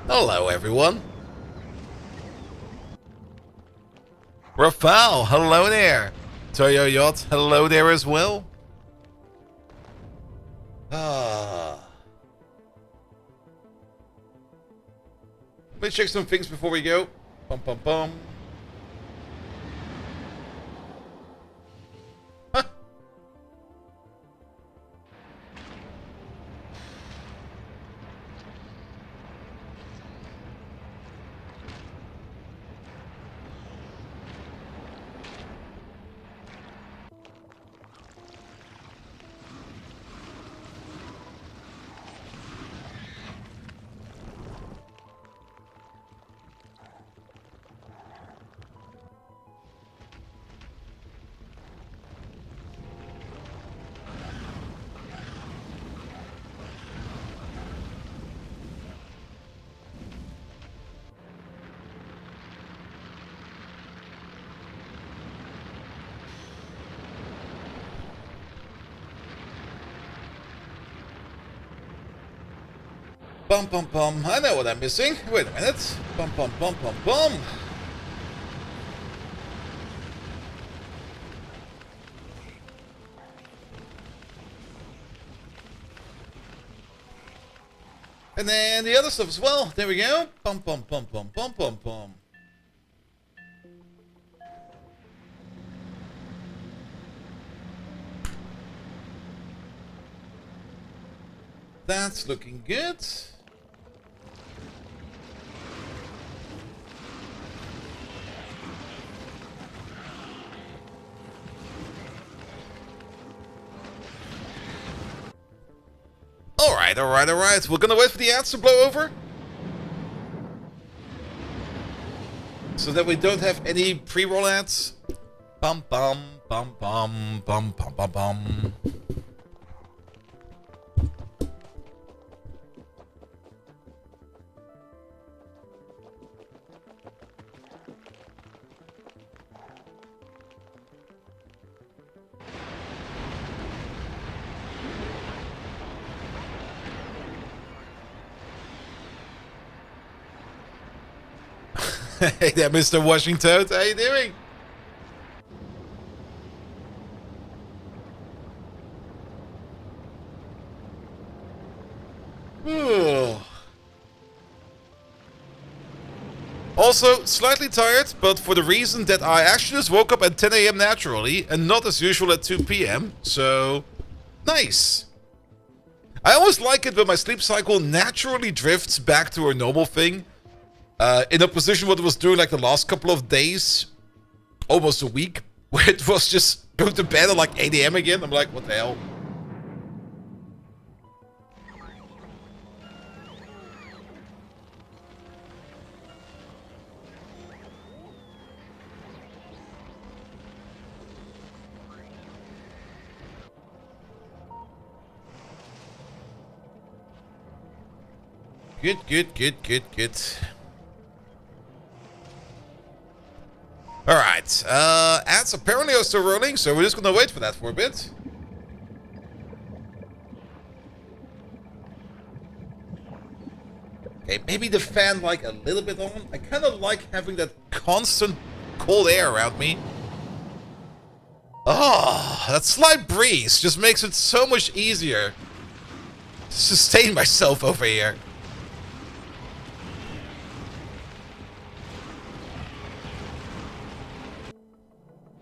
Hello, everyone. Rafal, hello there. Toyo Yacht, hello there as well. Let me check some things before we go. Bum bum bum. Huh. Bum bum bum. I know what I'm missing. Wait a minute. Bum bum bum bum bum. And then the other stuff as well. There we go. Bum bum bum bum bum bum bum. That's looking good. Alright. We're gonna wait for the ads to blow over. So that we don't have any pre-roll ads. Bum bum bum bum bum bum bum bum. Hey there, Mr. Washington. How you doing? Ooh. Also, slightly tired, but for the reason that I actually just woke up at 10 AM naturally, and not as usual at 2 PM, so nice. I always like it when my sleep cycle naturally drifts back to a normal thing. In a position what it was doing like the last couple of days, almost a week, where it was just going to bed at like 8 AM again. I'm like, what the hell? Good. Alright, ads apparently are still rolling, so we're just gonna wait for that for a bit. Okay, maybe the fan like a little bit on. I kind of like having that constant cold air around me. Oh, that slight breeze just makes it so much easier to sustain myself over here.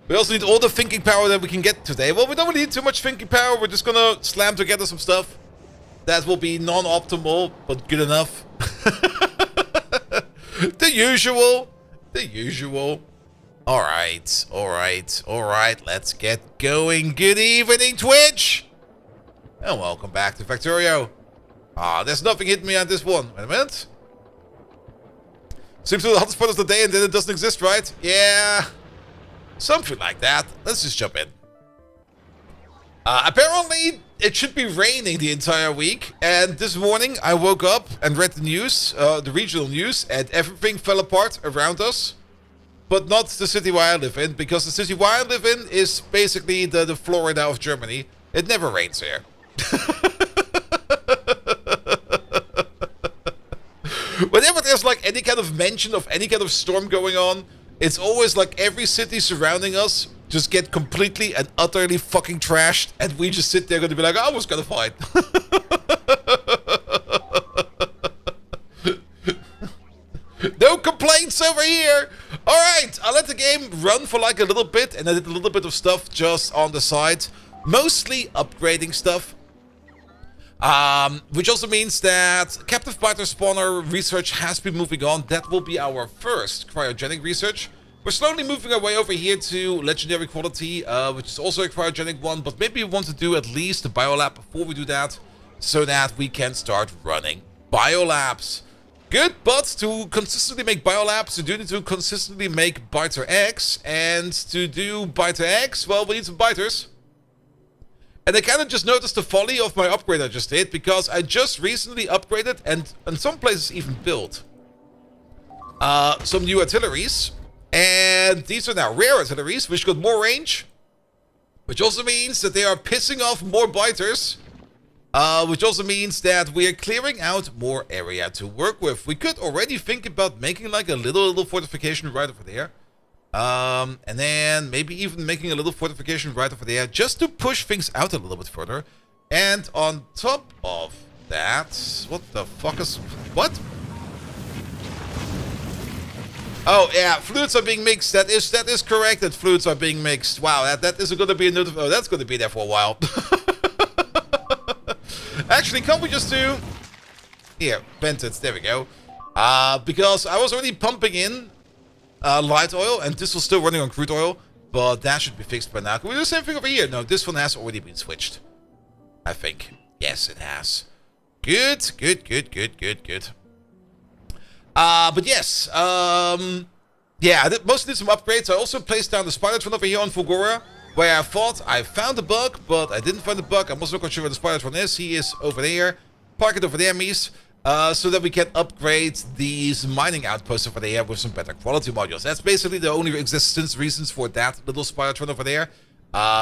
We also need all the thinking power that we can get today. Well, we don't really need too much thinking power. We're just gonna slam together some stuff that will be non-optimal, but good enough. The usual. Alright. Let's get going. Good evening, Twitch! And welcome back to Factorio. There's nothing hitting me on this one. Wait a minute. Seems to be the hottest part of the day and then it doesn't exist, right? Yeah. Something like that. Let's just jump in. Apparently, it should be raining the entire week. And this morning, I woke up and read the news, the regional news, and everything fell apart around us. But not the city where I live in, because the city where I live in is basically the Florida of Germany. It never rains here. Whenever there's like any kind of mention of any kind of storm going on, it's always like every city surrounding us just get completely and utterly fucking trashed, and we just sit there going to be like, I was gonna fight. No complaints over here. All right, I let the game run for like a little bit, and I did a little bit of stuff just on the side, mostly upgrading stuff. Which also means that captive biter spawner research has been moving on. That will be our first cryogenic research. We're slowly moving our way over here to legendary quality, which is also a cryogenic one, but maybe we want to do at least a biolab before we do that, so that we can start running biolabs. Good, but to consistently make biolabs, you do need to consistently make biter eggs, and to do biter eggs, well, we need some biters. And I kind of just noticed the folly of my upgrade I just did, because I just recently upgraded and in some places even built some new artilleries. And these are now rare artilleries, which got more range, which also means that they are pissing off more biters, which also means that we are clearing out more area to work with. We could already think about making like a little fortification right over there. And then maybe even making a little fortification right over there just to push things out a little bit further. And on top of that, what the fuck is... What? Oh, yeah, fluids are being mixed. That is correct, that fluids are being mixed. Wow, that is going to be a notification. Oh, that's going to be there for a while. Actually, can't we just do... Here, vent it. There we go. Because I was already pumping in light oil, and this was still running on crude oil, but that should be fixed by now. Can we do the same thing over here? No, this one has already been switched, I think. Yes, it has. Good. But yes, yeah, I mostly did some upgrades. I also placed down the Spidertron over here on Fulgora, where I thought I found a bug, but I didn't find the bug. I'm also not quite sure where the Spidertron is. He is over there. Park it over there, Mies. So that we can upgrade these mining outposts over there with some better quality modules. That's basically the only existence reasons for that little Spidertron over there.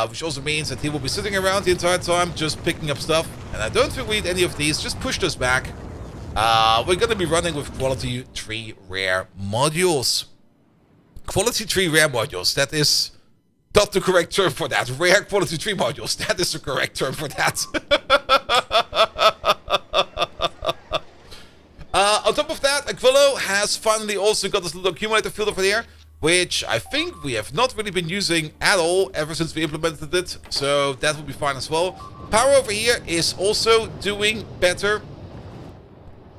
Which also means that he will be sitting around the entire time just picking up stuff. And I don't think we need any of these. Just push those back. We're going to be running with quality 3 rare modules. Quality 3 rare modules. That is not the correct term for that. Rare quality 3 modules. That is the correct term for that. On top of that, Aquilo has finally also got this little accumulator field over there, which I think we have not really been using at all ever since we implemented it. So that will be fine as well. Power over here is also doing better.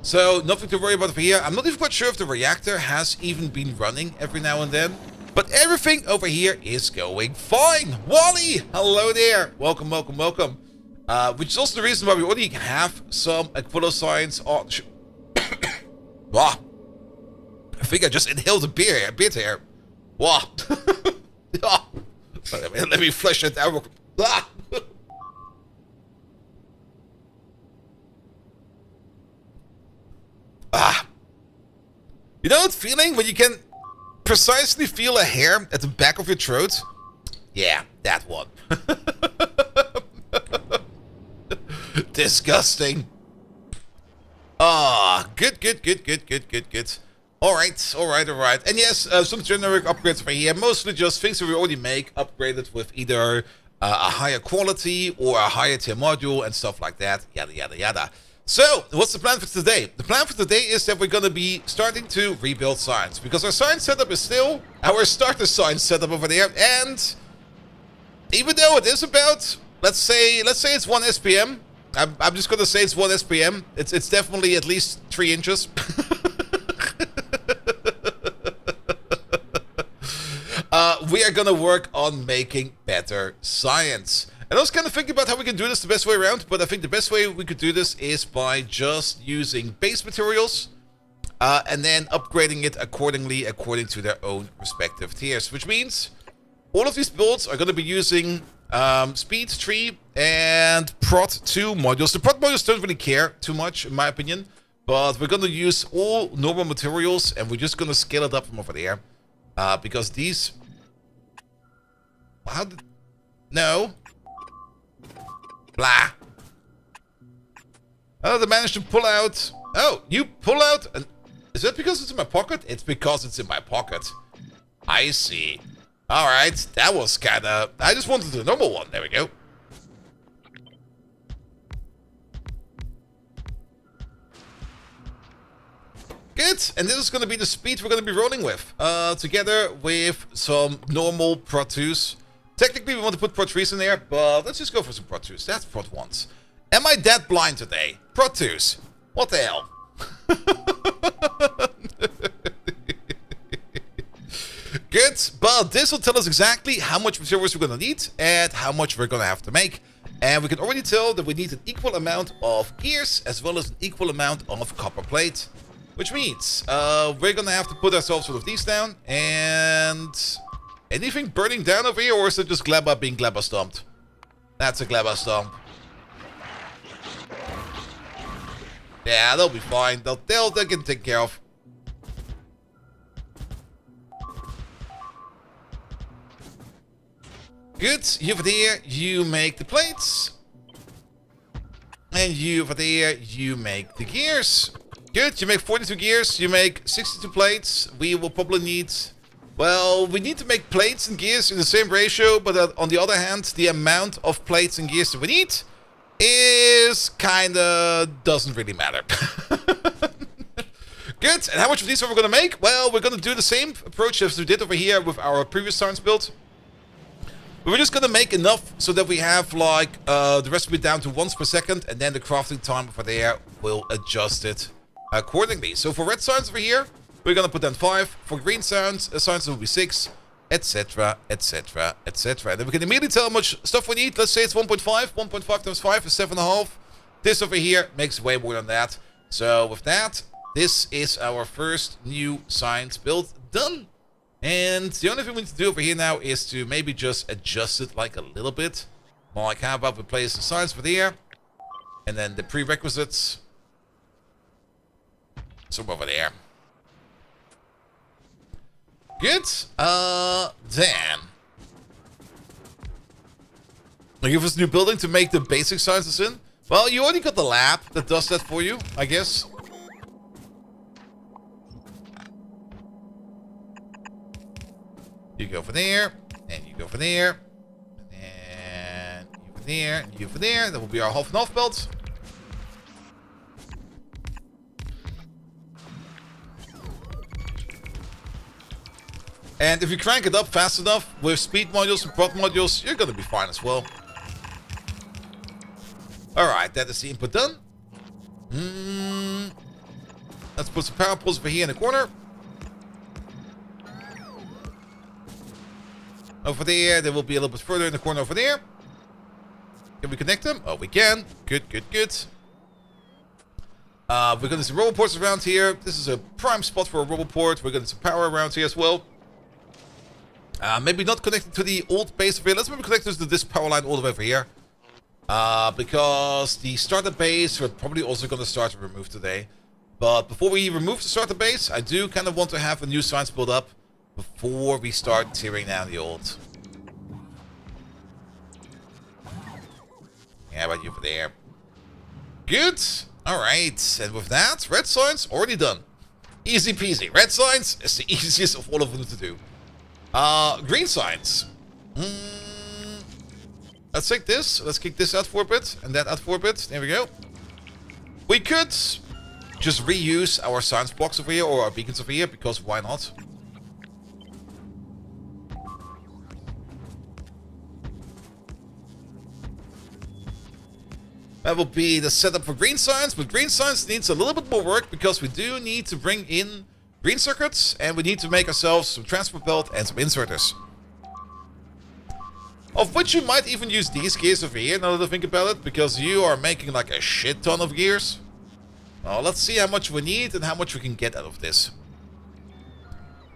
So nothing to worry about over here. I'm not even quite sure if the reactor has even been running every now and then. But everything over here is going fine. Wally, hello there. Welcome. Which is also the reason why we already have some Aquilo signs on... Wow. I think I just inhaled a beard here. Wow. Let me flush it out. You know that feeling when you can precisely feel a hair at the back of your throat? Yeah, that one. Disgusting. Good. Alright. And yes, some generic upgrades over here. Mostly just things that we already make, upgraded with either a higher quality or a higher tier module and stuff like that. Yada. So, what's the plan for today? The plan for today is that we're going to be starting to rebuild science. Because our science setup is still our starter science setup over there. And even though it is about, let's say it's 1 SPM. I'm just going to say it's 1 SPM. It's definitely at least 3 inches. We are going to work on making better science. And I was kind of thinking about how we can do this the best way around, but I think the best way we could do this is by just using base materials and then upgrading it accordingly according to their own respective tiers, which means all of these builds are going to be using speed 3 and prot 2 modules. The prot modules don't really care too much, in my opinion, but we're going to use all normal materials and we're just going to scale it up from over there because these... How did... No. Blah. Oh, they managed to pull out... Oh, you pull out... Is that because it's in my pocket? It's because it's in my pocket. I see. Alright, that was kinda... I just wanted the normal one. There we go. Good, and this is going to be the speed we're going to be rolling with. Together with some normal Prot 2s. Technically we want to put Prot 3s in there, but let's just go for some Prot 2s. That's Prot 1s. Am I that blind today? Prot 2s. What the hell? Good, but this will tell us exactly how much materials we're going to need and how much we're going to have to make. And we can already tell that we need an equal amount of gears as well as an equal amount of copper plate. Which means we're going to have to put ourselves sort of these down. And anything burning down over here, or is it just Glabba being Glabba stomped? That's a Glabba stomp. Yeah, they'll be fine. They'll get taken care of. Good. You over there, you make the plates. And you over there, you make the gears. Good. You make 42 gears. You make 62 plates. We will probably need... Well, we need to make plates and gears in the same ratio, but on the other hand, the amount of plates and gears that we need is kinda doesn't really matter. Good, and how much of these are we gonna make? Well, we're gonna do the same approach as we did over here with our previous science build. We're just gonna make enough so that we have like the recipe down to once per second, and then the crafting time over there will adjust it accordingly. So for red science over here, we're gonna put down 5. For green science will be 6, etc, etc, etc. And then we can immediately tell how much stuff we need. Let's say it's 1.5. 1.5 times 5 is 7.5. This over here makes way more than that. So with that, this is our first new science build done. And the only thing we need to do over here now is to maybe just adjust it like a little bit. Like how about we place the science for there, and then the prerequisites somewhere over there. Good. Then I give us a new building to make the basic sciences in. Well, you already got the lab that does that for you, I guess. You go for there, and you go for there, and you for there, and you for there. That will be our half and half belt. And if you crank it up fast enough with speed modules and prot modules, you're gonna be fine as well. Alright, that is the input done. Let's put some power poles over here in the corner. Over there, they will be a little bit further in the corner over there. Can we connect them? Oh, we can. Good, good, good. We're going to see roboports around here. This is a prime spot for a roboport. We're going to see power around here as well. Maybe not connected to the old base over here. Let's maybe connect this to this power line all the way over here. Because the starter base, we're probably also going to start to remove today. But before we remove the starter base, I do kind of want to have a new science build up before we start tearing down the old. Yeah, about you over there. Good. Alright. And with that, red science already done. Easy peasy. Red science is the easiest of all of them to do. Green science. Let's take this. Let's kick this out for a bit. And that out for a bit. There we go. We could just reuse our science blocks over here, or our beacons over here, because why not? That will be the setup for green science, but green science needs a little bit more work because we do need to bring in green circuits, and we need to make ourselves some transport belt and some inserters. Of which you might even use these gears over here, now that I think about it, because you are making like a shit ton of gears. Well, let's see how much we need and how much we can get out of this.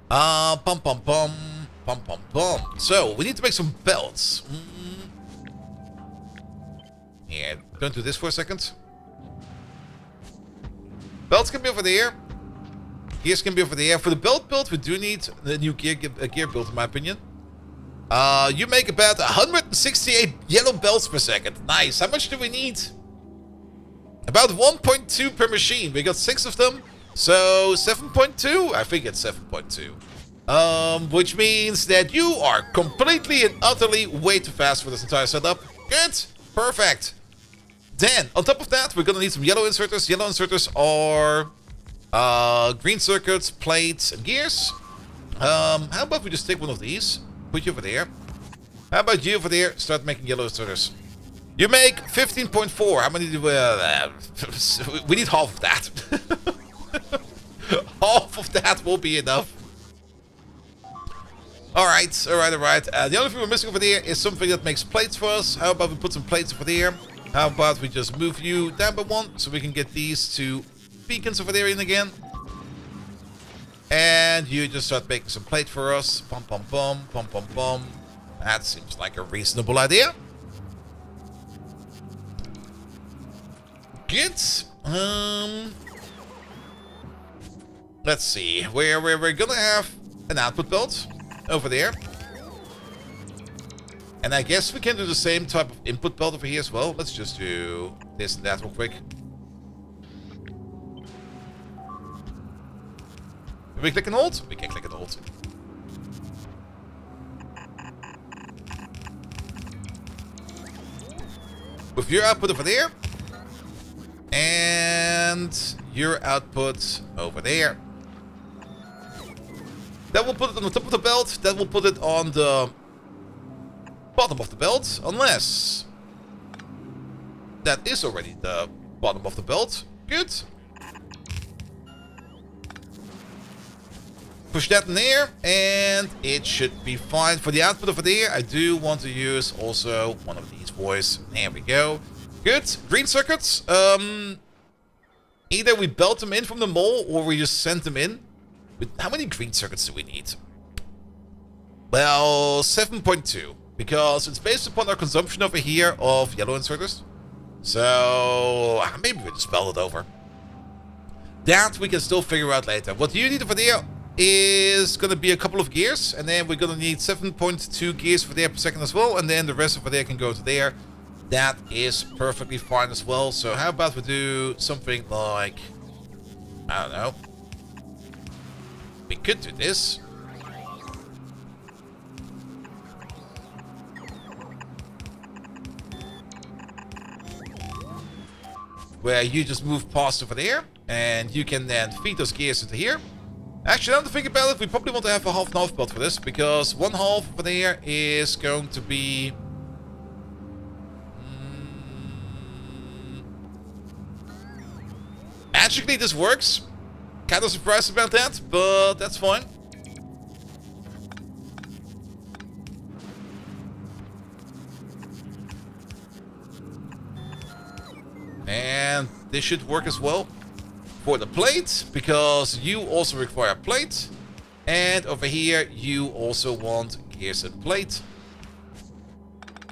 Pum pum pum, pum pum pum. So, we need to make some belts. Yeah, don't do this for a second. Belts can be over there. Gears can be over there. For the belt build, we do need a new gear build, in my opinion. You make about 168 yellow belts per second. Nice. How much do we need? About 1.2 per machine. We got 6 of them. So 7.2? I think it's 7.2. Which means that you are completely and utterly way too fast for this entire setup. Good. Perfect. Then, on top of that, we're gonna need some yellow inserters. Yellow inserters are green circuits, plates, and gears. How about we just take one of these, put you over there. How about you over there, start making yellow inserters. You make 15.4. How many do we... we need half of that. Half of that will be enough. Alright. The only thing we're missing over there is something that makes plates for us. How about we put some plates over there? How about we just move you down by one so we can get these two beacons over there in again. And you just start making some plate for us. Pum pum pum, pum pum pum. That seems like a reasonable idea. Good. Let's see. We're gonna have an output belt over there. And I guess we can do the same type of input belt over here as well. Let's just do this and that real quick. Can we click and hold? We can click and hold. With your output over there. And your output over there. That will put it on the top of the belt. That will put it on the bottom of the belt. Unless that is already the bottom of the belt. Good. Push that in there. And it should be fine. For the output over there, I do want to use also one of these boys. There we go. Good. Green circuits. Either we belt them in from the mall or we just send them in. But how many green circuits do we need? Well, 7.2. Because it's based upon our consumption over here of yellow inserters. So maybe we just belt it over. That we can still figure out later. What you need over there is going to be a couple of gears. And then we're going to need 7.2 gears for there per second as well. And then the rest over there can go to there. That is perfectly fine as well. So how about we do something like... I don't know. We could do this. Where you just move past over there. And you can then feed those gears into here. Actually, now to think about it, we probably want to have a half and half belt for this. Because one half over there is going to be... Magically, this works. Kind of surprised about that, but that's fine. And this should work as well for the plate, because you also require a plate. And over here, you also want gears and plate.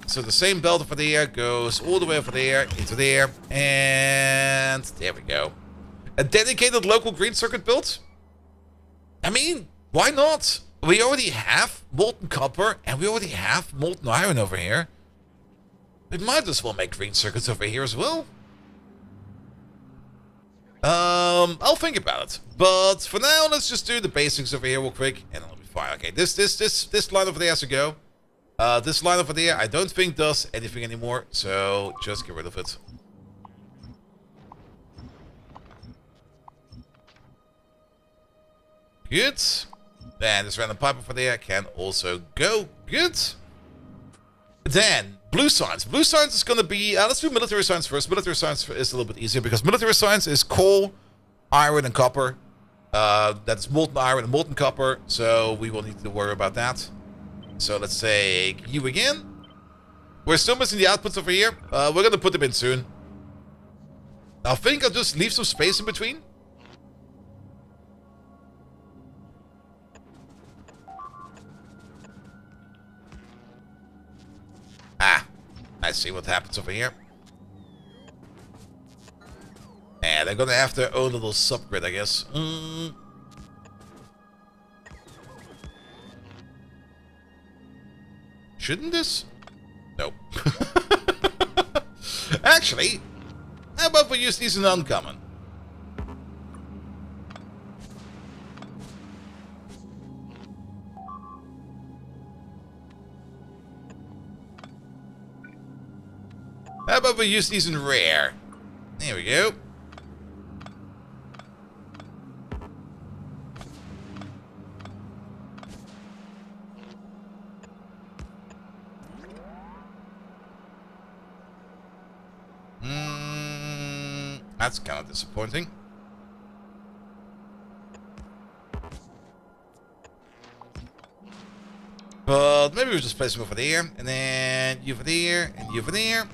So the same belt over there goes all the way over there, into there, and there we go. A dedicated local green circuit build? I mean, why not? We already have molten copper and we already have molten iron over here. We might as well make green circuits over here as well. I'll think about it. But for now, let's just do the basics over here real quick and it'll be fine. Okay, this line over there has to go. This line over there, I don't think does anything anymore, so just get rid of it. Good. Then this random pipe over there can also go. Good. Then, blue science. Blue science is going to be... let's do military science first. Military science is a little bit easier because military science is coal, iron, and copper. That's molten iron and molten copper, so we will need to worry about that. So let's take you again. We're still missing the outputs over here. We're going to put them in soon. I think I'll just leave some space in between. I see what happens over here. And they're gonna have their own little subgrid, I guess. Shouldn't this? No. Actually, how about we use these in uncommon? about we use these in rare? There we go. That's kind of disappointing. But maybe we'll just place them over there, and then you over there, and you over there.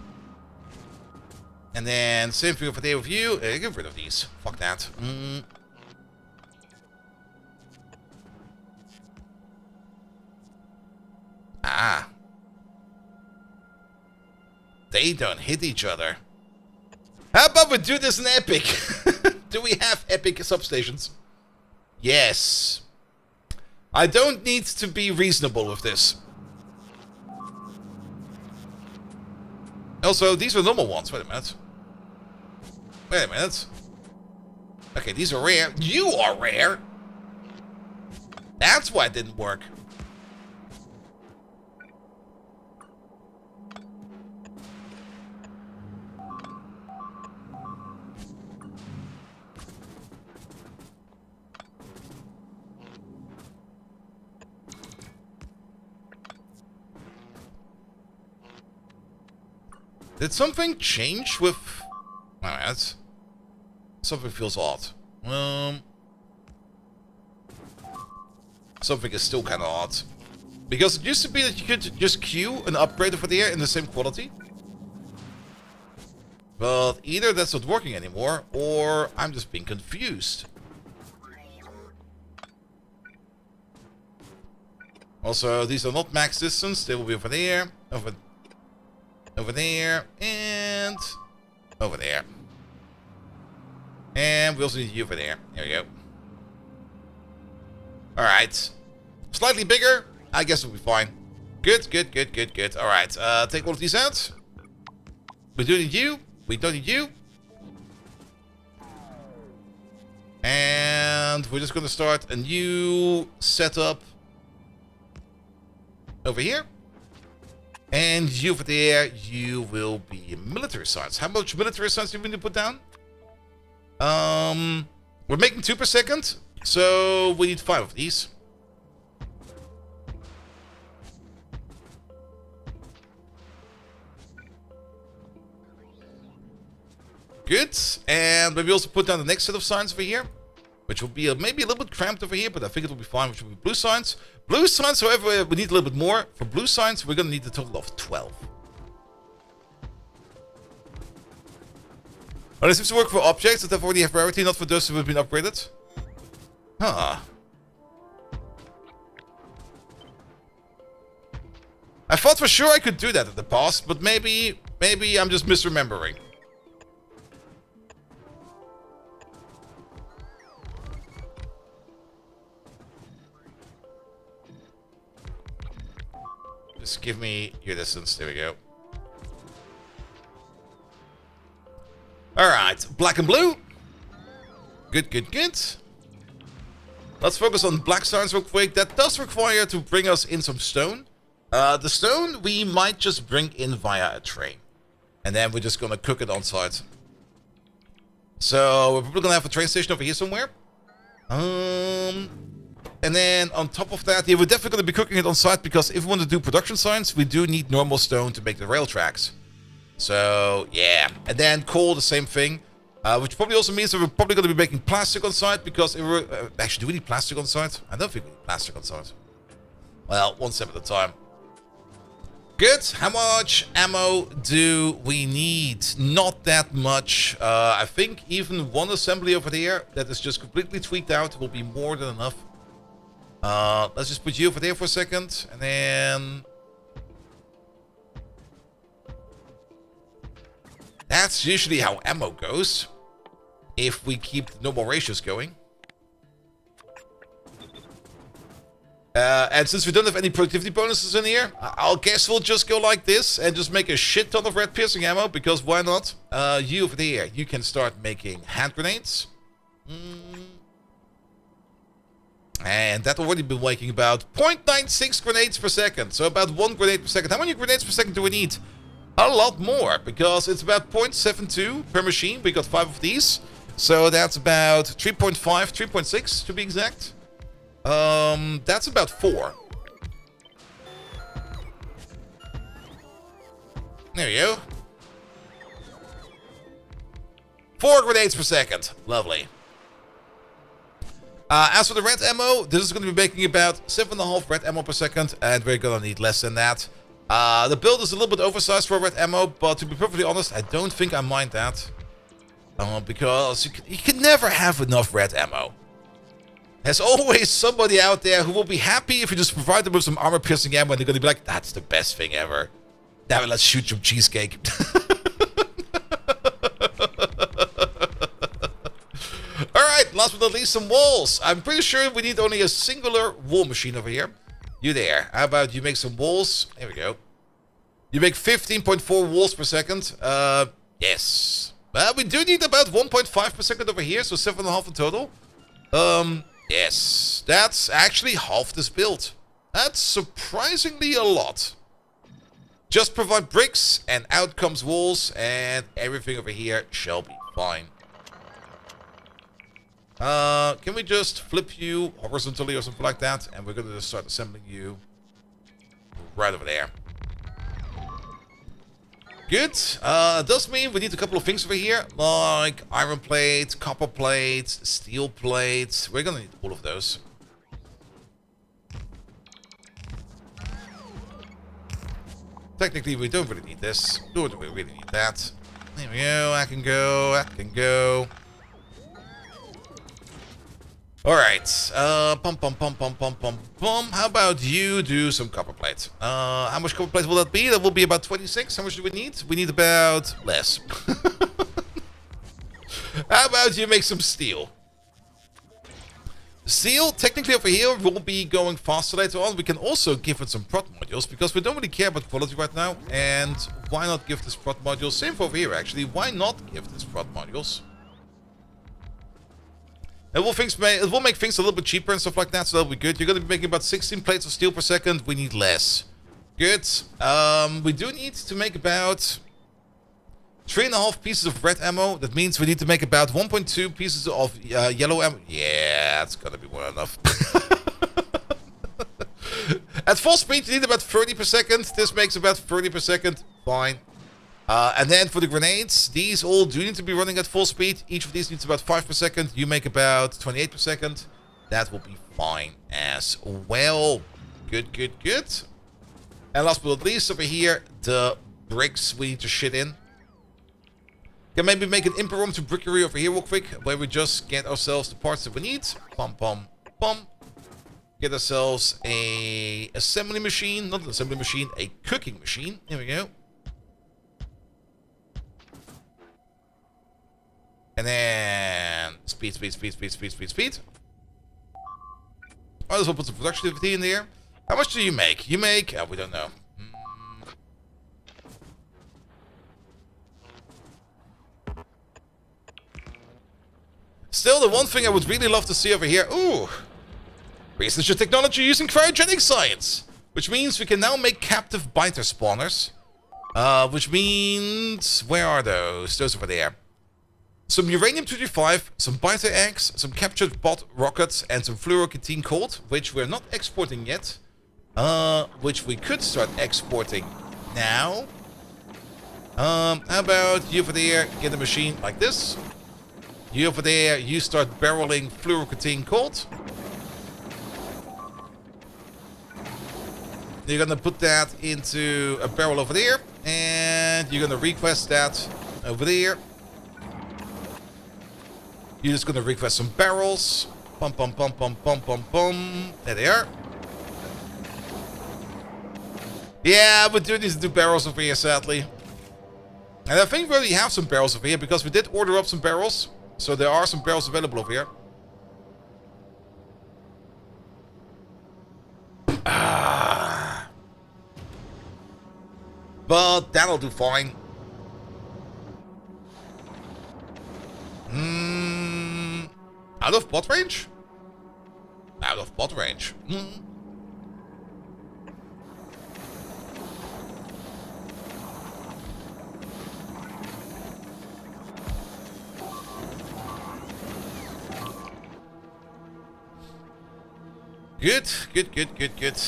And then same thing over there with you. Get rid of these. Fuck that. Ah. They don't hit each other. How about we do this in Epic? Do we have Epic substations? Yes. I don't need to be reasonable with this. Also, these are normal ones. Wait a minute. Wait a minute. Okay, these are rare. You are rare. That's why it didn't work. Did something change with... Alright. Something feels odd. Something is still kind of odd. Because it used to be that you could just queue an upgrade over there in the same quality. But either that's not working anymore, or I'm just being confused. Also, these are not max distance. They will be over there, over there, and over there. And we also need you over there. There we go. Alright. Slightly bigger. I guess it'll be fine. Good, good, good, good, good. Alright, take all of these out. We do need you. We don't need you. And we're just going to start a new setup over here. And you over there, you will be military science. How much military science do we need to put down? We're making 2 per second, so we need 5 of these. Good, and maybe also put down the next set of science over here, which will be maybe a little bit cramped over here, but I think it will be fine, which will be blue science. Blue science, however, we need a little bit more. For blue science, we're going to need a total of 12. Oh, this seems to work for objects that have already have priority, not for those who have been upgraded. Huh. I thought for sure I could do that in the past, but maybe I'm just misremembering. Just give me your distance. There we go. Alright, black and blue. Good, good, good. Let's focus on black science real quick. That does require to bring us in some stone. The stone we might just bring in via a train. And then we're just going to cook it on site. So we're probably going to have a train station over here somewhere. And then on top of that, yeah, we're definitely going to be cooking it on site, because if we want to do production science, we do need normal stone to make the rail tracks. So, yeah. And then coal, the same thing. Which probably also means that we're probably going to be making plastic on site, because if we're... actually, do we need plastic on site? I don't think we need plastic on site. Well, one step at a time. Good. How much ammo do we need? Not that much. I think even one assembly over there that is just completely tweaked out will be more than enough. Let's just put you over there for a second, and then... That's usually how ammo goes, if we keep the normal ratios going. And since we don't have any productivity bonuses in here, I'll guess we'll just go like this and just make a shit ton of red piercing ammo, because why not? You over there, you can start making hand grenades. And that already been making about 0.96 grenades per second. So about 1 grenade per second. How many grenades per second do we need? A lot more, because it's about 0.72 per machine. We got 5 of these. So that's about 3.5, 3.6 to be exact. That's about 4. There you go. 4 grenades per second. Lovely. As for the red ammo, this is going to be making about 7.5 red ammo per second, and we're going to need less than that. The build is a little bit oversized for red ammo, but to be perfectly honest, I don't think I mind that. Because you can never have enough red ammo. There's always somebody out there who will be happy if you just provide them with some armor-piercing ammo, and they're going to be like, that's the best thing ever. Damn it, let's shoot some cheesecake. Alright, last but not least, some walls. I'm pretty sure we need only a singular wall machine over here. You there. How about you make some walls? There we go. You make 15.4 walls per second. Yes. Well, we do need about 1.5 per second over here, so 7.5 in total. Yes. That's actually half this build. That's surprisingly a lot. Just provide bricks, and out comes walls, and everything over here shall be fine. Can we just flip you horizontally or something like that? And we're going to just start assembling you right over there. Good. Does mean we need a couple of things over here, like iron plates, copper plates, steel plates. We're going to need all of those. Technically, we don't really need this. Nor do we really need that. There we go. I can go. I can go. Alright, pum. How about you do some copper plate? How much copper plate will that be? That will be about 26. How much do we need? We need about less. How about you make some steel? Steel, technically over here, will be going faster later on. We can also give it some prot modules, because we don't really care about quality right now. And why not give this prot modules? Same for over here, actually. Why not give this prot modules? It will make things a little bit cheaper and stuff like that, so that'll be good. You're going to be making about 16 plates of steel per second. We need less. Good. We do need to make about 3.5 pieces of red ammo. That means we need to make about 1.2 pieces of yellow ammo. Yeah, that's going to be more than enough. At full speed, you need about 30 per second. This makes about 30 per second. Fine. And then for the grenades, these all do need to be running at full speed. Each of these needs about 5 per second. You make about 28 per second. That will be fine as well. Good. And last but not least, over here, the bricks we need to shit in. Can maybe make an impromptu to brickery over here real quick, where we just get ourselves the parts that we need. Pum. Get ourselves a assembly machine. Not an assembly machine, a cooking machine. Here we go. And then speed. Might as well put some production activity in there. How much do you make? You make... we don't know. Still, the one thing I would really love to see over here... Ooh! Research your technology using cryogenic science! Which means we can now make captive biter spawners. Which means... Where are those? Those over there. Some uranium-235, some biter eggs, some captured bot rockets, and some fluorocatine cold, which we're not exporting yet. Which we could start exporting now. How about you over there get a machine like this? You over there, you start barreling fluorocatine cold. You're gonna put that into a barrel over there, and you're gonna request that over there. You're just gonna request some barrels. Pum. There they are. Yeah, we do need to do barrels over here, sadly. And I think we already have some barrels over here, because we did order up some barrels. So there are some barrels available over here. But that'll do fine. Out of bot range? Out of bot range. Good, good, good, good, good.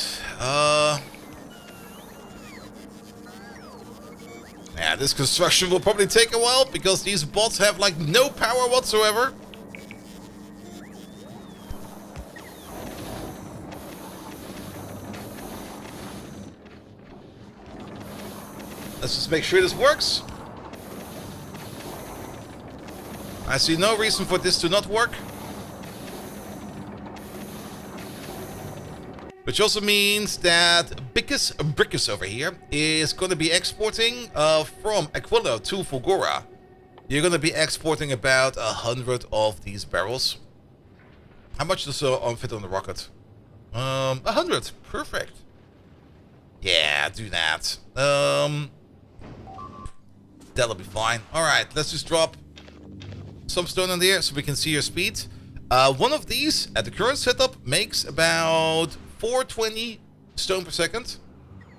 Yeah, this construction will probably take a while because these bots have like no power whatsoever. Let's just make sure this works. I see no reason for this to not work. Which also means that Brickus over here is going to be exporting from Aquila to Fulgora. You're going to be exporting about 100 of these barrels. How much does fit on the rocket? 100. Perfect. Yeah, do that. That'll be fine. Alright, let's just drop some stone in there so we can see your speed. One of these, at the current setup, makes about 420 stone per second.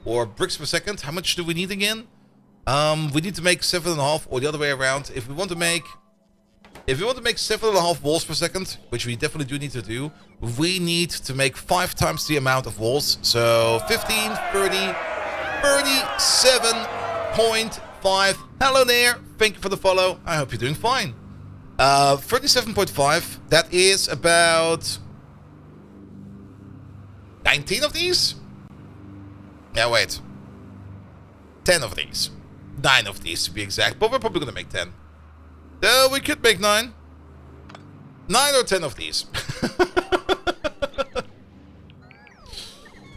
Or bricks per second. How much do we need again? We need to make 7.5 or the other way around. If we want to make 7.5 walls per second, which we definitely do need to do, we need to make 5 times the amount of walls. So 15, 30, 37.5. Hello there. Thank you for the follow. I hope you're doing fine. 37.5. That is about 19 of these? Yeah, wait. 10 of these. 9 of these to be exact, but we're probably gonna make 10. We could make 9. 9 or 10 of these.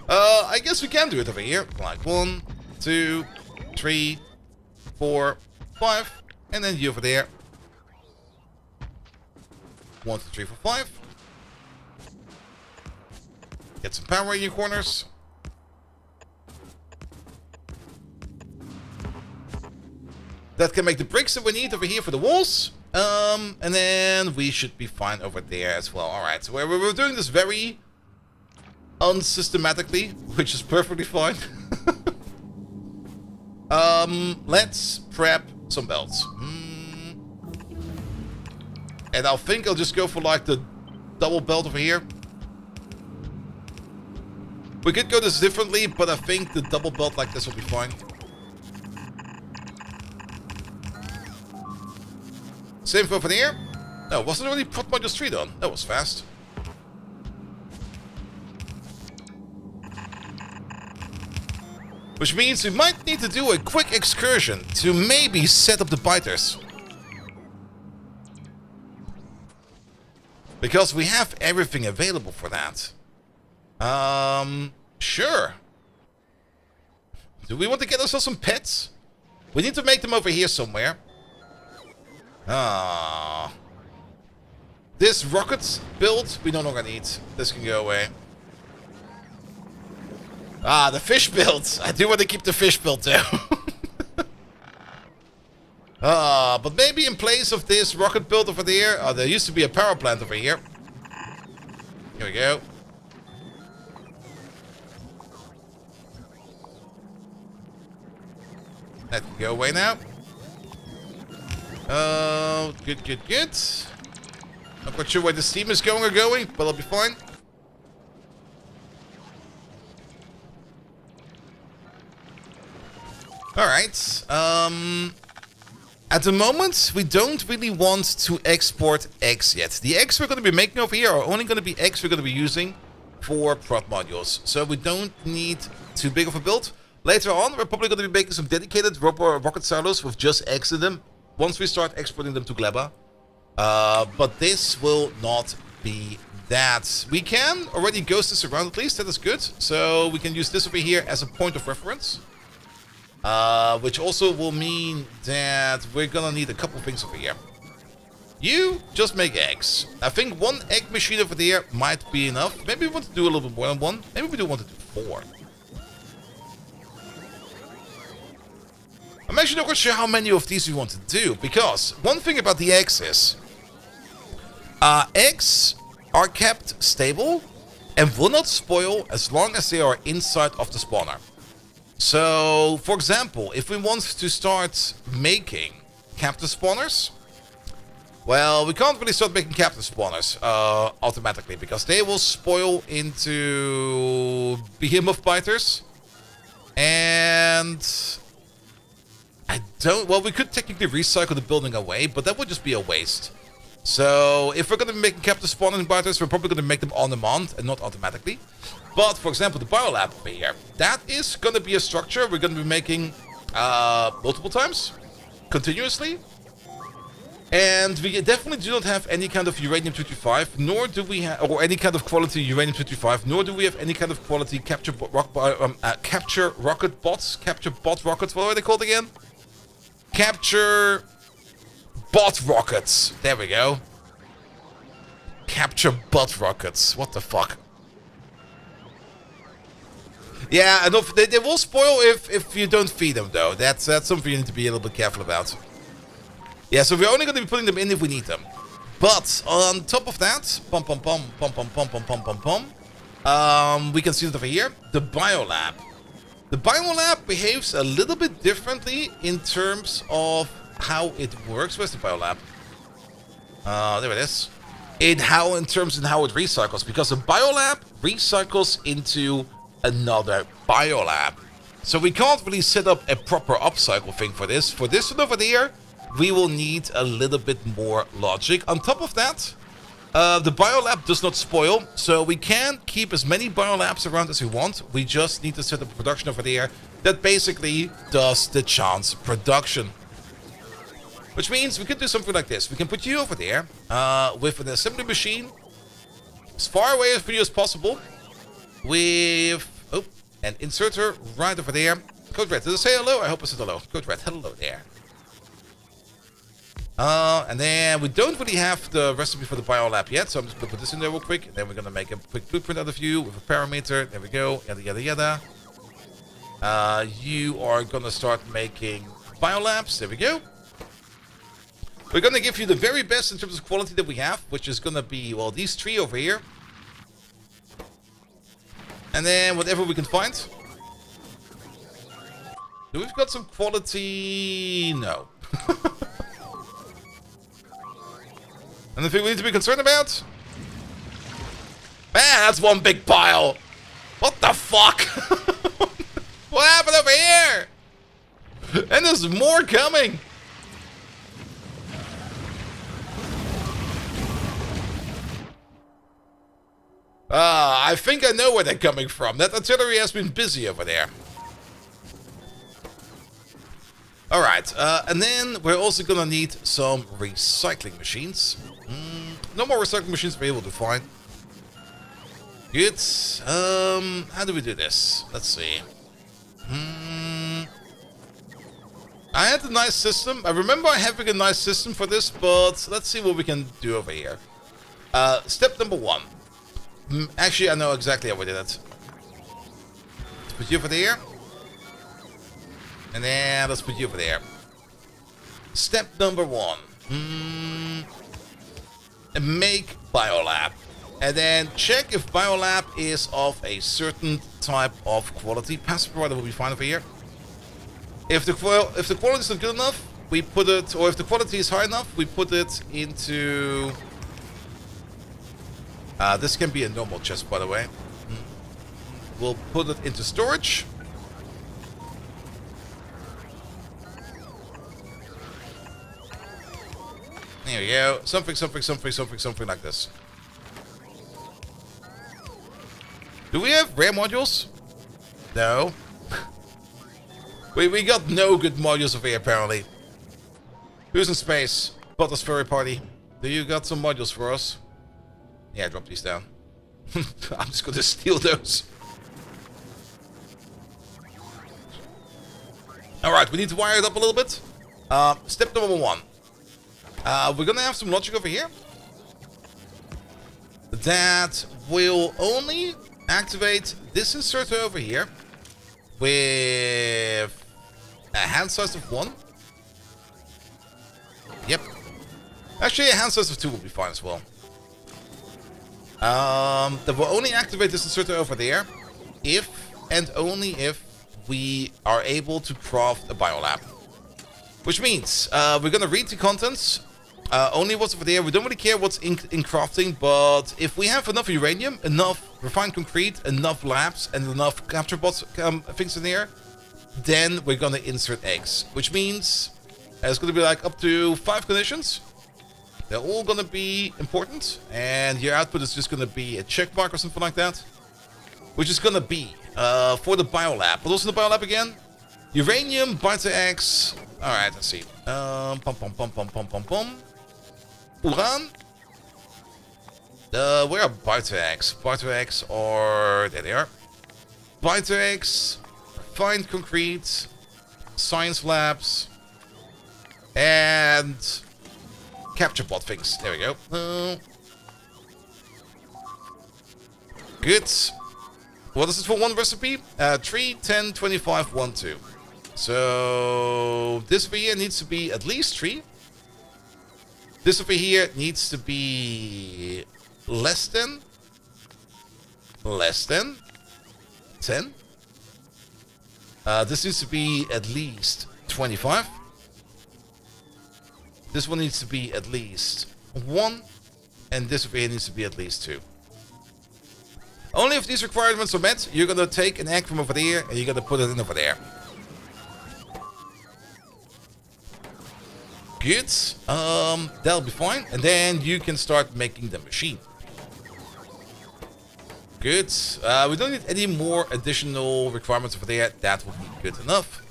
I guess we can do it over here. Like 1, 2, 3, 4, 5. And then you over there. 1, 2, 3, 4, 5. Get some power in your corners. That can make the bricks that we need over here for the walls. And then we should be fine over there as well. Alright, so we're doing this very unsystematically, which is perfectly fine. Let's prep some belts. And I think I'll just go for like the double belt over here. We could go this differently, but I think the double belt like this will be fine. Same for over here. No, wasn't really put module 3 done. That was fast. Which means we might need to do a quick excursion to maybe set up the biters. Because we have everything available for that. Sure. Do we want to get ourselves some pets? We need to make them over here somewhere. This rocket build, we no longer need. This can go away. The fish build. I do want to keep the fish build too. But maybe in place of this rocket build over there, there used to be a power plant over here. Here we go. That can go away now. Good, good, good. Not quite sure where the steam is going or going, but it'll be fine. Alright. At the moment, we don't really want to export eggs yet. The eggs we're going to be making over here are only going to be eggs we're going to be using for prod modules. So we don't need too big of a build. Later on, we're probably going to be making some dedicated rocket silos with just eggs in them once we start exporting them to Gleba. But this will not be that. We can already ghost this around at least. That is good. So we can use this over here as a point of reference. Which also will mean that we're gonna need a couple things over here. You just make eggs. I think 1 egg machine over there might be enough. Maybe we want to do a little bit more than 1. Maybe we do want to do 4. I'm actually not quite sure how many of these we want to do, because one thing about the eggs is eggs are kept stable and will not spoil as long as they are inside of the spawner. So, for example, if we want to start making captive spawners, Well, we can't really start making captain spawners automatically because they will spoil into behemoth biters. And I don't... Well, we could technically recycle the building away, but that would just be a waste. So if we're going to be making captain spawners and biters, we're probably going to make them on demand and not automatically. But, for example, the biolab over here, that is going to be a structure we're going to be making multiple times, continuously. And we definitely do not have any kind of uranium-235, nor do we have, or any kind of quality uranium-235, nor do we have any kind of quality capture rocket bots, capture bot rockets, what are they called again? Capture bot rockets, there we go. Capture bot rockets, what the fuck? Yeah, and they will spoil if you don't feed them, though. That's something you need to be a little bit careful about. Yeah, so we're only going to be putting them in if we need them. But on top of that, we can see it over here, the biolab. The biolab behaves a little bit differently in terms of how it works. Where's the biolab? There it is. In how it recycles, because the biolab recycles into another biolab. So we can't really set up a proper upcycle thing for this. For this one over there, we will need a little bit more logic. On top of that, the biolab does not spoil, so we can keep as many biolabs around as we want. We just need to set up production over there that basically does the chance production. Which means we could do something like this. We can put you over there with an assembly machine as far away from you as possible. With an inserter right over there. Code Red, did I say hello? I hope I said hello. Code Red, hello there. And then we don't really have the recipe for the biolab yet, so I'm just going to put this in there real quick. And then we're going to make a quick blueprint out of you with a parameter. There we go. Yada, yada, yada. You are going to start making biolabs. There we go. We're going to give you the very best in terms of quality that we have, which is going to be, well, these three over here. And then whatever we can find. Do we've got some quality? No. Anything we need to be concerned about? Man, that's one big pile. What the fuck? What happened over here? And there's more coming. I think I know where they're coming from. That artillery has been busy over there. Alright, and then we're also gonna need some recycling machines. No more recycling machines to be able to find. Good. How do we do this? Let's see. I had a nice system. I remember having a nice system for this, but let's see what we can do over here. Step number 1. Actually, I know exactly how we did it. Let's put you over there. And then let's put you over there. Step number 1. Make biolab. And then check if biolab is of a certain type of quality. Passive provider will be fine over here. If the quality is not good enough, we put it, or if the quality is high enough, we put it into... this can be a normal chest, by the way. We'll put it into storage. There we go. Something like this. Do we have rare modules? No. we got no good modules over here, apparently. Who's in space? Bottas Furry Party. Do you got some modules for us? Yeah, drop these down. I'm just gonna steal those. Alright, we need to wire it up a little bit. Step number 1. We're gonna have some logic over here. That will only activate this inserter over here with a hand size of 1. Yep. Actually, a hand size of 2 will be fine as well. That will only activate this inserter over there if and only if we are able to craft a biolab. Which means we're gonna read the contents Only what's over there. We don't really care what's in crafting, but if we have enough uranium, enough refined concrete, enough labs, and enough capture bots things in there, then we're gonna insert eggs. Which means it's gonna be like up to 5 conditions. They're all gonna be important, and your output is just gonna be a check mark or something like that. Which is gonna be for the biolab. But also the biolab again. Uranium, biter eggs. Alright, let's see. Uran. Where are biter eggs? Biter eggs are... There they are. Biter eggs, refined concrete, science labs, and capture bot things. There we go. Good. What is it for one recipe? 3, 10, 25, 1, 2. So this over here needs to be at least 3. This over here needs to be less than 10. This needs to be at least 25. This one needs to be at least 1. And this over here needs to be at least 2. Only if these requirements are met, you're gonna take an egg from over there and you're gonna put it in over there. Good. That'll be fine. And then you can start making the machine. Good. We don't need any more additional requirements over there. That will be good enough.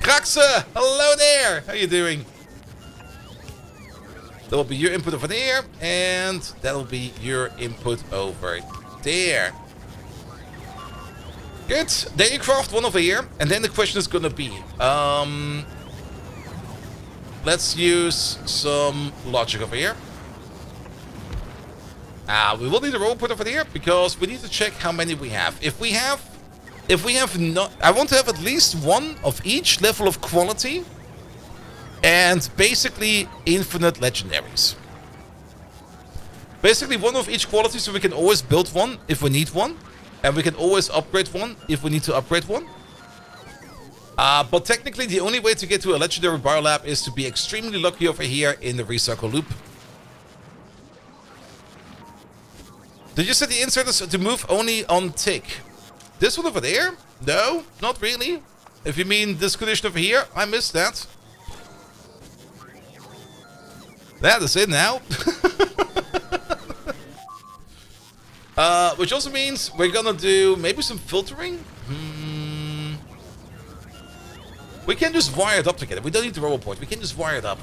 Kraxe! Hello there! How you doing? That will be your input over there. And that'll be your input over there. Good. Then you craft one over here. And then the question is gonna be... let's use some logic over here. We will need a robot over there because we need to check how many we have. If we have not, I want to have at least one of each level of quality, and basically infinite legendaries. Basically one of each quality, so we can always build one if we need one, and we can always upgrade one if we need to upgrade one. But technically, the only way to get to a legendary biolab is to be extremely lucky over here in the recircle loop. Did you set the inserters to move only on tick? This one over there? No, not really. If you mean this condition over here, I missed that. That is it now. Which also means we're gonna do maybe some filtering. We can just wire it up together. We don't need the robot port. We can just wire it up.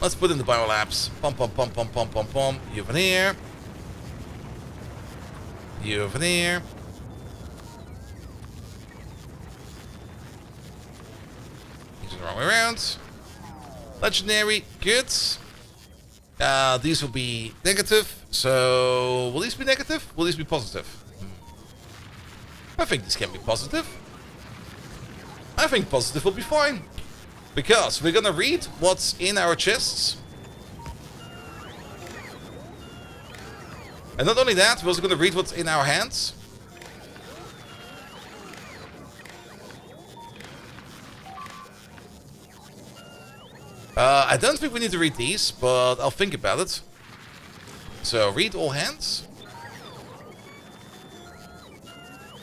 Let's put in the biolabs. Pum pum pum pum pum pum pum. You over there. You over there. These are the wrong way around. Legendary. Good. These will be negative. So, will these be negative? Will these be positive? I think this can be positive. I think positive will be fine. Because we're gonna read what's in our chests. And not only that, we're also gonna read what's in our hands. I don't think we need to read these, but I'll think about it. So, read all hands.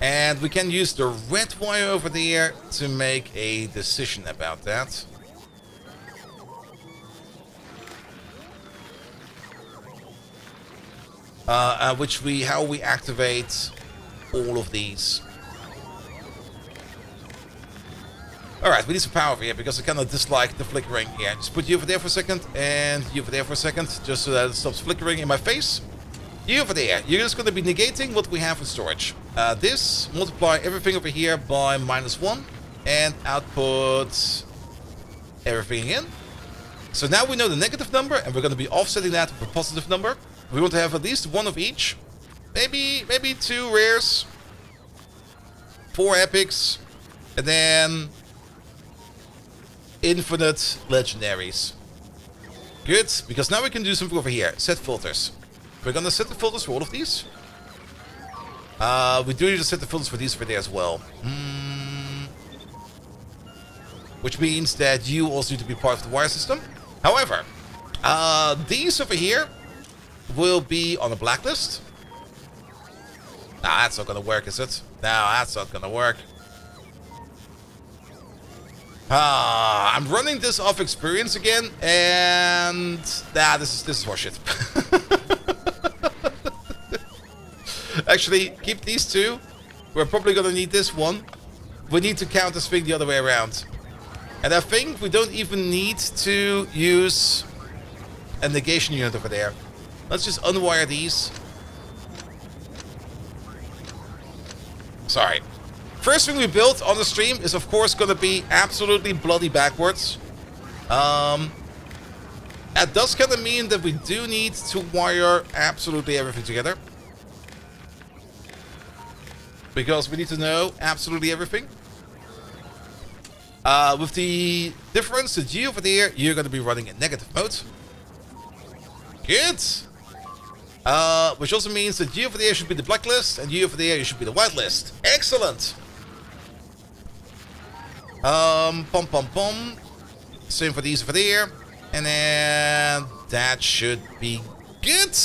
And we can use the red wire over there to make a decision about that. How we activate all of these. Alright, we need some power over here because I kind of dislike the flickering here. Just put you over there for a second and you over there for a second, just so that it stops flickering in my face. You over there, you're just going to be negating what we have in storage. This, multiply everything over here by -1 and output everything in. So now we know the negative number and we're going to be offsetting that with a positive number. We want to have at least one of each. Maybe 2 rares, 4 epics, and then infinite legendaries. Good, because now we can do something over here. Set filters. We're gonna set the filters for all of these. We do need to set the filters for these over there as well. which means that you also need to be part of the wire system. However, these over here will be on a blacklist. Nah, that's not gonna work, is it? No, that's not gonna work. I'm running this off experience again, and this is horseshit. Actually, keep these two. We're probably gonna need this one. We need to count this thing the other way around. And I think we don't even need to use a negation unit over there. Let's just unwire these. Sorry. First thing we built on the stream is, of course, going to be absolutely bloody backwards. That does kind of mean that we do need to wire absolutely everything together. Because we need to know absolutely everything. With the difference that you over there, you're going to be running in negative mode. Good. Which also means that you over there should be the blacklist, and you over there, you should be the whitelist. Excellent. Pom pom pom. Same for these over there. And then that should be good.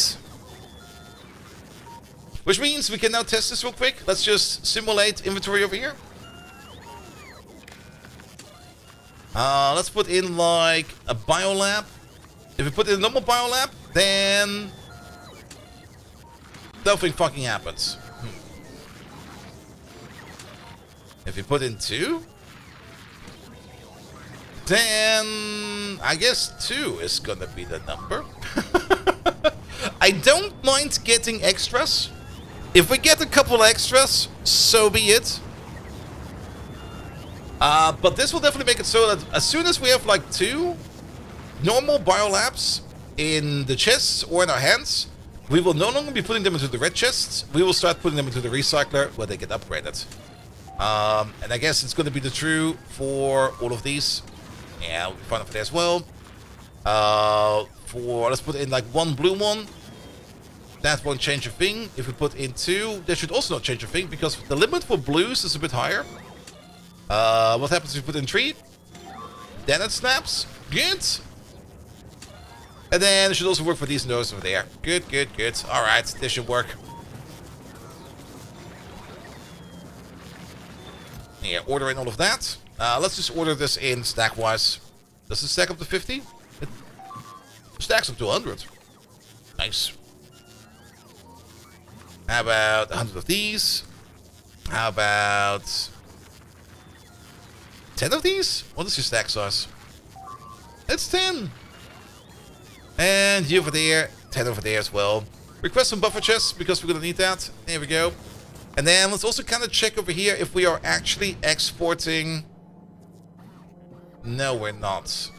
Which means we can now test this real quick. Let's just simulate inventory over here. Let's put in like a biolab. If we put in a normal biolab, then nothing fucking happens. If you put in 2, then I guess 2 is gonna be the number. I don't mind getting extras. If we get a couple extras, so be it. But this will definitely make it so that as soon as we have like 2 normal biolabs in the chests or in our hands, we will no longer be putting them into the red chests. We will start putting them into the recycler where they get upgraded. And I guess it's going to be the true for all of these. Yeah, we'll be fine for that as well. Let's put in like 1 blue one. That won't change a thing. If we put in 2, that should also not change a thing because the limit for blues is a bit higher. What happens if we put in 3? Then it snaps. Good. And then it should also work for these and those over there. Good, good, good. Alright, this should work. Yeah, order in all of that. Let's just order this in stack-wise. Does it stack up to 50? It stacks up to 100. Nice. How about 100 of these? How about 10 of these? What is your stack size? It's 10. And you over there, 10 over there as well. Request some buffer chests because we're going to need that. There we go. And then let's also kind of check over here if we are actually exporting. No, we're not.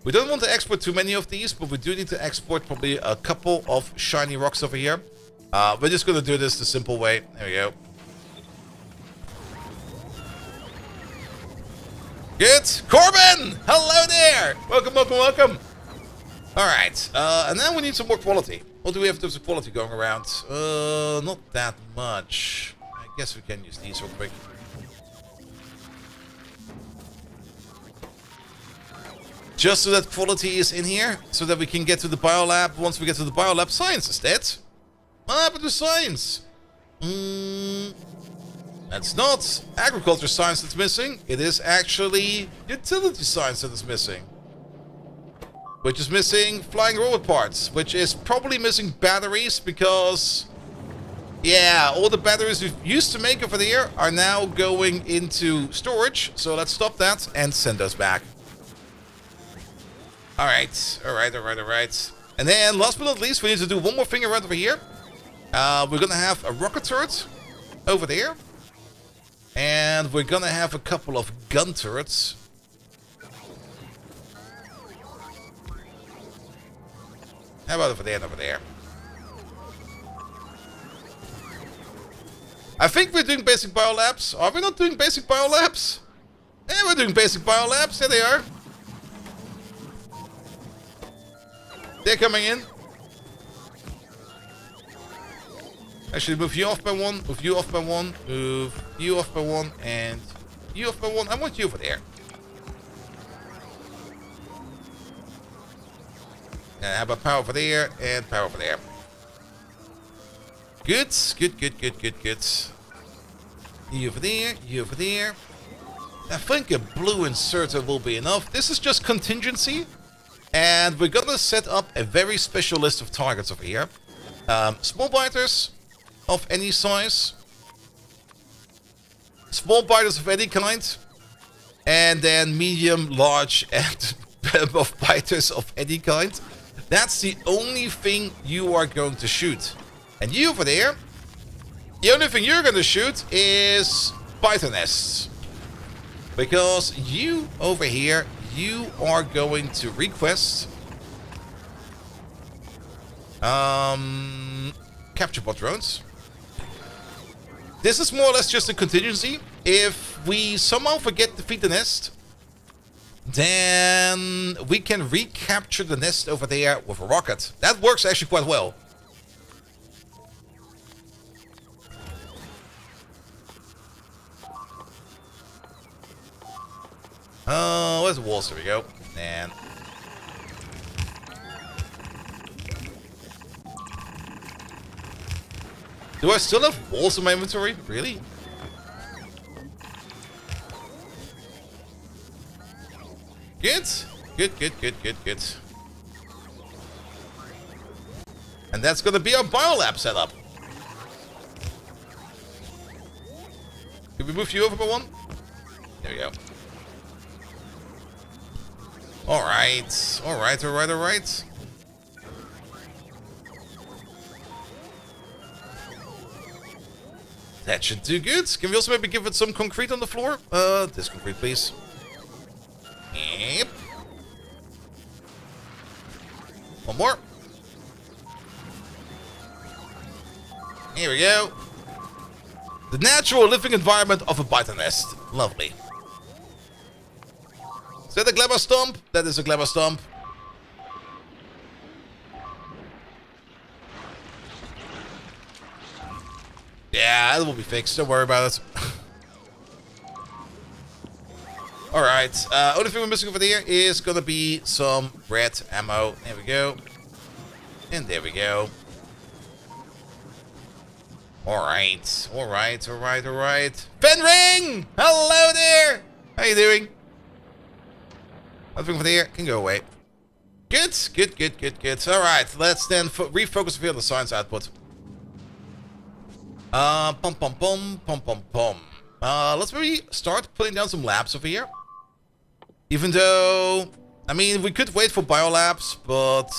We don't want to export too many of these, but we do need to export probably a couple of shiny rocks over here. We're just going to do this the simple way. There we go. Good. Corbin! Hello there! Welcome, welcome, welcome. Alright, and now we need some more quality. What do we have in terms of quality going around? Not that much. I guess we can use these real quick. Just so that quality is in here, so that we can get to the biolab. Once we get to the biolab, science is dead. What happened to science? That's not agriculture science that's missing. It is actually utility science that is missing. Which is missing flying robot parts. Which is probably missing batteries because... yeah, all the batteries we used to make over there are now going into storage. So let's stop that and send those back. Alright, alright, alright, alright. And then, last but not least, we need to do one more thing around over here. We're gonna have a rocket turret over there. And we're gonna have a couple of gun turrets. How about over there and over there? I think we're doing basic biolabs. Are we not doing basic biolabs? Yeah, we're doing basic biolabs. There they are. They're coming in. Actually, move you off by one, move you off by one, move you off by one, and you off by one. I want you over there. And how about power over there and power over there? Good, good, good, good, good, good. You over there, you over there. I think a blue inserter will be enough. This is just contingency. And we're gonna set up a very special list of targets over here. Small biters of any size. Small biters of any kind. And then medium, large, and of biters of any kind. That's the only thing you are going to shoot. And you over there, the only thing you're going to shoot is biter nests. Because you over here, you are going to request capture bot drones. This is more or less just a contingency. If we somehow forget to feed the nest, then we can recapture the nest over there with a rocket. That works actually quite well. Oh, where's the walls? There we go. And do I still have walls in my inventory? Really? Good. Good, good, good, good, good. And that's gonna be our biolab setup. Can we move you over by one? There we go. Alright. Alright, alright, alright. That should do good. Can we also maybe give it some concrete on the floor? This concrete, please. Yep. One more. Here we go. The natural living environment of a biter nest. Lovely. Is that a glamour stump? That is a glamour stump. Yeah, it will be fixed. Don't worry about it. Alright, only thing we're missing over there is gonna be some red ammo. There we go. And there we go. Alright, alright, alright, alright. Fenring! Hello there! How you doing? Nothing over there can go away. Good, good, good, good, good. Alright, let's then refocus on the science output. Pum pum pum, pum pum pum. Let's maybe start putting down some labs over here. Even though, I mean, we could wait for biolabs, but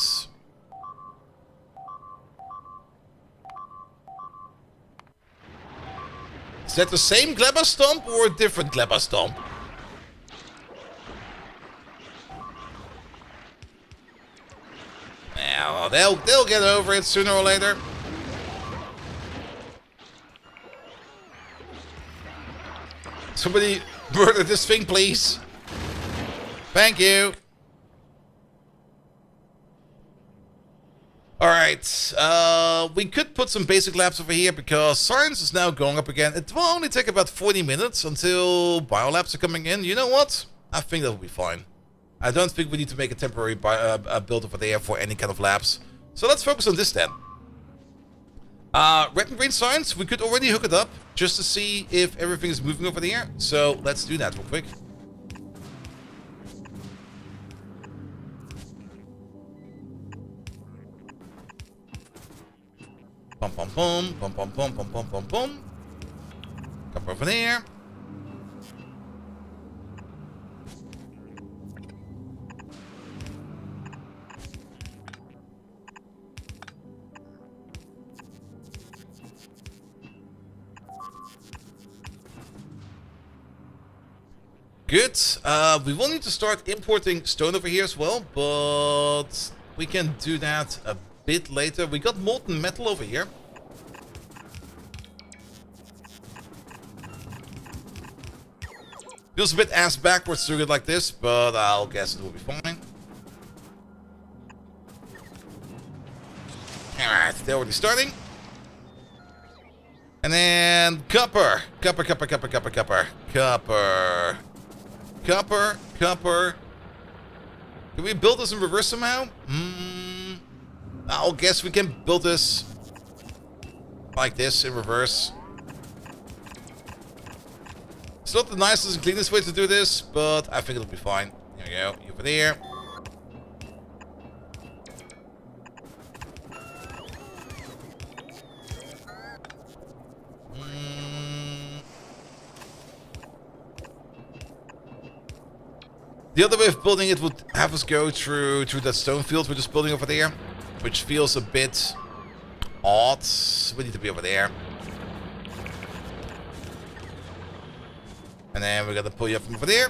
is that the same glamour stump or a different glamour stump? Well, they'll get over it sooner or later. Somebody murder this thing, please. Thank you. Alright, we could put some basic labs over here because science is now going up again. It will only take about 40 minutes until biolabs are coming in. You know what? I think that will be fine. I don't think we need to make a temporary build over there for any kind of labs. So let's focus on this then. Red and green science, we could already hook it up just to see if everything is moving over there. So let's do that real quick. Pum pum pum, pum pum pum pum pum pum pum. Come over there. Good. We will need to start importing stone over here as well, but we can do that a bit later. We got molten metal over here. Feels a bit ass backwards to do it like this, but I'll guess it will be fine. Alright, they're already starting. And then copper. Copper, copper, copper, copper, copper. Copper. Copper, copper. Can we build this in reverse somehow? I'll guess we can build this like this in reverse. It's not the nicest and cleanest way to do this, but I think it'll be fine. There we go. Over there. The other way of building it would have us go through that stone field we're just building over there, which feels a bit odd. We need to be over there. And then we're gonna pull you up from over there.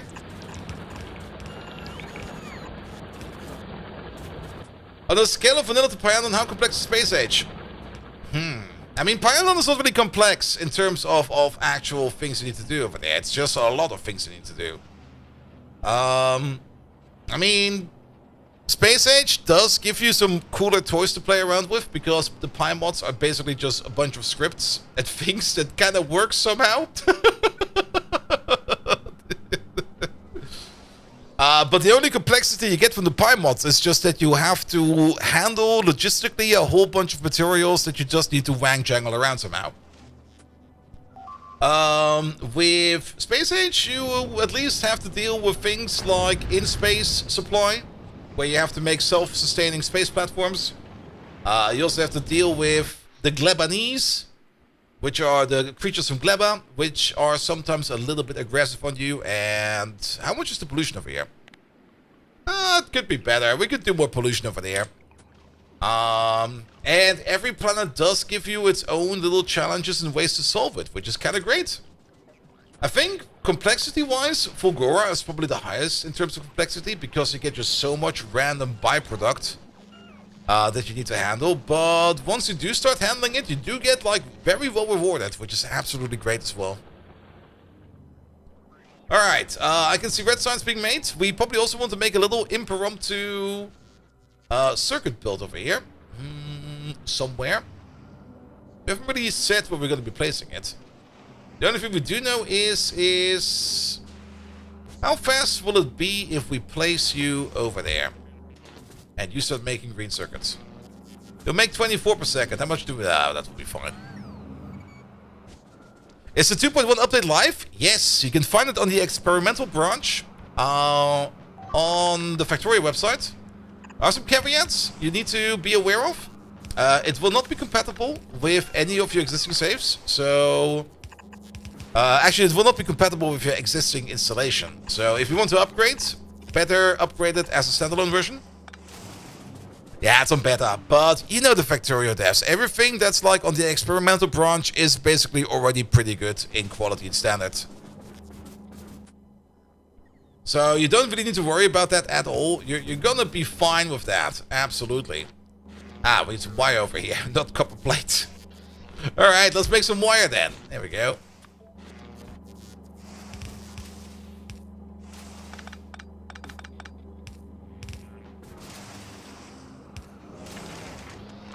On a scale of vanilla to Pyandon, how complex is Space Age? I mean, Pyandon is not really complex in terms of actual things you need to do over there. It's just a lot of things you need to do. I mean, Space Age does give you some cooler toys to play around with, because the Pi mods are basically just a bunch of scripts and things that kind of work somehow. But the only complexity you get from the Pi mods is just that you have to handle logistically a whole bunch of materials that you just need to wang-jangle around somehow. With Space Age, you at least have to deal with things like in-space supply, where you have to make self-sustaining space platforms. You also have to deal with the Glebanese, which are the creatures from Gleba, which are sometimes a little bit aggressive on you. And how much is the pollution over here? It could be better. We could do more pollution over there. And every planet does give you its own little challenges and ways to solve it, which is kind of great. I think complexity-wise, Fulgora is probably the highest in terms of complexity, because you get just so much random byproduct that you need to handle. But once you do start handling it, you do get like very well rewarded, which is absolutely great as well. Alright, I can see red signs being made. We probably also want to make a little impromptu circuit build over here. Somewhere. We haven't really said where we're going to be placing it. The only thing we do know is how fast will it be if we place you over there and you start making green circuits? You'll make 24 per second. How much do we... that will be fine. Is the 2.1 update live? Yes, you can find it on the experimental branch on the Factorio website. There are some caveats you need to be aware of. It will not be compatible with any of your existing saves, so... actually, it will not be compatible with your existing installation. So if you want to upgrade, better upgrade it as a standalone version. Yeah, it's on beta, but you know the Factorio devs. Everything that's like on the experimental branch is basically already pretty good in quality and standard. So you don't really need to worry about that at all. You're gonna be fine with that, absolutely. We need some wire over here, not copper plate. Alright, let's make some wire then. There we go.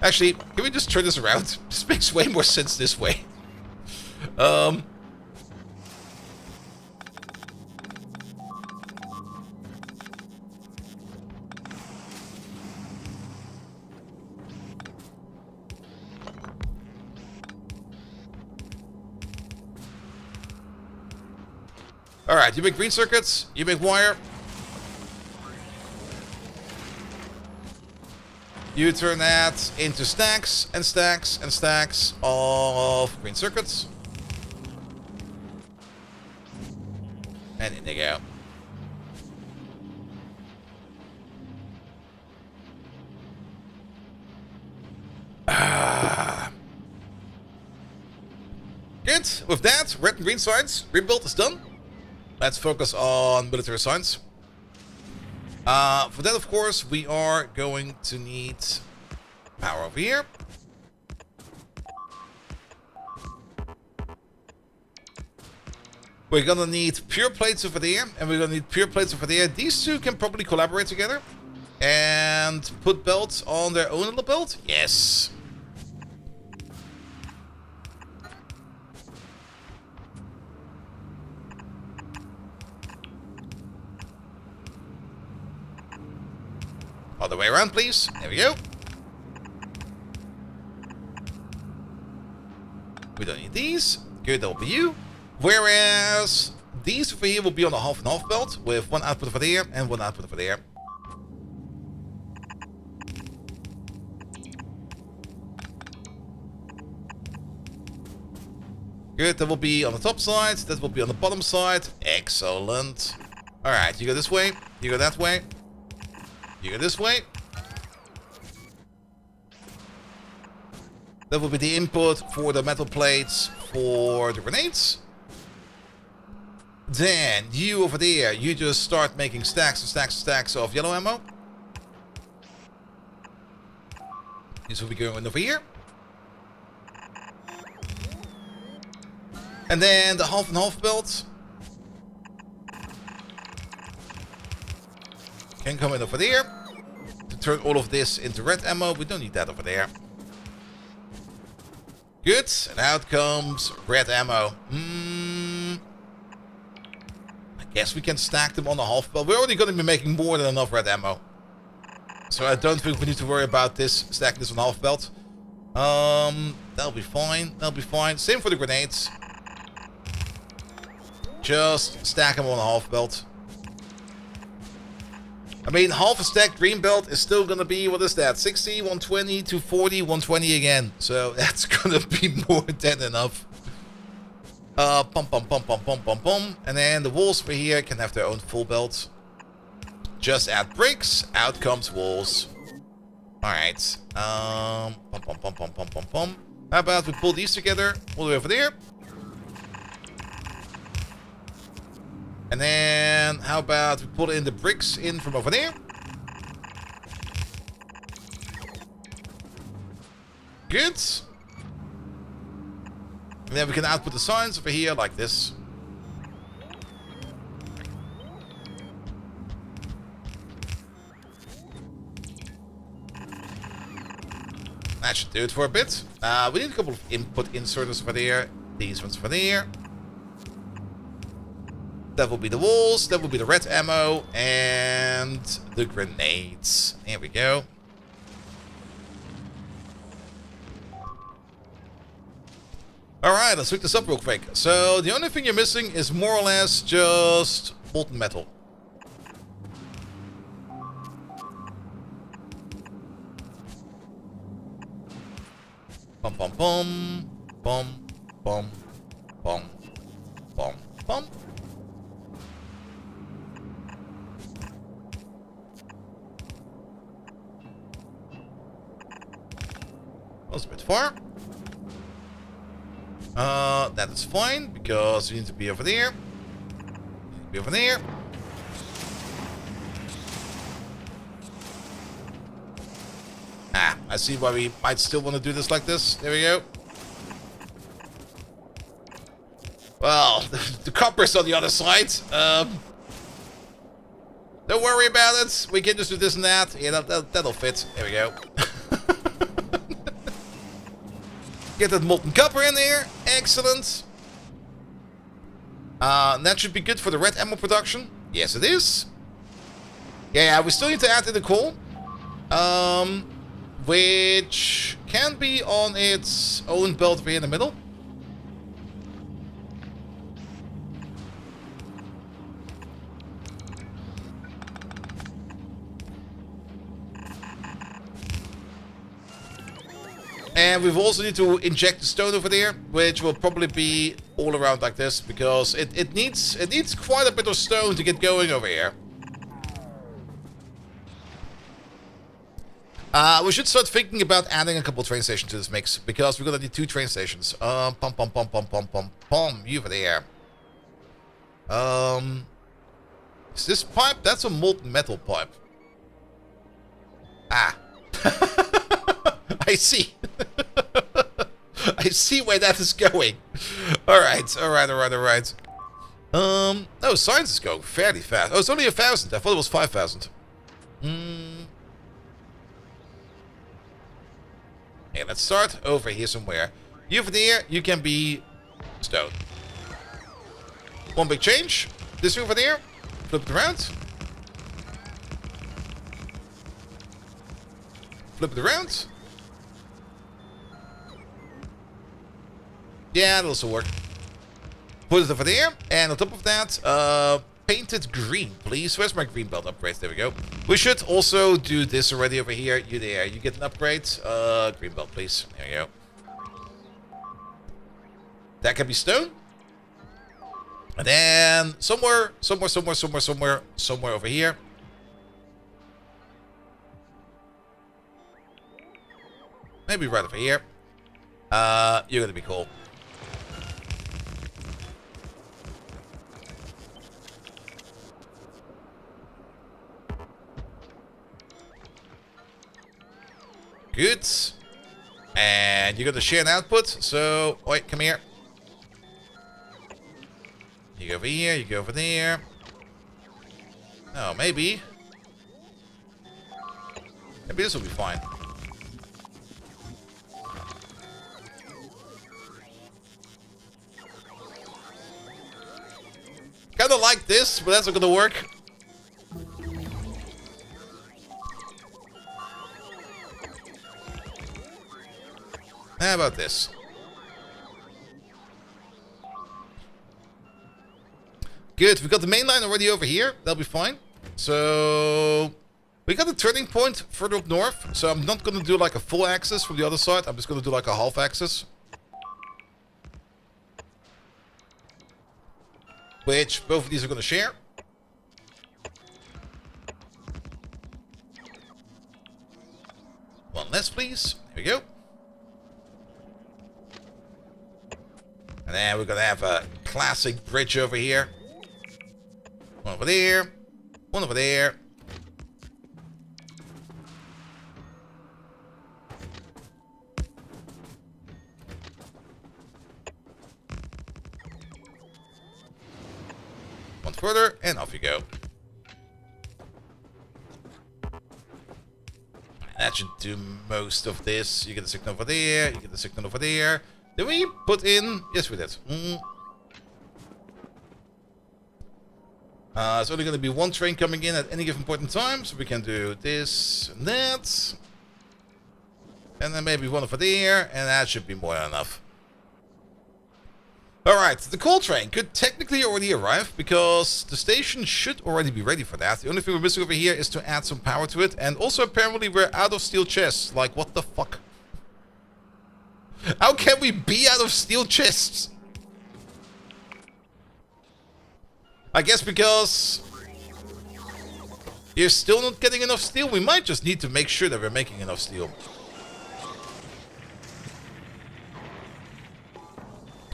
Actually, can we just turn this around? This makes way more sense this way. Alright, you make green circuits, you make wire. You turn that into stacks and stacks and stacks of green circuits. And in they go. Good. With that, red and green signs, rebuild is done. Let's focus on military signs. For that, of course, we are going to need power over here. We're gonna need pure plates over there, and we're gonna need pure plates over there. These two can probably collaborate together and put belts on their own little belt. Yes. Other way around, please. There we go. We don't need these. Good, that'll be you. Whereas these over here will be on a half and half belt with one output over there and one output over there. Good, that will be on the top side. That will be on the bottom side. Excellent. Alright, you go this way. You go that way. You go this way. That will be the input for the metal plates for the grenades. Then, you over there, you just start making stacks and stacks and stacks of yellow ammo. This will be going over here. And then the half and half belt can come in over there to turn all of this into red ammo. We don't need that over there. Good, and out comes red ammo. I guess we can stack them on the half belt. We're already going to be making more than enough red ammo. So I don't think we need to worry about this, stacking this on half belt. That'll be fine, that'll be fine. Same for the grenades. Just stack them on a half belt. I mean, half a stack green belt is still gonna be, what is that? 60, 120, 240, 120 again. So that's gonna be more than enough. Pum, pum, pum, pum, pum, pum, pum. And then the walls over here can have their own full belt. Just add bricks, out comes walls. Alright. Pum, pum, pum, pum, pum, pum, pum. How about we pull these together all the way over there? And then, how about we pull in the bricks in from over there? Good. And then we can output the signs over here like this. That should do it for a bit. We need a couple of input inserters over there. These ones over there. That will be the walls, that will be the red ammo, and the grenades. Here we go. Alright, let's look this up real quick. So, the only thing you're missing is more or less just molten metal. Pum pum pum, pum, pum, pum, pum, pum. That was a bit far. That is fine, because we need to be over there. Be over there. Ah, I see why we might still want to do this like this. There we go. Well, the copper's on the other side. Don't worry about it. We can just do this and that. Yeah, that'll fit. There we go. Get that molten copper in there. Excellent. That should be good for the red ammo production. Yes, it is. Yeah, we still need to add in the coal. Which can be on its own belt over here in the middle. And we've also need to inject the stone over there, which will probably be all around like this, because it needs quite a bit of stone to get going over here. We should start thinking about adding a couple train stations to this mix, because we're gonna need 2 train stations. Pum pum pum pum pum pum pum. You over there. Is this pipe? That's a molten metal pipe. Ah. I see. I see where that is going. Alright, alright. Oh, science is going fairly fast. Oh, it's only 1,000. I thought it was 5,000. Okay, let's start over here somewhere. You over there, you can be stone. One big change. This over there. Flip it around. flip it around. Yeah, that'll also work. Put it over there, and on top of that, paint it green, please. Where's my green belt upgrade? There we go. We should also do this already over here. You there. You get an upgrade. Green belt, please. There you go. That can be stone. And then somewhere over here. Maybe right over here. You're gonna be cool. Good. And you're gonna share an output. So, wait, come here. You go over here, you go over there. Oh, maybe. Maybe this will be fine. Kinda like this, but that's not gonna work. How about this? Good, we got the main line already over here. That'll be fine. So we got a turning point further up north. So I'm not gonna do like a full axis from the other side. I'm just gonna do like a half axis. Which both of these are gonna share. One less, please. There we go. And then we're gonna have a classic bridge over here. One over there. One over there. One further, and off you go. That should do most of this. You get the signal over there. You get the signal over there. Did we put in? Yes, we did. It's only going to be one train coming in at any given point in time, so we can do this and that. And then maybe one over there, and that should be more than enough. Alright, the coal train could technically already arrive, because the station should already be ready for that. The only thing we're missing over here is to add some power to it, and also apparently we're out of steel chests. Like, what the fuck? How can we be out of steel chests? I guess because you're still not getting enough steel. We might just need to make sure that we're making enough steel.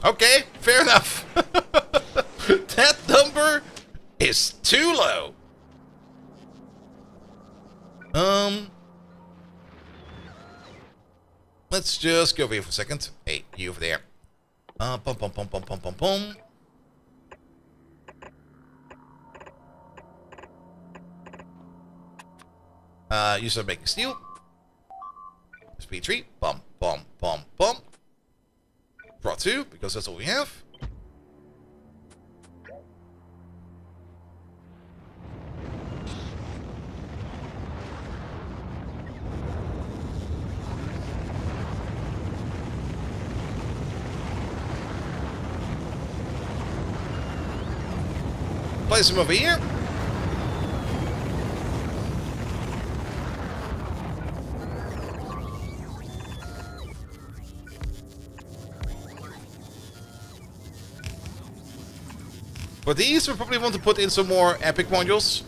Okay, fair enough. That number is too low. Let's just go over here for a second. Hey, you over there. Pum, pum, pum, pum, pum, pum, pum. You start making steel. Speed 3. Bum, bum, bum, bum. Draw 2, because that's all we have. Place him over here. For these, we probably want to put in some more epic modules.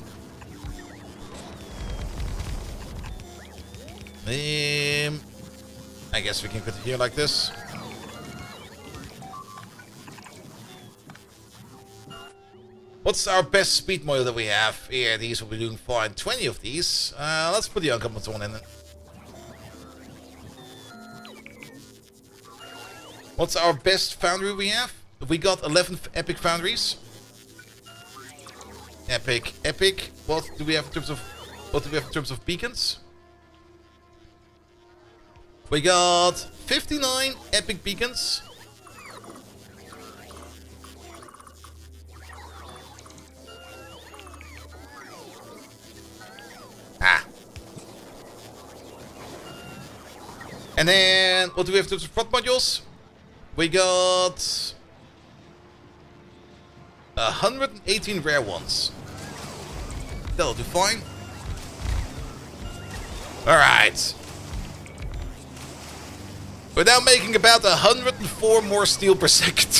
I guess we can put it here like this. What's our best speed model that we have? Here, these will be doing fine. 20 of these. Let's put the uncommon one in. What's our best foundry we have? We got 11 epic foundries. Epic, epic. What do we have in terms of beacons? We got 59 epic beacons. And then, what do we have to do for front modules? We got 118 rare ones. That'll do fine. Alright. We're now making about 104 more steel per second.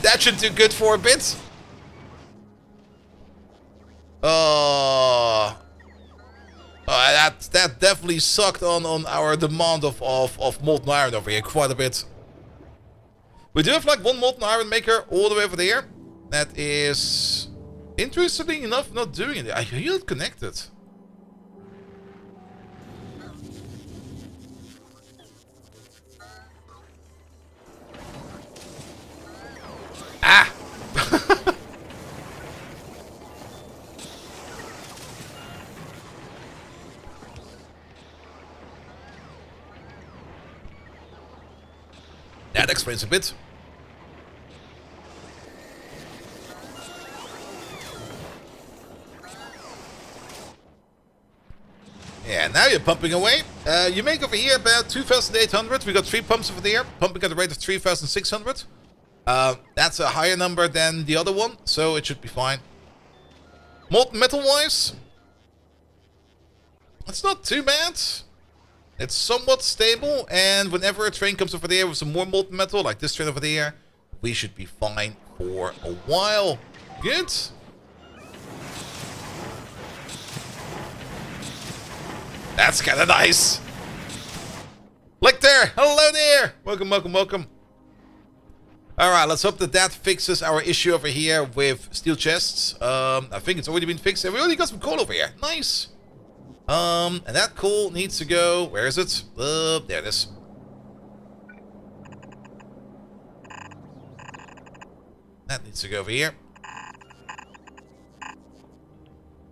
That should do good for a bit. That definitely sucked on our demand of molten iron over here quite a bit. We do have like one molten iron maker all the way over there. That is, interestingly enough, not doing it. I feel it connected. Ah! That explains a bit. Yeah, now you're pumping away. You make over here about 2,800. We got 3 pumps over there, pumping at a rate of 3,600. That's a higher number than the other one, so it should be fine. Molten metal-wise, it's not too bad. It's somewhat stable, and whenever a train comes over there with some more molten metal, like this train over there, we should be fine for a while. Good. That's kind of nice. Look there. Hello there. Welcome, welcome, welcome. Alright, let's hope that that fixes our issue over here with steel chests. I think it's already been fixed, and we already got some coal over here. Nice. And that coal needs to go. Where is it? There it is. That needs to go over here.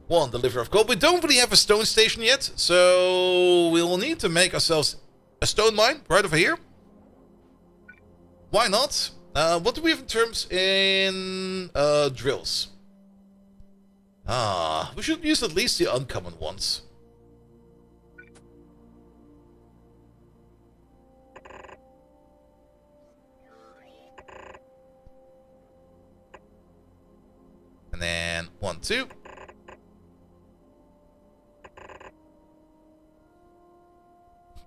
1 delivery of coal. We don't really have a stone station yet, so we'll need to make ourselves a stone mine right over here. Why not? What do we have in terms in drills? We should use at least the uncommon ones. And then 1, 2.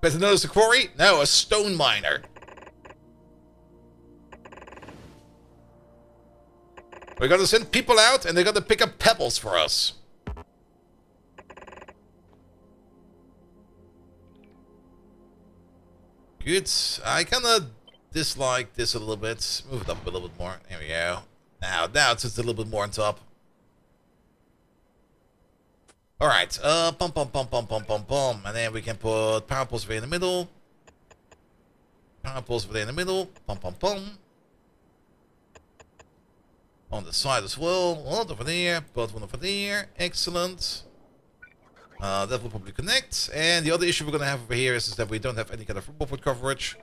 Better notice a quarry? No, a stone miner. We're gonna send people out and they're gonna pick up pebbles for us. Good. I kinda dislike this a little bit. Move it up a little bit more. There we go. Now it's just a little bit more on top. Alright, pump. And then we can put power poles over in the middle. Power poles over there in the middle. Pump. On the side as well. One over there, but one over there. Excellent. That will probably connect. And the other issue we're going to have over here is that we don't have any kind of football coverage.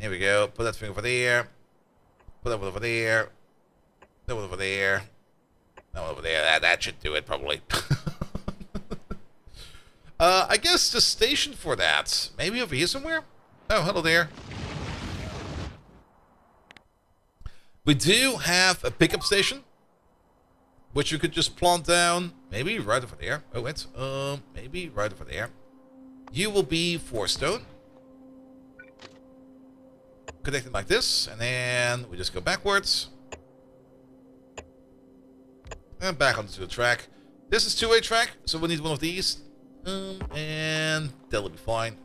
Here we go. Put that thing over there. Put that one over there. That one over there. That one over there. That should do it, probably. I guess the station for that. Maybe over here somewhere? Oh, hello there. We do have a pickup station, which you could just plant down. Maybe right over there. Oh, wait. Maybe right over there. You will be 4 stone. Connected like this, and then we just go backwards. And back onto the track. This is 2-way track, so we need one of these. And that'll be fine.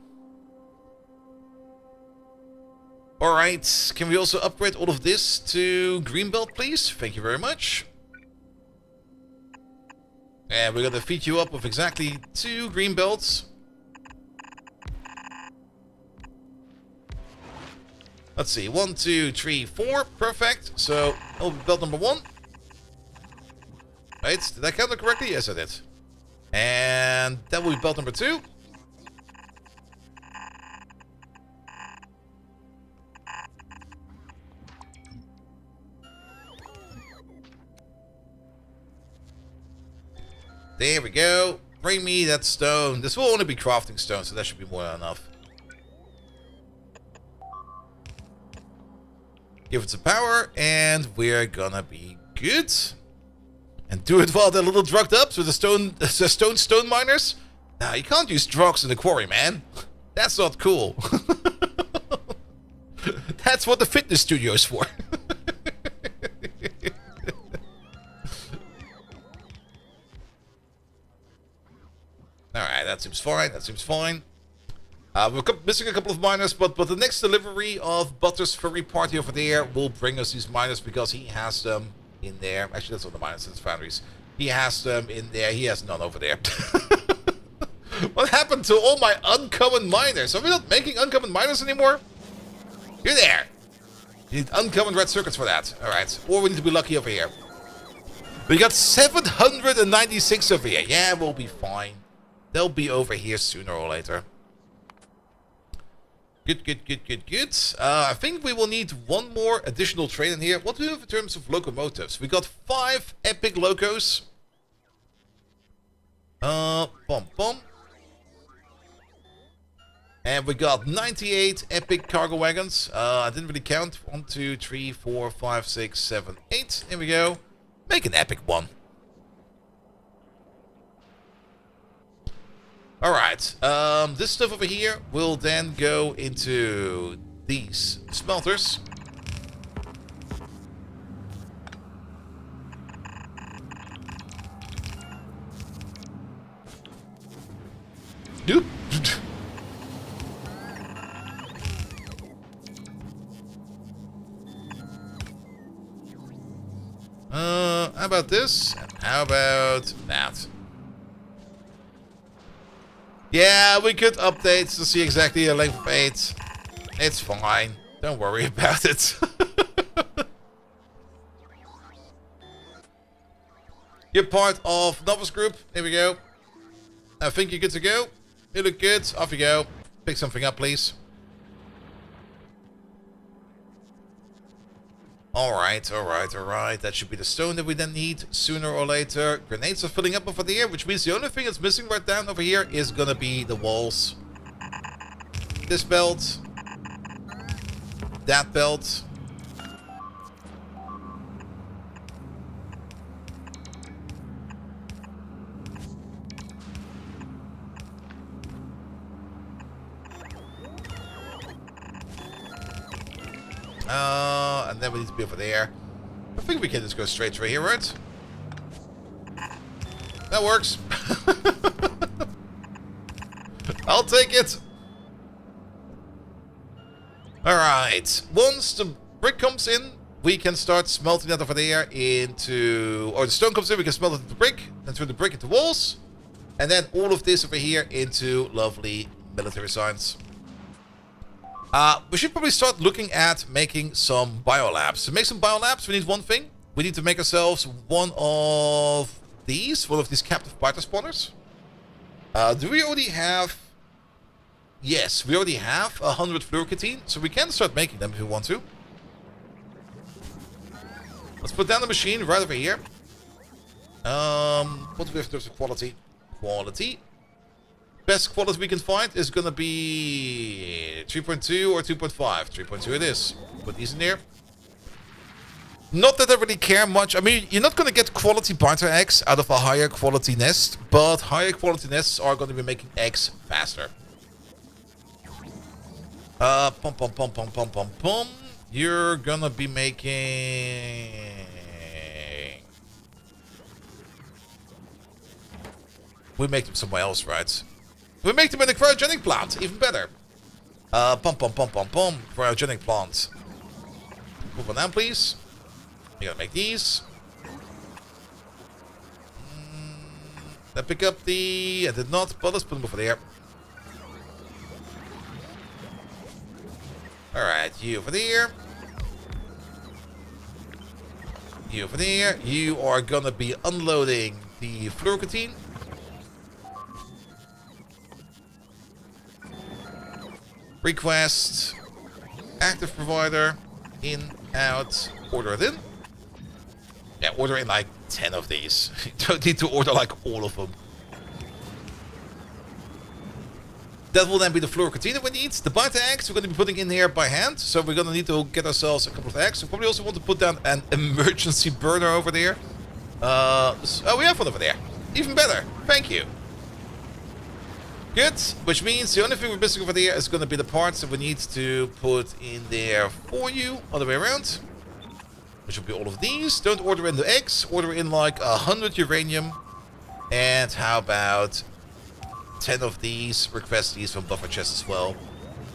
Alright, can we also upgrade all of this to Greenbelt, please? Thank you very much. And we're gonna feed you up with exactly 2 Greenbelts. Let's see, 1, 2, 3, 4. Perfect. So, that'll be belt number 1. Right, did I count it correctly? Yes, I did. And that will be belt number 2. There we go. bring me that stone. This will only be crafting stone, so that should be more than enough. Give it some power, and we're gonna be good. And do it while they're a little drugged up, so the stone miners. Nah, you can't use drugs in the quarry, man. That's not cool. That's what the fitness studio is for. Alright, that seems fine. That seems fine. We're missing a couple of miners, but the next delivery of Butter's furry party over there will bring us these miners because he has them in there. Actually, that's not the miners, it's foundries. He has them in there. He has none over there. What happened to all my uncommon miners? Are we not making uncommon miners anymore? You're there. You need uncommon red circuits for that. Alright. Or we need to be lucky over here. We got 796 over here. Yeah, we'll be fine. They'll be over here sooner or later. Good, good, good, good, good. I think we will need one more additional train in here. What do we have in terms of locomotives? We got 5 epic locos. Bum, bum. And we got 98 epic cargo wagons. I didn't really count. 1, 2, 3, 4, 5, 6, 7, 8. Here we go. Make an epic one. Alright. This stuff over here will then go into these smelters. Nope. How about this? And how about that? Yeah, we could update to see exactly the length of 8. It's fine. Don't worry about it. You're part of Novice Group. Here we go. I think you're good to go. You look good. Off you go. Pick something up, please. Alright, alright, alright. That should be the stone that we then need sooner or later. Grenades are filling up over there, which means the only thing that's missing right down over here is gonna be the walls. This belt. That belt. And then we need to be over there. I think we can just go straight through here, right? That works. I'll take it. Alright. Once the brick comes in, we can start smelting that over there into... Or the stone comes in, we can smelt it into brick. Then turn the brick into walls. And then all of this over here into lovely military science. We should probably start looking at making some biolabs. To make some biolabs, we need one thing. We need to make ourselves one of these captive biter spawners. Do we already have... Yes, we already have 100 fluorocatine, so we can start making them if we want to. Let's put down the machine right over here. What do we have in terms of quality? Quality. Best quality we can find is gonna be 3.2 or 2.5. 3.2 it is. Put these in there. Not that I really care much. I mean, you're not gonna get quality biter eggs out of a higher quality nest, but higher quality nests are gonna be making eggs faster. Pum pum pum pum pum pum pum. You're gonna be making... We make them somewhere else, right? We make them in a cryogenic plant, even better. Pum pum pum pum pum. Cryogenic plant. Move on down, please. You gotta make these. Let's pick up the... I did not, but let's put them over there. Alright, you over there. You over there. You are gonna be unloading the fluorocatine. Request. Active provider. In, out. Order it in. Yeah, order in like 10 of these. You don't need to order like all of them. That will then be the floor container we need. The bite eggs we're going to be putting in here by hand. So we're going to need to get ourselves a couple of eggs. We probably also want to put down an emergency burner over there. Oh, we have one over there. Even better. Thank you. Good. Which means the only thing we're missing over there is going to be the parts that we need to put in there for you. All the way around. Which will be all of these. Don't order in the eggs. Order in like 100 uranium. And how about 10 of these? Request these from buffer chests as well.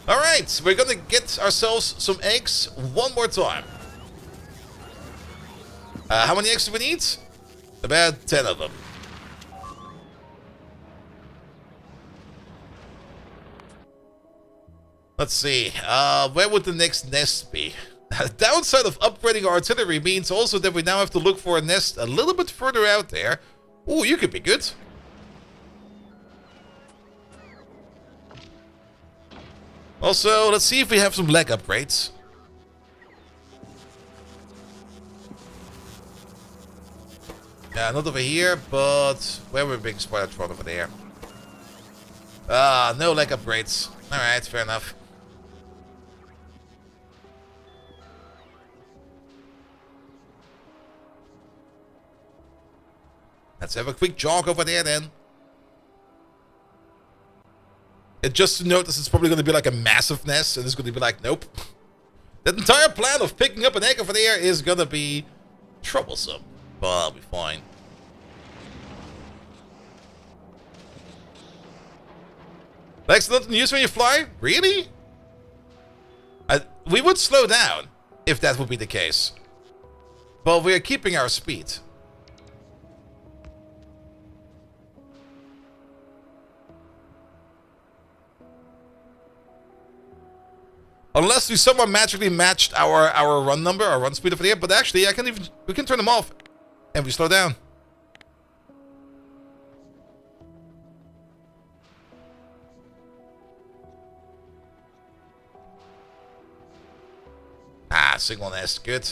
Alright, we're gonna get ourselves some eggs one more time. How many eggs do we need? About 10 of them. Let's see, where would the next nest be? The downside of upgrading our artillery means also that we now have to look for a nest a little bit further out there. Ooh, you could be good. Also, let's see if we have some leg upgrades. Yeah, not over here, but where we're being spotted from over there. No leg upgrades. Alright, fair enough. Let's have a quick jog over there then. And just to notice, it's probably going to be like a massive nest, and it's going to be like, nope. That entire plan of picking up an egg over there is going to be troublesome, but I'll be fine. Legs not in use when you fly? Really? We would slow down if that would be the case. But we're keeping our speed. Unless we somehow magically matched our run number, our run speed over there. But actually, we can turn them off. And we slow down. Ah, single nest, good.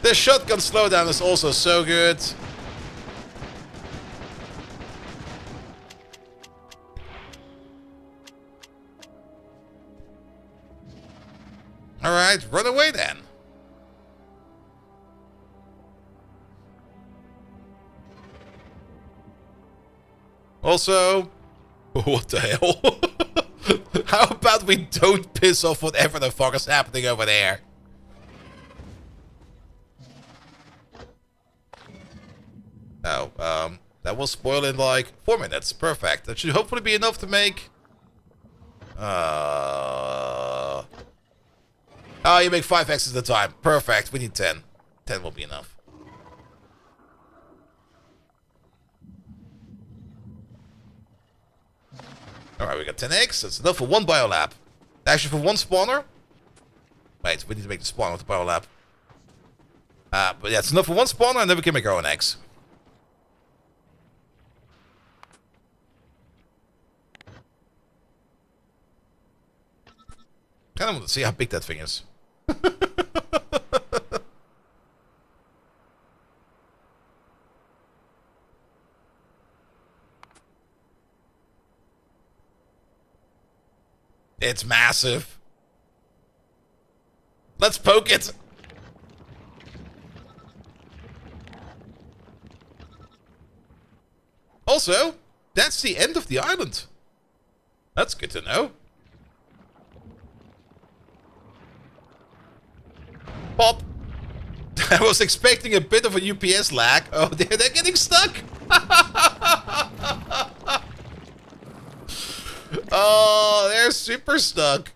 The shotgun slowdown is also so good. Alright, run away then. Also, what the hell? How about we don't piss off whatever the fuck is happening over there? Oh, that will spoil in like 4 minutes. Perfect. That should hopefully be enough to make... Oh, you make 5 X's at a time. Perfect. We need 10. 10 will be enough. Alright, we got 10 eggs. That's enough for 1 biolab. Actually, for 1 spawner. Wait, we need to make the spawner with the biolab. But yeah, it's enough for 1 spawner, and then we can make our own eggs. Kind of want to see how big that thing is. It's massive. Let's poke it. Also, that's the end of the island. That's good to know. Pop. I was expecting a bit of a UPS lag. Oh, they're getting stuck. Oh, they're super stuck.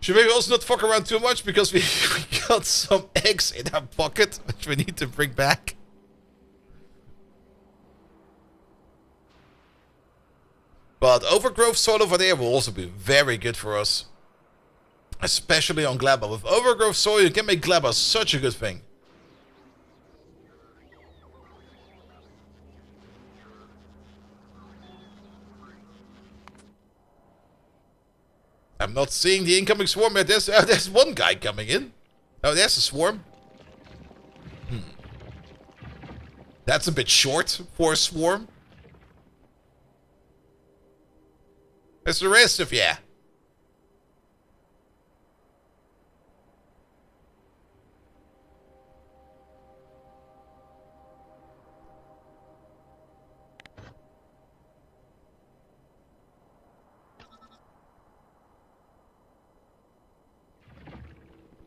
Should maybe also not fuck around too much because we got some eggs in our pocket, which we need to bring back. But overgrowth soil over there will also be very good for us. Especially on Glabba. With overgrowth soil, you can make Glabba such a good thing. I'm not seeing the incoming swarm yet. There's one guy coming in. Oh, there's a swarm. That's a bit short for a swarm. There's the rest of you.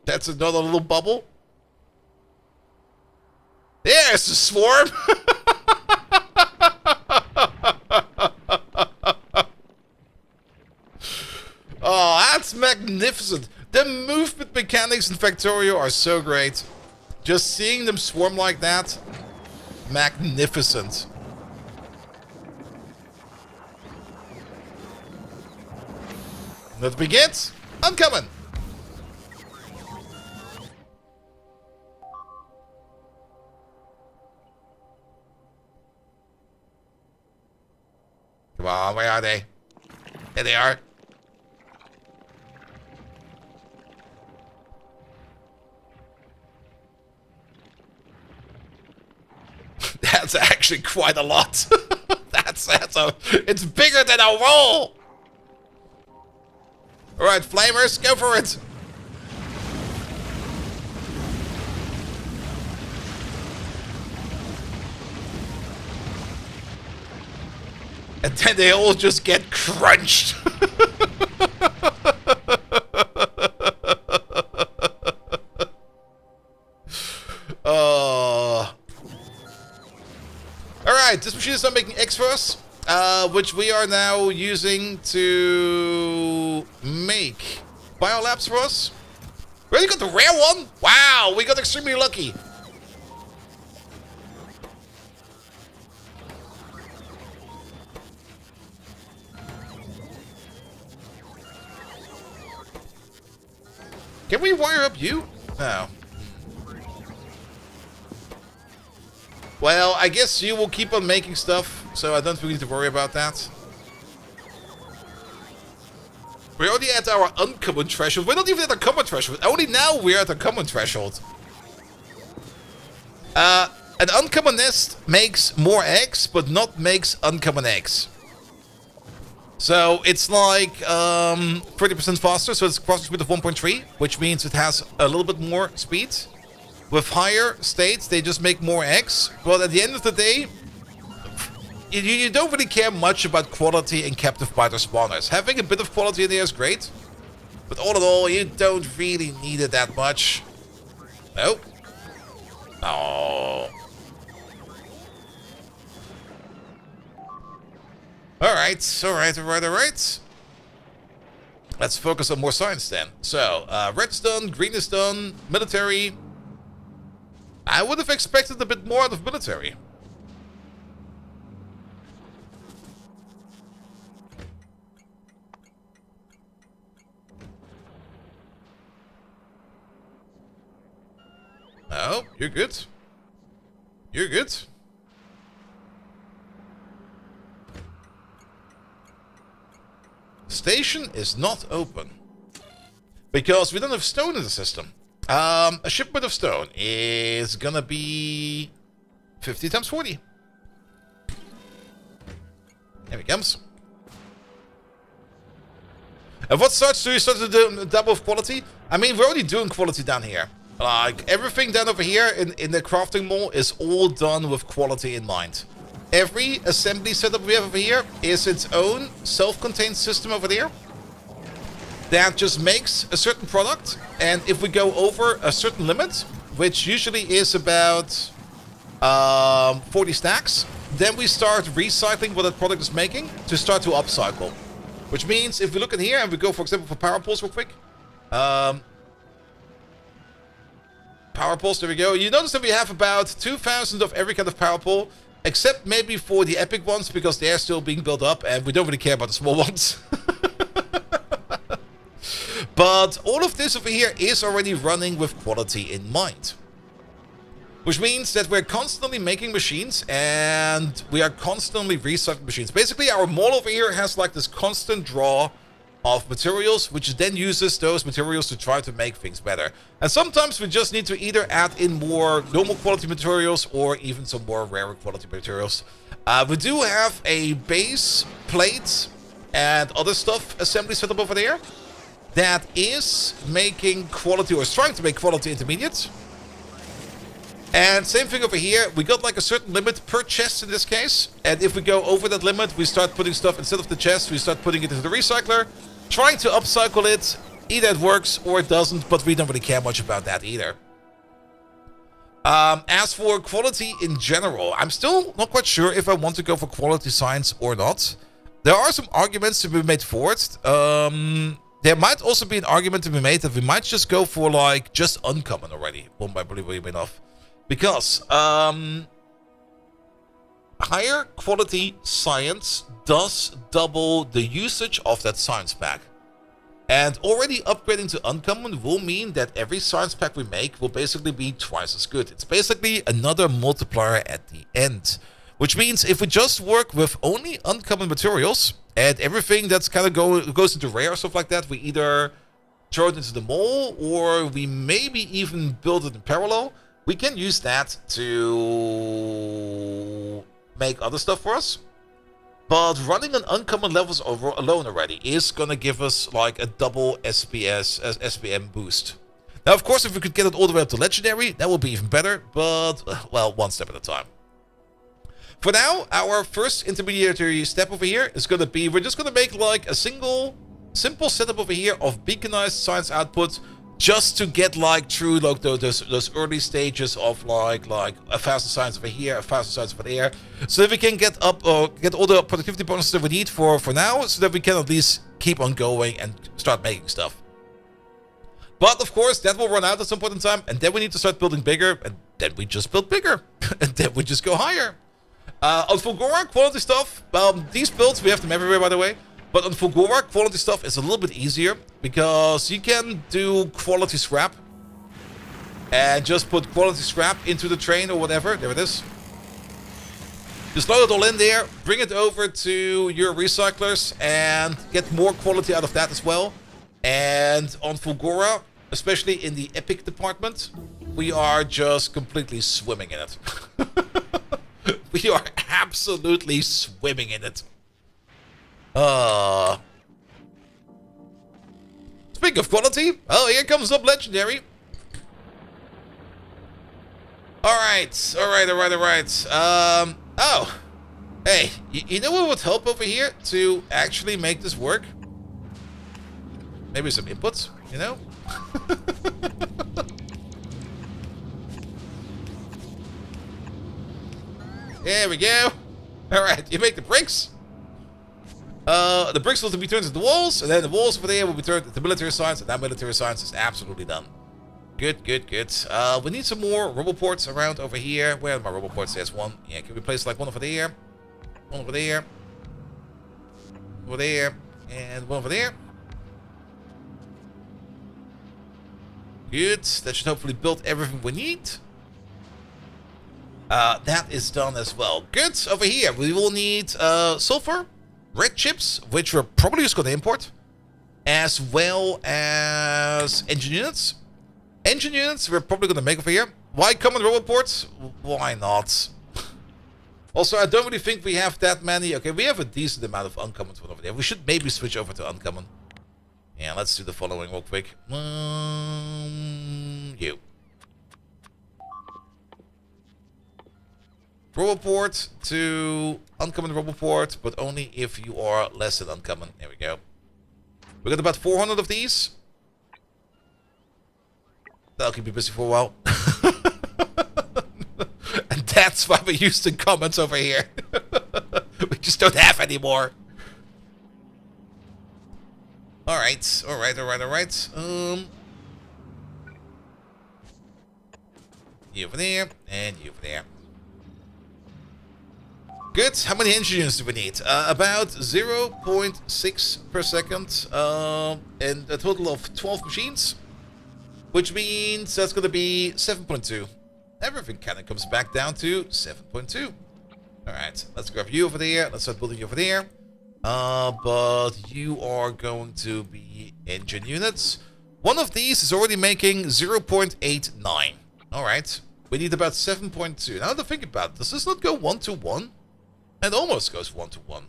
That's another little bubble. There's the swarm. Oh, that's magnificent. The movement mechanics in Factorio are so great. Just seeing them swarm like that, magnificent. Let's begin. I'm coming. Come on, where are they? There they are. That's actually quite a lot. It's bigger than a roll. All right, flamers, go for it. And then they all just get crunched. Alright, this machine is not making X for us, which we are now using to make biolabs for us. We already got the rare one? Wow, we got extremely lucky. Can we wire up you? No. Well, I guess you will keep on making stuff, so I don't really need to worry about that. We're already at our uncommon threshold. We're not even at our common threshold. Only now we're at our common threshold. An uncommon nest makes more eggs, but not makes uncommon eggs. So it's like 30% faster, so it's crossing speed of 1.3, which means it has a little bit more speed. With higher states, they just make more eggs. But at the end of the day, you don't really care much about quality in captive biter spawners. Having a bit of quality in there is great. But all in all, you don't really need it that much. Nope. No. Alright. Let's focus on more science then. So, red's done, green is done, military. I would have expected a bit more out of military. Oh, you're good. You're good. Station is not open. Because we don't have stone in the system. A shipment of stone is gonna be 50 times 40. Here he comes. And what starts do you start to do double quality? I mean, we're already doing quality down here. Like, everything down over here in the crafting mall is all done with quality in mind. Every assembly setup we have over here is its own self-contained system over there that just makes a certain product, and if we go over a certain limit, which usually is about 40 stacks, then we start recycling what that product is making to start to upcycle. Which means if we look in here and we go, for example, for power pulse real quick. Power pulse, there we go. You notice that we have about 2,000 of every kind of power pole, except maybe for the epic ones, because they're still being built up and we don't really care about the small ones. But all of this over here is already running with quality in mind. Which means that we're constantly making machines and we are constantly recycling machines. Basically, our mall over here has like this constant draw of materials, which then uses those materials to try to make things better. And sometimes we just need to either add in more normal quality materials or even some more rare quality materials. We do have a base plate and other stuff assembly set up over there that is making quality, or is trying to make quality intermediates. And same thing over here, we got like a certain limit per chest in this case. And if we go over that limit, we start putting stuff instead of the chest, we start putting it into the recycler, trying to upcycle it. Either it works or it doesn't, but we don't really care much about that either. As for quality in general, I'm still not quite sure if I want to go for quality science or not. There are some arguments to be made for it. There might also be an argument to be made that we might just go for like just uncommon already. One by believe enough. Because higher quality science does double the usage of that science pack. And already upgrading to uncommon will mean that every science pack we make will basically be twice as good. It's basically another multiplier at the end. Which means if we just work with only uncommon materials and everything that's kind of goes into rare or stuff like that, we either throw it into the mole or we maybe even build it in parallel, we can use that to make other stuff for us. But running on uncommon levels alone already is going to give us like a double SPM boost. Now, of course, if we could get it all the way up to legendary, that would be even better. But, well, one step at a time. For now, our first intermediary step over here is going to be, we're just going to make like a simple setup over here of beaconized science output, just to get like through like those early stages of like a faster science over here, a faster science over there, so that we can get all the productivity bonuses that we need for now, so that we can at least keep on going and start making stuff. But of course, that will run out at some point in time, and then we need to start building bigger, and then we just build bigger, and then we just go higher. On Fulgora, quality stuff, these builds, we have them everywhere, by the way. But on Fulgora, quality stuff is a little bit easier, because you can do quality scrap and just put quality scrap into the train or whatever. There it is. Just load it all in there, bring it over to your recyclers and get more quality out of that as well. And on Fulgora, especially in the epic department, we are just completely swimming in it. We are absolutely swimming in it. Speaking of quality, oh, here comes up legendary. Alright. Oh. Hey, you know what would help over here to actually make this work? Maybe some inputs, you know? There we go. Alright, you make the bricks. The bricks will be turned into the walls, and then the walls over there will be turned into military science, and that military science is absolutely done. Good. We need some more roboports around over here. Where are my roboports? There's one. Yeah, can we place like one over there? One over there. Over there. And one over there. Good. That should hopefully build everything we need. That is done as well. Good. Over here, we will need sulfur. Red chips, which we're probably just going to import, as well as engine units. Engine units we're probably going to make over here. Why common roboports? Why not? Also, I don't really think we have that many. Okay, we have a decent amount of uncommons over there. We should maybe switch over to uncommon. Yeah, let's do the following real quick. You. Roboport to uncommon roboport, but only if you are less than uncommon. There we go. We got about 400 of these. That'll keep you busy for a while. And that's why we use the comments over here. We just don't have anymore. Alright. You over there, and you over there. Good. How many engine units do we need? About 0.6 per second. And a total of 12 machines. Which means that's going to be 7.2. Everything kind of comes back down to 7.2. Alright, let's grab you over there. Let's start building you over there. But you are going to be engine units. One of these is already making 0.89. Alright. We need about 7.2. Now to think about it, does this not go 1-to-1? It almost goes 1-to-1.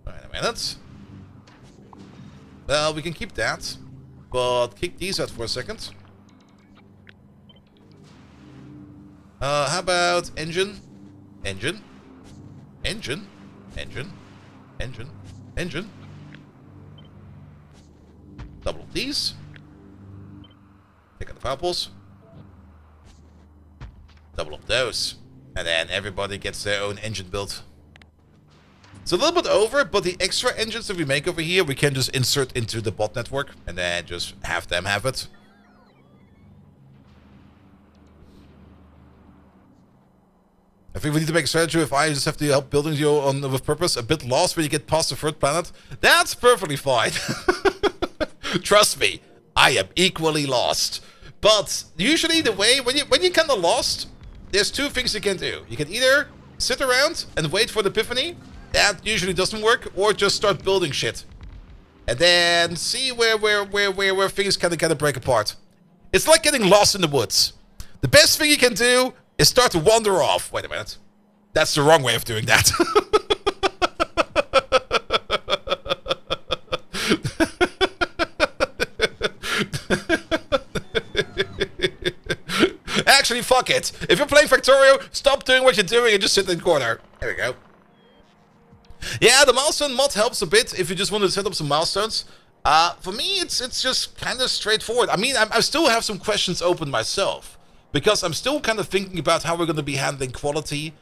Wait a minute. Well, we can keep that. But kick these out for a second. How about engine? Engine. Engine. Engine. Engine. Engine. Double these. Take out the apples. Double up those. And then everybody gets their own engine built. It's a little bit over, but the extra engines that we make over here, we can just insert into the bot network. And then just have them have it. I think we need to make a strategy if I just have to help building you on with purpose. A bit lost when you get past the third planet. That's perfectly fine. Trust me, I am equally lost. But usually the way, when you're kind of lost, there's two things you can do. You can either sit around and wait for the epiphany. That usually doesn't work. Or just start building shit. And then see where things kind of break apart. It's like getting lost in the woods. The best thing you can do is start to wander off. Wait a minute. That's the wrong way of doing that. Actually, fuck it. If you're playing Factorio, stop doing what you're doing and just sit in the corner. There we go. Yeah, the milestone mod helps a bit if you just want to set up some milestones. For me, it's just kind of straightforward. I mean, I still have some questions open myself. Because I'm still kind of thinking about how we're going to be handling quality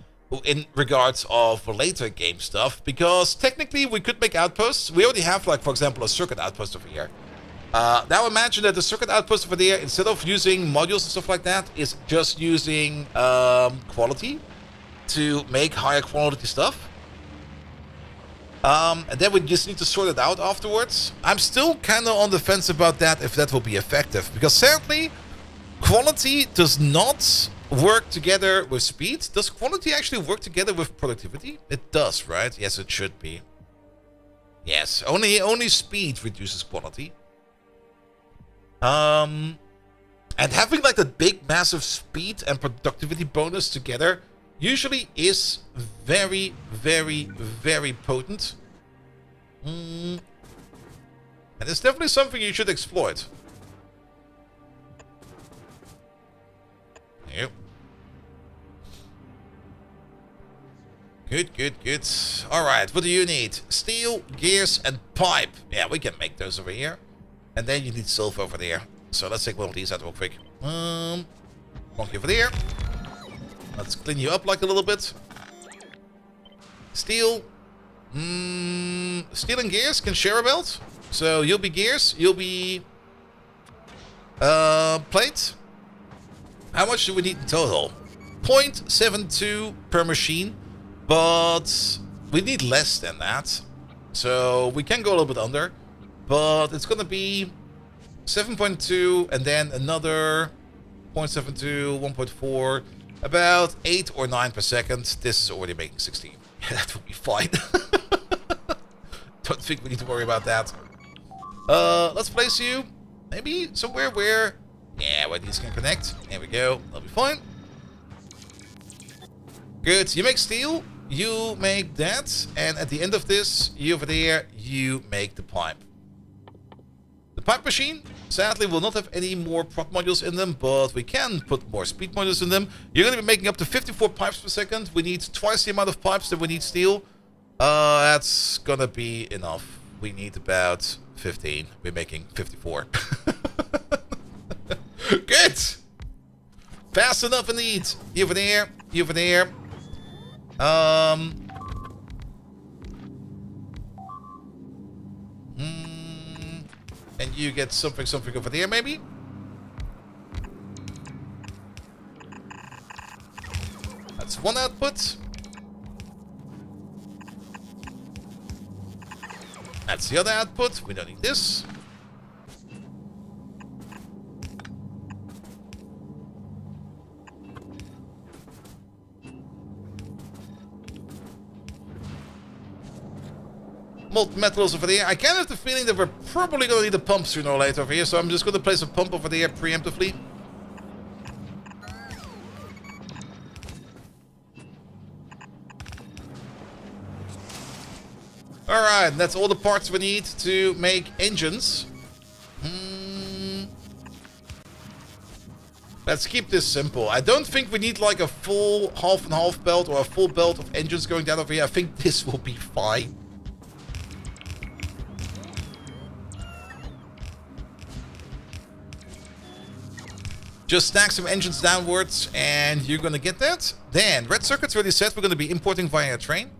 in regards of later game stuff. Because technically we could make outposts. We already have, like, for example, a circuit outpost over here. Now imagine that the circuit outpost over there, instead of using modules and stuff like that, is just using quality to make higher quality stuff. And then we just need to sort it out afterwards. I'm still kind of on the fence about that, if that will be effective. Because sadly, quality does not work together with speed. Does quality actually work together with productivity? It does, right? Yes, it should be. Yes, only speed reduces quality. And having like that big, massive speed and productivity bonus together usually is very, very, very potent. And it's definitely something you should exploit. Yep. Good. Alright, what do you need? Steel, gears, and pipe. Yeah, we can make those over here. And then you need silver over there. So let's take one of these out real quick. Monkey over there. Let's clean you up like a little bit. Steel. Steel and gears can share a belt. So you'll be gears, you'll be plate. How much do we need in total? 0.72 per machine, but we need less than that. So we can go a little bit under, but it's gonna be 7.2 and then another 0.72, 1.4, about 8 or 9 per second. This is already making 16. Yeah, that will be fine. Don't think we need to worry about that. Let's place you maybe somewhere where... Yeah, where these can connect. There we go. That'll be fine. Good. You make steel. You make that. And at the end of this, you over there, you make the pipe. The pipe machine, sadly, will not have any more prop modules in them, but we can put more speed modules in them. You're going to be making up to 54 pipes per second. We need twice the amount of pipes that we need steel. That's going to be enough. We need about 15. We're making 54. Good! Fast enough indeed. You over there. You over there. And you get something over there, maybe? That's one output. That's the other output. We don't need this. Molten metals over there. I kind of have the feeling that we're probably going to need a pump sooner or later over here, so I'm just going to place a pump over there preemptively. Alright, that's all the parts we need to make engines. Let's keep this simple. I don't think we need like a full half and half belt or a full belt of engines going down over here. I think this will be fine. Just stack some engines downwards and you're gonna get that. Then, red circuits already said we're gonna be importing via a train.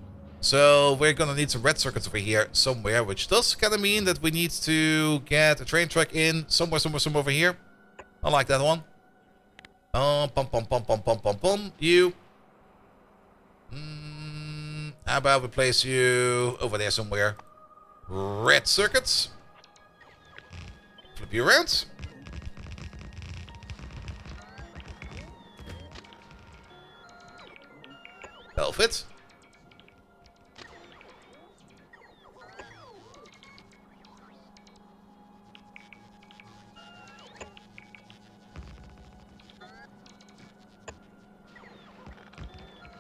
So we're gonna need some red circuits over here somewhere, which does kind of mean that we need to get a train track in somewhere over here. I like that one. You. How about we place you over there somewhere? Red circuits. Flip you around. Velvet.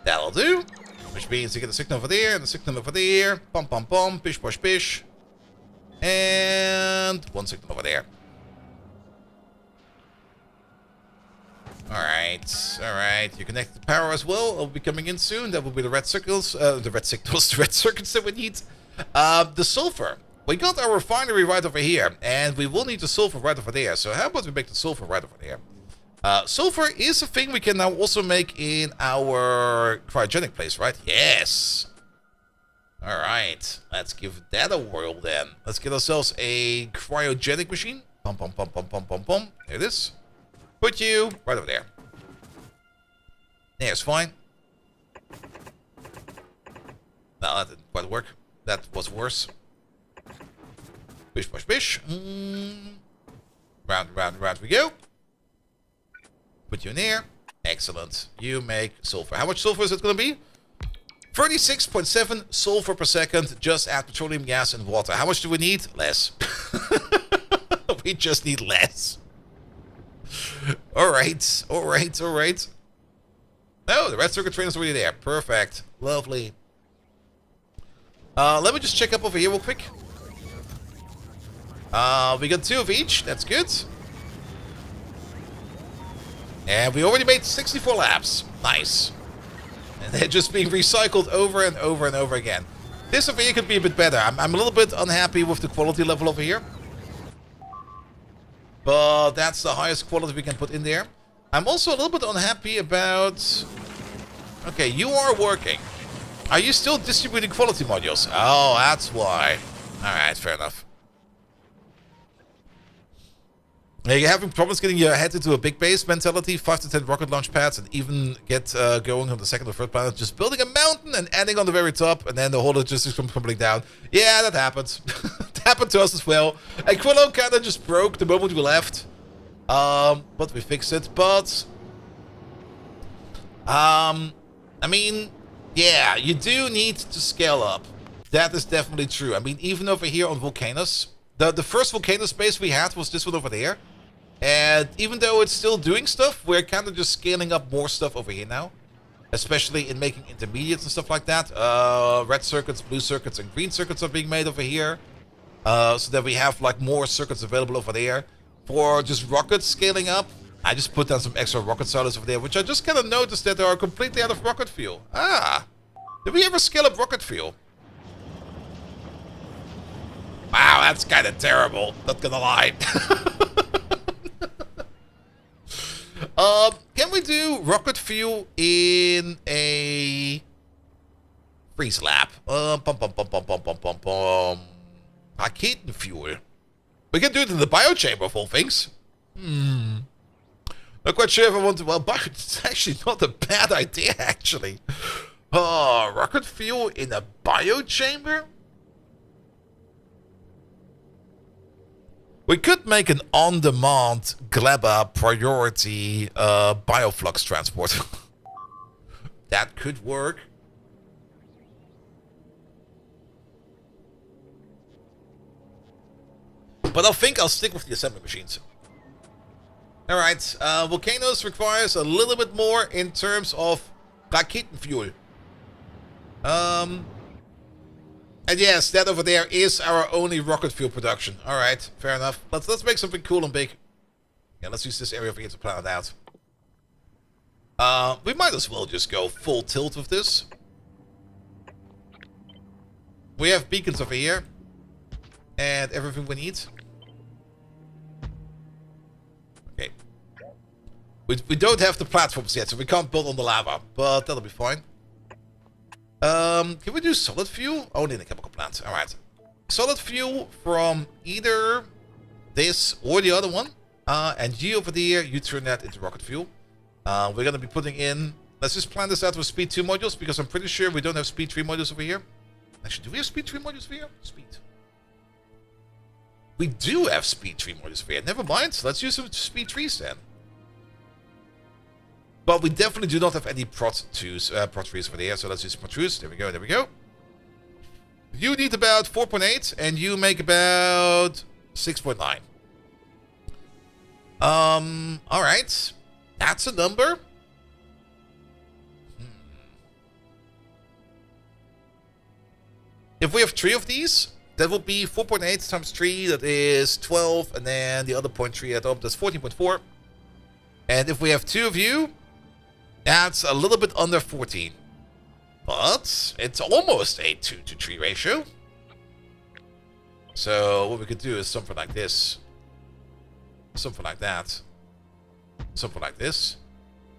That'll do. Which means you get the signal over there and the signal over there. Pum pum pum, bish bosh bish. And one signal over there. Alright, alright. You connect the power as well. It'll be coming in soon. That will be the red circles. The red signals, the red circuits that we need. The sulfur. We got our refinery right over here. And we will need the sulfur right over there. So how about we make the sulfur right over there? Sulfur is a thing we can now also make in our cryogenic place, right? Yes! Alright, let's give that a whirl then. Let's get ourselves a cryogenic machine. Pum pum pum pum pum pum pum. There it is. Put you right over there. There's fine. No, that didn't quite work. That was worse. Bish bosh bish. Round, round, round we go. Put you in here. Excellent. You make sulfur. How much sulfur is it going to be? 36.7 sulfur per second. Just add petroleum gas and water. How much do we need? Less. We just need less. Alright. Alright. Alright. Oh, the red circuit train is already there. Perfect. Lovely. Let me just check up over here real quick. We got 2 of each. That's good. And we already made 64 laps. Nice. And they're just being recycled over and over and over again. This over here could be a bit better. I'm a little bit unhappy with the quality level over here. But that's the highest quality we can put in there. I'm also a little bit unhappy about... Okay, you are working. Are you still distributing quality modules? Oh, that's why. Alright, fair enough. You're having problems getting your head into a big base mentality, 5 to 10 rocket launch pads, and even get going on the second or third planet, just building a mountain and ending on the very top, and then the whole logistics comes crumbling down. Yeah, that happens. It happened to us as well. And Quillo kind of just broke the moment we left. But we fixed it. But, I mean, yeah, you do need to scale up. That is definitely true. I mean, even over here on Volcanus, the first Volcanus base we had was this one over there. And even though it's still doing stuff, we're kind of just scaling up more stuff over here now. Especially in making intermediates and stuff like that. Red circuits, blue circuits, and green circuits are being made over here. So that we have like more circuits available over there. For just rockets scaling up, I just put down some extra rocket silos over there, which I just kind of noticed that they are completely out of rocket fuel. Ah, did we ever scale up rocket fuel? Wow, that's kind of terrible. Not gonna lie. Can we do rocket fuel in a freeze lab? Raketen fuel. We can do it in the biochamber of all things. Not quite sure if I want to. Well, it's actually not a bad idea, actually. Rocket fuel in a biochamber? We could make an on-demand Gleba priority bioflux transport. That could work. But I think I'll stick with the assembly machines. Alright, Volcanoes requires a little bit more in terms of Raketenfuel. And yes, that over there is our only rocket fuel production. Alright, fair enough. Let's make something cool and big. Yeah, let's use this area over here to plan it out. We might as well just go full tilt with this. We have beacons over here. And everything we need. Okay. We don't have the platforms yet, so we can't build on the lava. But that'll be fine. Can we do solid fuel? Only in a chemical plant. Alright. Solid fuel from either this or the other one. And you over there, you turn that into rocket fuel. We're going to be putting in... Let's just plan this out with speed 2 modules, because I'm pretty sure we don't have speed 3 modules over here. Actually, do we have speed 3 modules over here? Speed. We do have speed 3 modules over here. Never mind. Let's use some speed 3s then. But we definitely do not have any prot 3s over there, so let's use prot 2s. There we go, there we go. You need about 4.8, and you make about 6.9. Alright. That's a number. If we have 3 of these, that will be 4.8 times 3, that is 12, and then the other 0.3 add up, that's 14.4. And if we have 2 of you, that's a little bit under 14. But it's almost a 2 to 3 ratio. So what we could do is something like this. Something like that. Something like this.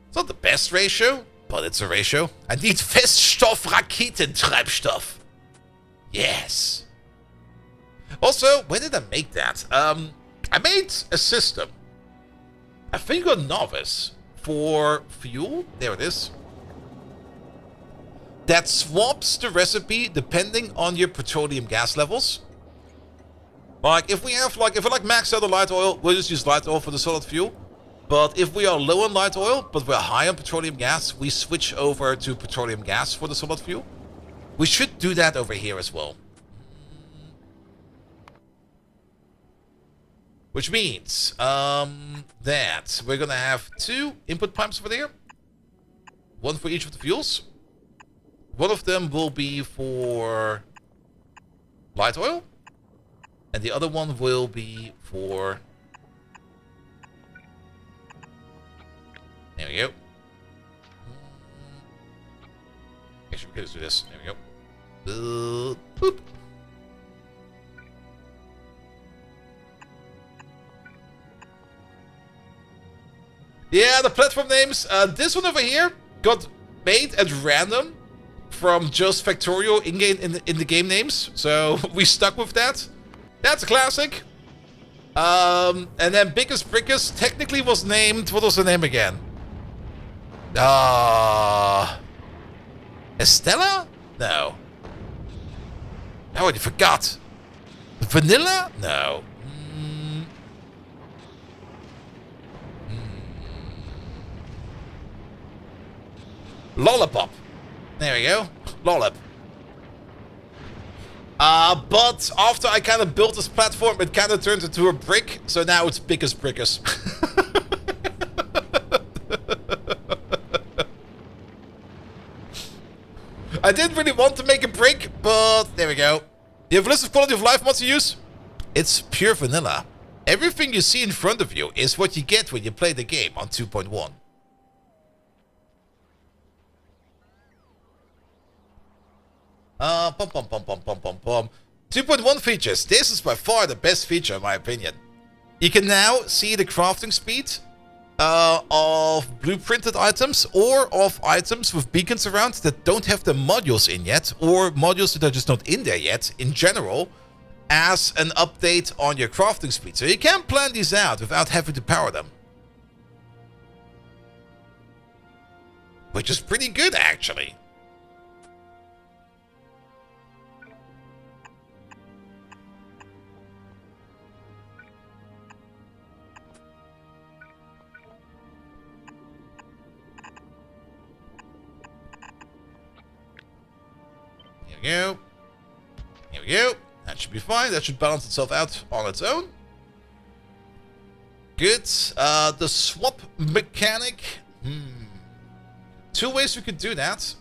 It's not the best ratio, but it's a ratio. I need Feststoff-Raketentreibstoff. Yes. Also, when did I make that? I made a system. I think on Novice for fuel. There it is. That swaps the recipe depending on your petroleum gas levels. Like if we have if we max out the light oil, we'll just use light oil for the solid fuel. But if we are low on light oil, but we're high on petroleum gas, we switch over to petroleum gas for the solid fuel. We should do that over here as well. Which means that we're going to have 2 input pipes over there. 1 for each of the fuels. One of them will be for light oil. And the other one will be for... There we go. Actually, we can just do this. There we go. Boop. Yeah, the platform names. This one over here got made at random from just Factorio in the game names. So we stuck with that. That's a classic. And then Biggest Brickers technically was named... What was the name again? Estella? No. I already forgot. Vanilla? No. Lollipop. There we go. Lollip. But after I kind of built this platform, it kind of turned into a brick. So now it's Biggest Brickers. I didn't really want to make a brick, but there we go. You have a list of quality of life mods to use? It's pure vanilla. Everything you see in front of you is what you get when you play the game on 2.1. Pum pum pum pum pum pum pum. 2.1 features. This is by far the best feature in my opinion. You can now see the crafting speed of blueprinted items or of items with beacons around that don't have the modules in yet, or modules that are just not in there yet in general, as an update on your crafting speed. So you can plan these out without having to power them. Which is pretty good actually. Here we go. Here we go. That should be fine. That should balance itself out on its own. Good. The swap mechanic. Two ways we could do that.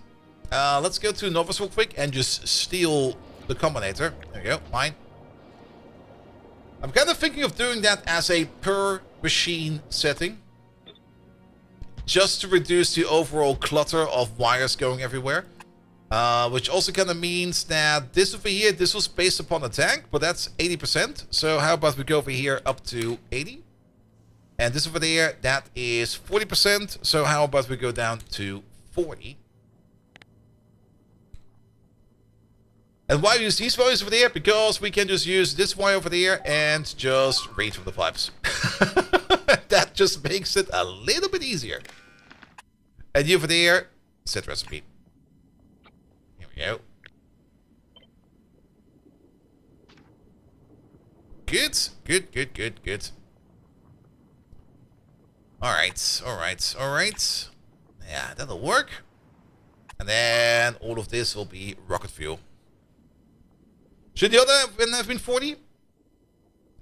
Let's go to Novice real quick and just steal the combinator. There we go. Fine. I'm kind of thinking of doing that as a per machine setting. Just to reduce the overall clutter of wires going everywhere. Which also kind of means that this over here, this was based upon a tank, but that's 80%. So how about we go over here up to 80? And this over there, that is 40%. So how about we go down to 40? And why use these values over there? Because we can just use this wire over there and just read from the pipes. That just makes it a little bit easier. And you over there, set recipe. Here we go. Good, good, good, good, good. Alright, alright, alright. Yeah, that'll work. And then all of this will be rocket fuel. Should the other have been 40?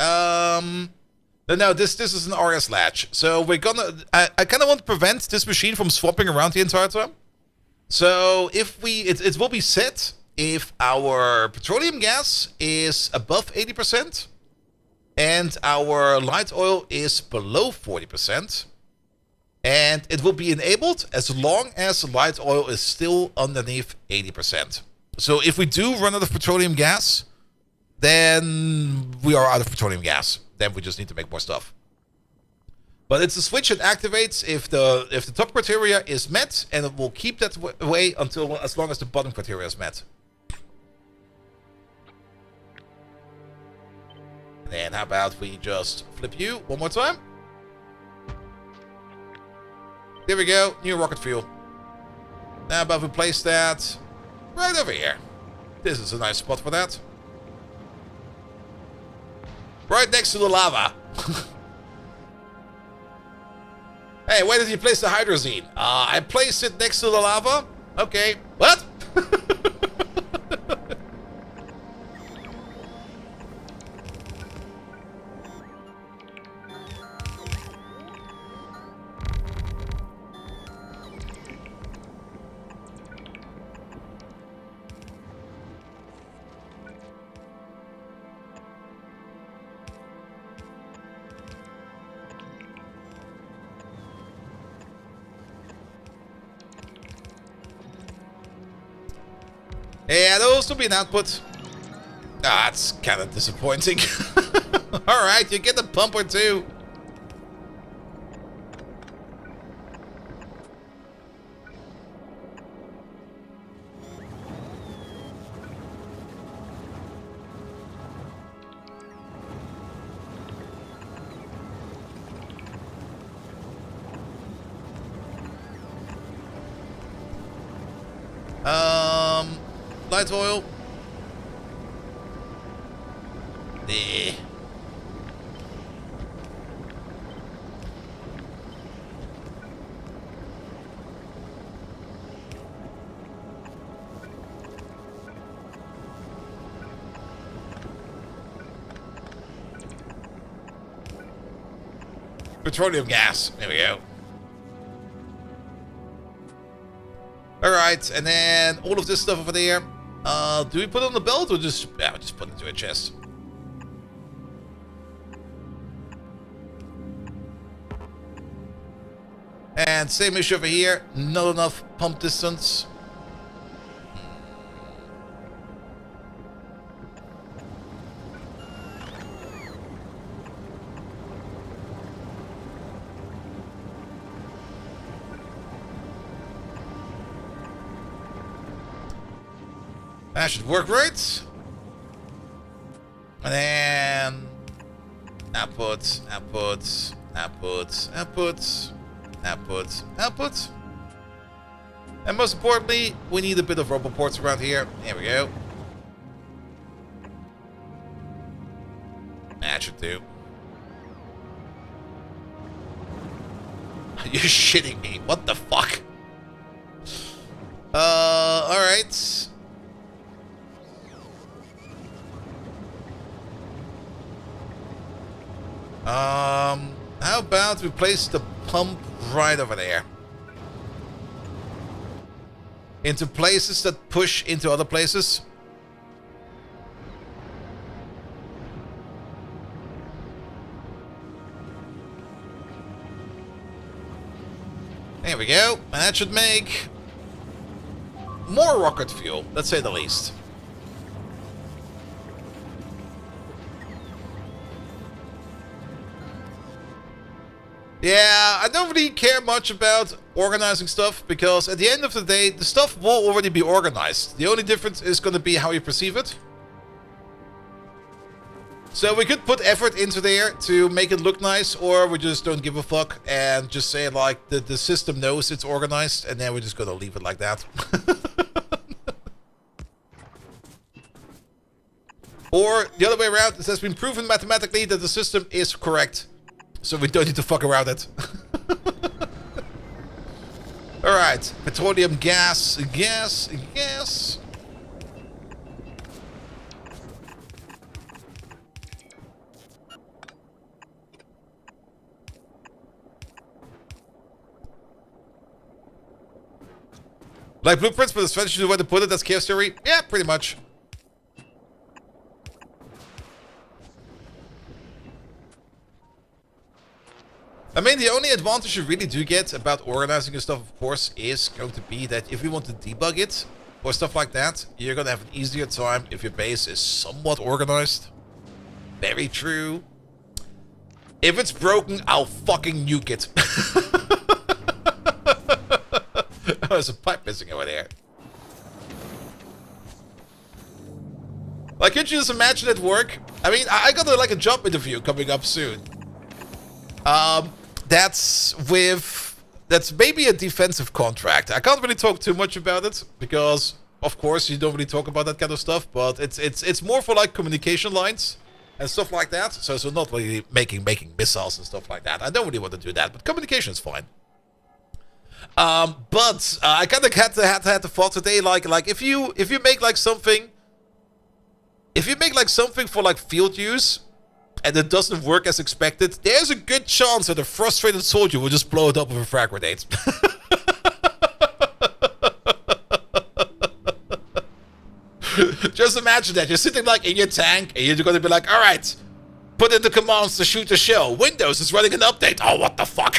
No, this is an RS latch. So we're gonna... I kind of want to prevent this machine from swapping around the entire time. So if we... It will be set if our petroleum gas is above 80%. And our light oil is below 40%. And it will be enabled as long as light oil is still underneath 80%. So if we do run out of petroleum gas, then we are out of petroleum gas. Then we just need to make more stuff. But it's a switch that activates if the top criteria is met, and it will keep that way until as long as the bottom criteria is met. And how about we just flip you one more time? There we go, new rocket fuel. How about we place that right over here? This is a nice spot for that. Right next to the lava. Hey, where did you place the hydrazine? I placed it next to the lava. Okay, what? Yeah, there'll also be an output. Ah, it's kind of disappointing. Alright, you get a pump or two. Light oil. There. Petroleum gas. There we go. Alright, and then all of this stuff over there. Do we put it on the belt or just... Yeah, we'll just put it into a chest. And same issue over here. Not enough pump distance. That should work right. And then output, output, output, output, output, output. And most importantly, we need a bit of rubber ports around here. There we go. That should do. You're shitting me. What the fuck? Alright. How about we place the pump right over there? Into places that push into other places. There we go. And that should make more rocket fuel, let's say the least. Yeah, I don't really care much about organizing stuff, because at the end of the day, the stuff will already be organized. The only difference is going to be how you perceive it. So we could put effort into there to make it look nice, or we just don't give a fuck and just say like the system knows it's organized, and then we're just going to leave it like that. Or the other way around, it has been proven mathematically that the system is correct. So we don't need to fuck around it. Alright, petroleum gas. Like blueprints, but the strategy is the way to put it, that's chaos theory? Yeah, pretty much. I mean, the only advantage you really do get about organizing your stuff, of course, is going to be that if you want to debug it, or stuff like that, you're going to have an easier time if your base is somewhat organized. Very true. If it's broken, I'll fucking nuke it. Oh, there's a pipe missing over there. Like, could you just imagine it work? I mean, I got like a job interview coming up soon. That's maybe a defensive contract. I can't really talk too much about it because, of course, you don't really talk about that kind of stuff. But it's more for like communication lines and stuff like that. So not really making missiles and stuff like that. I don't really want to do that, but communication is fine. But I kind of had the thought today, like if you make like something, for like field use, and it doesn't work as expected, there's a good chance that a frustrated soldier will just blow it up with a frag grenade. Just imagine that. You're sitting like in your tank, and you're gonna be like, alright, put in the commands to shoot the shell. Windows is running an update. Oh, what the fuck?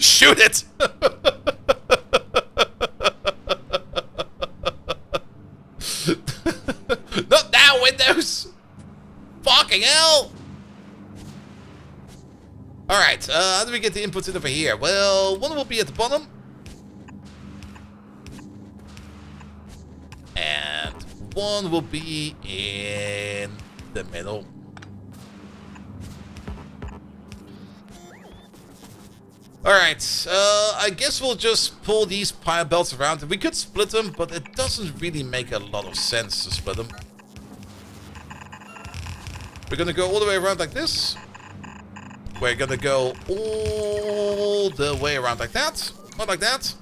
Shoot it! Not now, Windows! Fucking hell! Alright, how do we get the inputs in over here? Well, one will be at the bottom. And one will be in the middle. Alright, I guess we'll just pull these pile belts around. We could split them, but it doesn't really make a lot of sense to split them. We're gonna go all the way around like this. We're gonna go all the way around like that. Not like that.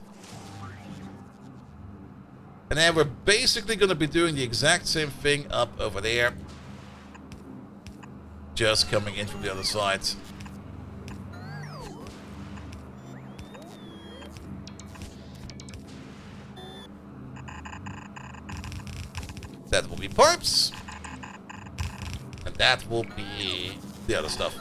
And then we're basically gonna be doing the exact same thing up over there. Just coming in from the other side. That will be pipes. And that will be the other stuff.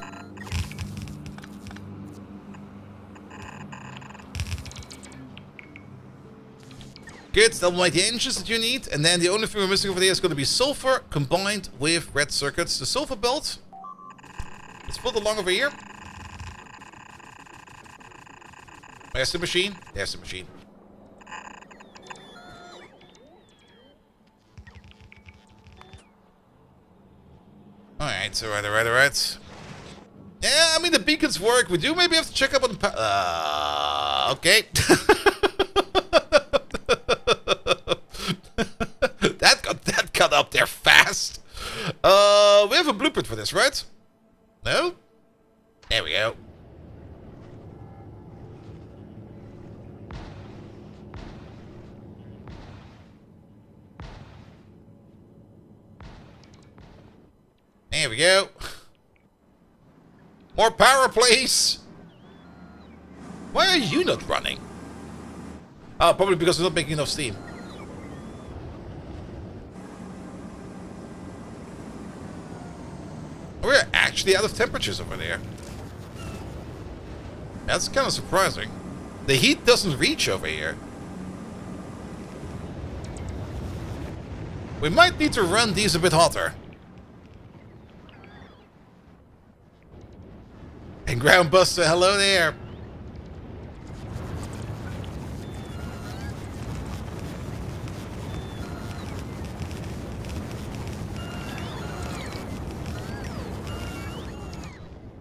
Good, that will make the engines that you need. And then the only thing we're missing over there is going to be sulfur combined with red circuits. The sulfur belt. Let's put it along over here. There's the machine. There's the machine. Alright, alright. Yeah, I mean, the beacons work. We do maybe have to check up on the okay. that got up there fast. We have a blueprint for this, right? No? There we go. There we go. More power, please! Why are you not running? Oh, probably because we're not making enough steam. We're actually out of temperatures over there. That's kind of surprising. The heat doesn't reach over here. We might need to run these a bit hotter. And Groundbuster, hello there.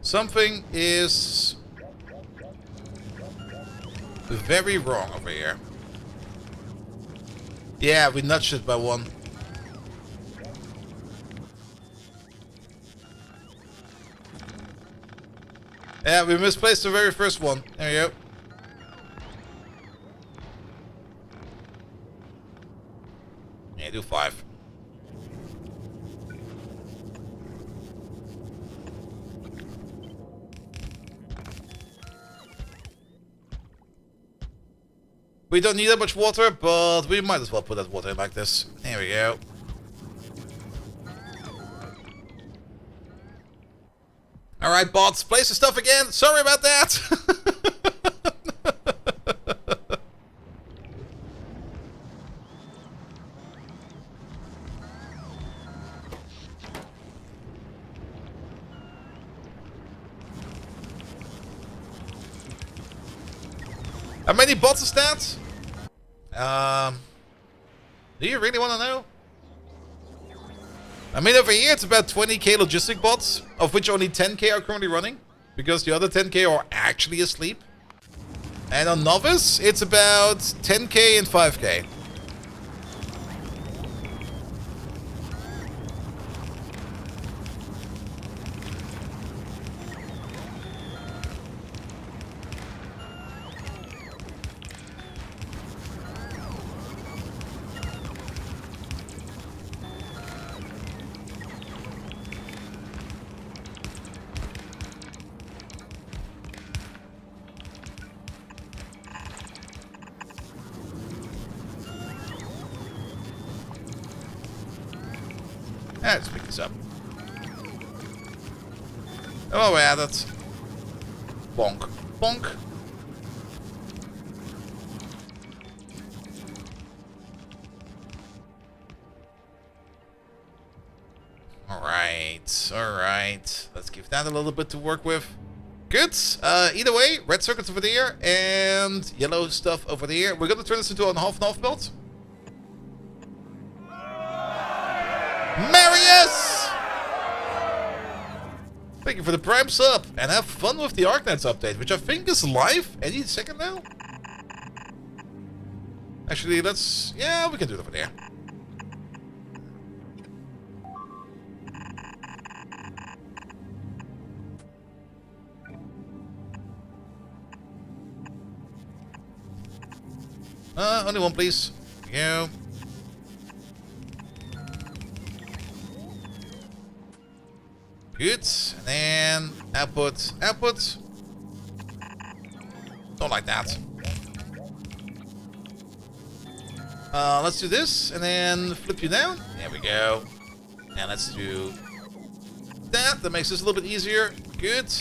Something is very wrong over here. Yeah, we nudged it by one. Yeah, we misplaced the very first one. There you go. Yeah, do 5. We don't need that much water, but we might as well put that water in like this. There we go. Alright, bots, place the stuff again. Sorry about that. How many bots is that? Do you really want to know? I mean, over here it's about 20k logistic bots, of which only 10k are currently running, because the other 10k are actually asleep. And on Novice, it's about 10k and 5k. Let's pick this up. Oh, we're at it. Bonk. Bonk. Alright, alright. Let's give that a little bit to work with. Good. Either way, red circuits over there and yellow stuff over there. We're going to turn this into a half and half belt. Marius! Thank you for the prime sub, and have fun with the Arknights update, which I think is live any second now. Actually, let's... yeah, we can do it over there. Only one, please. There you go. Good. And then output, output. Don't like that. Let's do this and then flip you down. There we go. And let's do that. That makes this a little bit easier. Good.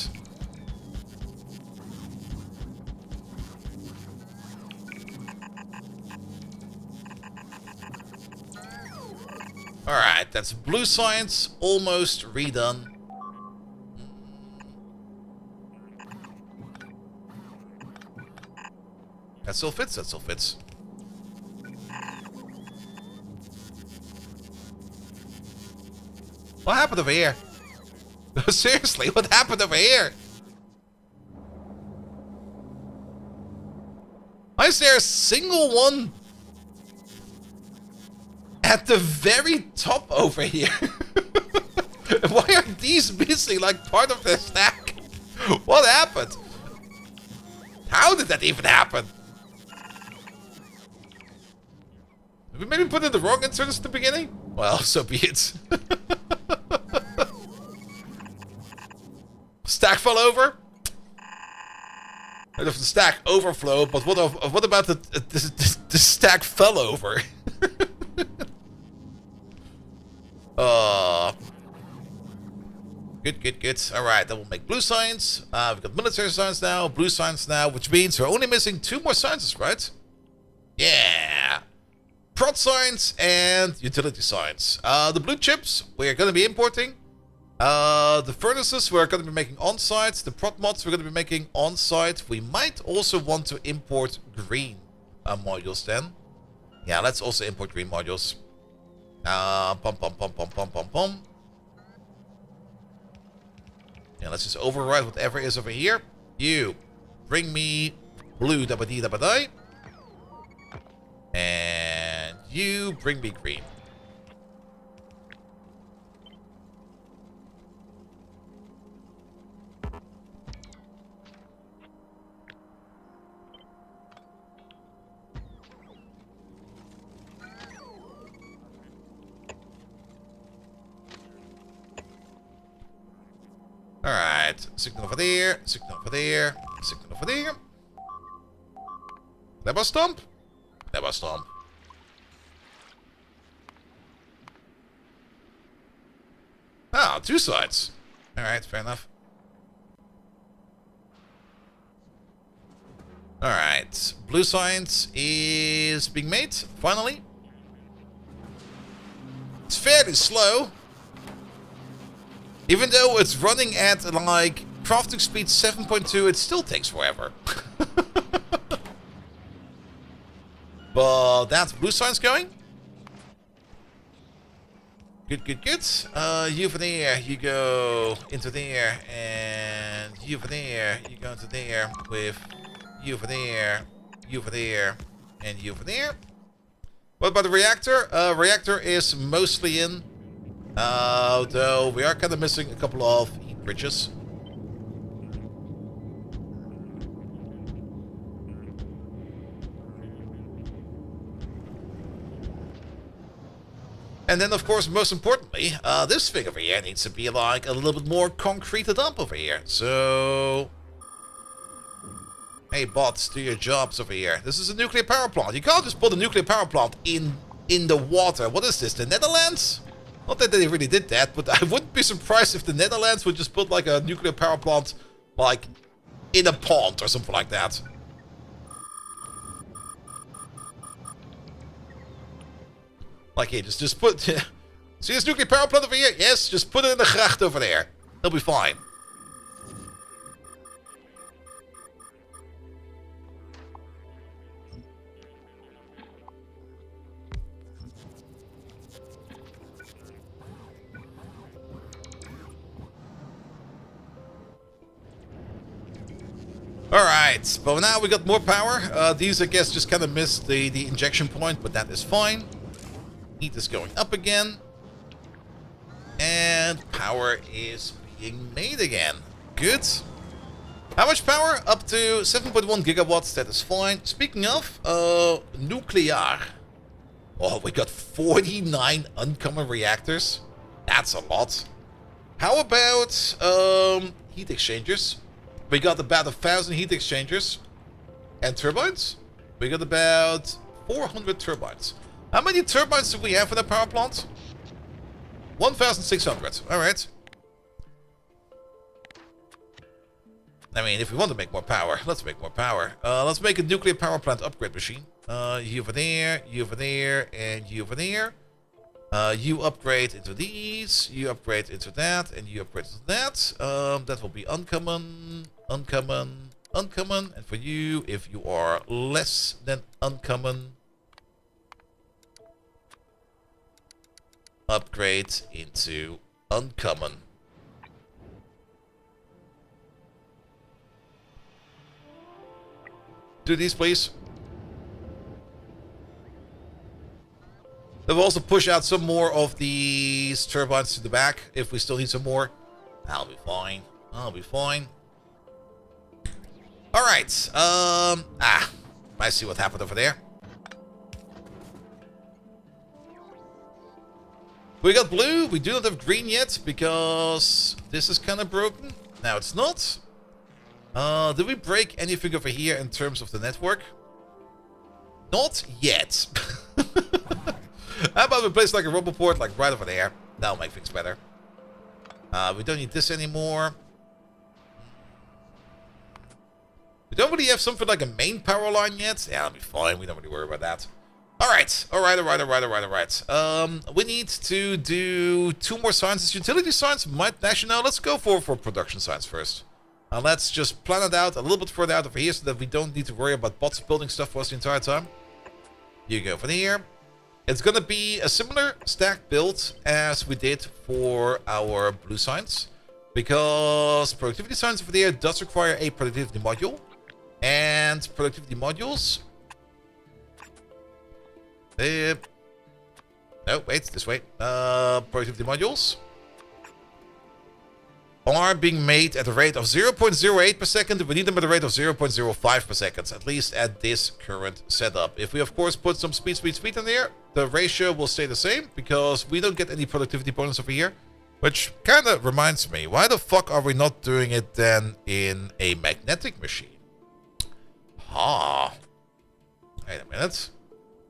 Alright, that's blue science almost redone. That still fits, that still fits. What happened over here? Seriously, what happened over here? Why is there a single one at the very top over here? Why are these missing like part of the stack? What happened? How did that even happen? Did we maybe put in the wrong inserts at the beginning? Well, so be it. stack fell over? If the stack overflowed, but what about the stack fell over? Good. Alright, then we'll make blue signs. We've got military signs now, blue signs now, which means we're only missing 2 more signs, right? Yeah. Prod signs and utility signs. The blue chips we're going to be importing. The furnaces we're going to be making on-site. The prod mods we're going to be making on-site. We might also want to import green modules then. Yeah, let's also import green modules. Pum. Yeah, let's just override whatever is over here. You bring me blue dabba-dee. And you bring me green. Alright, signal over there, signal over there, signal over there. Never stomp. Never stomp. Ah, 2 sides. Alright, fair enough. Alright, blue signs is being made, finally. It's fairly slow. Even though it's running at, like, crafting speed 7.2, it still takes forever. But that's blue signs going. Good. You over there, you go into there, and you over there, you go into there with you over there, and you over there. What about the reactor? Reactor is mostly in. Though we are kind of missing a couple of heat bridges. And then, of course, most importantly, this thing over here needs to be like a little bit more concreted up over here. So, hey bots, do your jobs over here. This is a nuclear power plant. You can't just put a nuclear power plant in the water. What is this, the Netherlands? Not that they really did that, but I wouldn't be surprised if the Netherlands would just put like a nuclear power plant like in a pond or something like that. Like here, just put... See this nuclear power plant over here? Yes, just put it in the gracht over there. They'll be fine. Alright, but now we got more power. These, I guess, just kind of missed the injection point, but that is fine. Heat is going up again. And power is being made again. Good. How much power? Up to 7.1 gigawatts, that is fine. Speaking of, nuclear. Oh, we got 49 uncommon reactors. That's a lot. How about heat exchangers? We got about 1,000 heat exchangers. And turbines? We got about 400 turbines. How many turbines do we have for the power plant? 1,600. Alright. I mean, if we want to make more power, let's make more power. Let's make a nuclear power plant upgrade machine. You over there, and you over there. You upgrade into these, you upgrade into that, and you upgrade into that. That will be uncommon, uncommon, uncommon. And for you, if you are less than uncommon, upgrade into uncommon. Do these, please. We'll also push out some more of these turbines to the back if we still need some more. I'll be fine. I'll be fine. Alright. I see what happened over there. We got blue. We do not have green yet because this is kind of broken. Now it's not. Did we break anything over here in terms of the network? Not yet. How about we place like a roboport like right over there? That'll make things better. We don't need this anymore. We don't really have something like a main power line yet. Yeah, that'll be fine. We don't really worry about that. Alright. We need to do 2 more sciences. Utility science might actually no, let's go for production science first. Let's just plan it out a little bit further out over here so that we don't need to worry about bots building stuff for us the entire time. You go from here. It's gonna be a similar stack build as we did for our blue science. Because productivity science over there does require a productivity module. And productivity modules... no, wait, this way. Productivity modules are being made at a rate of 0.08 per second. We need them at a rate of 0.05 per second, at least at this current setup. If we, of course, put some speed in there, the ratio will stay the same, because we don't get any productivity bonus over here. Which kind of reminds me, why the fuck are we not doing it then in a magnetic machine? Wait a minute.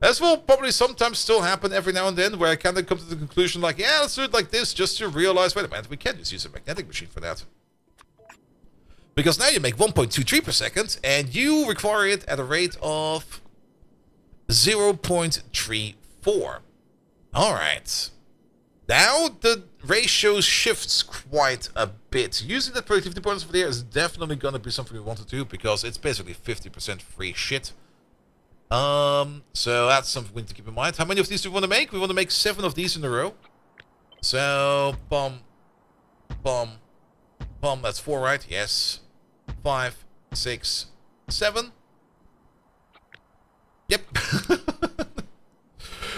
This will probably sometimes still happen every now and then, where I kind of come to the conclusion like, yeah, let's do it like this, just to realize, wait a minute, we can just use a magnetic machine for that. Because now you make 1.23 per second, and you require it at a rate of 0.34. Alright. Now the ratio shifts quite a bit. Using that productivity bonus over there is definitely going to be something we want to do, because it's basically 50% free shit. So that's something we need to keep in mind. How many of these do we want to make? We want to make 7 of these in a row. So, boom, boom, boom. That's 4, right? Yes. 5, 6, 7. Yep.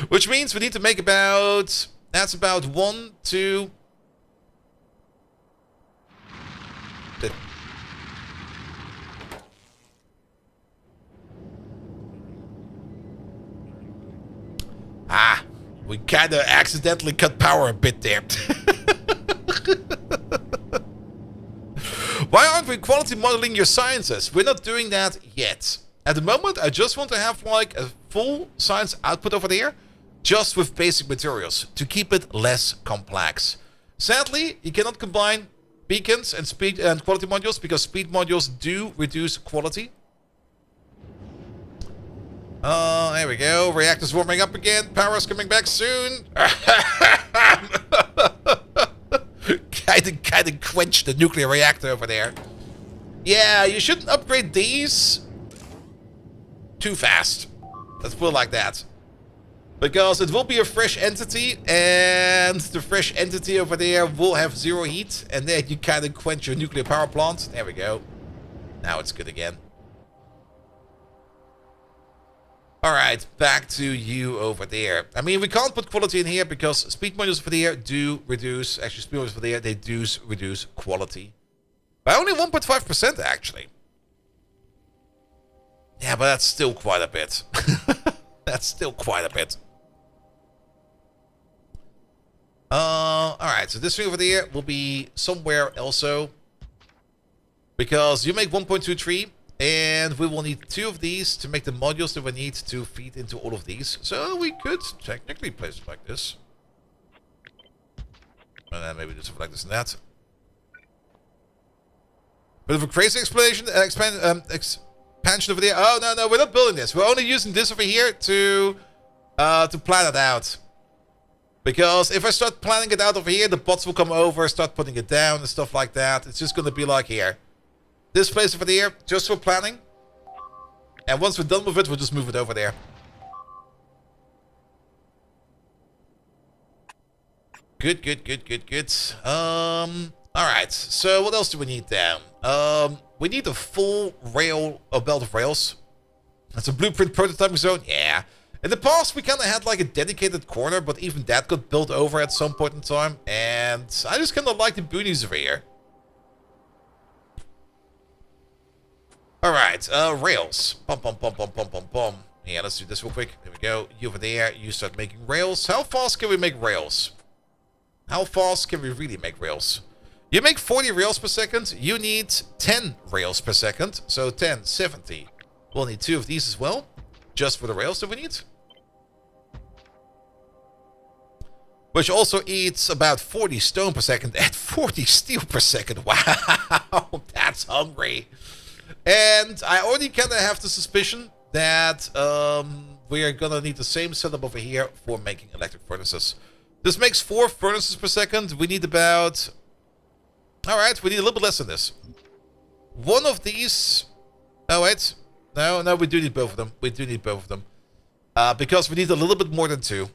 Which means we need to make about... That's about 1, 2... We kind of accidentally cut power a bit there. Why aren't we quality modeling your sciences? We're not doing that yet. At the moment, I just want to have like a full science output over there, just with basic materials, to keep it less complex. Sadly, you cannot combine beacons and speed and quality modules, because speed modules do reduce quality. There we go. Reactor's warming up again. Power's coming back soon. Kinda quenched the nuclear reactor over there. Yeah, you shouldn't upgrade these too fast. Let's put it like that. Because it will be a fresh entity, and the fresh entity over there will have 0 heat, and then you kinda quench your nuclear power plant. There we go. Now it's good again. Alright, back to you over there. I mean, we can't put quality in here because speed modules over there do reduce... Actually, speed modules over there, they do reduce quality. By only 1.5%, actually. Yeah, but that's still quite a bit. That's still quite a bit. Alright, so this thing over there will be somewhere also. Because you make 1.23... And we will need 2 of these to make the modules that we need to feed into all of these. So we could technically place it like this. And then maybe do something like this and that. Bit of a crazy expansion over there. Oh, no, we're not building this. We're only using this over here to plan it out. Because if I start planning it out over here, the bots will come over, start putting it down and stuff like that. It's just going to be like here. This place over there, just for planning. And once we're done with it, we'll just move it over there. Good. Alright, so what else do we need then? We need a full rail, a belt of rails. That's a blueprint prototyping zone, yeah. In the past, we kind of had like a dedicated corner, but even that got built over at some point in time. And I just kind of like the boonies over here. Alright, rails. Pum. Yeah, let's do this real quick. There we go. You over there, you start making rails. How fast can we make rails? How fast can we really make rails? You make 40 rails per second. You need 10 rails per second. So 10, 70. We'll need 2 of these as well. Just for the rails that we need. Which also eats about 40 stone per second and 40 steel per second. Wow, that's hungry. And I already kind of have the suspicion that we are going to need the same setup over here for making electric furnaces. This makes 4 furnaces per second. We need about... Alright, we need a little bit less than this. One of these... Oh, wait. No, we do need both of them. We do need both of them. Because we need a little bit more than 2.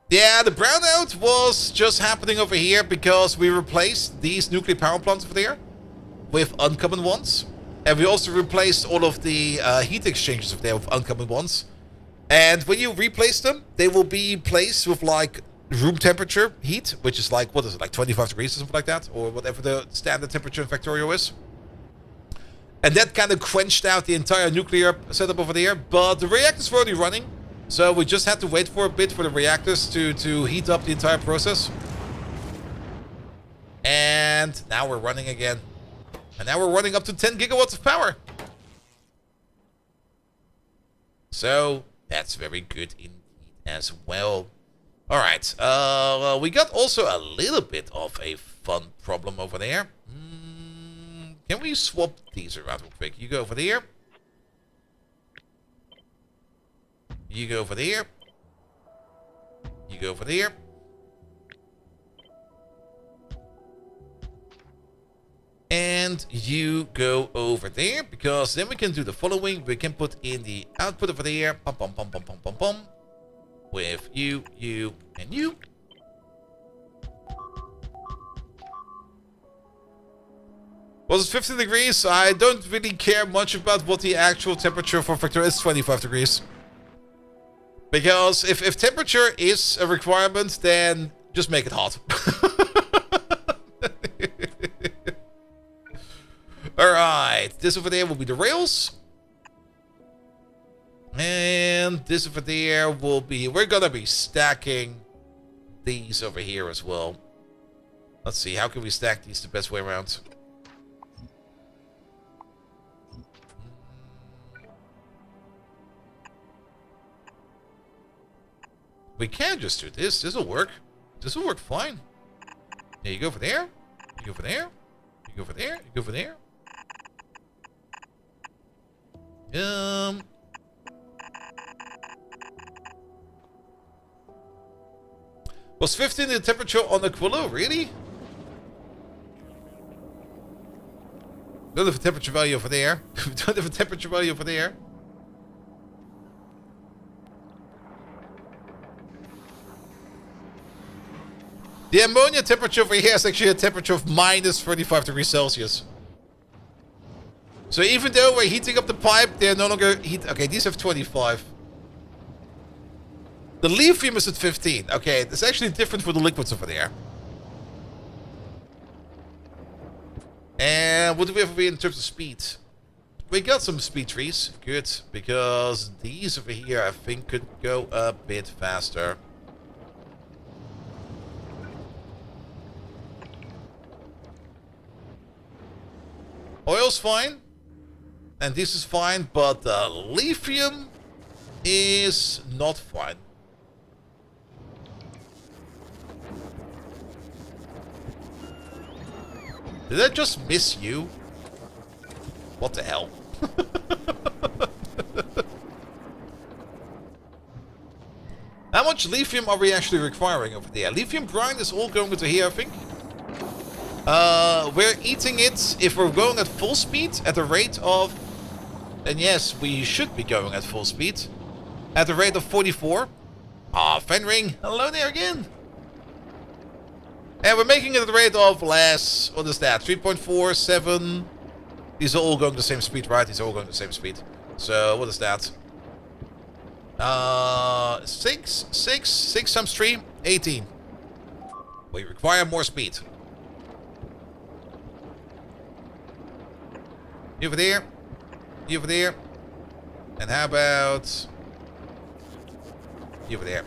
Yeah, the brownout was just happening over here because we replaced these nuclear power plants over there with uncommon ones. And we also replaced all of the heat exchangers over there with uncommon ones. And when you replace them, they will be placed with like room temperature heat, which is like, what is it, like 25 degrees or something like that? Or whatever the standard temperature in Factorio is. And that kind of quenched out the entire nuclear setup over there. But the reactors were already running. So we just had to wait for a bit for the reactors to heat up the entire process. And now we're running again. And now we're running up to 10 gigawatts of power. So that's very good indeed as well. Alright, well, we got also a little bit of a fun problem over there. Can we swap these around real quick? You go over there. You go over there. You go over there. And you go over there, because then we can do the following. We can put in the output over there. Pum, pum, pum, pum, pum, pum, pum. With you, and you. Was it 15 degrees? I don't really care much about what the actual temperature for Factorio is. 25 degrees. Because if temperature is a requirement, then just make it hot. Alright, this over there will be the rails. And this over there will be... We're gonna be stacking these over here as well. Let's see, how can we stack these the best way around? We can just do this. This will work. This will work fine. Yeah, you go over there. You go over there. You go over there. You go over there. Was 15 the temperature on Aquila? Really? We don't have a temperature value over there. We don't have a temperature value over there. The ammonia temperature over here is actually a temperature of minus 35 degrees Celsius. So even though we're heating up the pipe, they're no longer heat. Okay, these have 25. The lithium is at 15. Okay, it's actually different for the liquids over there. And what do we have in terms of speed? We got some speed trees. Good, because these over here I think could go a bit faster. Oil's fine, and this is fine, but the lithium is not fine. Did I just miss you? What the hell? How much lithium are we actually requiring over there? Lithium brine is all going into here, I think. We're eating it if we're going at full speed at the rate of... And yes, we should be going at full speed. At the rate of 44. Ah, Fenring, hello there again. And we're making it at the rate of less... What is that? 3.47. These are all going the same speed, right? These are all going the same speed. So, what is that? 6 times 3, 18. We require more speed. You over there. You over there. And how about... You over there.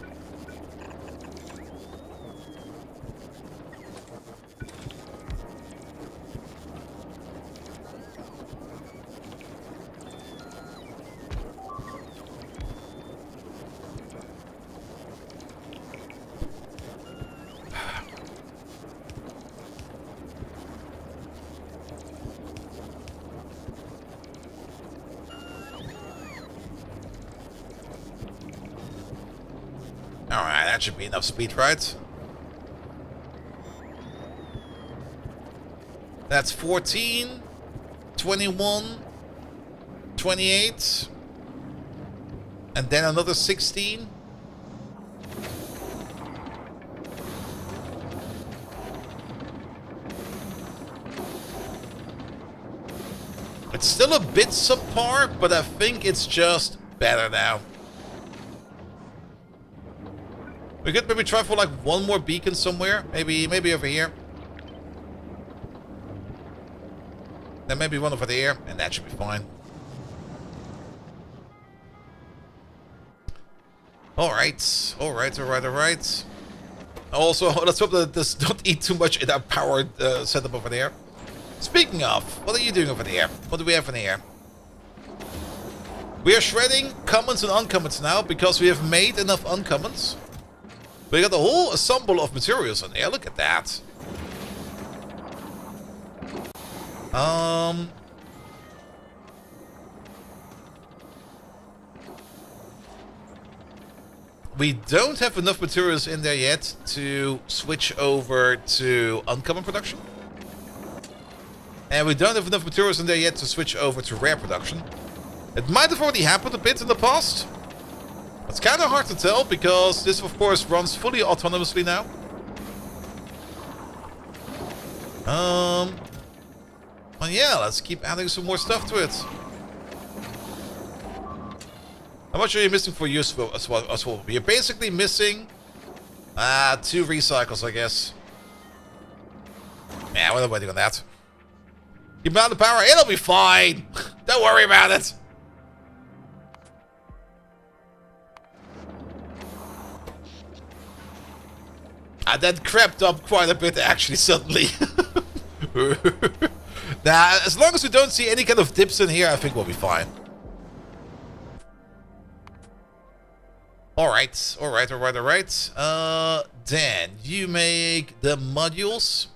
that should be enough speed, right? That's 14, 21, 28, and then another 16. It's still a bit subpar, but I think it's just better now. We could maybe try for like one more beacon somewhere. Maybe over here. Then maybe one over there, and that should be fine. Alright. Alright. Also, let's hope that this don't eat too much in our power setup over there. Speaking of, what are you doing over there? What do we have in here? We are shredding commons and uncommons now because we have made enough uncommons. We got a whole ensemble of materials in there. Look at that. We don't have enough materials in there yet to switch over to uncommon production. And we don't have enough materials in there yet to switch over to rare production. It might have already happened a bit in the past. It's kind of hard to tell because this, of course, runs fully autonomously now. Well, yeah, let's keep adding some more stuff to it. How much are you missing for use as well? You're basically missing 2 recycles, I guess. Yeah, we're not waiting on that. Keep out the power, it'll be fine. Don't worry about it. That crept up quite a bit, actually, suddenly. Now, as long as we don't see any kind of dips in here, I think we'll be fine. Alright. Dan, you make the modules.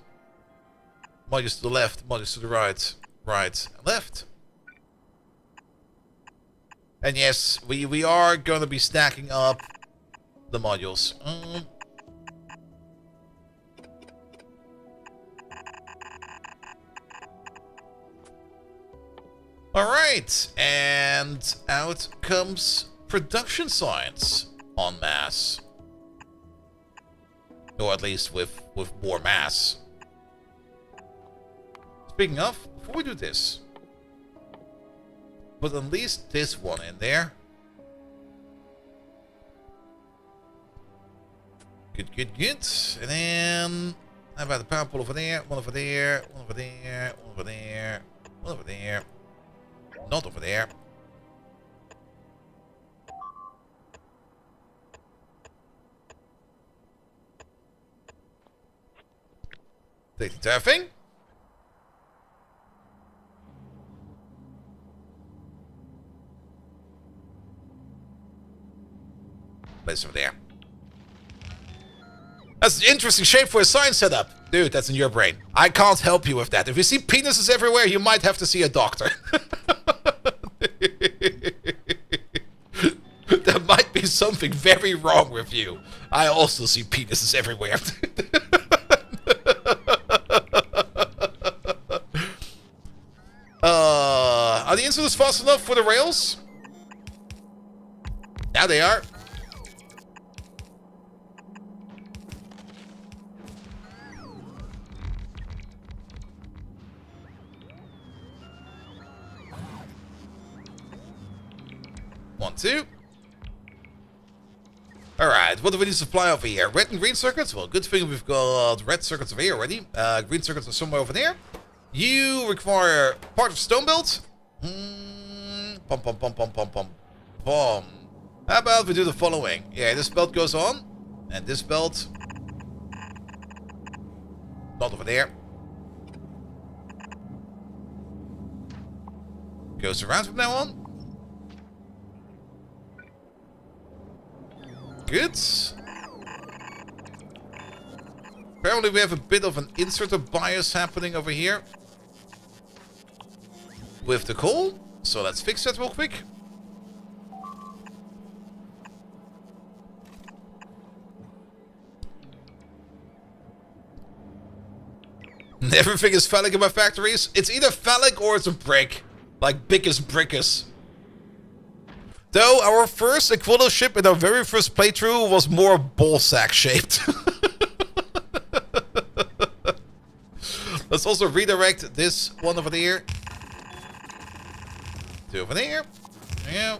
Modules to the left, modules to the right. Right, left. And yes, we are going to be stacking up the modules. Alright, and out comes production science en masse. Or at least with more mass. Speaking of, before we do this, put at least this one in there. Good. And then, how about the power pole over there, one over there, one over there, one over there, one over there. Not over there. Take the entire thing. Place over there. That's an interesting shape for a sign setup. Dude, that's in your brain. I can't help you with that. If you see penises everywhere, you might have to see a doctor. There might be something very wrong with you. I also see penises everywhere. Are the inserters fast enough for the rails? Now they are. One, two. Alright, what do we need to supply over here? Red and green circuits? Well, good thing we've got red circuits over here already. Green circuits are somewhere over there. You require part of stone belt. Pom. How about we do the following? Yeah, this belt goes on. And this belt. Not over there. Goes around from now on. Good. Apparently we have a bit of an inserter bias happening over here. With the coal. So let's fix that real quick. Everything is phallic in my factories. It's either phallic or it's a brick. Like biggest brickus. Though our first Aquilo ship in our very first playthrough was more ballsack shaped. Let's also redirect this one over there. Two over there. There you go.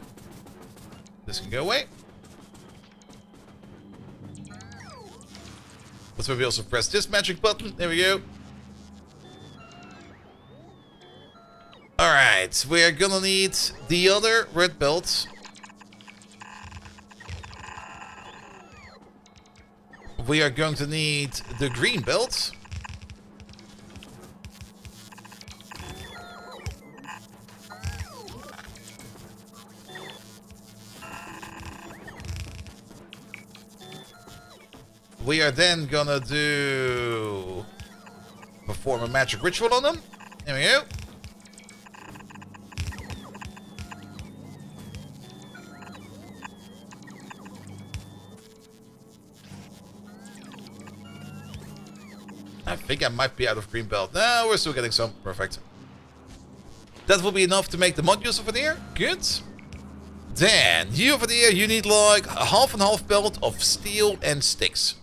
This can go away. Let's maybe also press this magic button. There we go. Alright, we're gonna need the other red belt. We are going to need the green belt. We are then gonna perform a magic ritual on them. There we go. I think I might be out of green belt. No, we're still getting some. Perfect. That will be enough to make the modules over there. Good. Then, you over there, you need like a half and half belt of steel and sticks.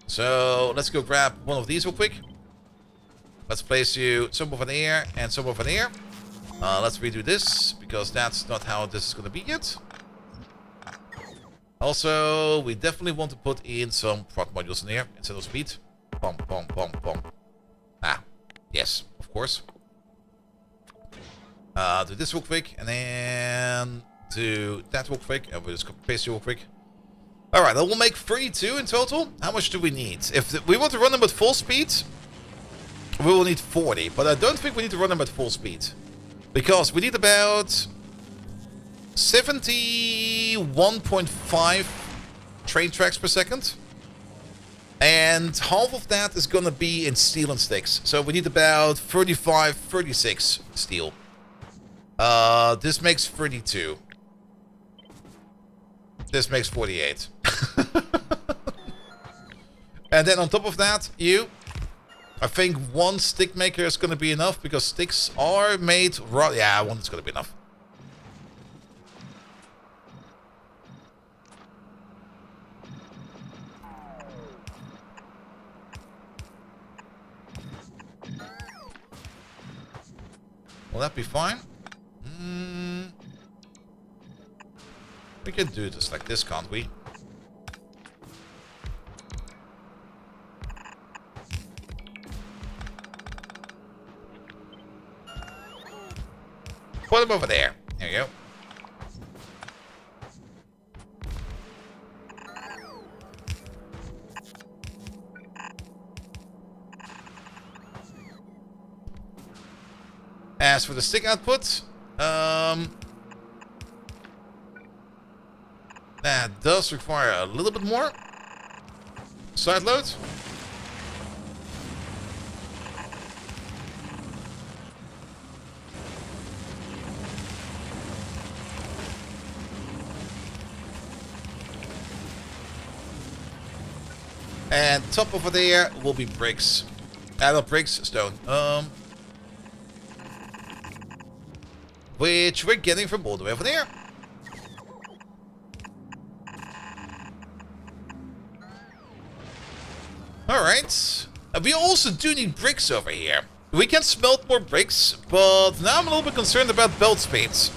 So, let's go grab one of these real quick. Let's place you some over there and some over there. Let's redo this, because that's not how this is going to be yet. Also, we definitely want to put in some prot modules in here instead of speed. Bum, bum, bum, bum. Ah, yes, of course. Do this real quick, and then do that real quick, and we'll just copy paste you real quick. Alright, that will make 32 in total. How much do we need? If we want to run them at full speed, we will need 40. But I don't think we need to run them at full speed. Because we need about 71.5 train tracks per second. And half of that is going to be in steel and sticks. So we need about 35, 36 steel. This makes 32. This makes 48. And then on top of that, I think one stick maker is going to be enough, because sticks are made raw. Yeah, one is going to be enough. Will that be fine? We can do this like this, can't we? Put them over there. There you go. As for the stick output, that does require a little bit more. Side load. And top over there will be bricks. Not bricks, stone. Which we're getting from all the way over there. Alright. We also do need bricks over here. We can smelt more bricks, but now I'm a little bit concerned about belt speeds.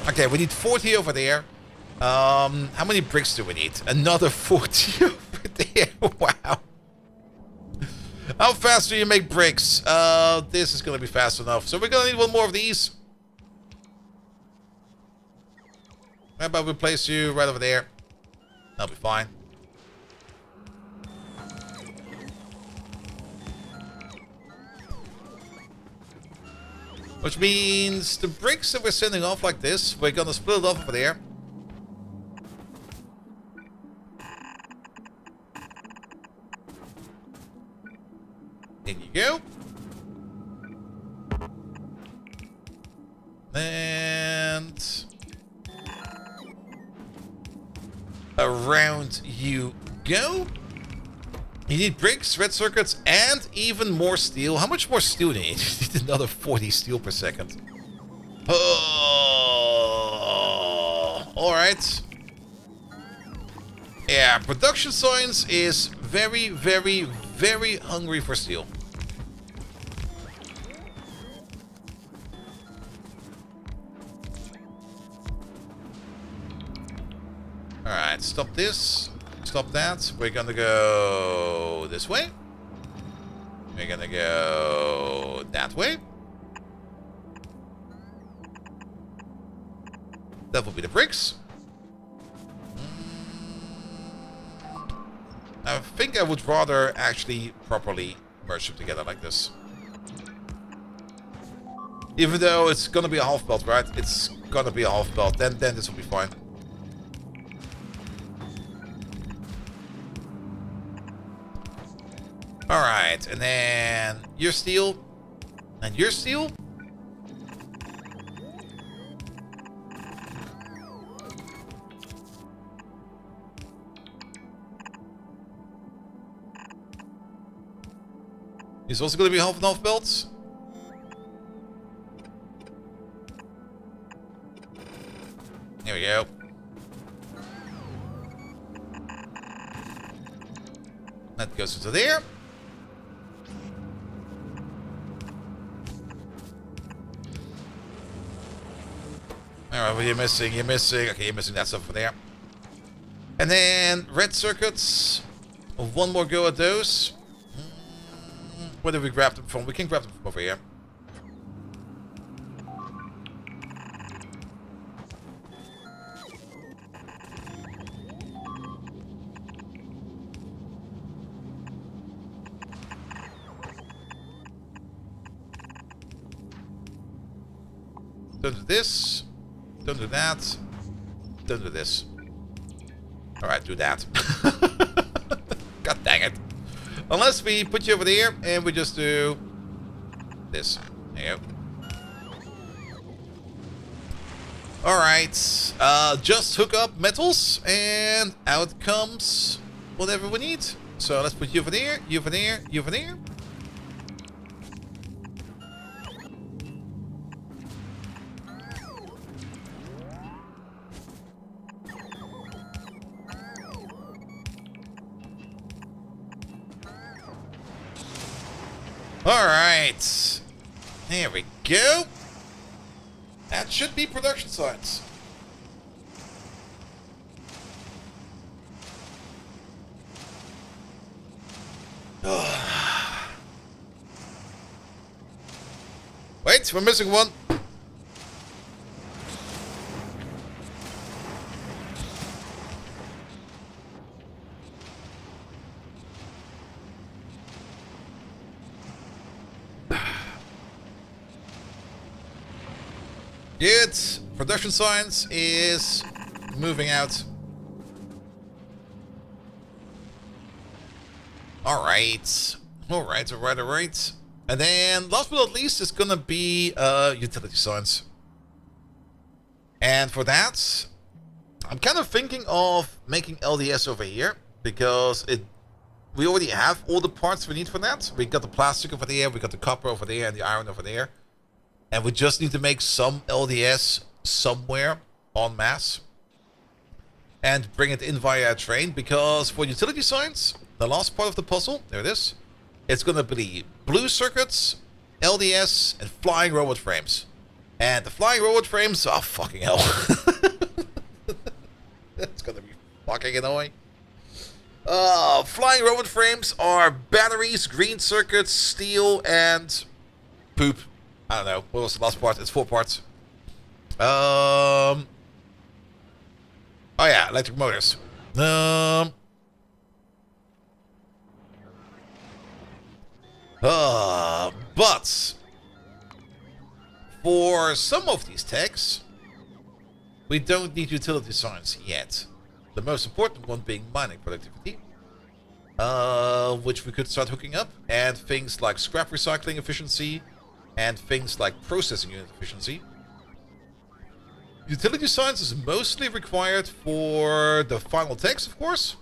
Okay, we need 40 over there. How many bricks do we need? Another 40 over there. Wow. How fast do you make bricks? This is going to be fast enough. So we're going to need one more of these. How about we place you right over there? That'll be fine. Which means the bricks that we're sending off like this, we're gonna split it off over there. In you go. And around you go. You need bricks, red circuits, and even more steel. How much more steel do you need? You need another 40 steel per second. Oh, alright. Yeah, production science is very, very, very hungry for steel. Alright, stop this. Stop that. We're gonna go this way. We're gonna go that way. That will be the bricks. I think I would rather actually properly merge them together like this. Even though it's gonna be a half belt, right? It's gonna be a half belt. Then this will be fine. Alright, and then your steel. And your steel. He's also going to be half and half belts. There we go. That goes into there. Alright, what are you missing? You're missing... Okay, you're missing that stuff over there. And then red circuits. One more go at those. Where did we grab them from? We can grab them from over here. Don't do this. Don't do that. Don't do this. Alright, do that. God dang it. Unless we put you over there and we just do this. There you go. Alright. Just hook up metals and out comes whatever we need. So let's put you over there, you over there, you over there. Alright. There we go. That should be production science. Wait, we're missing one. Good. Production science is moving out. Alright. Alright. And then, last but not least, is gonna be utility science. And for that, I'm kind of thinking of making LDS over here, because we already have all the parts we need for that. We got the plastic over there, we got the copper over there, and the iron over there. And we just need to make some LDS somewhere en masse. And bring it in via a train. Because for utility science, the last part of the puzzle, there it is. It's going to be blue circuits, LDS, and flying robot frames. And the flying robot frames, oh fucking hell. That's going to be fucking annoying. Flying robot frames are batteries, green circuits, steel, and poop. I don't know. What was the last part? It's 4 parts. Oh yeah, electric motors. But for some of these techs, we don't need utility science yet. The most important one being mining productivity, which we could start hooking up, and things like scrap recycling efficiency. And things like processing unit efficiency. Utility science is mostly required for the final text, of course.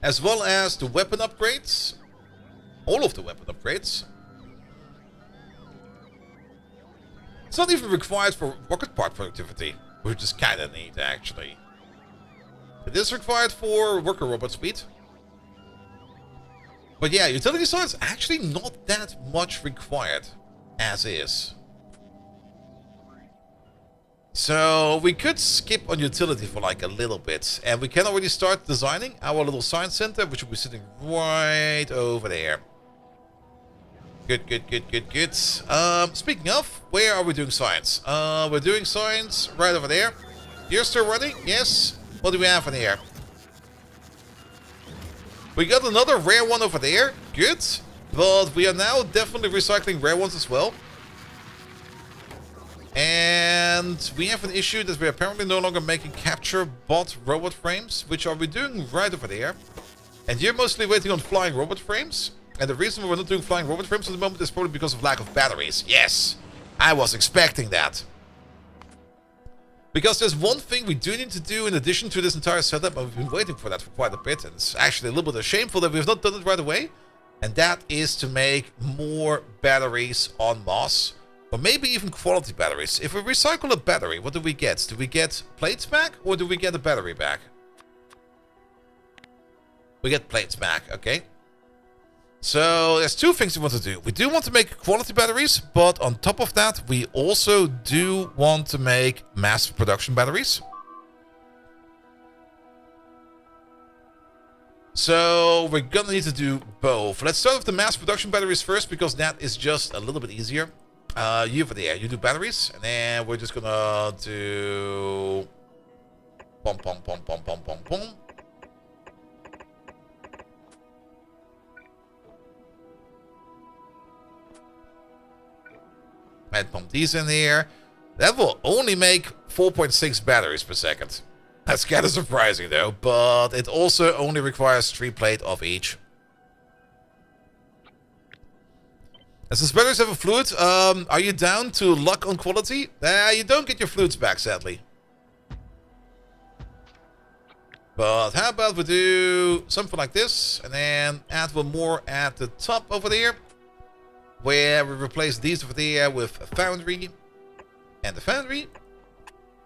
as well as the weapon upgrades. All of the weapon upgrades. It's not even required for rocket part productivity, which is kind of neat, actually. It is required for worker robot speed. But yeah, utility science actually not that much required, as is. So we could skip on utility for like a little bit, and we can already start designing our little science center, which will be sitting right over there. Good, good, good, good, good. Speaking of, where are we doing science? We're doing science right over there. You're still running? Yes. What do we have in here? We got another rare one over there. Good. But we are now definitely recycling rare ones as well. And we have an issue that we're apparently no longer making capture bot robot frames, which are we doing right over there. And you're mostly waiting on flying robot frames. And the reason we're not doing flying robot frames at the moment is probably because of lack of batteries. Yes, I was expecting that. Because there's one thing we do need to do in addition to this entire setup, and we've been waiting for that for quite a bit, and it's actually a little bit shameful that we've not done it right away. And that is to make more batteries en masse. Or maybe even quality batteries. If we recycle a battery, what do we get? Do we get plates back, or do we get a battery back? We get plates back, okay. So there's two things we want to do. We do want to make quality batteries, but on top of that, we also do want to make mass production batteries. So we're gonna need to do both. Let's start with the mass production batteries first, because that is just a little bit easier. You over there, you do batteries, and then we're just gonna do pom pom pom pom pom pom pom. And pump these in here. That will only make 4.6 batteries per second. That's kind of surprising though, but it also only requires 3 plates of each. And since batteries have a fluid, are you down to luck on quality? You don't get your fluids back, sadly. But how about we do something like this, and then add one more at the top over there, where we replace these over there with a foundry and a foundry.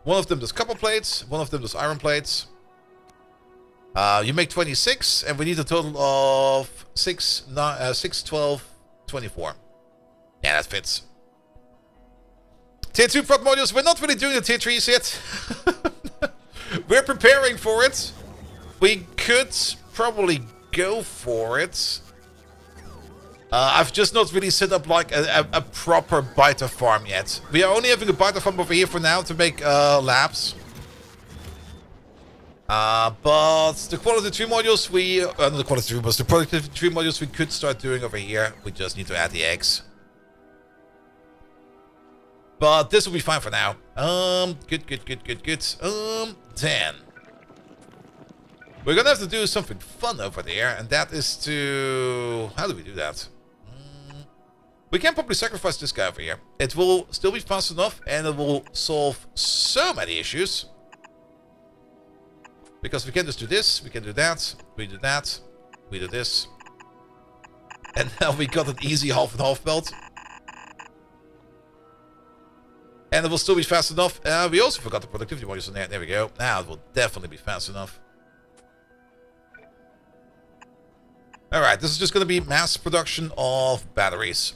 One of them does copper plates, one of them does iron plates. You make 26, and we need a total of 6, 12, 24. Yeah, that fits. Tier 2 prod modules, we're not really doing the tier 3s yet. We're preparing for it. We could probably go for it. I've just not really set up like a proper biter farm yet. We are only having a biter farm over here for now to make labs. But the quality 3 modules the quality 3 modules, the productivity 3 modules we could start doing over here. We just need to add the eggs. But this will be fine for now. Good. Then we're gonna have to do something fun over there, and that is to... How do we do that? We can probably sacrifice this guy over here. It will still be fast enough, and it will solve so many issues. Because we can just do this, we can do that, we do that, we do this. And now we got an easy half and half belt. And it will still be fast enough. We also forgot the productivity modules in there. There we go. Now it will definitely be fast enough. Alright, this is just going to be mass production of batteries.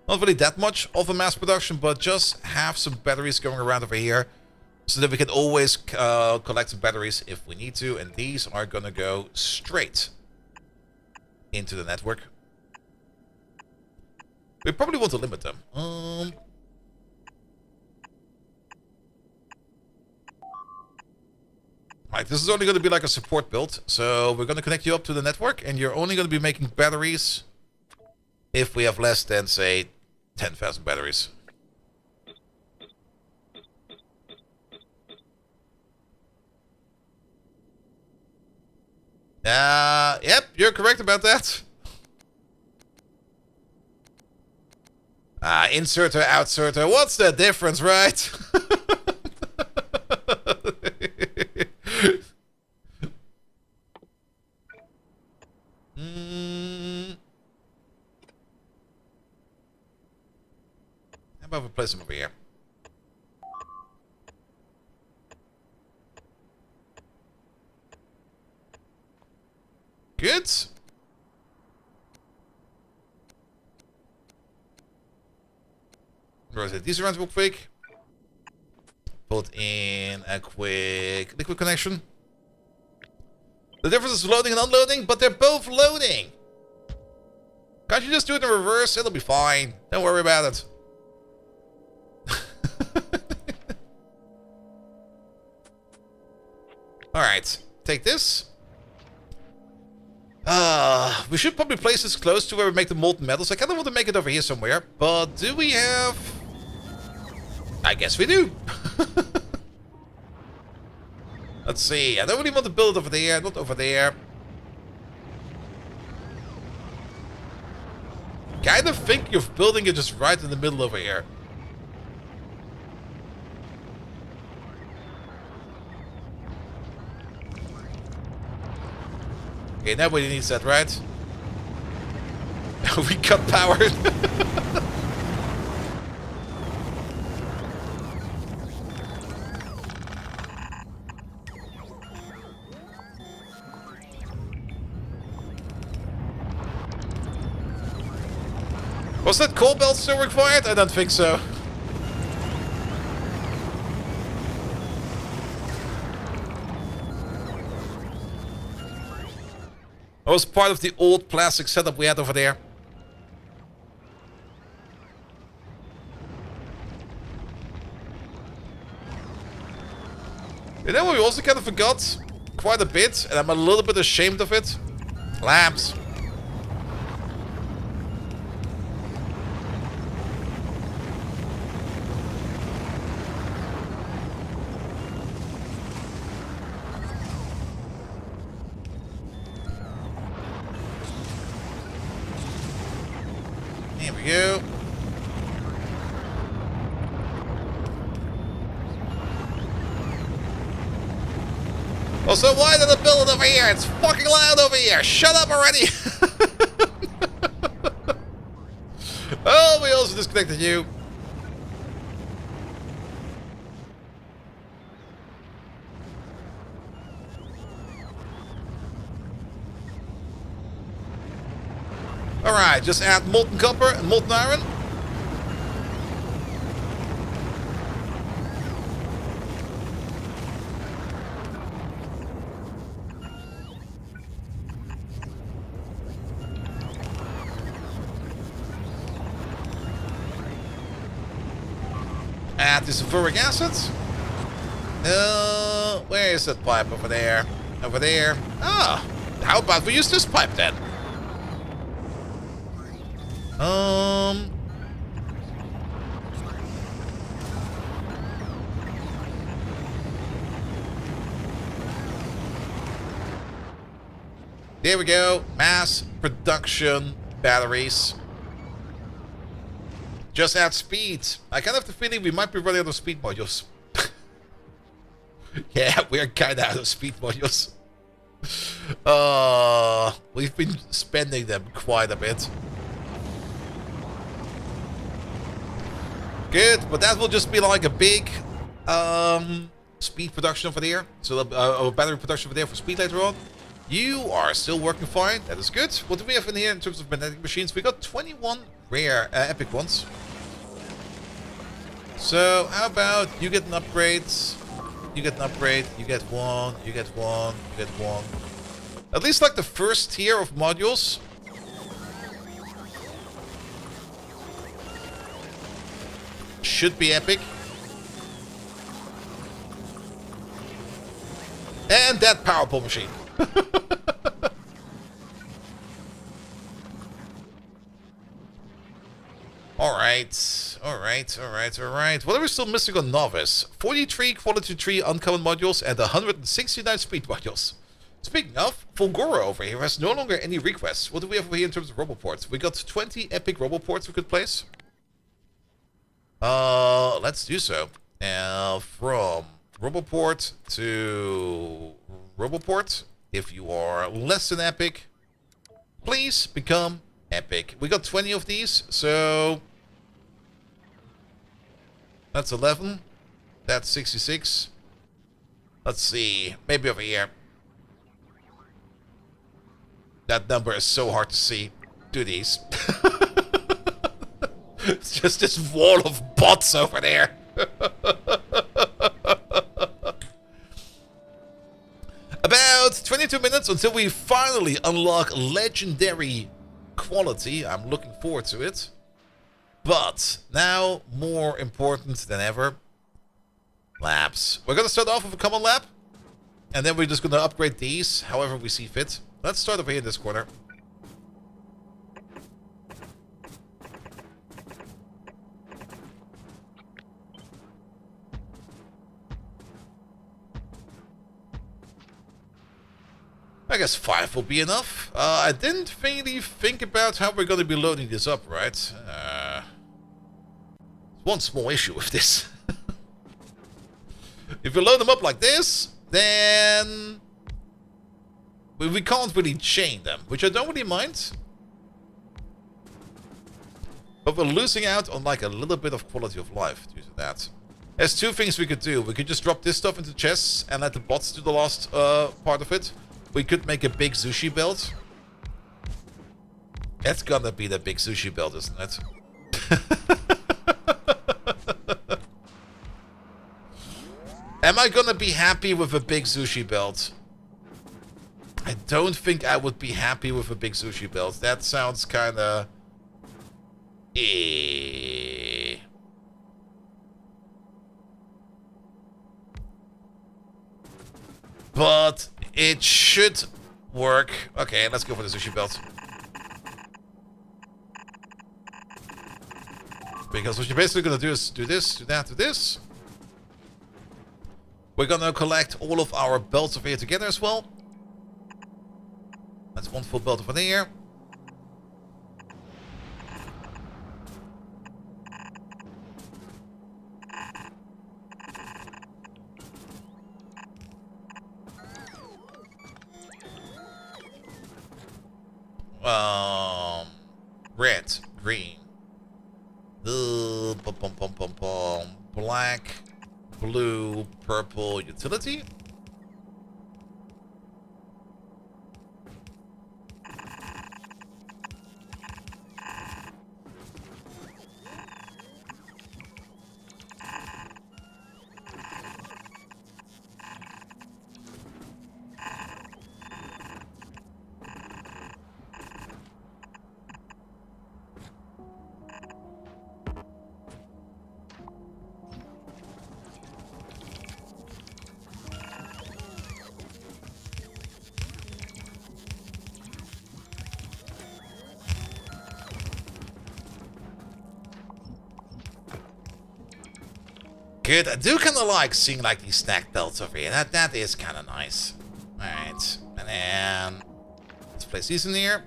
Not really that much of a mass production, but just have some batteries going around over here, so that we can always collect some batteries if we need to. And these are going to go straight into the network. We probably want to limit them. Right, this is only going to be like a support build, so we're going to connect you up to the network, and you're only going to be making batteries if we have less than, say, 10,000 batteries. Yep, you're correct about that. Inserter, outserter, what's the difference, right? about we place them over here? Good. Rotate these around real quick. Put in a quick liquid connection. The difference is loading and unloading, but they're both loading. Can't you just do it in reverse? It'll be fine. Don't worry about it. Alright, take this. We should probably place this close to where we make the molten metals. I kind of want to make it over here somewhere. But do we have... I guess we do. Let's see. I don't really want to build it over there. Not over there. Kind of thinking of building it just right in the middle over here. Okay, nobody needs that, right? We got powered. Was that coal belt still required? I don't think so. That was part of the old plastic setup we had over there. You know what we also kind of forgot? Quite a bit, and I'm a little bit ashamed of it. Lamps. Here we go. Also, why did I build it over here? It's fucking loud over here. Shut up already. Oh, we also disconnected you. Alright, just add molten copper and molten iron. Add the sulfuric acid. Where is that pipe? Over there. Over there. Ah, how about we use this pipe then? There we go. Mass production batteries. Just add speed. I kind of have the feeling we might be running out of speed modules. Yeah, we're kind of out of speed modules. We've been spending them quite a bit. Good, but that will just be like a big speed production over there. So battery production over there for speed later on. You are still working fine. That is good. What do we have in here in terms of magnetic machines? We got 21 rare epic ones. So how about you get an upgrade? You get an upgrade. You get one. You get one. You get one. At least like the first tier of modules. Should be epic. And that power pole machine. Alright. What are we still missing on Novice? 43 Quality 3 uncommon modules and 169 speed modules. Speaking of, Fulgora over here has no longer any requests. What do we have over here in terms of roboports? We got 20 epic roboports we could place. Let's do so. From Roboport to Roboport. If you are less than epic, please become epic. We got 20 of these, so That's 11. That's 66. Let's see. Maybe over here. That number is so hard to see. Do these. It's just this wall of bots over there. About 22 minutes until we finally unlock legendary quality. I'm looking forward to it. But now, more important than ever, labs. We're going to start off with a common lab. And then we're just going to upgrade these however we see fit. Let's start over here in this corner. I guess 5 will be enough. I didn't really think about how we're going to be loading this up, right? One small issue with this. If you load them up like this, then we can't really chain them, which I don't really mind. But we're losing out on like a little bit of quality of life due to that. There's two things we could do. We could just drop this stuff into chests and let the bots do the last part of it. We could make a big sushi belt. That's gonna be the big sushi belt, isn't it? Am I gonna be happy with a big sushi belt? I don't think I would be happy with a big sushi belt. That sounds kinda... But it should work. Okay, let's go for the sushi belt. Because what you're basically gonna do is do this, do that, do this. We're gonna collect all of our belts over here together as well. That's one full belt over there. Red, green, black, blue, purple, utility. Good. I do kind of like seeing like these stacked belts over here. That is kind of nice. All right, and then let's place these in here.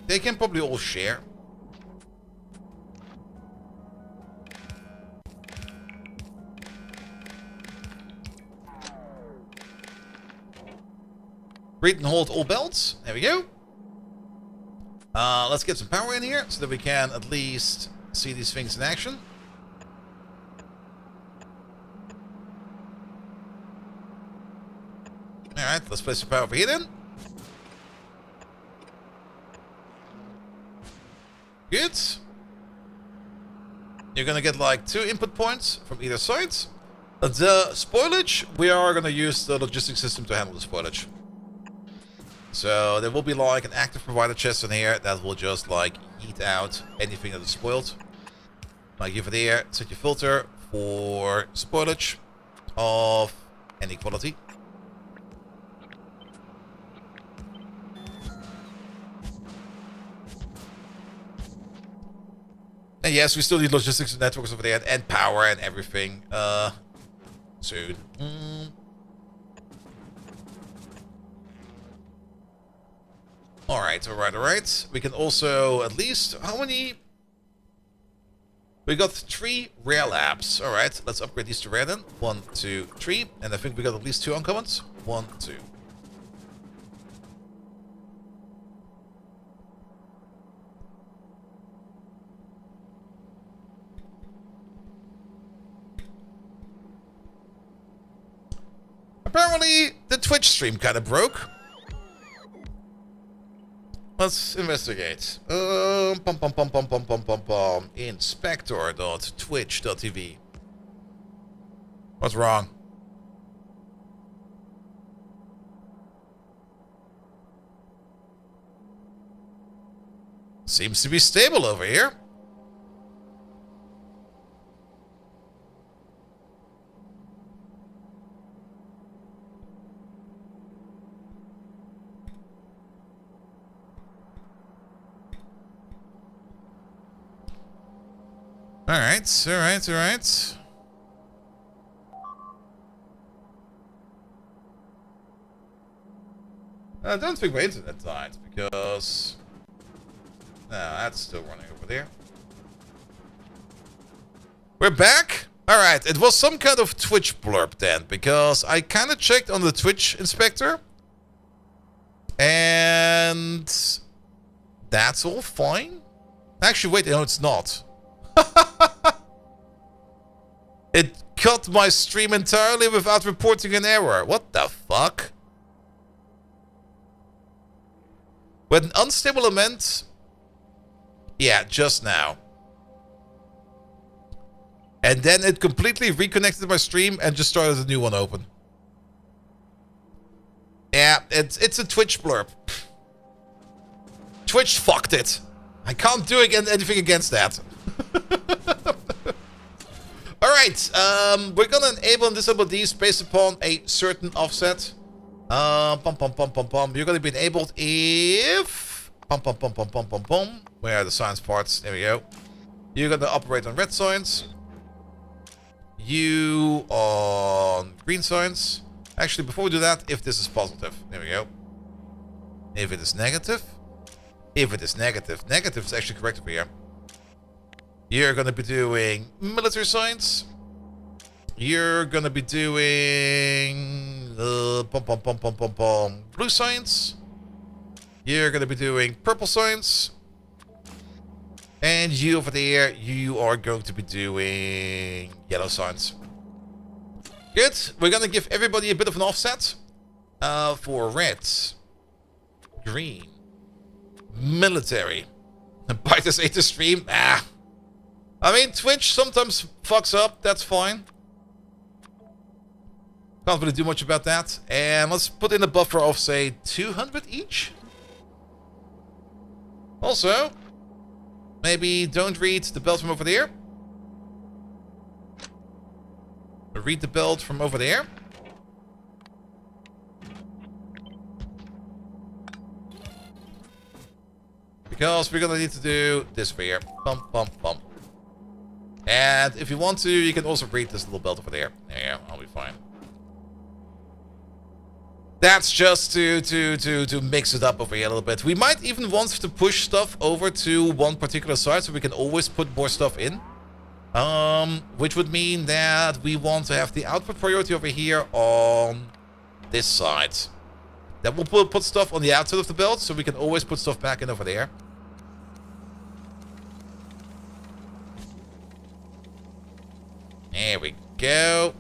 They can probably all share. Read and hold all belts. There we go. Let's get some power in here so that we can at least see these things in action. Alright, let's place some power over here then. Good. You're gonna get like 2 input points from either side. The spoilage, we are gonna use the logistics system to handle the spoilage. So there will be like an active provider chest in here that will just like eat out anything that is spoiled. Like over there, set your filter for spoilage of any quality. And yes, we still need logistics and networks over there and power and everything. Soon. Alright, alright, alright. We can also at least... How many? We got 3 rare labs. Alright, let's upgrade these to rare then. 1, 2, 3. And I think we got at least 2 uncommons. 1, 2. Apparently, the Twitch stream kind of broke. Let's investigate. Inspector.twitch.tv. What's wrong? Seems to be stable over here. Alright. I don't think my internet died because... No, that's still running over there. We're back? Alright, it was some kind of Twitch blurb then, because I kind of checked on the Twitch inspector. And... that's all fine? Actually, wait, no, it's not. It cut my stream entirely without reporting an error. What the fuck? With an unstable element... Yeah, just now. And then it completely reconnected my stream and just started a new one open. Yeah, it's a Twitch blurb. Twitch fucked it. I can't do anything against that. Alright, we're gonna enable and disable these based upon a certain offset. You're gonna be enabled if... Where are the science parts? There we go. You're gonna operate on red signs. You on green signs. Actually, before we do that, if this is positive. There we go. If it is negative. If it is negative. Negative is actually correct over here. You're gonna be doing military signs. You're gonna be doing blue signs. You're gonna be doing purple signs. And you over there, you are going to be doing yellow signs. Good. We're gonna give everybody a bit of an offset. For red, green, military. Biters ate the stream. I mean, Twitch sometimes fucks up. That's fine. Can't really do much about that. And let's put in a buffer of, say, 200 each. Also, maybe don't read the belt from over there. Read the belt from over there. Because we're gonna need to do this over here. Bump, bump, bump. And if you want to, you can also read this little belt over there. Yeah, I'll be fine. That's just to mix it up over here a little bit. We might even want to push stuff over to one particular side so we can always put more stuff in. Which would mean that we want to have the output priority over here on this side. That will put stuff on the outside of the belt so we can always put stuff back in over there. There we go.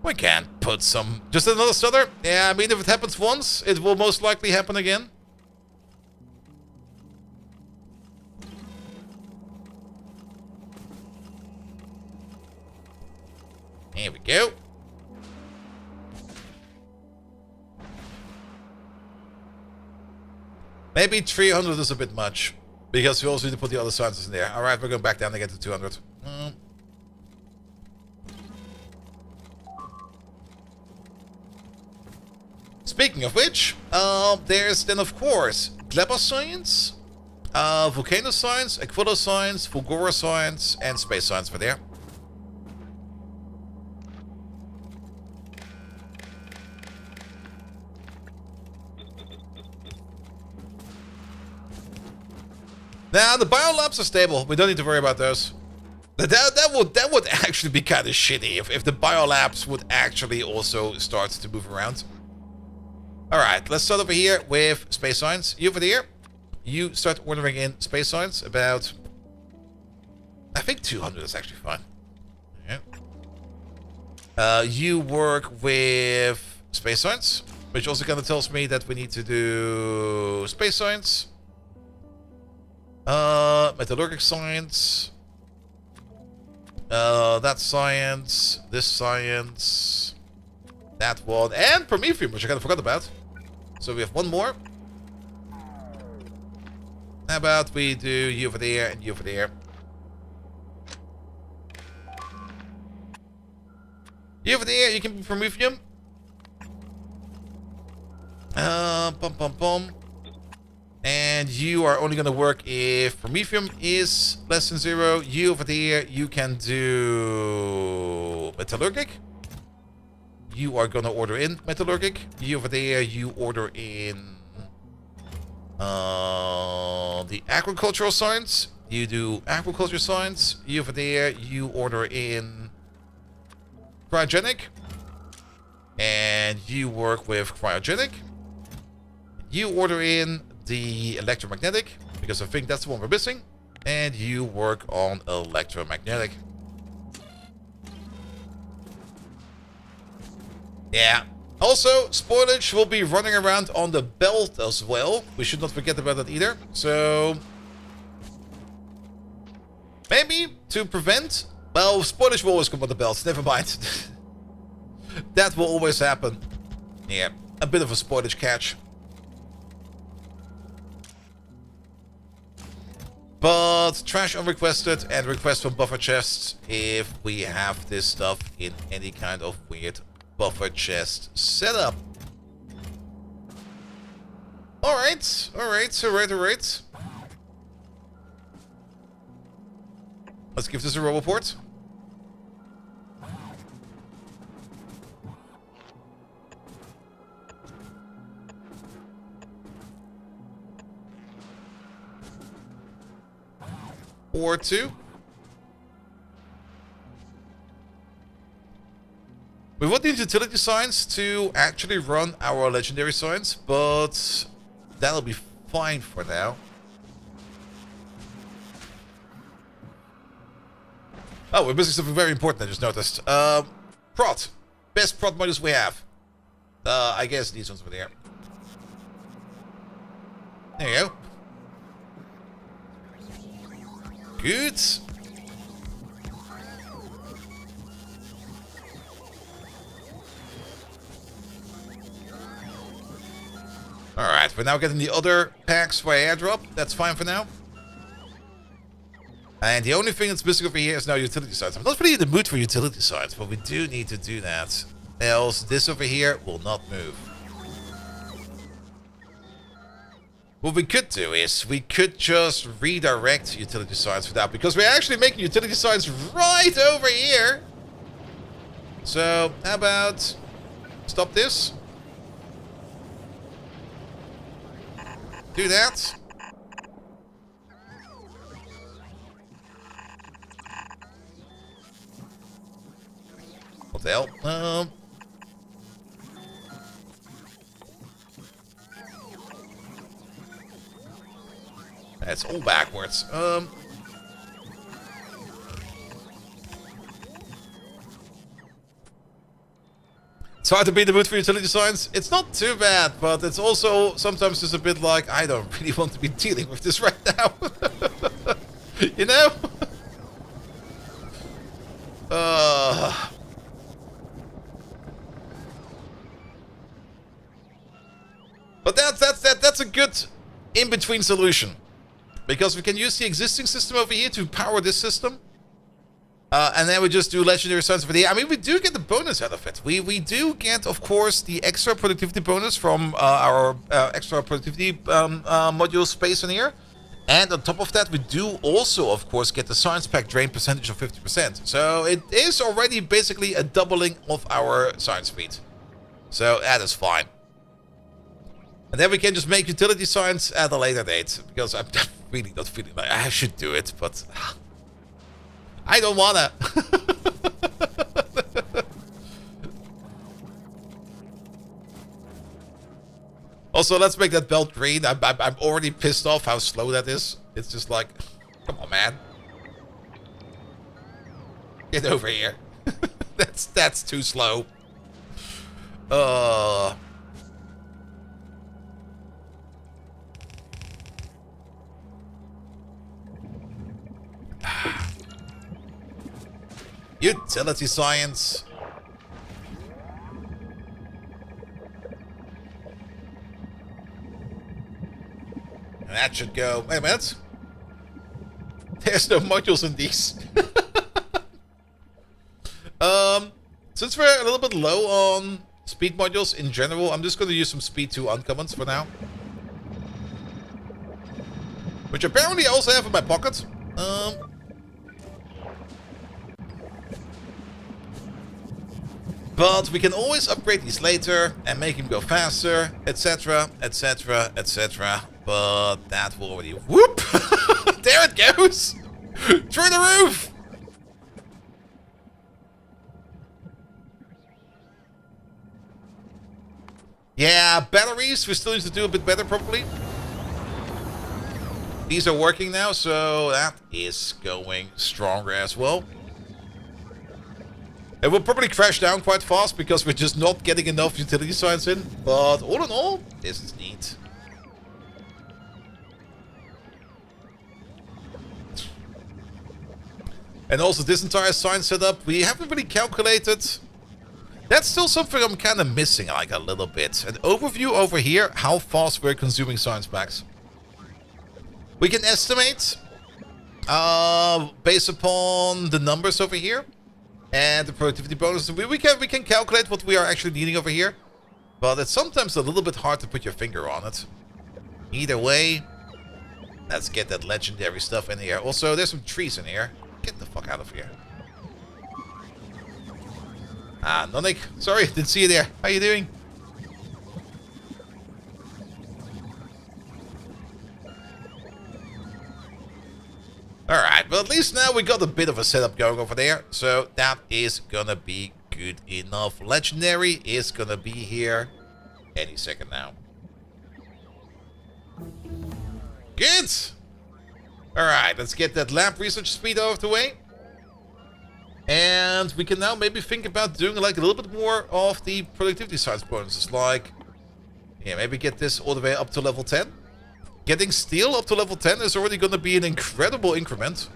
We can put some... Just another stutter? Yeah, I mean, if it happens once, it will most likely happen again. There we go. Maybe 300 is a bit much. Because we also need to put the other sides in there. Alright, we're going back down again to 200. Speaking of which, there's then of course Gleba Science, Volcano Science, Aquila Science, Fulgora Science, and Space Science for there. Now the biolabs are stable. We don't need to worry about those. That would actually be kind of shitty if the biolabs would actually also start to move around. Alright, let's start over here with space science. You over there, you start ordering in space science. About, I think 200 is actually fine. Yeah. You work with space science, which also kind of tells me that we need to do space science. Metallurgic science. That science. This science. That one. And Prometheum, which I kind of forgot about. So we have one more. How about we do you over there and you over there. You over there, you can be Prometheum. Bum. And you are only going to work if Prometheum is less than 0. You over there, you can do Metallurgic. You are going to order in Metallurgic. You over there, you order in the Agricultural Science. You do Agriculture Science. You over there, you order in Cryogenic. And you work with Cryogenic. You order in the Electromagnetic, because I think that's the one we're missing. And you work on Electromagnetic. Yeah. Also, spoilage will be running around on the belt as well. We should not forget about that either. So, maybe to prevent... Well, spoilage will always come on the belt. Never mind. That will always happen. Yeah, a bit of a spoilage catch. But trash unrequested and request from buffer chests if we have this stuff in any kind of weird buffer chest setup. Alright. Let's give this a roll report. Or 2. We would need utility signs to actually run our legendary signs, but that'll be fine for now. Oh, we're missing something very important I just noticed. Prot. Best prot modules we have. I guess these ones over there. There you go. Good. Alright, we're now getting the other packs for airdrop. That's fine for now. And the only thing that's missing over here is now utility signs. I'm not really in the mood for utility signs, but we do need to do that. Else, this over here will not move. What we could do is, we could just redirect utility signs for that, because we're actually making utility signs right over here. So, how about stop this? Do that. What the hell? That's all backwards. It's hard to be in the mood for utility signs. It's not too bad, but it's also sometimes just a bit like, I don't really want to be dealing with this right now. You know? But that's a good in-between solution. Because we can use the existing system over here to power this system. And then we just do legendary signs over there. I mean, we do get the bonus out of it. We do get, of course, the extra productivity bonus from our extra productivity module space in here. And on top of that, we do also, of course, get the science pack drain percentage of 50%. So it is already basically a doubling of our science speed. So that is fine. And then we can just make utility signs at a later date. Because I'm really not feeling like I should do it, but I don't wanna. Also, let's make that belt green. I'm already pissed off how slow that is. It's just like, come on, man. Get over here. That's too slow. Utility science. And that should go. Wait a minute. There's no modules in these. Since we're a little bit low on speed modules in general, I'm just going to use some speed 2 uncommons for now. Which apparently I also have in my pocket. But we can always upgrade these later and make him go faster, etc, etc, etc. But that will already... Whoop! There it goes! Through the roof! Yeah, batteries, we still need to do a bit better probably. These are working now, so that is going stronger as well. It will probably crash down quite fast because we're just not getting enough utility science in. But all in all, this is neat. And also this entire science setup, we haven't really calculated. That's still something I'm kind of missing, like a little bit. An overview over here, how fast we're consuming science packs. We can estimate, based upon the numbers over here. And the productivity bonus. We can calculate what we are actually needing over here. But it's sometimes a little bit hard to put your finger on it. Either way, let's get that legendary stuff in here. Also, there's some trees in here. Get the fuck out of here. Ah, Nonik. Sorry, didn't see you there. How you doing? Alright, but at least now we got a bit of a setup going over there. So that is gonna be good enough. Legendary is gonna be here any second now. Good! Alright, let's get that lab research speed out of the way. And we can now maybe think about doing like a little bit more of the productivity science bonuses. Like, yeah, maybe get this all the way up to level 10. Getting steel up to level 10 is already going to be an incredible increment.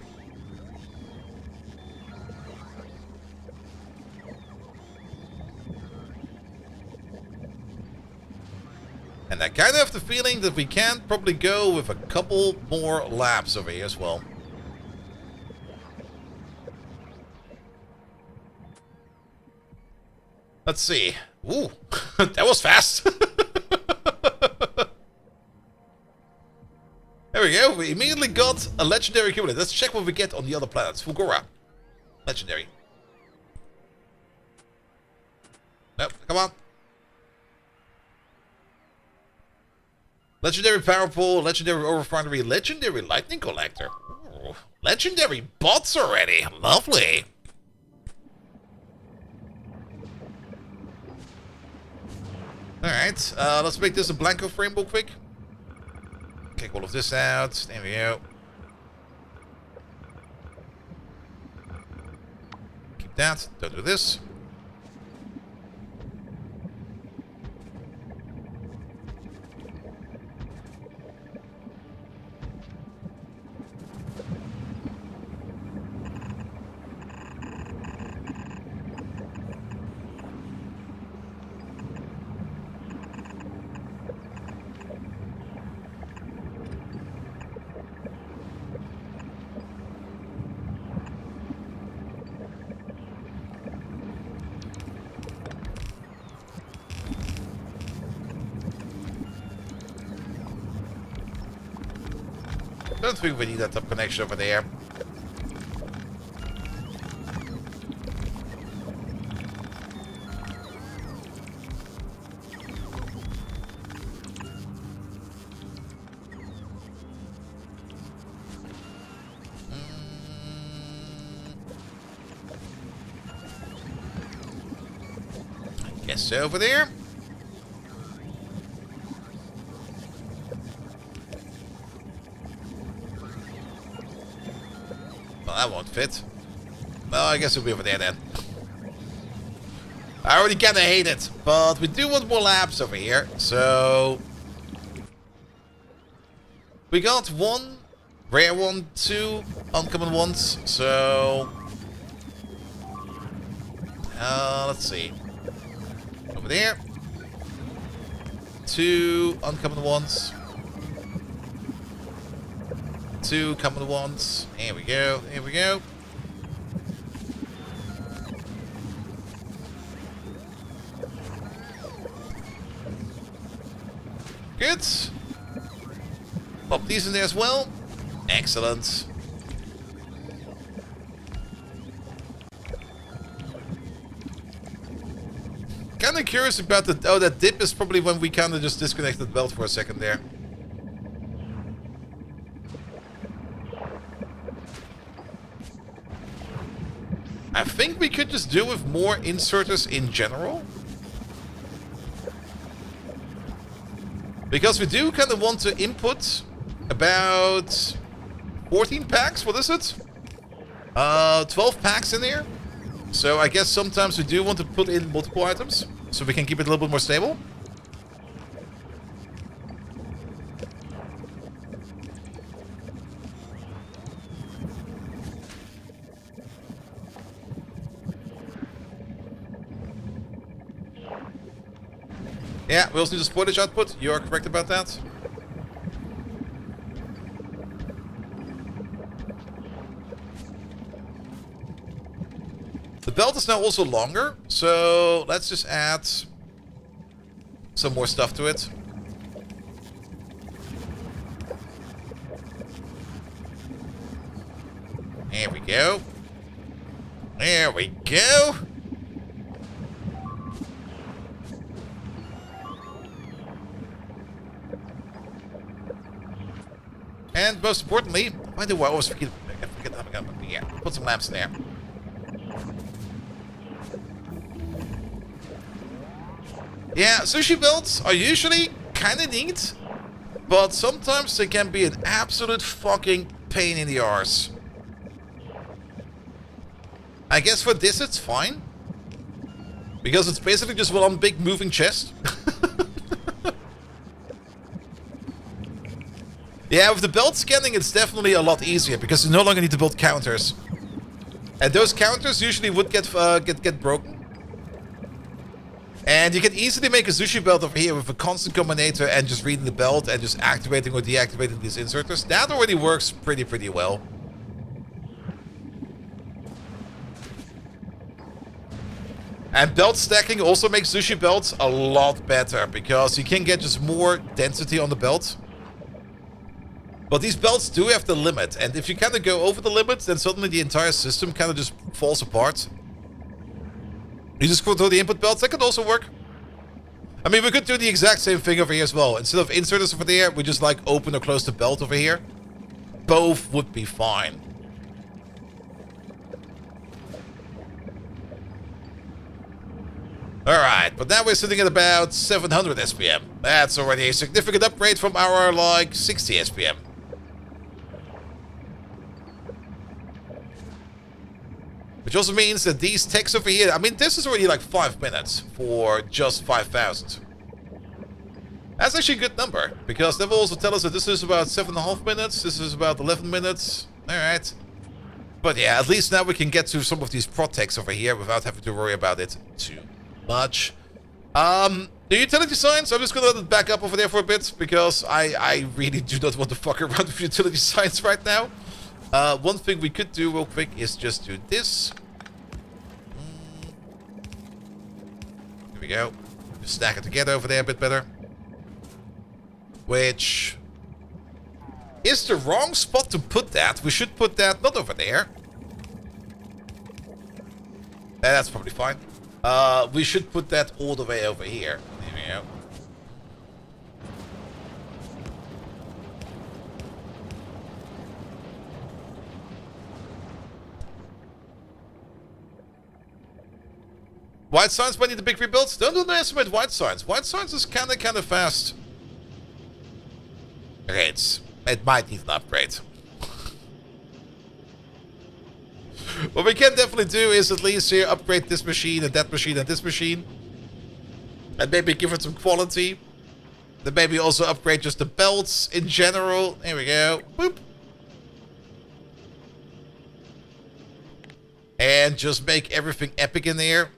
And I kind of have the feeling that we can probably go with a couple more laps over here as well. Let's see. Ooh, that was fast. There we go. We immediately got a legendary cumulative. Let's check what we get on the other planets. Fulgora. Legendary. Nope, come on. Legendary Power Pool, Legendary Overfoundry, Legendary Lightning Collector. Ooh, legendary bots already. Lovely. Alright, let's make this a Blanco frame real quick. Take all of this out. There we go. Keep that. Don't do this. Don't think we need that top connection over there. I guess over there. that won't fit. Well, I guess it'll be over there then. I already kinda hate it, but we do want more labs over here, so... We got one rare one, two uncommon ones, so... let's see. Over there. Two uncommon ones. Two common ones. Here we go, here we go. Good. Pop these in there as well. Excellent. Kinda curious about the... Oh, that dip is probably when we kinda just disconnected the belt for a second there. I think we could just do with more inserters in general. Because we do kind of want to input about 14 packs. What is it? 12 packs in here. So I guess sometimes we do want to put in multiple items so we can keep it a little bit more stable. Yeah, we also need a spoilage output. You are correct about that. The belt is now also longer, so let's just add some more stuff to it. There we go. There we go. And most importantly, why do I always forget? Yeah, put some lamps in there. Yeah, sushi belts are usually kind of neat, but sometimes they can be an absolute fucking pain in the arse. I guess for this it's fine, because it's basically just one big moving chest. Yeah, with the belt scanning, it's definitely a lot easier because you no longer need to build counters, and those counters usually would get broken. And you can easily make a sushi belt over here with a constant combinator and just reading the belt and just activating or deactivating these inserters. That already works pretty well. And belt stacking also makes sushi belts a lot better because you can get just more density on the belt. But these belts do have the limit, and if you kind of go over the limit, then suddenly the entire system kind of just falls apart. You just control the input belts. That could also work. I mean, we could do the exact same thing over here as well. Instead of inserters over there, we just like open or close the belt over here. Both would be fine. Alright, but now we're sitting at about 700 SPM. That's already a significant upgrade from our, like, 60 SPM. Which also means that these techs over here... I mean, this is already like 5 minutes for just 5,000. That's actually a good number, because that will also tell us that this is about 7.5 minutes, this is about 11 minutes. Alright. But yeah, at least now we can get to some of these prot techs over here without having to worry about it too much. The utility signs, I'm just gonna let it back up over there for a bit, because I really do not want to fuck around with utility signs right now. One thing we could do real quick is just do this. Here we go. Just stack it together over there a bit better. Which is the wrong spot to put that. We should put that not over there. That's probably fine. We should put that all the way over here. There we go. White signs might need a big rebuild. Don't underestimate white signs. White signs is kind of fast. Okay, it might need an upgrade. What we can definitely do is at least here upgrade this machine and that machine and this machine. And maybe give it some quality. Then maybe also upgrade just the belts in general. There we go. Boop. And just make everything epic in there.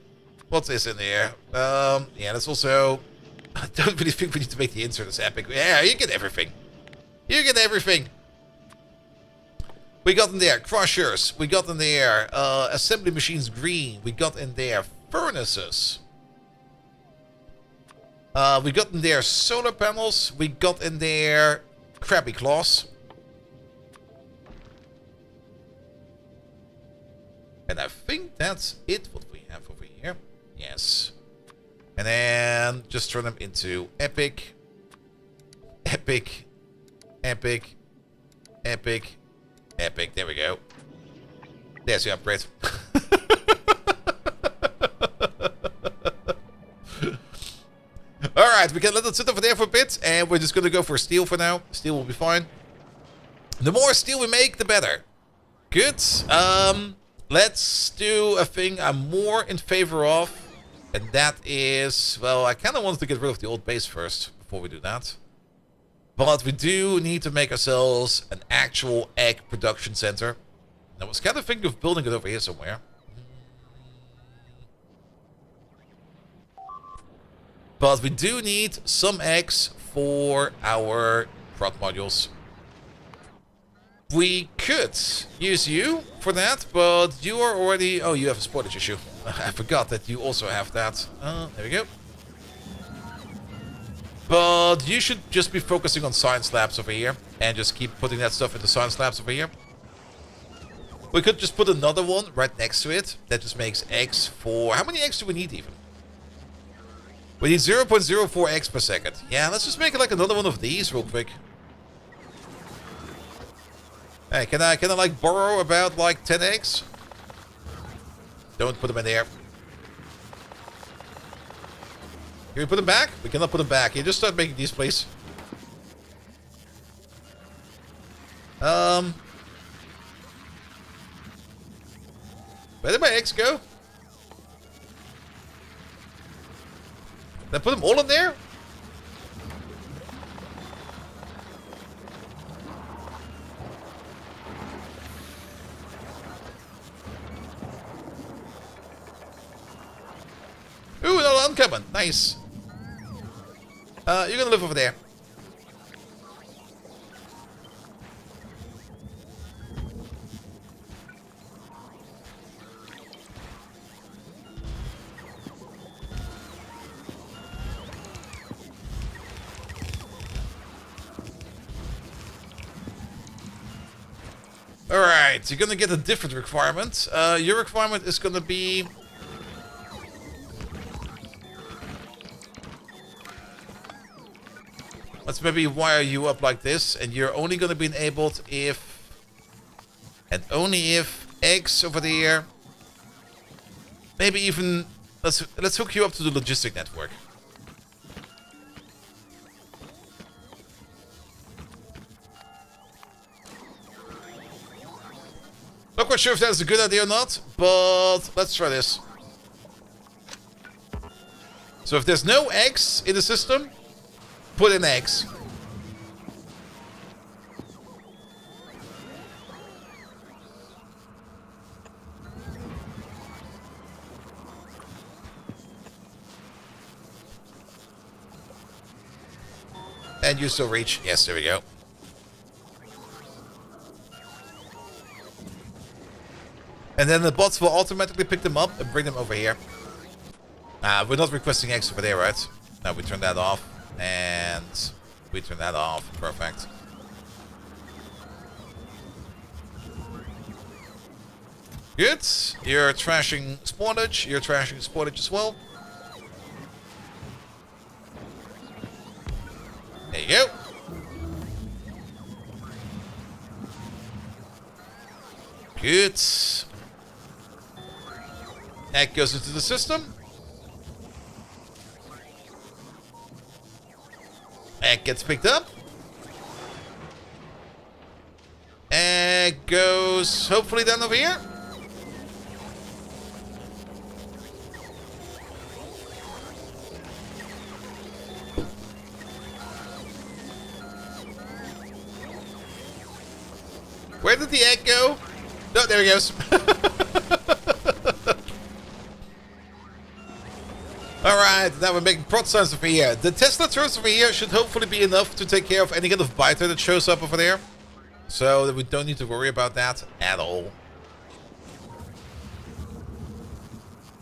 What's this in there? Yeah, that's also... I don't really think we need to make the insert as epic. Yeah, you get everything. You get everything. We got in there crushers. We got in there assembly machines green. We got in there furnaces. We got in there solar panels. We got in there crabby claws. And I think that's it what we have over here. Yes. And then just turn them into epic. Epic. Epic. Epic. Epic. There we go. There's the upgrade. Alright, we can let it sit over there for a bit. And we're just going to go for steel for now. Steel will be fine. The more steel we make, the better. Good. Let's do a thing I'm more in favor of. And that is... Well, I kind of wanted to get rid of the old base first. Before we do that. But we do need to make ourselves an actual egg production center. I was kind of thinking of building it over here somewhere. But we do need some eggs for our prod modules. We could use you for that, but you are already... Oh, you have a spoilage issue. I forgot that you also have that. There we go. But you should just be focusing on science labs over here. And just keep putting that stuff into science labs over here. We could just put another one right next to it. That just makes eggs for... How many eggs do we need even? We need 0.04 eggs per second. Yeah, let's just make it like another one of these real quick. Hey, can I like borrow about like 10 eggs? Don't put them in there. Can we put them back? We cannot put them back. You just start making these, please. Where did my eggs go? Did I put them all in there? Ooh, another uncommon. Nice. You're gonna live over there. Alright, you're gonna get a different requirement. Your requirement is gonna be... Let's maybe wire you up like this, and you're only gonna be enabled if... And only if eggs over there... Maybe even... Let's hook you up to the logistic network. Not quite sure if that's a good idea or not, but let's try this. So if there's no eggs in the system, put in eggs. And you still reach. Yes, there we go. And then the bots will automatically pick them up and bring them over here. We're not requesting eggs over there, right? No, we turn that off. And we turn that off. Perfect. Good. You're trashing spawnage. You're trashing spawnage as well. There you go. Good. Egg goes into the system. Egg gets picked up. Egg goes hopefully down over here. Where did the egg go? No, there he goes. Alright, now we're making prod signs over here. The Tesla turrets over here should hopefully be enough to take care of any kind of biter that shows up over there. So that we don't need to worry about that at all.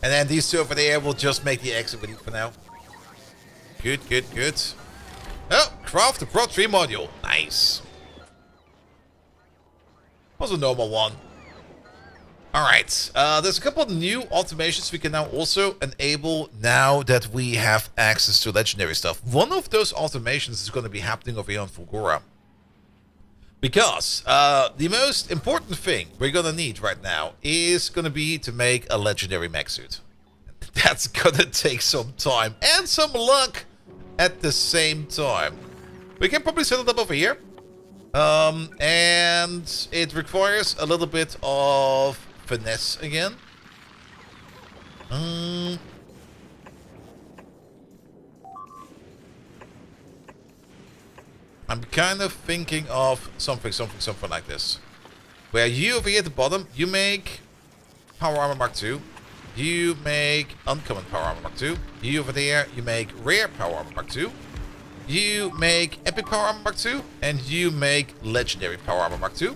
And then these two over there will just make the exit we need for now. Good, good, good. Oh, craft the prod 3 module. Nice. Was a normal one. Alright, there's a couple of new automations we can now also enable now that we have access to legendary stuff. One of those automations is going to be happening over here on Fulgora. Because the most important thing we're going to need right now is going to be to make a legendary mech suit. That's going to take some time and some luck at the same time. We can probably set it up over here. And it requires a little bit of finesse again. I'm kind of thinking of something like this. Where you over here at the bottom, you make Power Armor Mark II. You make Uncommon Power Armor Mark II. You over there, you make Rare Power Armor Mark II. You make Epic Power Armor Mark II. And you make Legendary Power Armor Mark II.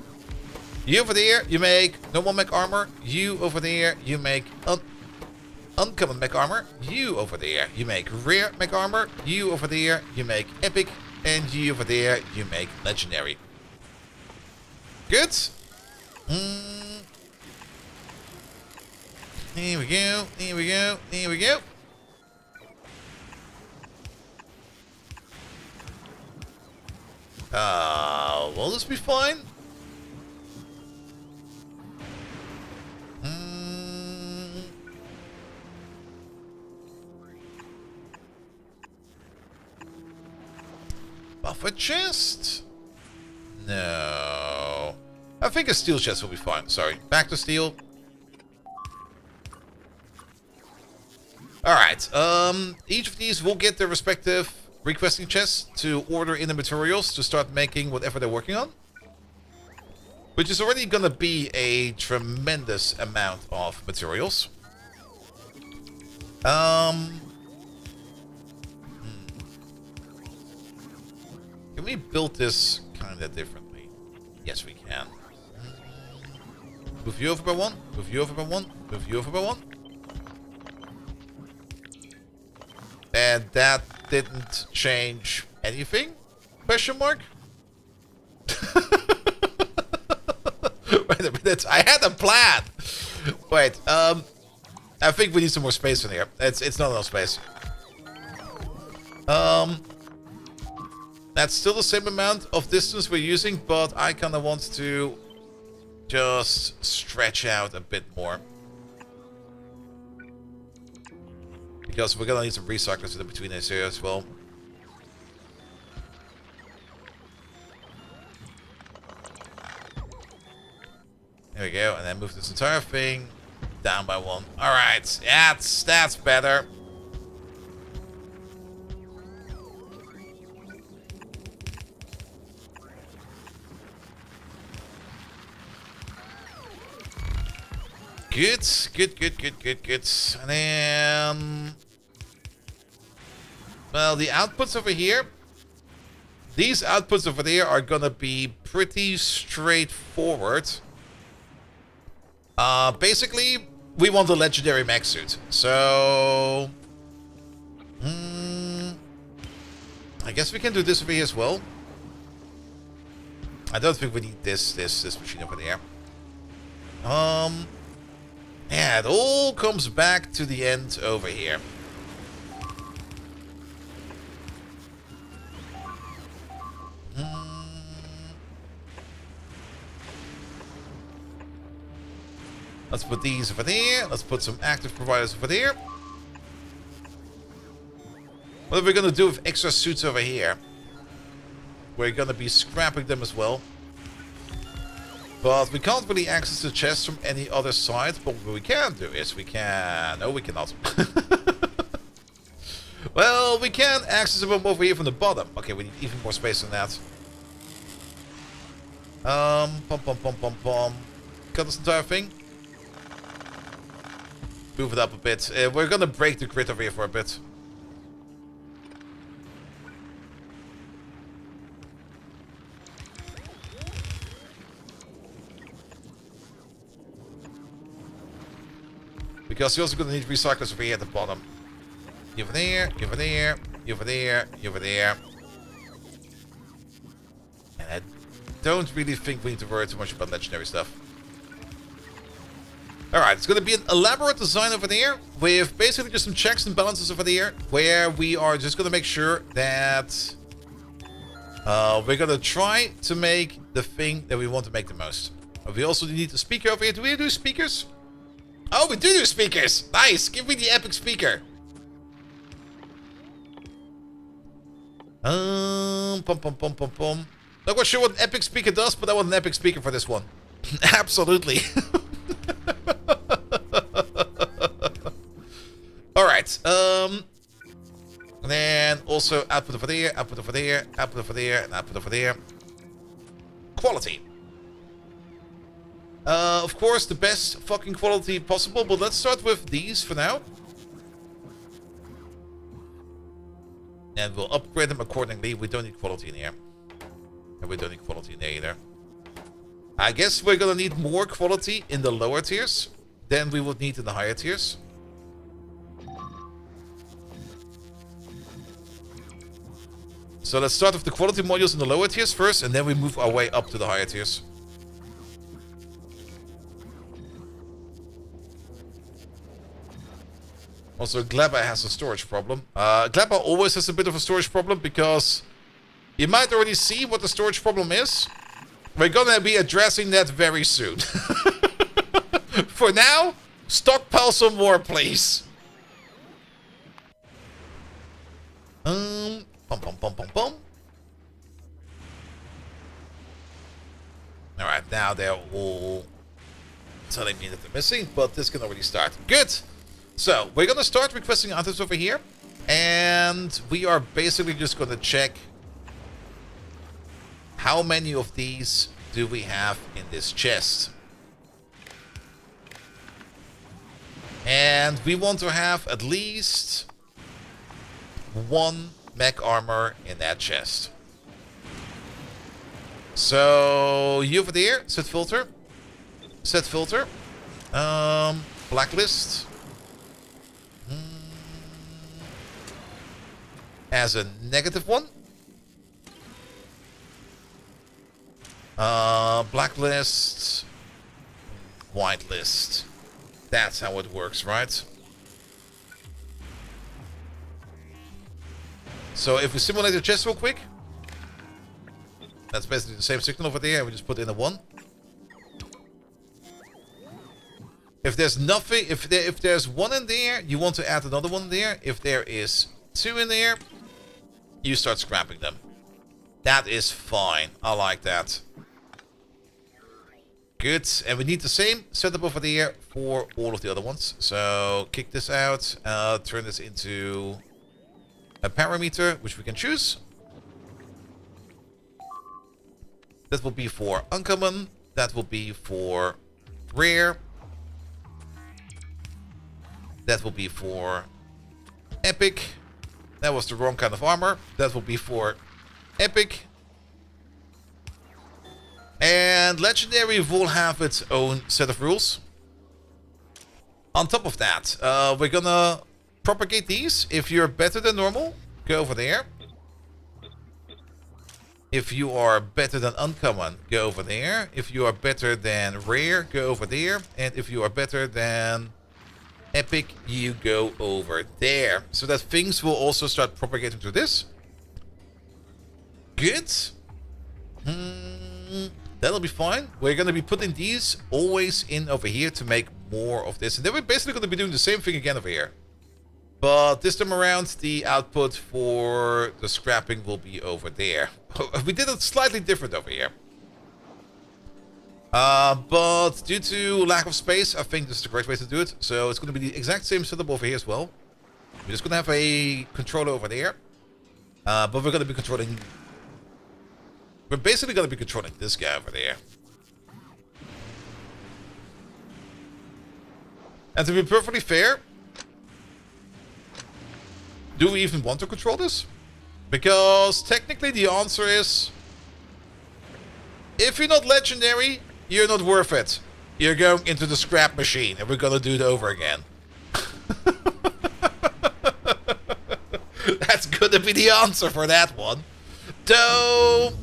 You over there, you make normal mech armor. You over there, you make uncommon mech armor. You over there, you make rare mech armor. You over there, you make epic. And you over there, you make legendary. Good. Here we go, here we go, here we go. Will this be fine? Buffer chest? No. I think a steel chest will be fine. Sorry. Back to steel. Alright. Each of these will get their respective requesting chests to order in the materials to start making whatever they're working on. Which is already gonna be a tremendous amount of materials. Can we build this kind of differently? Yes, we can. Move you over by one. Move you over by one. Move you over by one. And that didn't change anything? Question mark? Wait a minute. I had a plan. Wait. I think we need some more space in here. It's not enough space. That's still the same amount of distance we're using, but I kind of want to just stretch out a bit more. Because we're gonna need some recyclers in between this here as well. There we go, and then move this entire thing down by one. Alright, that's better. Good, good, good, good, good, good. And then... well, the outputs over here. These outputs over there are gonna be pretty straightforward. Basically, we want a legendary mech suit. So... I guess we can do this over here as well. I don't think we need this machine over there. Yeah, it all comes back to the end over here. Let's put these over there. Let's put some active providers over there. What are we going to do with extra suits over here? We're going to be scrapping them as well. But we can't really access the chests from any other side. But what we can do is we can... no, we cannot. Well, we can access them over here from the bottom. Okay, we need even more space than that. Pom pom pom pom pom. Cut this entire thing. Move it up a bit. We're gonna break the grid over here for a bit. Because you're also gonna need recyclers over here at the bottom. You over there, you over there, you over there, you over there. And I don't really think we need to worry too much about legendary stuff. Alright, it's going to be an elaborate design over there with basically just some checks and balances over there where we are just going to make sure that we're going to try to make the thing that we want to make the most. We also need a speaker over here. Do we do speakers? Oh, we do speakers! Nice! Give me the epic speaker. Pom pom pom pom pom. Not quite sure what an epic speaker does, but I want an epic speaker for this one. Absolutely. Alright, and then also output over there, output over there, output over there, and output over there. Quality. Of course, the best fucking quality possible, but let's start with these for now. And we'll upgrade them accordingly. We don't need quality in here. And we don't need quality in there either. I guess we're gonna need more quality in the lower tiers than we would need in the higher tiers. So let's start with the quality modules in the lower tiers first, and then we move our way up to the higher tiers. Also, Glabba has a storage problem. Glabba always has a bit of a storage problem because you might already see what the storage problem is. We're gonna be addressing that very soon. For now, stockpile some more, please. Pum pum pum pum pum. Alright, now they're all telling me that they're missing, but this can already start. Good! So, we're gonna start requesting items over here, and we are basically just gonna check how many of these do we have in this chest. And we want to have at least one mech armor in that chest. So, you over there, set filter. Set filter. Blacklist. As a negative one. Blacklist. Whitelist. That's how it works, right? So if we simulate the chest real quick, that's basically the same signal over there. We just put in a 1. If there's nothing, if there's 1 in there, you want to add another 1 there. If there is 2 in there, you start scrapping them. That is fine. I like that. Good. And we need the same setup over there for all of the other ones. So kick this out. Turn this into a parameter, which we can choose. That will be for uncommon. That will be for rare. That will be for epic. That was the wrong kind of armor. That will be for epic. And legendary will have its own set of rules. On top of that, we're gonna propagate these. If you're better than normal, go over there. If you are better than uncommon, go over there. If you are better than rare, go over there. And if you are better than epic, you go over there. So that things will also start propagating to this. Good. That'll be fine. We're going to be putting these always in over here to make more of this. And then we're basically going to be doing the same thing again over here. But this time around, the output for the scrapping will be over there. We did it slightly different over here. But due to lack of space, I think this is the correct way to do it. So it's going to be the exact same setup over here as well. We're just going to have a controller over there. But we're going to be controlling we're basically going to be controlling this guy over there. And to be perfectly fair, do we even want to control this? Because technically the answer is, if you're not legendary, you're not worth it. You're going into the scrap machine, and we're going to do it over again. That's going to be the answer for that one. Though,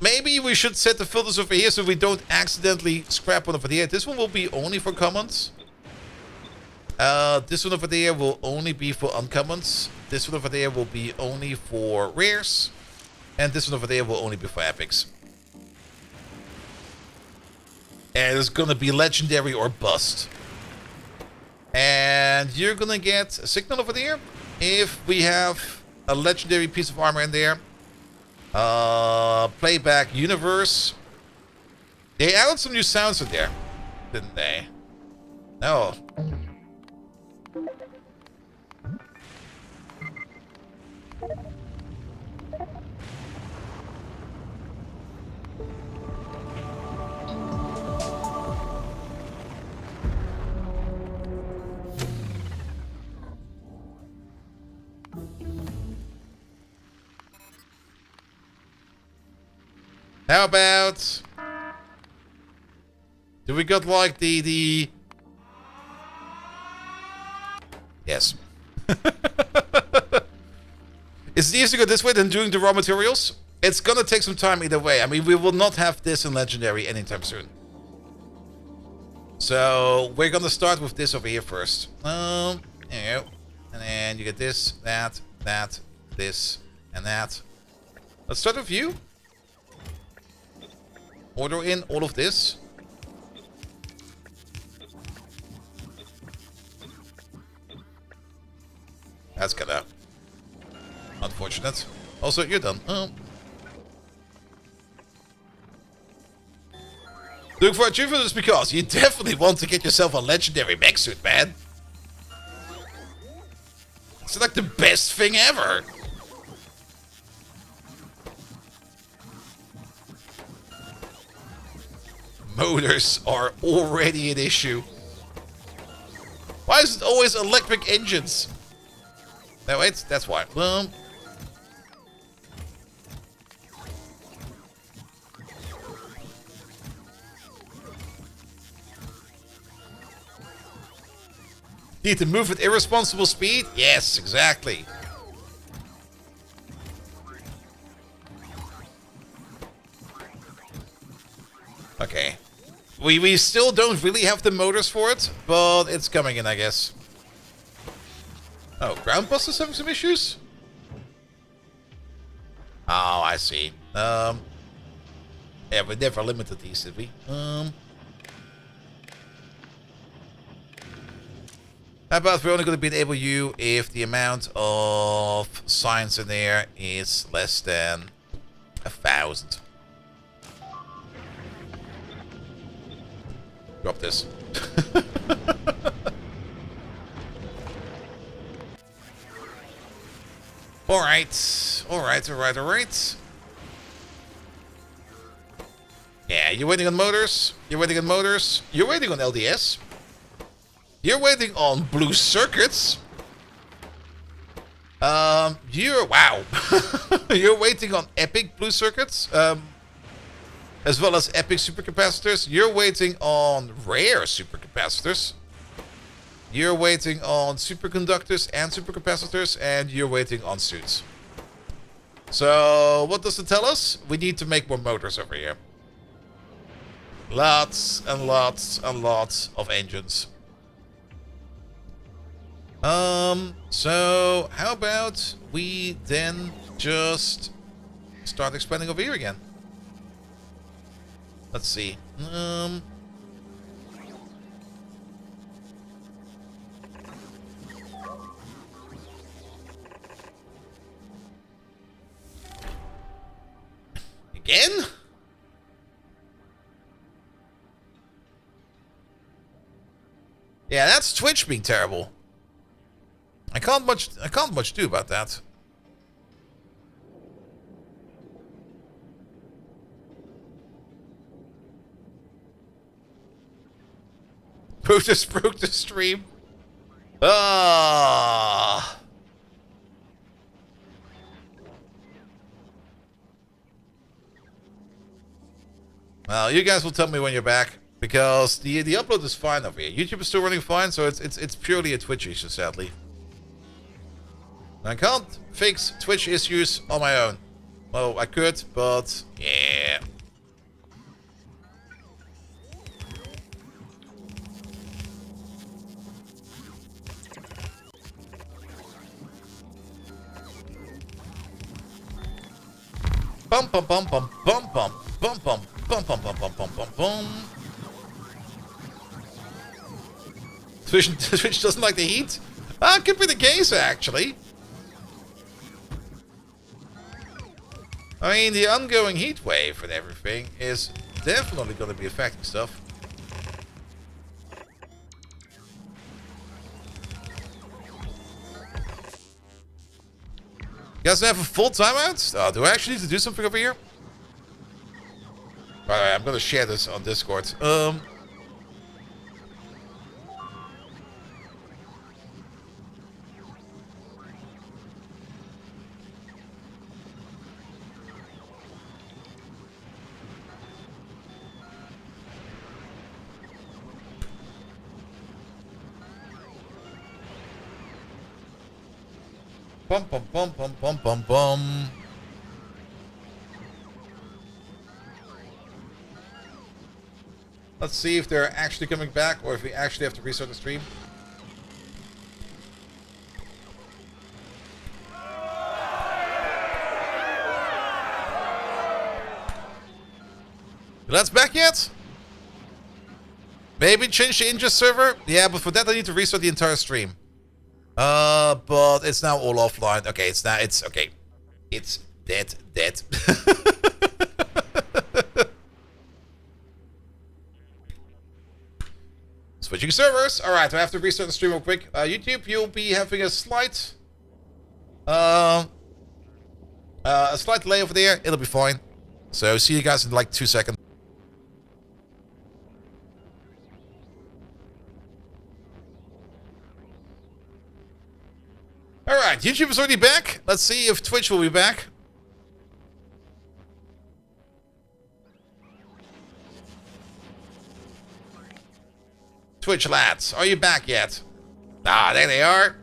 maybe we should set the filters over here so we don't accidentally scrap one over there. This one will be only for commons. This one over there will only be for uncommons. This one over there will be only for rares. And this one over there will only be for epics. And it's gonna be legendary or bust. And you're gonna get a signal over there if we have a legendary piece of armor in there. Playback universe. They added some new sounds in there, didn't they? No. How about... do we got like the... Yes. It's easier to go this way than doing the raw materials. It's gonna take some time either way. I mean, we will not have this in Legendary anytime soon. So, we're gonna start with this over here first. There you go. And then you get this, that, this, and that. Let's start with you. Order in all of this. That's kinda unfortunate. Also, you're done. Look for achievements because you definitely want to get yourself a legendary mech suit, man. It's like the best thing ever. Motors are already an issue. Why is it always electric engines? No, wait, that's why. Need to move at irresponsible speed? Yes, exactly. Okay. We still don't really have the motors for it, but it's coming in, I guess. Oh, Groundbuster's having some issues? Oh, I see. Yeah, we never limited these, did we? How about we're only going to enable you if the amount of signs in there is less than 1,000. Drop this. Alright. Yeah, you're waiting on motors. You're waiting on motors. You're waiting on LDS. You're waiting on blue circuits. Wow. You're waiting on epic blue circuits. As well as epic supercapacitors. You're waiting on rare supercapacitors. You're waiting on superconductors and supercapacitors, and you're waiting on suits. So, what does it tell us? We need to make more motors over here. Lots and lots and lots of engines. So, how about we then just start expanding over here again? Let's see. Again? Yeah, that's Twitch being terrible. I can't much do about that. Brutus broke the stream. Ah. Well, you guys will tell me when you're back, because the upload is fine over here. YouTube is still running fine, so it's purely a Twitch issue, sadly. I can't fix Twitch issues on my own. Well, I could, but yeah. Bum bum bum bum bum bum bum bum bum bum bum bum bum bum bum. Twitch doesn't like the heat? Ah, could be the case actually. I mean, the ongoing heat wave and everything is definitely going to be affecting stuff. You guys have a full timeout? Oh, do I actually need to do something over here? By the way, I'm going to share this on Discord. Bum bum bum bum bum bum bum. Let's see if they're actually coming back or if we actually have to restart the stream. That's back yet? Maybe change the Inja server? Yeah, but for that I need to restart the entire stream. But it's now all offline. Okay, it's okay. It's dead. Switching servers. Alright, I have to restart the stream real quick. YouTube, you'll be having a slight delay over there. It'll be fine. So see you guys in like 2 seconds. Alright, YouTube is already back. Let's see if Twitch will be back. Twitch lads, are you back yet? Ah, there they are.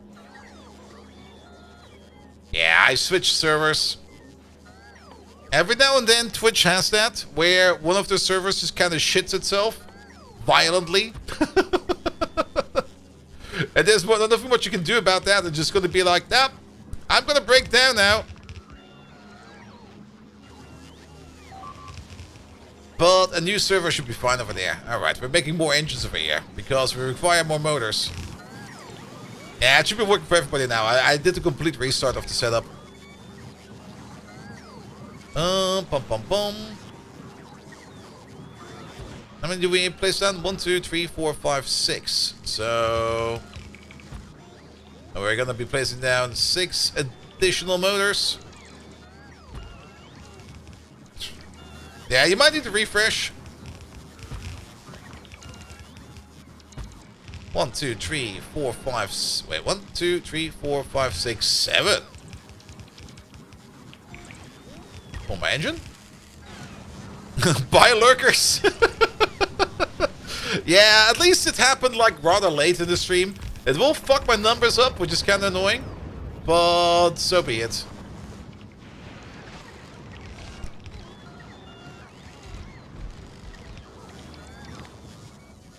Yeah, I switched servers. Every now and then Twitch has that, where one of the servers just kind of shits itself violently. And there's nothing much you can do about that. It's just going to be like, nah, I'm going to break down now. But a new server should be fine over there. Alright, we're making more engines over here because we require more motors. Yeah, it should be working for everybody now. I did a complete restart of the setup. Bum bum bum. How many do we place down? 1, 2, 3, 4, 5, 6. So we're gonna be placing down 6 additional motors. Yeah, you might need to refresh. 1, 2, 3, 4, 5. Wait, 1, 2, 3, 4, 5, 6, 7. For my engine. Buy lurkers. Yeah, at least it happened like rather late in the stream. It will fuck my numbers up, which is kind of annoying. But so be it.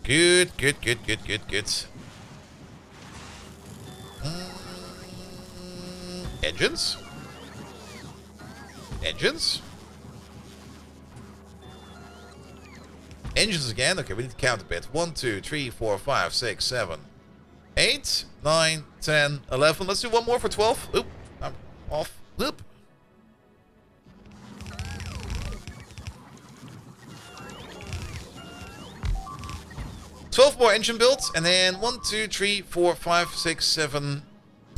Good. Engines? Engines again? Okay, we need to count a bit. 1, 2, 3, 4, 5, 6, 7, 8, 9, 10, 11. Let's do one more for 12. Oop, I'm off. Oop. More engine builds, and then 1, 2, 3, 4, 5, 6, 7.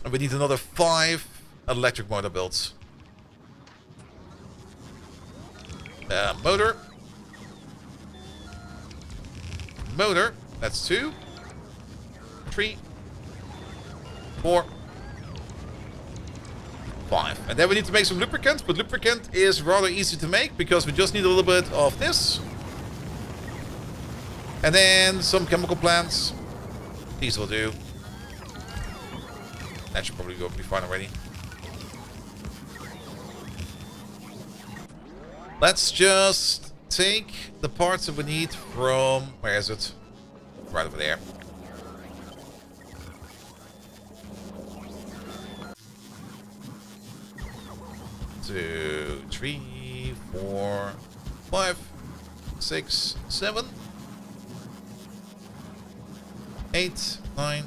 And we need another 5 electric motor builds. Motor. That's 2. 3, 4, 5. And then we need to make some lubricant, but lubricant is rather easy to make because we just need a little bit of this. And then some chemical plants. These will do. That should probably be fine already. Let's just take the parts that we need from... Where is it? Right over there. Two, 3, 4, 5, 6, 7, 8, 9,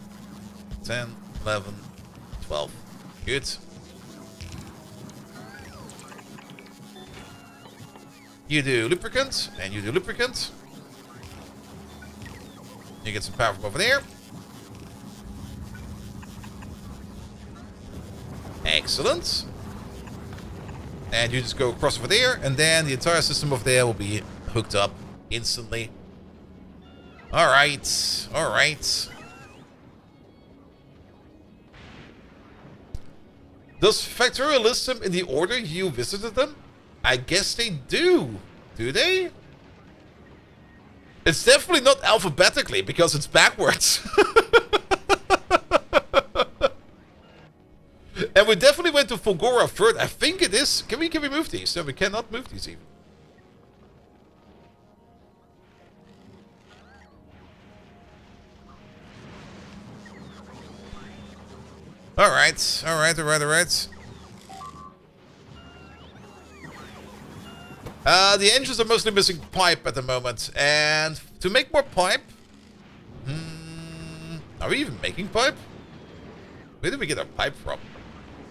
10, 11, 12. Good. You do lubricant, and you do lubricant. You get some power from over there. Excellent. And you just go across over there, and then the entire system over there will be hooked up instantly. Alright, alright. Does Factorio list them in the order you visited them? I guess they do. Do they? It's definitely not alphabetically, because it's backwards. And we definitely went to Fulgora first. I think it is. Can we move these? No, we cannot move these even. Alright, alright, alright, alright. The engines are mostly missing pipe at the moment. And to make more pipe... are we even making pipe? Where did we get our pipe from?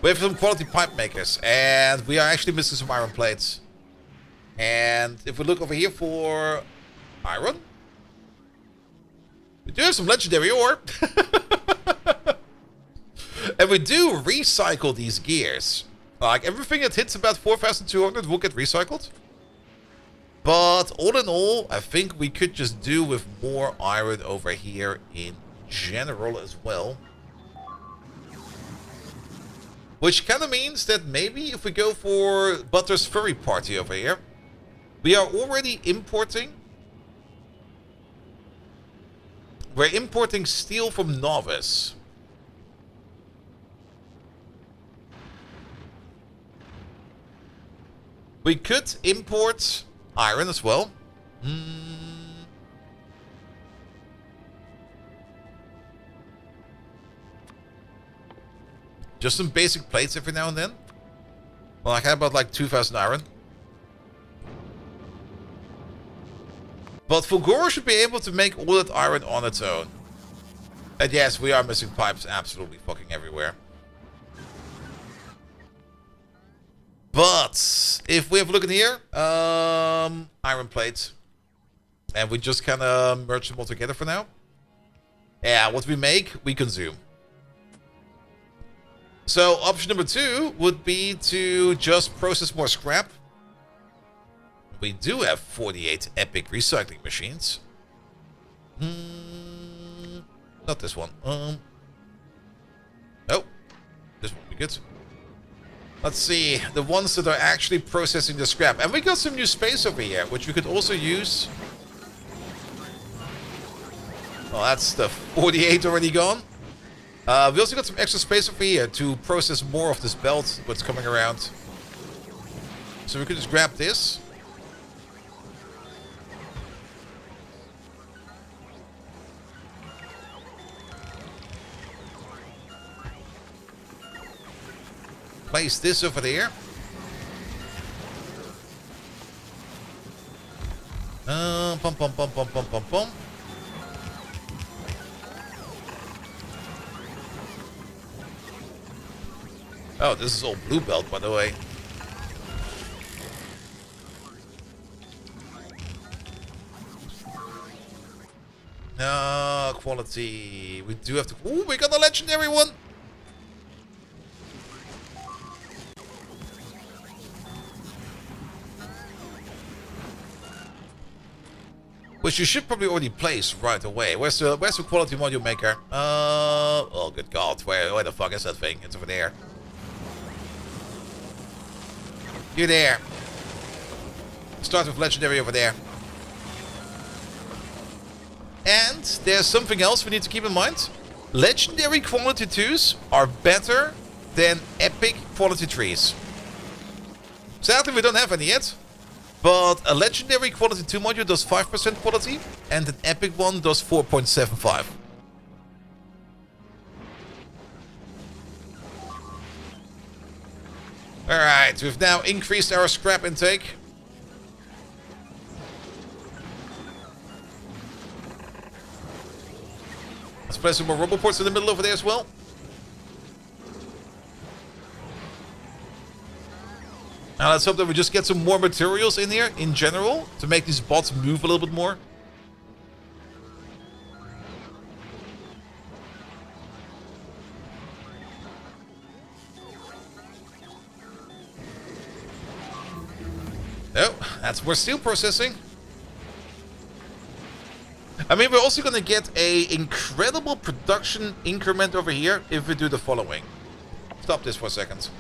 We have some quality pipe makers. And we are actually missing some iron plates. And if we look over here for iron... we do have some legendary ore. And we do recycle these gears. Like, everything that hits about 4,200 will get recycled. But all in all, I think we could just do with more iron over here in general as well. Which kind of means that maybe if we go for Butter's Furry Party over here, we are already importing. We're importing steel from Novice. We could import iron as well. Just some basic plates every now and then. Well, I have about like 2,000 iron. But Fulgora should be able to make all that iron on its own. And yes, we are missing pipes absolutely fucking everywhere. But if we have a look in here, iron plates, and we just kind of merge them all together for now. Yeah, what we make, we consume. So option number 2 would be to just process more scrap. We do have 48 epic recycling machines. Not this one. Oh, this would be good. Let's see, the ones that are actually processing the scrap. And we got some new space over here, which we could also use. Well, that's the 48 already gone. We also got some extra space over here to process more of this belt, what's coming around. So we could just grab this. Place this over there. Pum, pum, pum, pum, pum, pum, pum. Oh, this is all blue belt, by the way. Quality. We do have to... Ooh, we got a legendary one! Which you should probably already place right away. Where's the quality module maker? Oh good god, where the fuck is that thing? It's over there. You're there. Start with legendary over there. And there's something else we need to keep in mind. Legendary quality 2s are better than epic quality 3s. Sadly, we don't have any yet. But a legendary quality 2 module does 5% quality, and an epic one does 4.75. Alright, we've now increased our scrap intake. Let's place some more rubble ports in the middle over there as well. Now let's hope that we just get some more materials in here, in general, to make these bots move a little bit more. Oh, that's more steel processing. I mean, we're also going to get an incredible production increment over here if we do the following. Stop this for a second.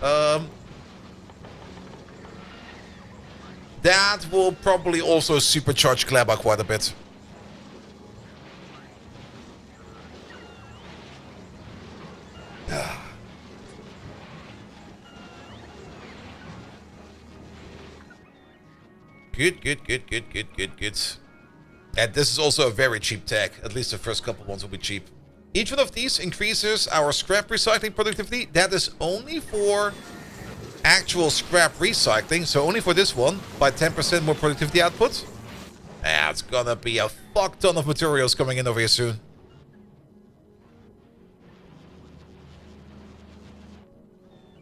That will probably also supercharge Kleba quite a bit. Good. And this is also a very cheap tech. At least the first couple ones will be cheap. Each one of these increases our scrap recycling productivity. That is only for actual scrap recycling, so only for this one, by 10% more productivity output. Yeah, it's gonna be a fuck ton of materials coming in over here soon.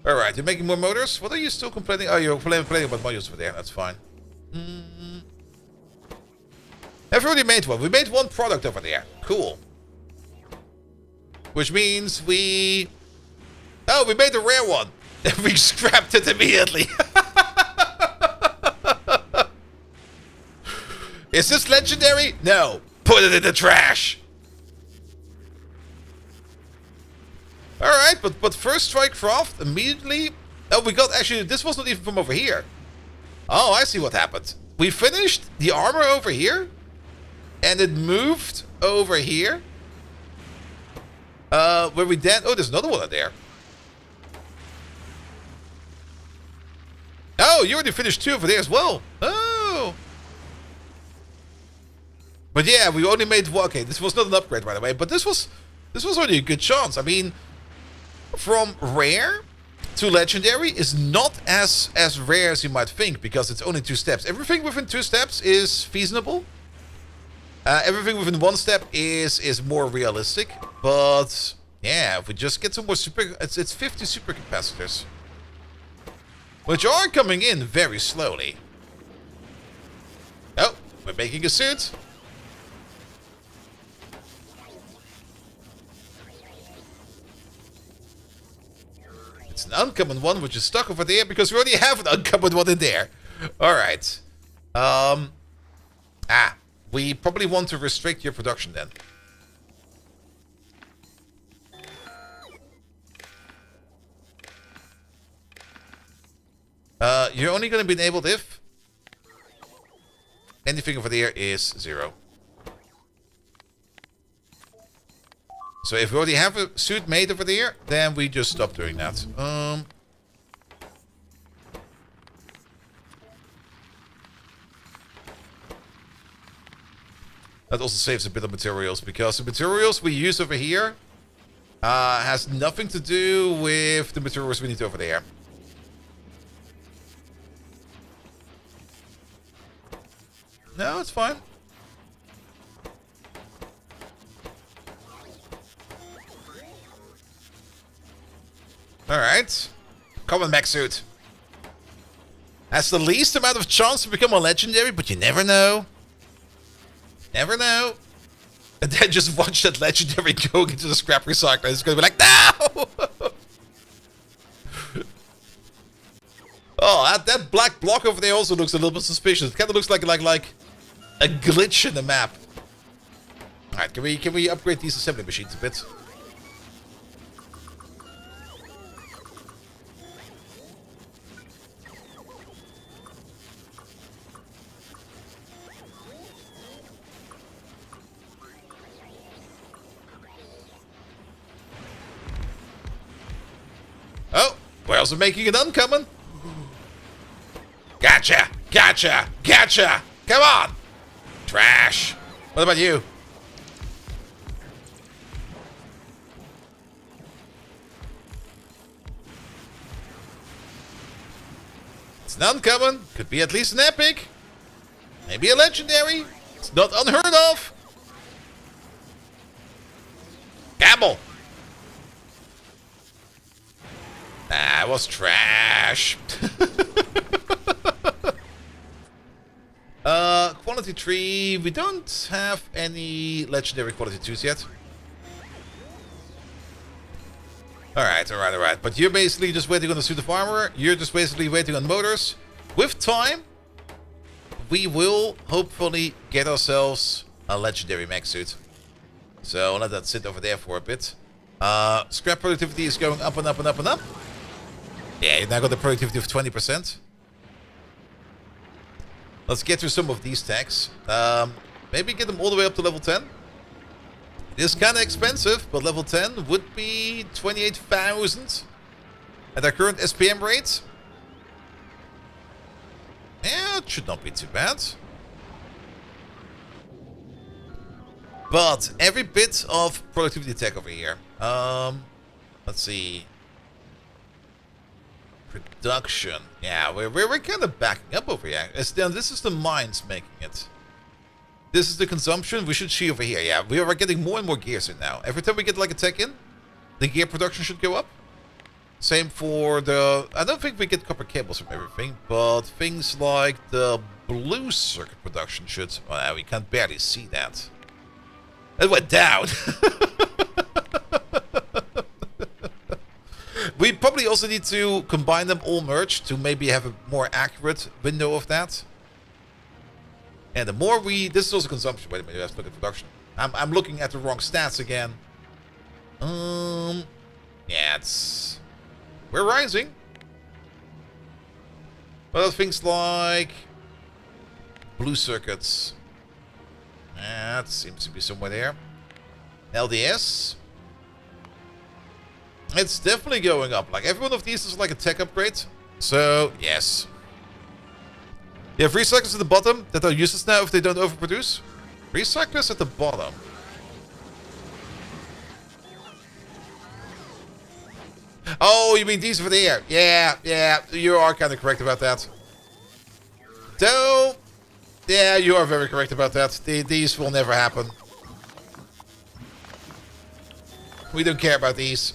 Alright, you're making more motors? What are you still complaining? Oh, you're complaining about modules over there. That's fine. I've already made one. We made one product over there. Cool. Which means we... Oh, we made a rare one. We scrapped it immediately. Is this legendary? No. Put it in the trash. Alright, but first try craft immediately. Oh, we got actually, this was not even from over here. Oh, I see what happened. We finished the armor over here. And it moved over here. Where we then... Oh, there's another one in there. Oh, you already finished 2 over there as well. Oh. But yeah, we only made one. Okay, this was not an upgrade, by the way. But this was already a good chance. I mean, from rare to legendary is not as rare as you might think, because it's only 2 steps. Everything within 2 steps is feasible. Everything within 1 step is more realistic. But yeah, if we just get some more super... It's 50 supercapacitors. Which are coming in very slowly. Oh, we're making a suit. It's an uncommon one, which is stuck over there because we already have an uncommon one in there. Alright. We probably want to restrict your production then. You're only going to be enabled if anything over there is 0. So if we already have a suit made over there, then we just stop doing that. That also saves a bit of materials, because the materials we use over here has nothing to do with the materials we need over there. No, it's fine. Alright. Common mech suit. Has the least amount of chance to become a legendary, but you never know. Never know. And then just watch that legendary going into the scrap recycler. It's going to be like, no! Oh, that black block over there also looks a little bit suspicious. It kind of looks like A glitch in the map. Alright, can we upgrade these assembly machines a bit? Oh, we're also making it uncommon. Gotcha! Gotcha! Gotcha! Come on! Trash! What about you? It's an uncommon. Could be at least an epic. Maybe a legendary. It's not unheard of. Gamble! That was trash. Quality 3. We don't have any legendary quality 2s yet. Alright. But you're basically just waiting on the suit of armor. You're just basically waiting on motors. With time, we will hopefully get ourselves a legendary mech suit. So let that sit over there for a bit. Scrap productivity is going up and up and up and up. Yeah, you now got the productivity of 20%. Let's get through some of these tags. Maybe get them all the way up to level 10. It is kind of expensive, but level 10 would be 28,000 at our current SPM rate. Yeah, it should not be too bad. But every bit of productivity tech over here. Let's see. Production. Yeah, we're kind of backing up over here. This is the mines making it. This is the consumption. We should see over here. Yeah, we are getting more and more gears in now. Every time we get like a tech in, the gear production should go up. Same for the... I don't think we get copper cables from everything, but things like the blue circuit production should... Well, we can barely see that. It went down. We probably also need to combine them all merged to maybe have a more accurate window of that. And the more we... This is also consumption. Wait a minute, let's look at production. I'm looking at the wrong stats again. Yeah, it's... We're rising. Well, things like... blue circuits. That seems to be somewhere there. LDS. It's definitely going up. Like, every one of these is like a tech upgrade. So, yes. You have recyclers at the bottom that are useless now if they don't overproduce. Recyclers at the bottom. Oh, you mean these over there? Yeah, you are kind of correct about that. Though, yeah, you are very correct about that. These will never happen. We don't care about these.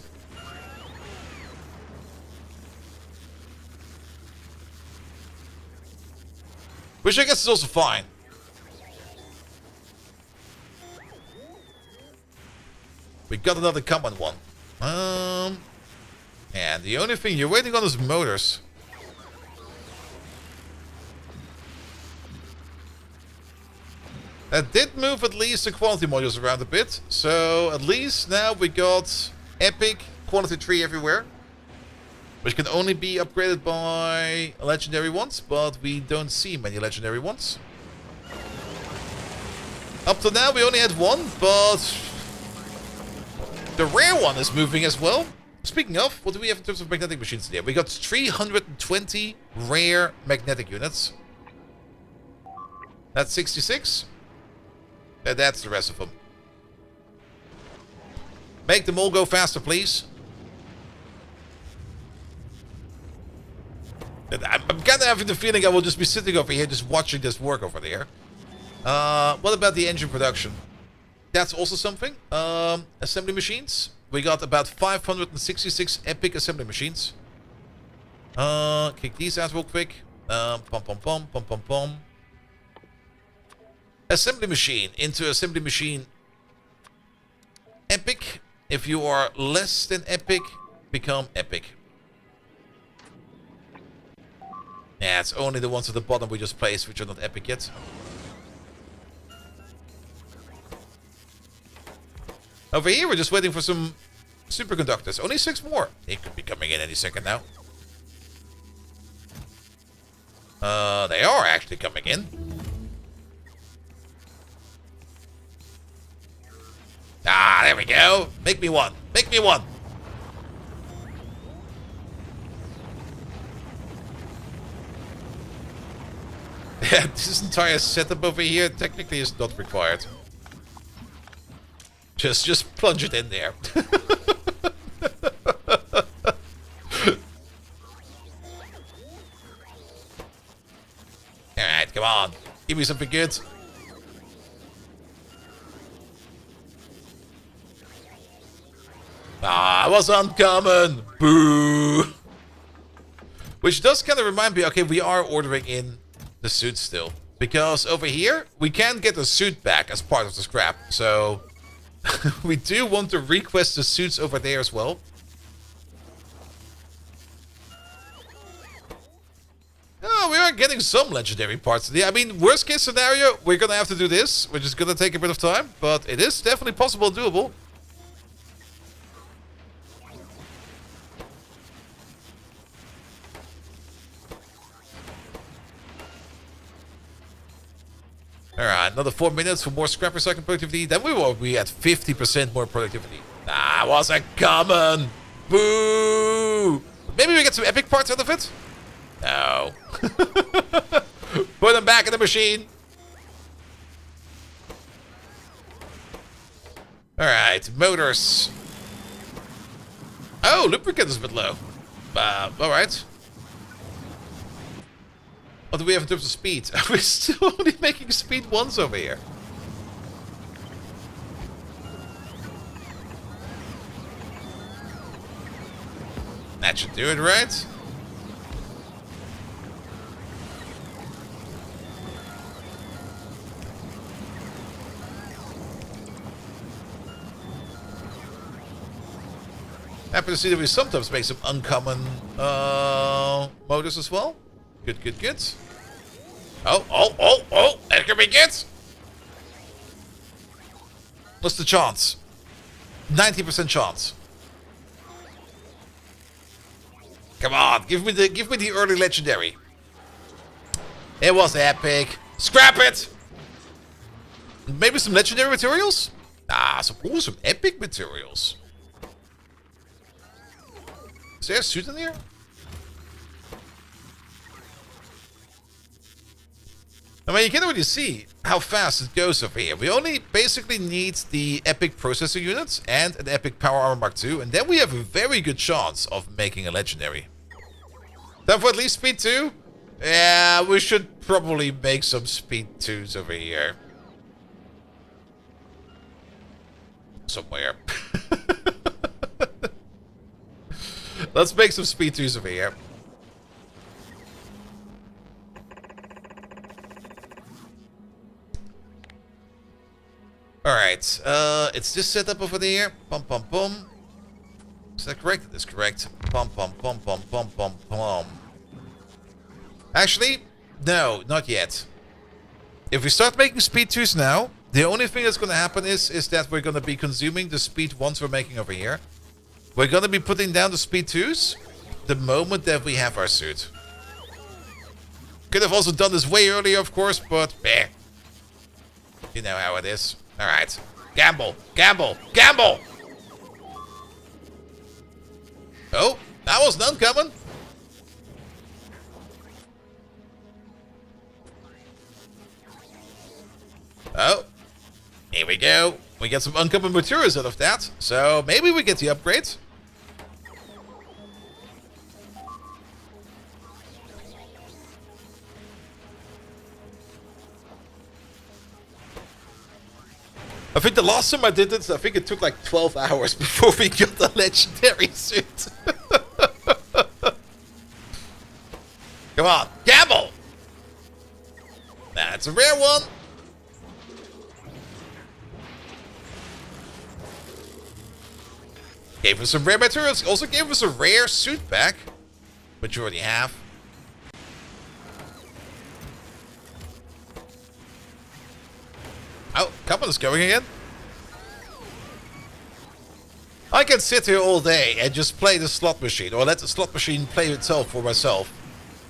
Which I guess is also fine. We got another common one. And the only thing you're waiting on is motors. That did move at least the quality modules around a bit. So at least now we got epic quality 3 everywhere. Which can only be upgraded by legendary ones, but we don't see many legendary ones. Up to now we only had one, but the rare one is moving as well. Speaking of, what do we have in terms of magnetic machines today? We got 320 rare magnetic units. That's 66. And that's the rest of them. Make them all go faster, please. I'm kind of having the feeling I will just be sitting over here just watching this work over there. What about the engine production? That's also something. Assembly machines. We got about 566 epic assembly machines. Kick these out real quick. Pom. Assembly machine into assembly machine epic. If you are less than epic, become epic. Yeah, it's only the ones at the bottom we just placed which are not epic yet. Over here, we're just waiting for some superconductors. Only 6 more. They could be coming in any second now. They are actually coming in. Ah, there we go. Make me one. Make me one. Yeah, this entire setup over here technically is not required. Just plunge it in there. Alright, come on. Give me something good. Ah, it was uncommon. Boo. Which does kind of remind me, okay, we are ordering in the suit still. Because over here, we can get the suit back as part of the scrap. So, we do want to request the suits over there as well. Oh, we are getting some legendary parts. I mean, worst case scenario, we're going to have to do this, which is going to take a bit of time. But it is definitely possible and doable. Alright, another 4 minutes for more scrap recycling productivity. Then we will be at 50% more productivity. Nah, wasn't common. Boo! Maybe we get some epic parts out of it? No. Put them back in the machine. Alright, motors. Oh, lubricant is a bit low. Alright. What do we have in terms of speed? We're still only making speed once over here. That should do it, right? Happy to see that we sometimes make some uncommon motors as well. Good, good, good. Oh, that could be good. What's the chance? 90% chance. Come on, give me the early legendary. It was epic. Scrap it. Maybe some legendary materials? Ah, some epic materials. Is there a suit in here? I mean, you can already see how fast it goes over here. We only basically need the epic processing units and an epic power armor Mark II, and then we have a very good chance of making a legendary. Time for at least speed 2? Yeah, we should probably make some speed 2s over here. Somewhere. Let's make some speed 2s over here. Alright, it's this setup over there. Pum pum pum. Is that correct? That is correct. Pum pum pum pum pum pum pum. Actually, no, not yet. If we start making speed 2s now, the only thing that's going to happen is that we're going to be consuming the speed 1s we're making over here. We're going to be putting down the speed 2s the moment that we have our suit. Could have also done this way earlier, of course, but meh. You know how it is. Alright. Gamble! Gamble! Gamble! Oh, that was none coming. Oh. Here we go. We get some uncommon materials out of that. So maybe we get the upgrade. I think the last time I did this, I think it took like 12 hours before we got the legendary suit. Come on, gamble! That's a rare one. Gave us some rare materials. Also gave us a rare suit back, which you already have. Oh, come on, it's going again. I can sit here all day and just play the slot machine, or let the slot machine play itself for myself,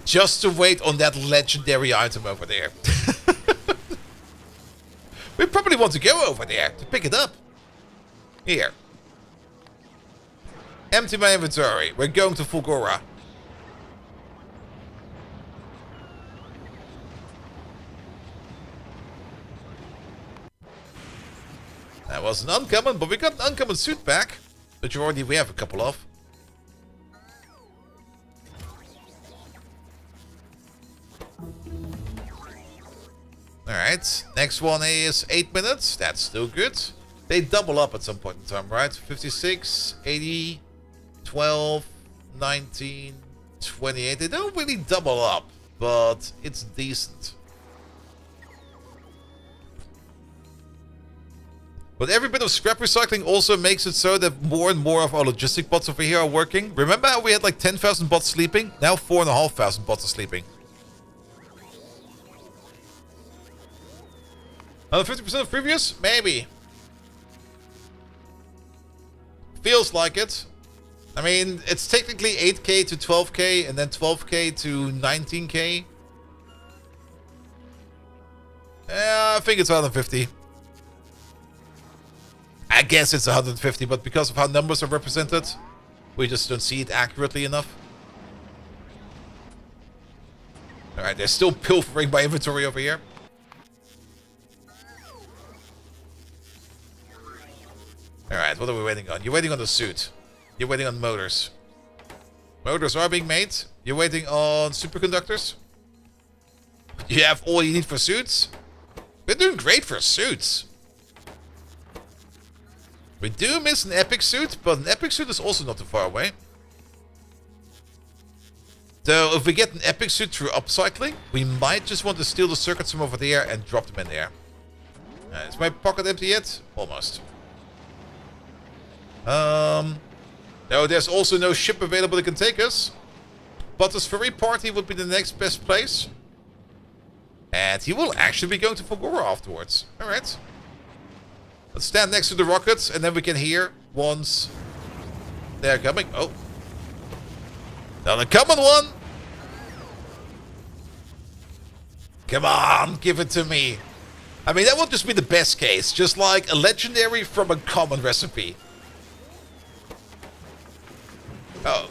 just to wait on that legendary item over there. We probably want to go over there to pick it up. Here. Empty my inventory. We're going to Fulgora. That was an uncommon, but we got an uncommon suit back. Which we have a couple of. Alright, next one is 8 minutes. That's still good. They double up at some point in time, right? 56, 80, 12, 19, 28. They don't really double up, but it's decent. But every bit of scrap recycling also makes it so that more and more of our logistic bots over here are working. Remember how we had like 10,000 bots sleeping? Now 4,500 bots are sleeping. 50% of previous? Maybe. Feels like it. I mean, it's technically 8k to 12k and then 12k to 19k. I think it's 150. I guess it's 150, but because of how numbers are represented, we just don't see it accurately enough. Alright, they're still pilfering my inventory over here. Alright, what are we waiting on? You're waiting on the suit. You're waiting on motors. Motors are being made. You're waiting on superconductors. You have all you need for suits? We're doing great for suits. We do miss an epic suit, but an epic suit is also not too far away. So if we get an epic suit through upcycling, we might just want to steal the circuits from over there and drop them in there. Is my pocket empty yet? Almost. No, there's also no ship available that can take us. But this ferry party would be the next best place. And he will actually be going to Fulgora afterwards. Alright. Let's stand next to the rockets, and then we can hear once they're coming. Oh. Now the common one. Come on, give it to me. I mean, that would just be the best case. Just like a legendary from a common recipe.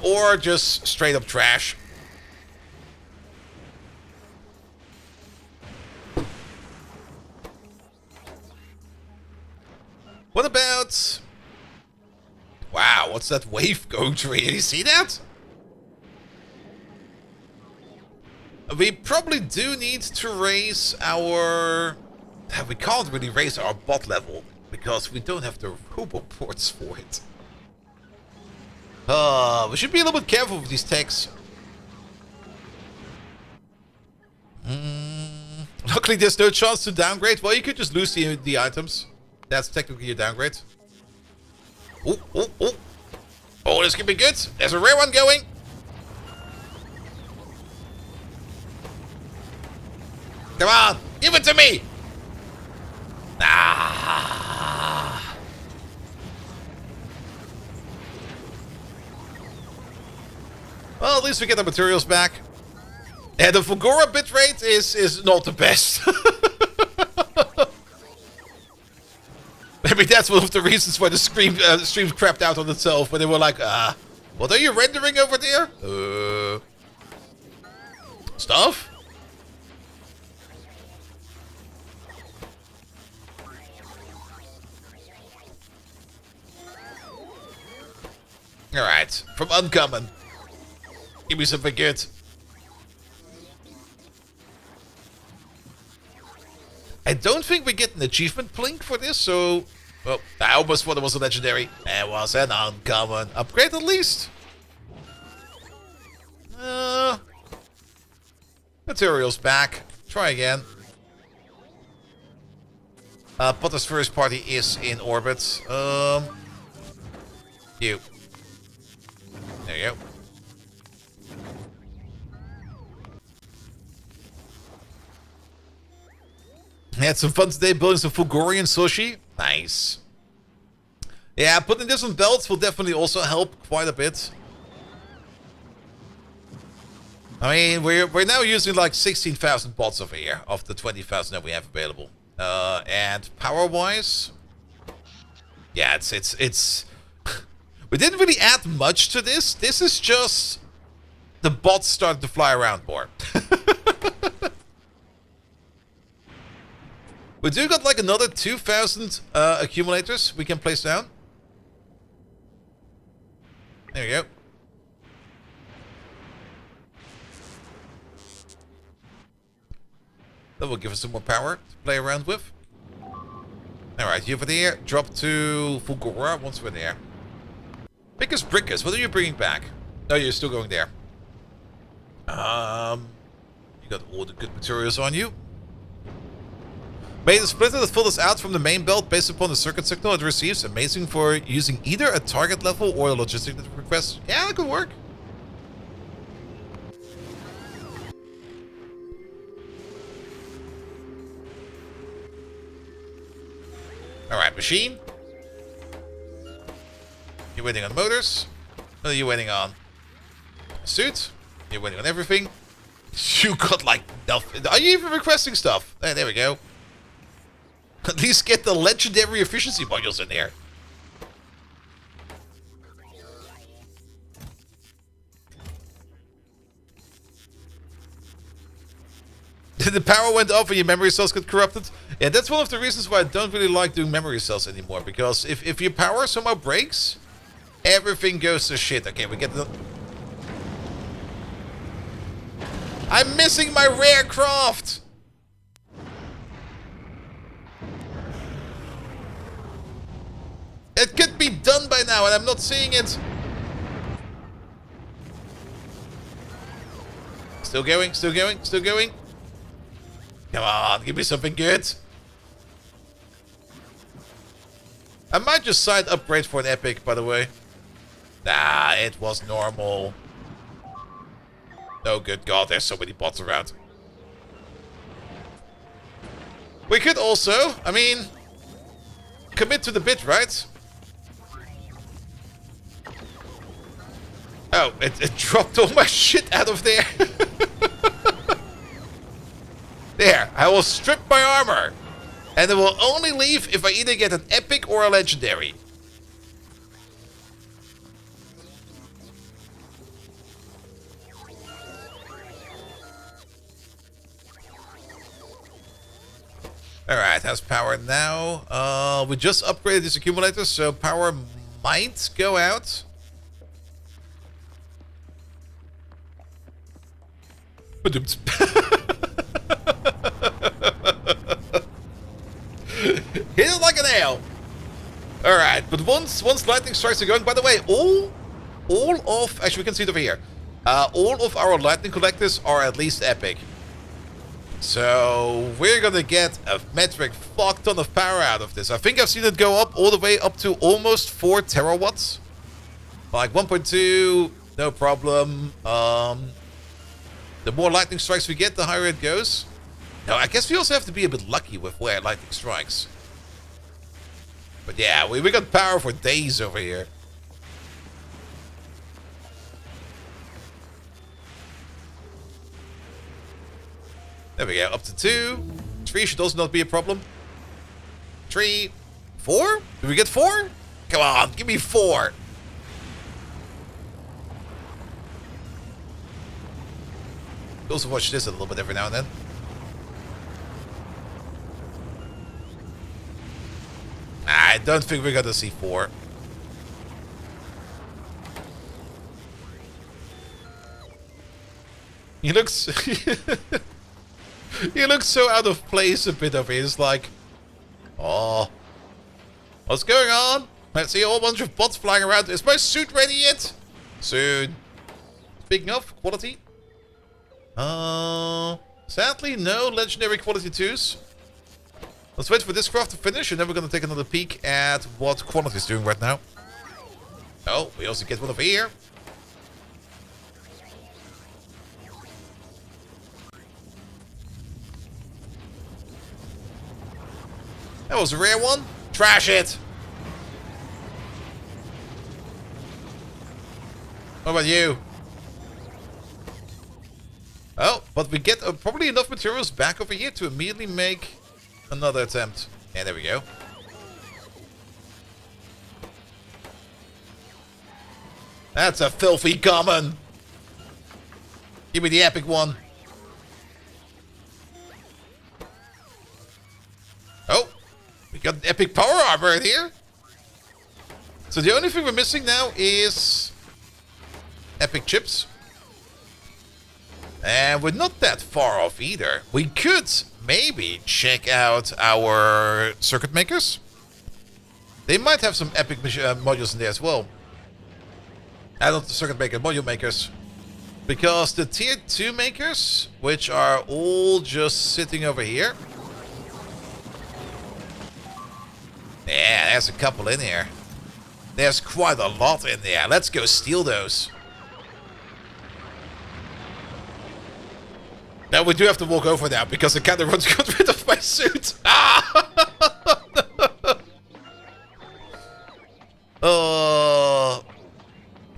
Or just straight up trash. What about... Wow, what's that wave going through here? You see that? We probably do need to raise our... We can't really raise our bot level, because we don't have the robo ports for it. We should be a little bit careful with these techs. Luckily, there's no chance to downgrade. Well, you could just lose the items. That's technically a downgrade. Oh, oh, oh. Oh, this could be good. There's a rare one going. Come on, give it to me. Ah. Well, at least we get the materials back. And the Fulgora bitrate is not the best. Maybe that's one of the reasons why the stream crapped out on itself, when they were like, what are you rendering over there? Stuff? Alright, from uncommon. Give me something good. I don't think we get an achievement blink for this, so... Well, I almost thought it was a legendary. It was an uncommon. Upgrade at least. Materials back. Try again. Potter's first party is in orbit. You. There you go. I had some fun today building some Fulgorian sushi. Nice. Yeah, putting this on belts will definitely also help quite a bit. I mean, we're now using like 16,000 bots over here of the 20,000 that we have available. And power-wise, yeah, it's. We didn't really add much to this. This is just the bots started to fly around more. We do got like another 2,000 accumulators we can place down. There we go. That will give us some more power to play around with. Alright, you over there. Drop to Fulgora once we're there. Pickus Brickus, what are you bringing back? Oh, you're still going there. You got all the good materials on you. May the splitter that filters out from the main belt based upon the circuit signal it receives. Amazing for using either a target level or a logistic request. Yeah, that could work. Alright, machine. You're waiting on motors. What are you waiting on? Suit. You're waiting on everything. You got like nothing. Are you even requesting stuff? There we go. At least get the legendary efficiency modules in there. The power went off and your memory cells got corrupted. Yeah, that's one of the reasons why I don't really like doing memory cells anymore. Because if your power somehow breaks, everything goes to shit. Okay, we get the... I'm missing my rare craft! It could be done by now and I'm not seeing it. Still going, still going, still going. Come on, give me something good. I might just side upgrade for an epic, by the way. Nah, it was normal. Oh, good God, there's so many bots around. We could also, I mean, commit to the bit, right? Oh, it dropped all my shit out of there. There, I will strip my armor. And it will only leave if I either get an epic or a legendary. Alright, how's power now? We just upgraded this accumulator, so power might go out. Hit it like a nail. Alright, but once lightning strikes are going, by the way, all of, actually we can see it over here. All of our lightning collectors are at least epic. So we're gonna get a metric fuck ton of power out of this. I think I've seen it go up all the way up to almost 4 terawatts. Like 1.2, no problem. The more lightning strikes we get, the higher it goes. Now, I guess we also have to be a bit lucky with where lightning strikes. But yeah, we got power for days over here. There we go, up to 2. 3 should also not be a problem. 3, 4? Did we get 4? Come on, give me 4. Also watch this a little bit every now and then. I don't think we're gonna see 4. He looks... he looks so out of place a bit over here. It's like... Oh... What's going on? I see a whole bunch of bots flying around. Is my suit ready yet? Soon. Speaking of quality... sadly, no legendary quality 2s. Let's wait for this craft to finish, and then we're gonna take another peek at what quality is doing right now. Oh, we also get one over here. That was a rare one. Trash it. What about you? Oh, but we get probably enough materials back over here to immediately make another attempt. Yeah, there we go. That's a filthy common. Give me the epic one. Oh, we got epic power armor in here. So the only thing we're missing now is epic chips. And we're not that far off either. We could maybe check out our circuit makers. They might have some epic modules in there as well. I don't the circuit maker, module makers. Because the tier 2 makers, which are all just sitting over here. Yeah, there's a couple in here. There's quite a lot in there. Let's go steal those. Now we do have to walk over now because the cannon runs got rid of my suit. Ah!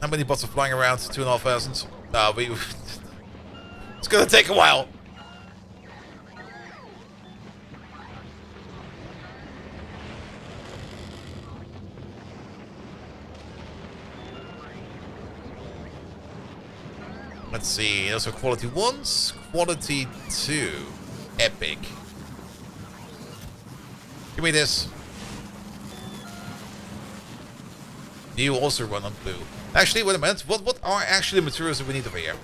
How many bots are flying around? 2,500. It's gonna take a while. Let's see. Those are quality 1s, quality 2, epic. Give me this. You also run on blue. Actually, wait a minute. What are actually the materials that we need over here?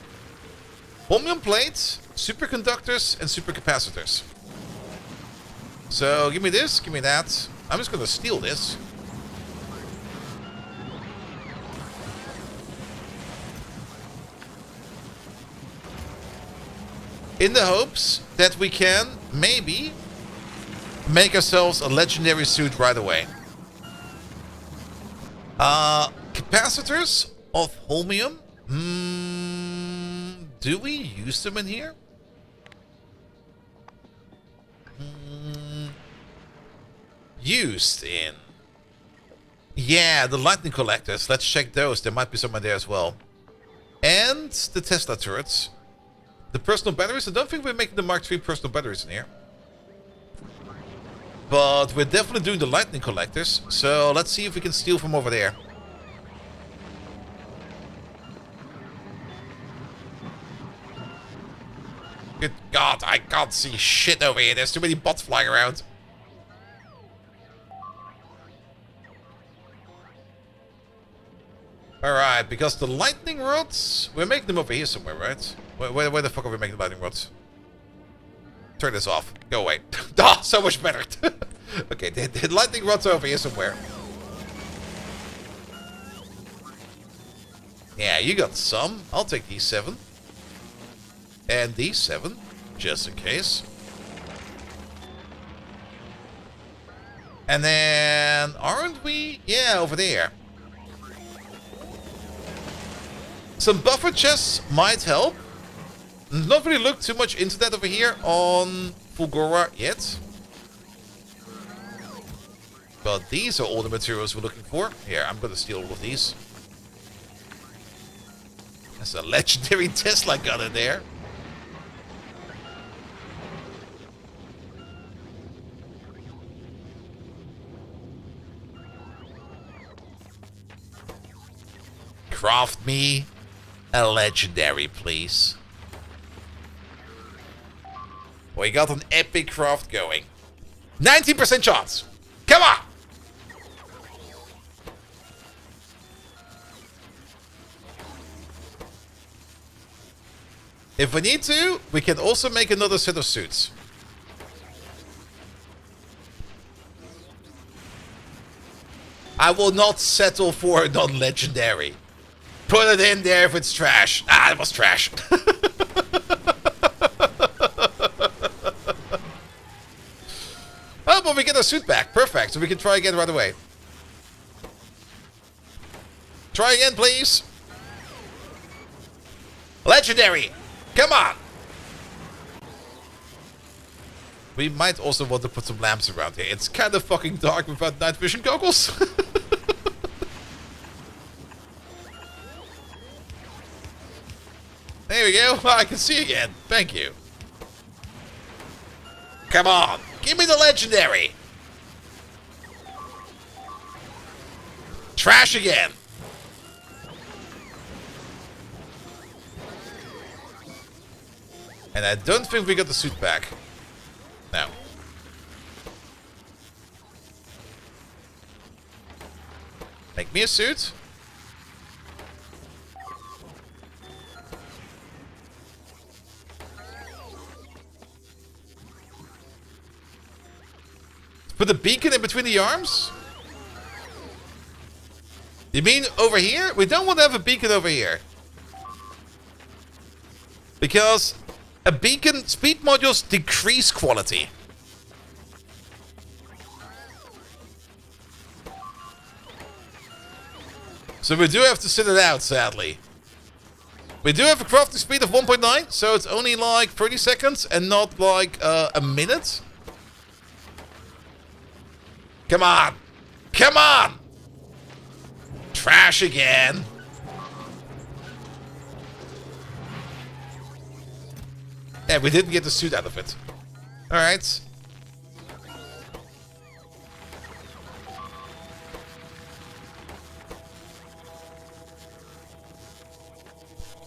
Holmium plates, superconductors, and supercapacitors. So give me this, give me that. I'm just gonna steal this. In the hopes that we can maybe make ourselves a legendary suit right away. Capacitors of holmium. Do we use them in here? Used in. Yeah, the lightning collectors. Let's check those. There might be some in there as well. And the Tesla turrets. The personal batteries. I don't think we're making the Mark III personal batteries in here. But we're definitely doing the lightning collectors. So let's see if we can steal from over there. Good God, I can't see shit over here. There's too many bots flying around. Alright, because the lightning rods, we're making them over here somewhere, right? Where the fuck are we making the lightning rods? Turn this off. Go away. Ah, so much better. Okay, the lightning rods are over here somewhere. Yeah, you got some. I'll take these 7. And these 7, just in case. And then, aren't we? Yeah, over there. Some buffer chests might help. Not really looked too much into that over here on Fulgora yet. But these are all the materials we're looking for. Here, I'm gonna steal all of these. There's a legendary Tesla gun in there. Craft me a legendary, please. We got an epic craft going. 19% chance. Come on. If we need to, we can also make another set of suits. I will not settle for a non-legendary. Put it in there if it's trash. Ah, it was trash. Oh, but we get our suit back. Perfect. So we can try again right away. Try again, please. Legendary. Come on. We might also want to put some lamps around here. It's kind of fucking dark without night vision goggles. There we go. I can see again. Thank you. Come on. Give me the legendary. Trash again. And I don't think we got the suit back. No. Make me a suit. Put the beacon in between the arms? You mean over here? We don't want to have a beacon over here. Because a beacon, speed modules decrease quality. So we do have to sit it out, sadly. We do have a crafting speed of 1.9, so it's only like 30 seconds and not like a minute. Come on! Come on! Trash again. Yeah, we didn't get the suit out of it. Alright.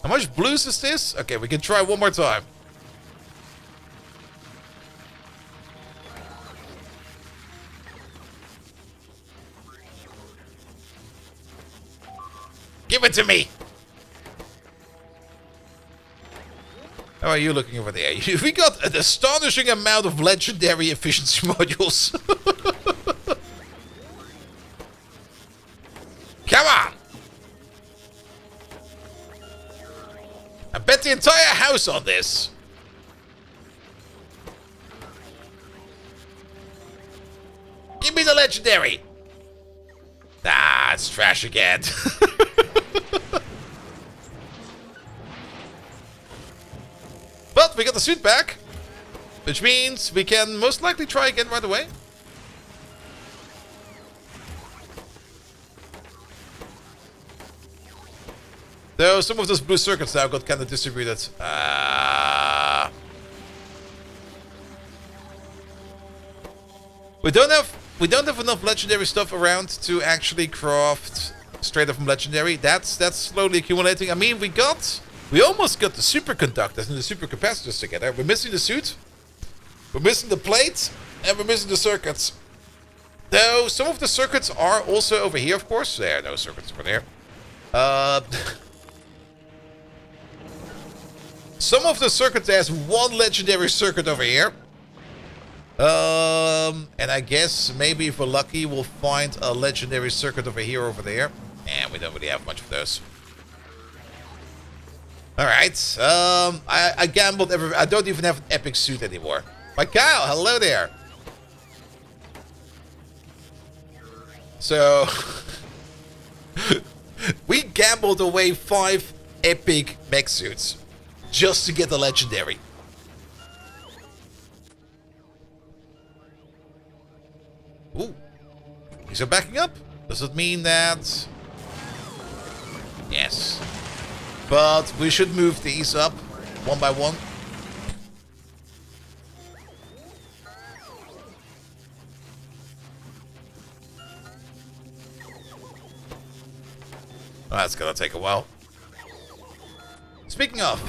How much blues is this? Okay, we can try one more time. Give it to me! How are you looking over there? We got an astonishing amount of legendary efficiency modules. Come on! I bet the entire house on this. Give me the legendary. Ah, it's trash again. But we got the suit back, which means we can most likely try again right away. Though some of those blue circuits now got kind of distributed. We don't have enough legendary stuff around to actually craft straight up from legendary. That's slowly accumulating. I mean, we almost got the superconductors and the supercapacitors together. We're missing the suit, we're missing the plate, and we're missing the circuits. Though some of the circuits are also over here, of course. There are no circuits over there. Some of the circuits, there's one legendary circuit over here. And I guess maybe if we're lucky, we'll find a legendary circuit over here, over there. And we don't really have much of those. Alright, I gambled I don't even have an epic suit anymore. My Kyle, hello there. So, we gambled away 5 epic mech suits just to get the legendary. Ooh, these are backing up. Does it mean that... Yes. But we should move these up one by one. Oh, that's gonna take a while. Speaking of,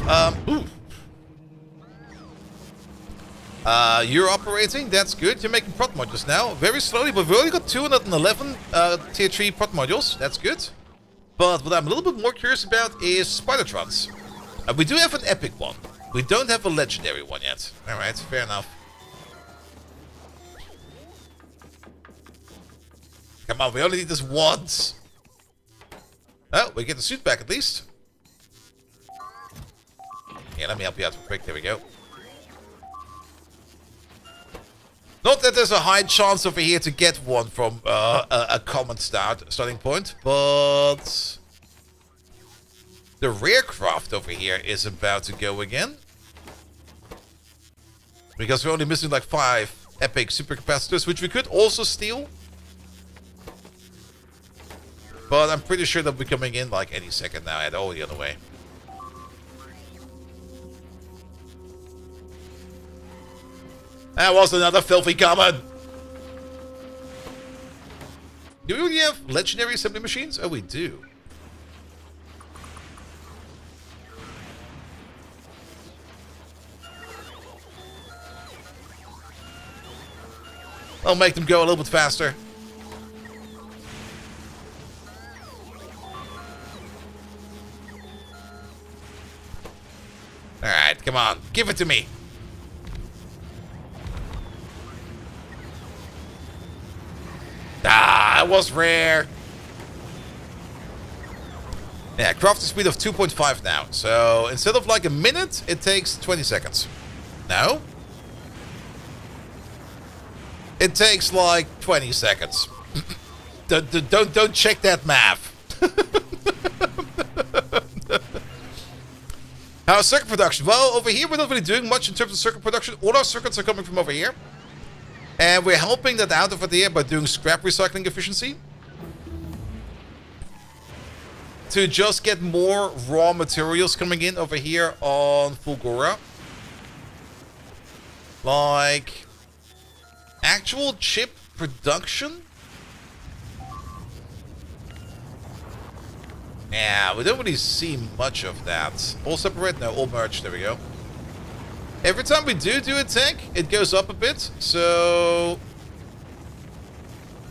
you're operating, that's good. You're making prot modules now, very slowly, but we only got 211 tier 3 prot modules, that's good. But what I'm a little bit more curious about is Spidertrons. We do have an epic one. We don't have a legendary one yet. Alright, fair enough. Come on, we only need this once. Oh, we get the suit back at least. Yeah, let me help you out real quick. There we go. Not that there's a high chance over here to get one from a common starting point, but the rare craft over here is about to go again. Because we're only missing like 5 epic supercapacitors, which we could also steal. But I'm pretty sure they'll be coming in like any second now, and all the other way. That was another filthy comment. Do we really have legendary assembly machines? Oh, we do. I'll make them go a little bit faster. Alright, come on. Give it to me. Ah, it was rare. Yeah, crafting speed of 2.5 now. So instead of like a minute, it takes 20 seconds. No? It takes like 20 seconds. don't check that math. How's circuit production? Well, over here we're not really doing much in terms of circuit production. All our circuits are coming from over here. And we're helping that out over there by doing scrap recycling efficiency. To just get more raw materials coming in over here on Fulgora. Like actual chip production? Yeah, we don't really see much of that. All separate? No, all merged. There we go. Every time we do a tech, it goes up a bit. So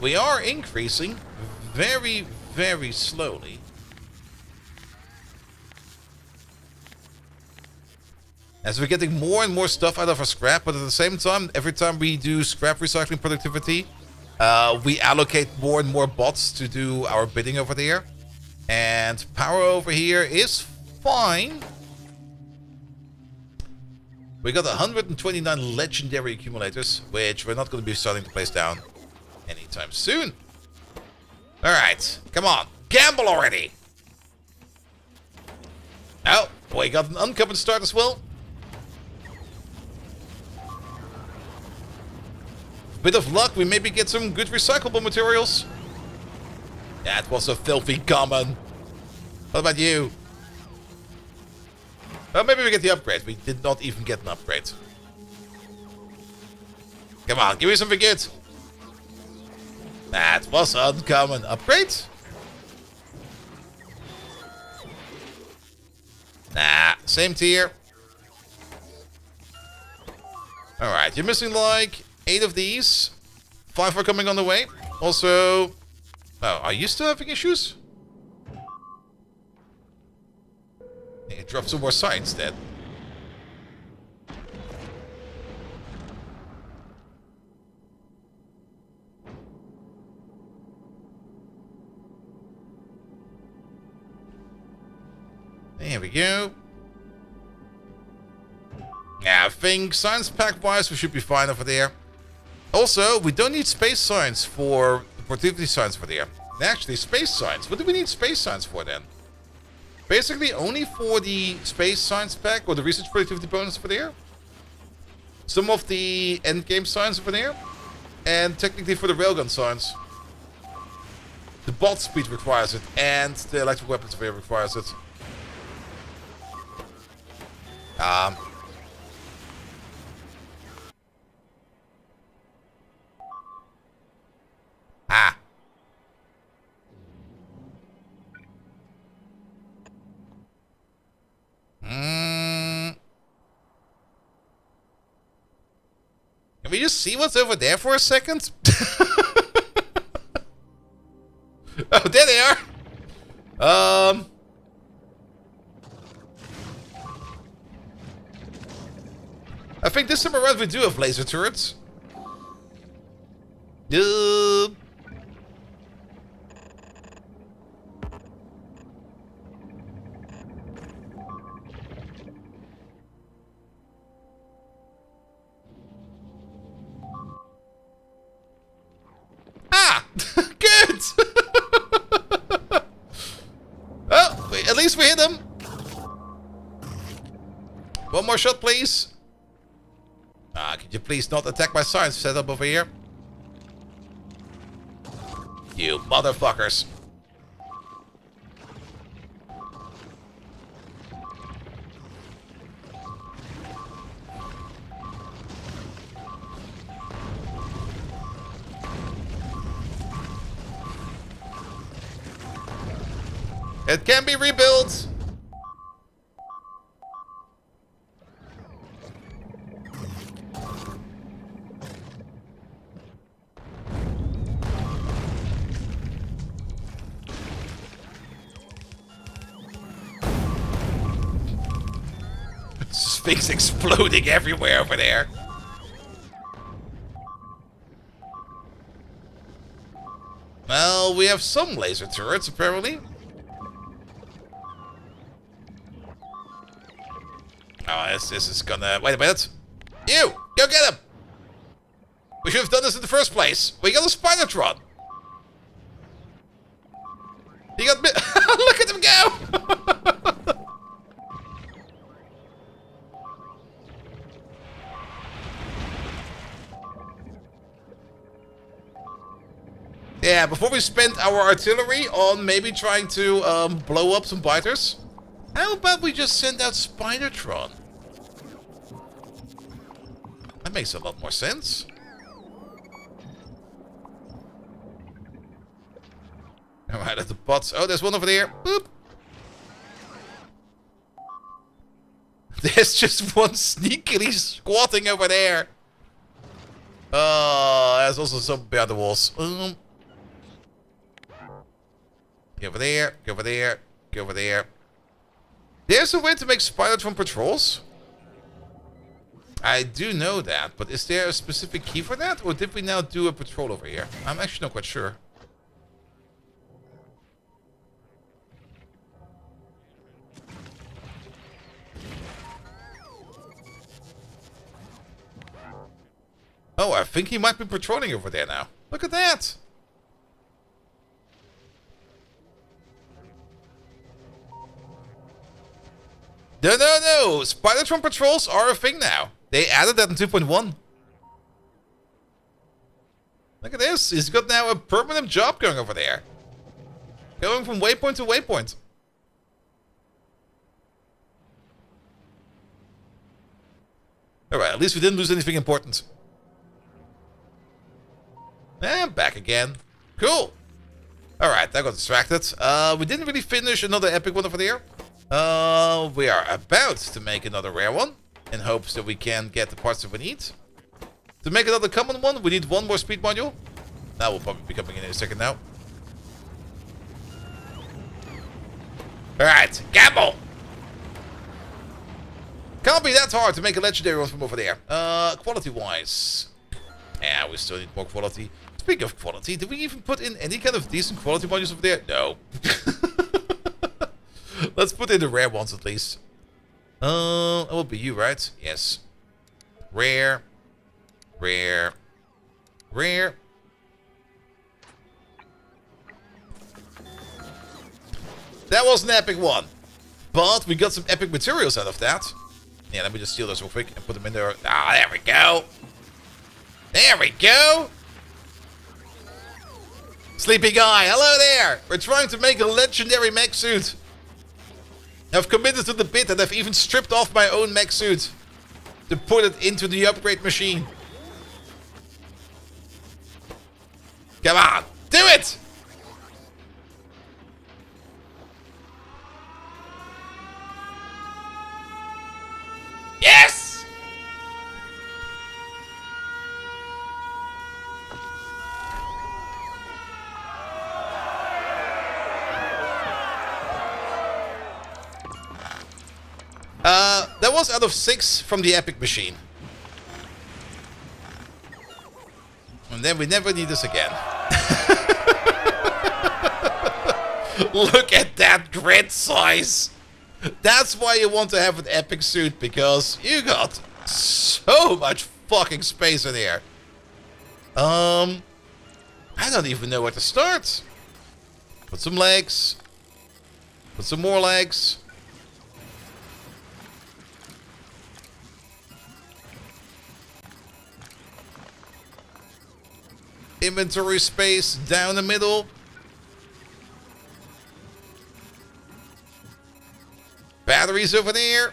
we are increasing very, very slowly. As we're getting more and more stuff out of our scrap, but at the same time, every time we do scrap recycling productivity, we allocate more and more bots to do our bidding over there. And power over here is fine. We got 129 legendary accumulators, which we're not going to be starting to place down anytime soon. Alright, come on, gamble already! Oh, we got an uncovered start as well. Bit of luck, we maybe get some good recyclable materials. That was a filthy common. What about you? Well, maybe we get the upgrade. We did not even get an upgrade. Come on, give me something good. That was uncommon. Upgrade? Nah, same tier. Alright, you're missing like 8 of these. 5 are coming on the way. Also... Oh, are you still having issues? Yeah, drop some more science then. There we go. Yeah, I think science pack-wise we should be fine over there. Also, we don't need space science for the productivity science for there. Actually, space science. What do we need space science for then? Basically, only for the space science pack or the research productivity bonus for there. Some of the endgame science over there. And technically for the railgun science. The bot speed requires it, and the electric weapons over here requires it. Ah. Can we just see what's over there for a second? Oh, there they are. I think this time around we do have laser turrets. Good! Oh, at least we hit him. One more shot, please. Could you please not attack my science setup over here? You motherfuckers. It can be rebuilt. Sphinx exploding everywhere over there. Well, we have some laser turrets, apparently. Oh, this is gonna... Wait a minute. You! Go get him! We should have done this in the first place. We got a Spidertron. He got... Look at him go! Yeah, before we spent our artillery on maybe trying to blow up some biters, how about we just send out Spidertron? That makes a lot more sense. Alright, at the bots. Oh, there's one over there. Boop. There's just one sneakily squatting over there. There's also some behind the walls. Go over there, go over there, go over there. There's a way to make Spidertron patrols. I do know that, but is there a specific key for that? Or did we now do a patrol over here? I'm actually not quite sure. Oh, I think he might be patrolling over there now. Look at that! No. Spidertron patrols are a thing now. They added that in 2.1. Look at this. He's got now a permanent job going over there. Going from waypoint to waypoint. Alright, at least we didn't lose anything important. And back again. Cool. Alright, I got distracted. We didn't really finish another epic one over there. We are about to make another rare one in hopes that we can get the parts that we need. To make another common one, we need one more speed module. That will probably be coming in a second now. Alright, gamble! Can't be that hard to make a legendary one from over there. Quality-wise. Yeah, we still need more quality. Speaking of quality, did we even put in any kind of decent quality modules over there? No. Let's put in the rare ones at least. It will be you, right? Yes. Rare. Rare. Rare. That was an epic one. But we got some epic materials out of that. Yeah, let me just steal those real quick and put them in there. Ah, there we go. There we go. Sleepy guy, hello there. We're trying to make a legendary mech suit. I've committed to the bit and I've even stripped off my own mech suit to put it into the upgrade machine. Come on, do it! Yes! That was out of 6 from the epic machine. And then we never need this again. Look at that grid size. That's why you want to have an epic suit, because you got so much fucking space in here. I don't even know where to start. Put some legs. Put some more legs. Inventory space down the middle. Batteries over there.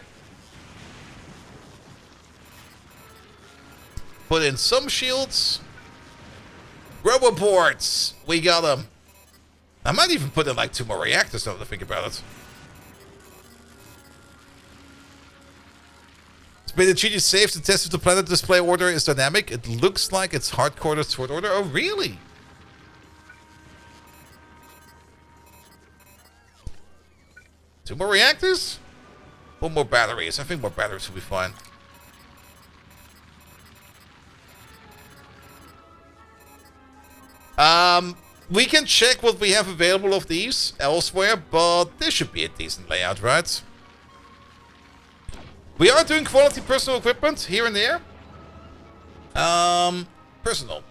Put in some shields. Roboports. We got them. I might even put in like 2 more reactors now that I think about it. But the cheat safe to test if the planet display order is dynamic. It looks like it's hard-coded sort order. Oh, really? Two more reactors? 1 more batteries. I think more batteries will be fine. We can check what we have available of these elsewhere, but this should be a decent layout, right? We are doing quality personal equipment here and there. Personal.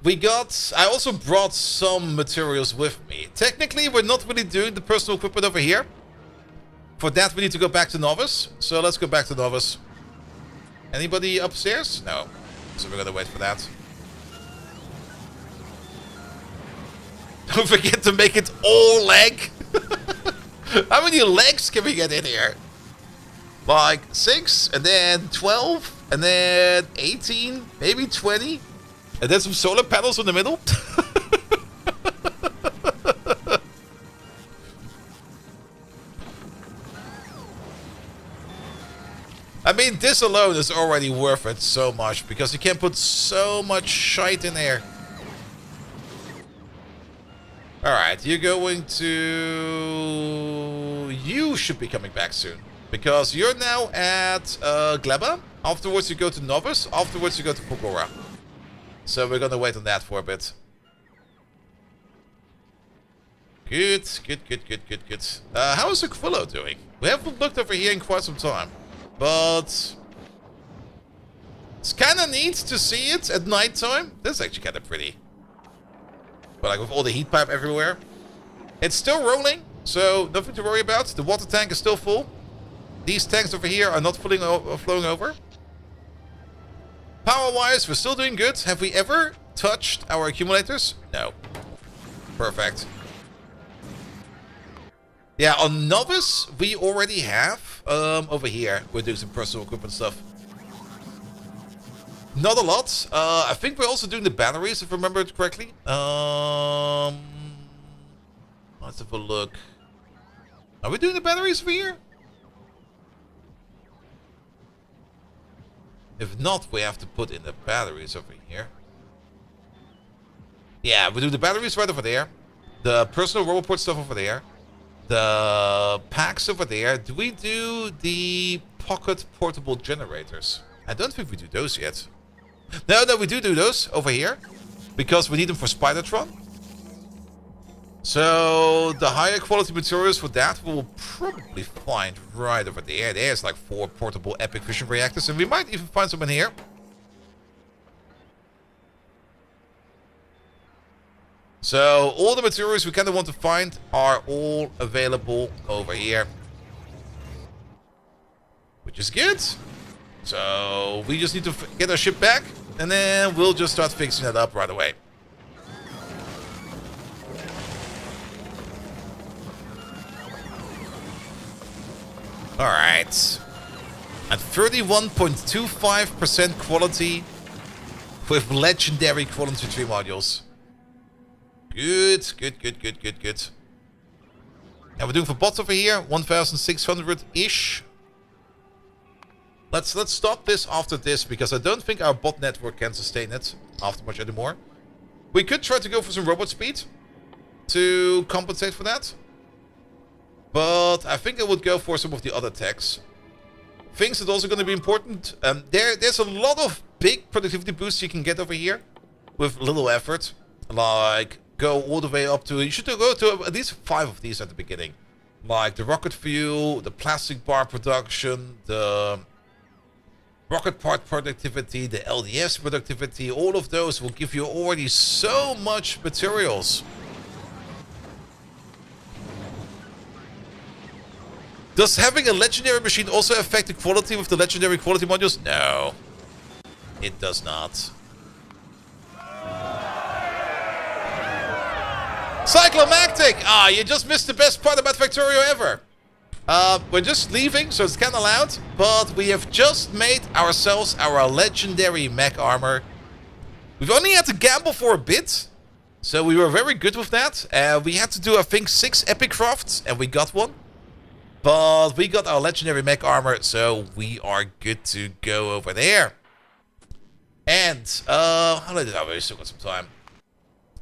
I also brought some materials with me. Technically, we're not really doing the personal equipment over here. For that, we need to go back to Novice. So let's go back to Novice. Anybody upstairs? No. So we're gonna wait for that. Don't forget to make it all leg. How many legs can we get in here? Like 6, and then 12, and then 18, maybe 20, and then some solar panels in the middle. I mean, this alone is already worth it so much, because you can put so much shite in there. Alright, you're going to... You should be coming back soon. Because you're now at Gleba. Afterwards you go to Novice. Afterwards you go to Pogora. So we're gonna wait on that for a bit. Good. How is Aquilo doing? We haven't looked over here in quite some time. But... it's kinda neat to see it at night time. This is actually kinda pretty. But like with all the heat pipe everywhere. It's still rolling, so nothing to worry about. The water tank is still full. These tanks over here are not flowing over. Power-wise, we're still doing good. Have we ever touched our accumulators? No. Perfect. Yeah, on Novice, we already have, over here, we're doing some personal equipment stuff. Not a lot. I think we're also doing the batteries, if I remember it correctly. Let's have a look. Are we doing the batteries over here? If not, we have to put in the batteries over here. Yeah, we do the batteries right over there. The personal roboport stuff over there. The packs over there. Do we do the pocket portable generators? I don't think we do those yet. No, we do those over here. Because we need them for Spidertron. So, the higher quality materials for that we'll probably find right over there. There's like 4 portable epic fission reactors, and we might even find some in here. So, all the materials we kind of want to find are all available over here. Which is good. So, we just need to get our ship back, and then we'll just start fixing that up right away. Alright. At 31.25% quality with legendary quality 3 modules. Good. Now we're doing for bots over here, 1,600-ish. Let's stop this after this, because I don't think our bot network can sustain it after much anymore. We could try to go for some robot speed to compensate for that. But I think I would go for some of the other techs. Things that are also going to be important. There's a lot of big productivity boosts you can get over here with little effort. Like, go all the way up to... You should go to at least 5 of these at the beginning. Like the rocket fuel, the plastic bar production, the rocket part productivity, the LDS productivity. All of those will give you already so much materials. Does having a legendary machine also affect the quality with the legendary quality modules? No, it does not. Cyclomactic! Ah, you just missed the best part about Factorio ever. We're just leaving, so it's kind of loud, but we have just made ourselves our legendary mech armor. We've only had to gamble for a bit, So we were very good with that. We had to do, I think, 6 epic crafts, and we got one. But we got our legendary mech armor, so we are good to go over there. And, how did I really still got some time?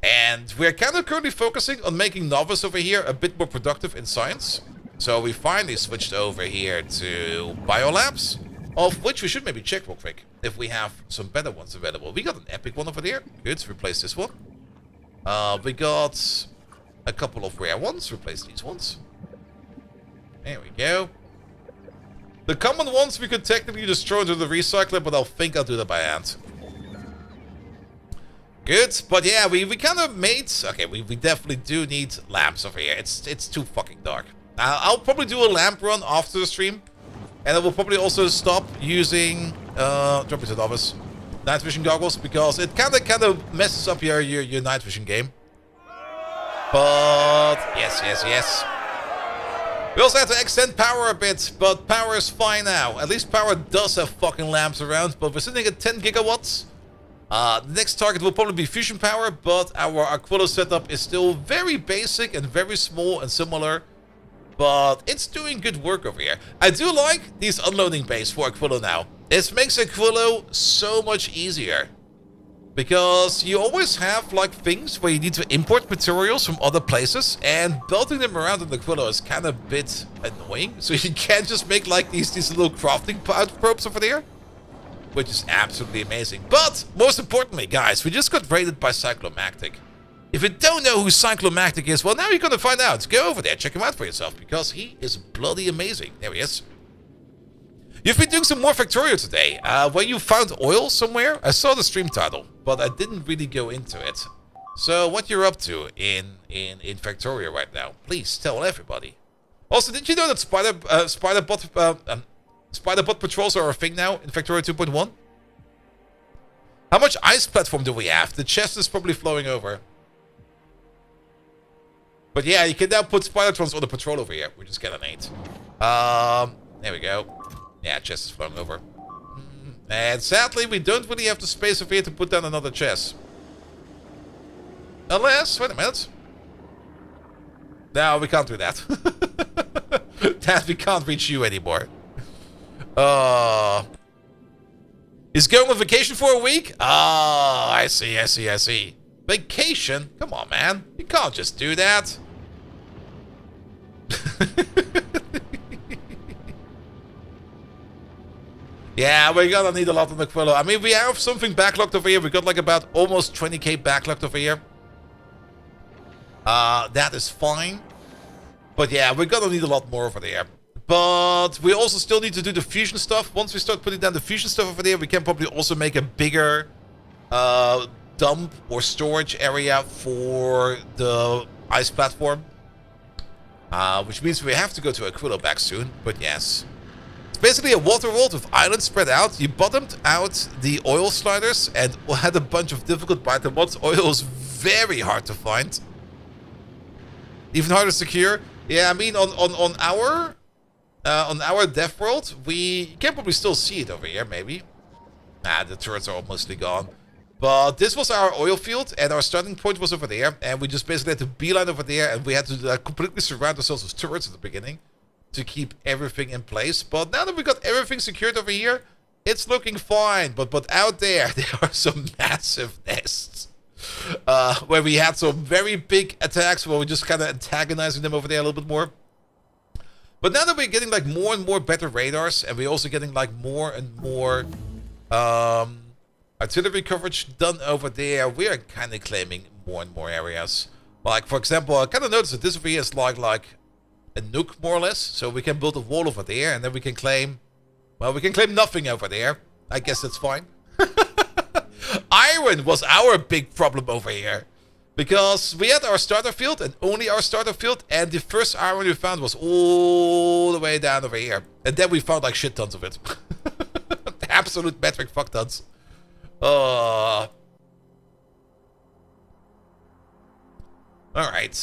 And we're kind of currently focusing on making Novice over here a bit more productive in science. So we finally switched over here to biolabs, of which we should maybe check real quick if we have some better ones available. We got an epic one over there. Good, replace this one. We got a couple of rare ones. Replace these ones. There we go. The common ones we could technically just throw into the recycler, but I think I'll do that by hand. Good, but yeah, we kind of made... Okay, we definitely do need lamps over here. It's too fucking dark. I'll probably do a lamp run after the stream. And I will probably also stop using... drop it to Novice. Night vision goggles, because it kind of messes up your night vision game. But... Yes. We also had to extend power a bit, but power is fine now. At least power does have fucking lamps around, but we're sitting at 10 gigawatts. The next target will probably be fusion power, but our Aquilo setup is still very basic and very small and similar. But it's doing good work over here. I do like these unloading bays for Aquilo now. This makes Aquilo so much easier. Because you always have like things where you need to import materials from other places, and belting them around in Aquilo is kind of a bit annoying. So you can't just make like these little crafting probes over there. Which is absolutely amazing. But most importantly, guys, we just got raided by Cyclomactic. If you don't know who Cyclomactic is, well, now you're gonna find out. Go over there, check him out for yourself, because he is bloody amazing. There he is. You've been doing some more Factorio today, where you found oil somewhere. I saw the stream title, but I didn't really go into it. So what you're up to in Factorio right now? Please tell everybody. Also, did you know that Spider-Bot patrols are a thing now in Factorio 2.1? How much ice platform do we have? The chest is probably flowing over. But yeah, you can now put Spidertrons on the patrol over here, which is kind of neat. There we go. Yeah, chest is flowing over. And sadly, we don't really have the space over here to put down another chest. Unless, wait a minute. No, we can't do that. We can't reach you anymore. He's going on vacation for a week? Oh, I see. Vacation? Come on, man. You can't just do that. Yeah, we're gonna need a lot of Aquilo. I mean, we have something backlogged over here. We got like about almost 20k backlogged over here. That is fine. But yeah, we're gonna need a lot more over there. But we also still need to do the fusion stuff. Once we start putting down the fusion stuff over there, we can probably also make a bigger dump or storage area for the ice platform. Which means we have to go to Aquilo back soon, but yes. It's basically a water world with islands spread out. You bottomed out the oil sliders and had a bunch of difficult biter mods. Oil is very hard to find. Even harder to secure. Yeah, I mean on our Death World, you can probably still see it over here, maybe. The turrets are all mostly gone. But this was our oil field, and our starting point was over there, and we just basically had to beeline over there, and we had to completely surround ourselves with turrets at the beginning to keep everything in place. But now that we got everything secured over here, it's looking fine. But out there are some massive nests. Where we had some very big attacks, where we're just kind of antagonizing them over there a little bit more. But now that we're getting like more and more better radars, and we're also getting like more and more artillery coverage done over there, we are kind of claiming more and more areas. Like, for example, I kind of noticed that this over here is like a nuke, more or less. So we can build a wall over there, and then we can claim... Well, we can claim nothing over there. I guess that's fine. Iron was our big problem over here. Because we had our starter field, and only our starter field, and the first iron we found was all the way down over here. And then we found like shit tons of it. Absolute metric fuck tons. Alright.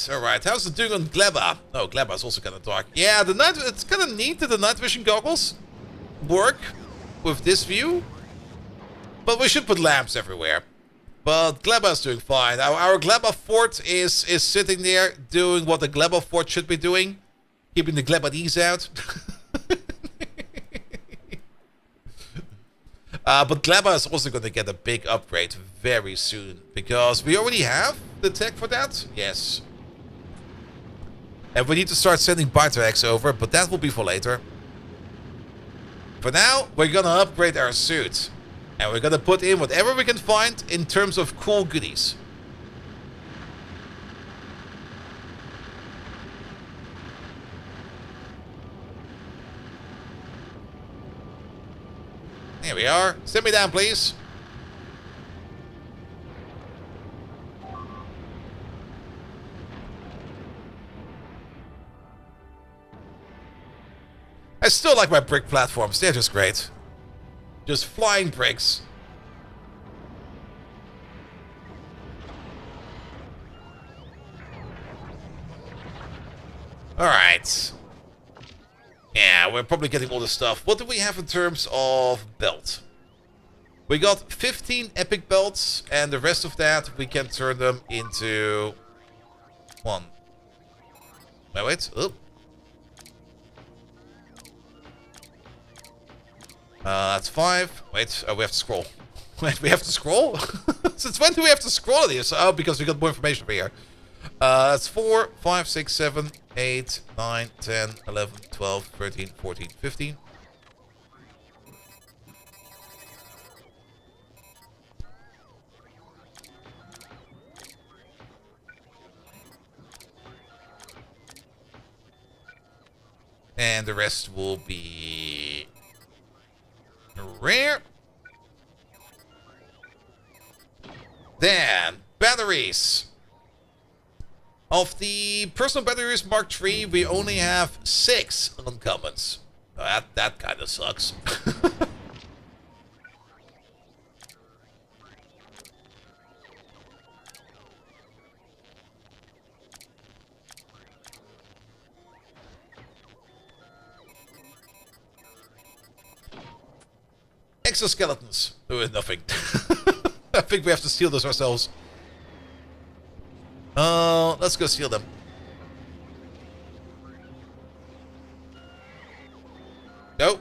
How's it doing on Gleba? Oh, Gleba is also kind of dark. Yeah, it's kind of neat that the night vision goggles work with this view. But we should put lamps everywhere. But Gleba is doing fine. Our Gleba fort is sitting there doing what the Gleba fort should be doing. Keeping the Glebadese out. But Gleba is also going to get a big upgrade very soon. Because we already have the tech for that. Yes. And we need to start sending Bartrax over. But that will be for later. For now, we're going to upgrade our suit. And we're going to put in whatever we can find in terms of cool goodies. Here we are. Send me down, please. I still like my brick platforms. They're just great. Just flying bricks. Alright. Yeah, we're probably getting all the stuff. What do we have in terms of belt? We got 15 epic belts, and the rest of that we can turn them into one. Wait. Oh. That's 5. Wait, we have to scroll. Wait, we have to scroll? Since when do we have to scroll these? Oh, because we got more information over here. That's 4, 5, 6, 7, 8, 9, 10, 11, 12, 13, 14, 15. And the rest will be rare. Then, batteries. Of the personal batteries Mark III, we only have 6 uncommons. That kind of sucks. Exoskeletons. Nothing. I think we have to steal those ourselves. Let's go steal them. No.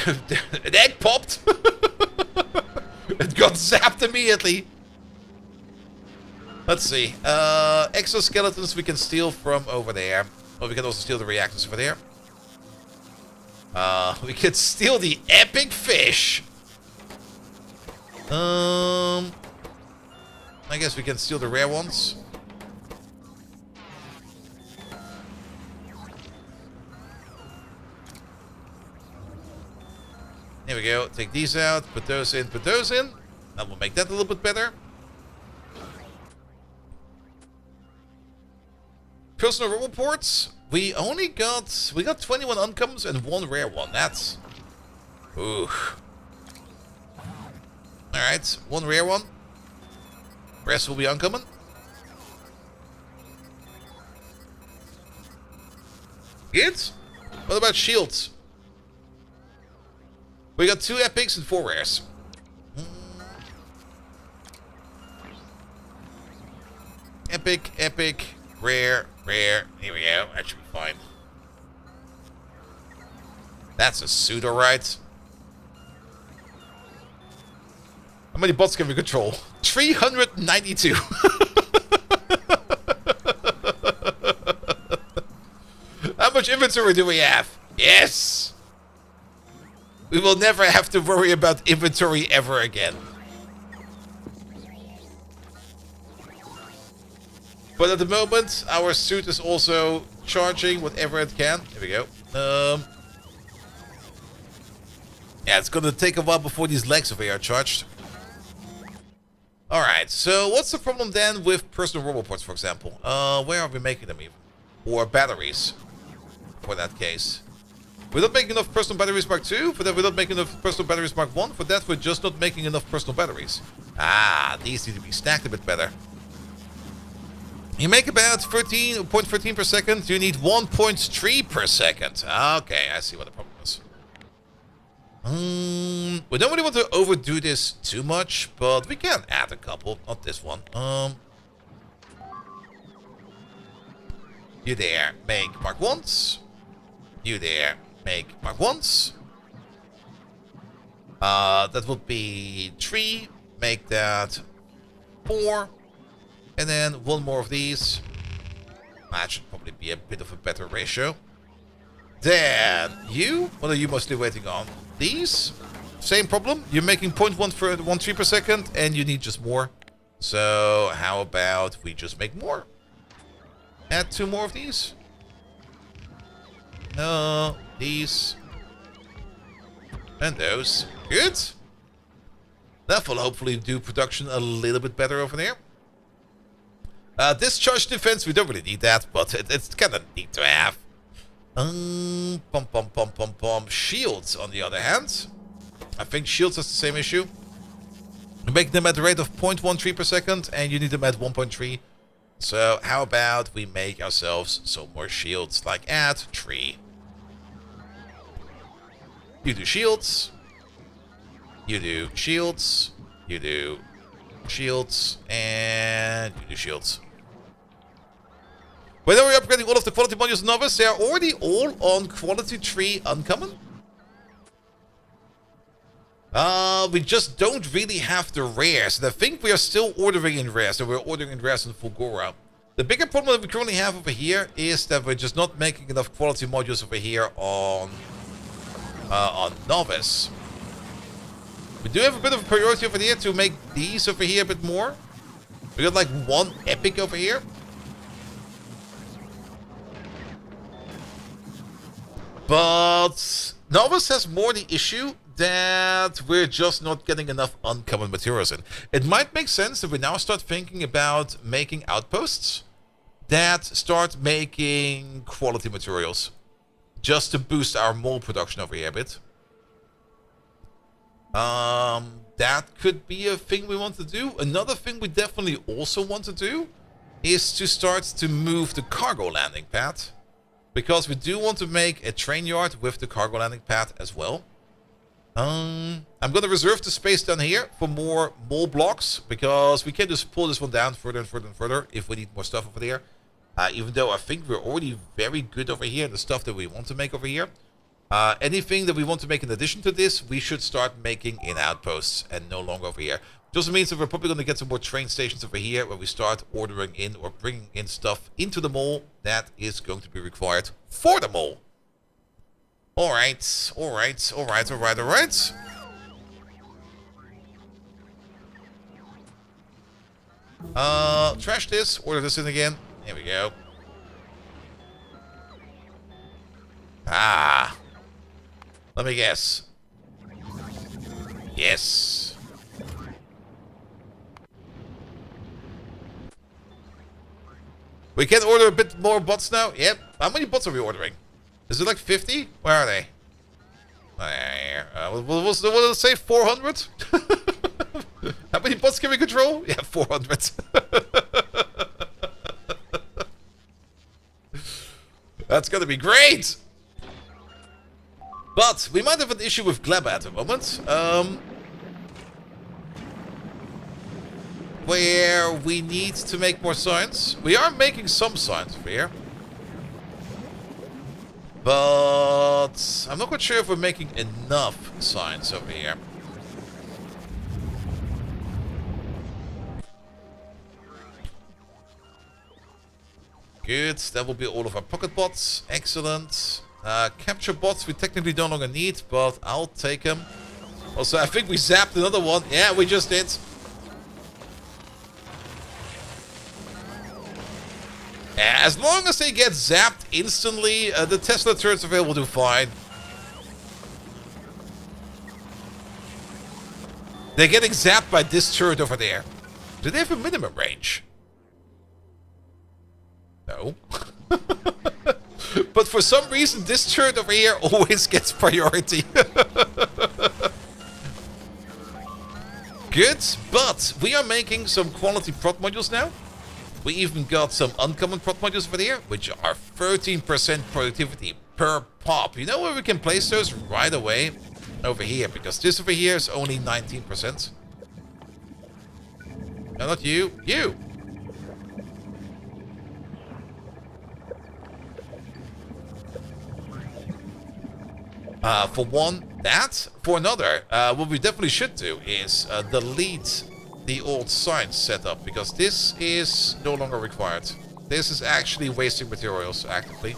An egg popped. It got zapped immediately. Let's see. Exoskeletons we can steal from over there. Or we can also steal the reactors over there. We could steal the epic fish. I guess we can steal the rare ones. Here we go. Take these out. Put those in. Put those in. That will make that a little bit better. Personal robot ports. We got 21 uncommons and 1 rare one. That's ooh. Alright, 1 rare one. Rest will be uncommon. Good. What about shields? We got 2 epics and 4 rares. Epic, epic, rare, rare. Here we go. That should be fine. That's a suit, alright. How many bots can we control? 392. How much inventory do we have? Yes! We will never have to worry about inventory ever again. But at the moment, our suit is also charging whatever it can. Here we go. Yeah, it's gonna take a while before these legs over here are charged. Alright, so what's the problem then with personal roboports, for example? Where are we making them even? Or batteries, for that case. We're not making enough personal batteries Mark II. For that, we're not making enough personal batteries Mark I. For that, we're just not making enough personal batteries. Ah, these need to be stacked a bit better. You make about 13.13 per second. You need 1.3 per second. Okay, I see what the problem is. We don't really want to overdo this too much, but we can add a couple. Not this one. You there, make Mark 1s. You there, make Mark 1s. That would be 3. Make that 4. And then one more of these. That should probably be a bit of a better ratio. Then you, what are you mostly waiting on? These, same problem. You're making 0.13 per second and you need just more. So how about we just make more? Add 2 more of these. These. And those. Good. That will hopefully do production a little bit better over there. Discharge defense, we don't really need that, but it's kind of neat to have. Shields, on the other hand. I think shields has the same issue. You make them at the rate of 0.13 per second, and you need them at 1.3. So how about we make ourselves some more shields, like add 3. You do shields. You do shields. You do shields. And you do shields. Whenever we're upgrading all of the quality modules in Novice, they are already all on quality 3 uncommon. We just don't really have the rares. And I think we are still ordering in rares. So we're ordering in rares in Fulgora. The bigger problem that we currently have over here is that we're just not making enough quality modules over here on Novice. We do have a bit of a priority over here to make these over here a bit more. We got like 1 epic over here. But Novice has more the issue that we're just not getting enough uncommon materials in. It might make sense if we now start thinking about making outposts that start making quality materials. Just to boost our mole production over here a bit. That could be a thing we want to do. Another thing we definitely also want to do is to start to move the cargo landing pad. Because we do want to make a train yard with the cargo landing pad as well. I'm going to reserve the space down here for more mole blocks. Because we can just pull this one down further and further and further if we need more stuff over there. Even though I think we're already very good over here in the stuff that we want to make over here. Anything that we want to make in addition to this, we should start making in outposts and no longer over here. Which also means that we're probably going to get some more train stations over here where we start ordering in or bringing in stuff into the mall that is going to be required for the mall. Alright, alright, alright, alright, alright. Trash this, order this in again. There we go. Ah. Let me guess. Yes. We can order a bit more bots now. Yep. How many bots are we ordering? Is it like 50? Where are they? We'll say 400? How many bots can we control? Yeah, 400. That's gonna be great! But we might have an issue with Gleba at the moment. Where we need to make more signs. We are making some signs over here. But I'm not quite sure if we're making enough signs over here. Good, that will be all of our pocket bots. Excellent. Capture bots we technically no longer need, but I'll take them. Also, I think we zapped another one. Yeah, we just did. As long as they get zapped instantly, the Tesla turrets over here will do fine. They're getting zapped by this turret over there. Do they have a minimum range? No. But for some reason, this turret over here always gets priority. Good, but we are making some quality prot modules now. We even got some uncommon prot modules over there, which are 13% productivity per pop. You know where we can place those right away? over here, because this over here is only 19%. No, not you. You! For one, that. For another, what we definitely should do is delete the old science setup, because this is no longer required. This is actually wasting materials actively.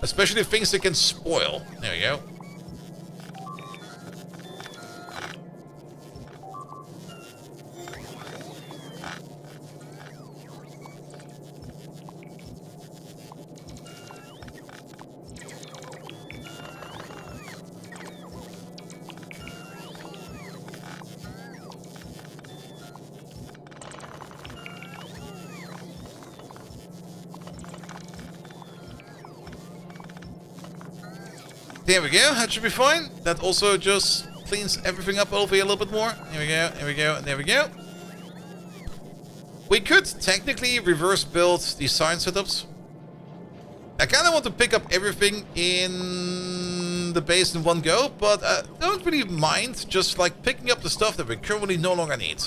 Especially things that can spoil. There we go. There we go, that should be fine. That also just cleans everything up over here a little bit more. There we go, there we go, and there we go. We could technically reverse build the science setups. I kind of want to pick up everything in the base in one go, but I don't really mind just like picking up the stuff that we currently no longer need.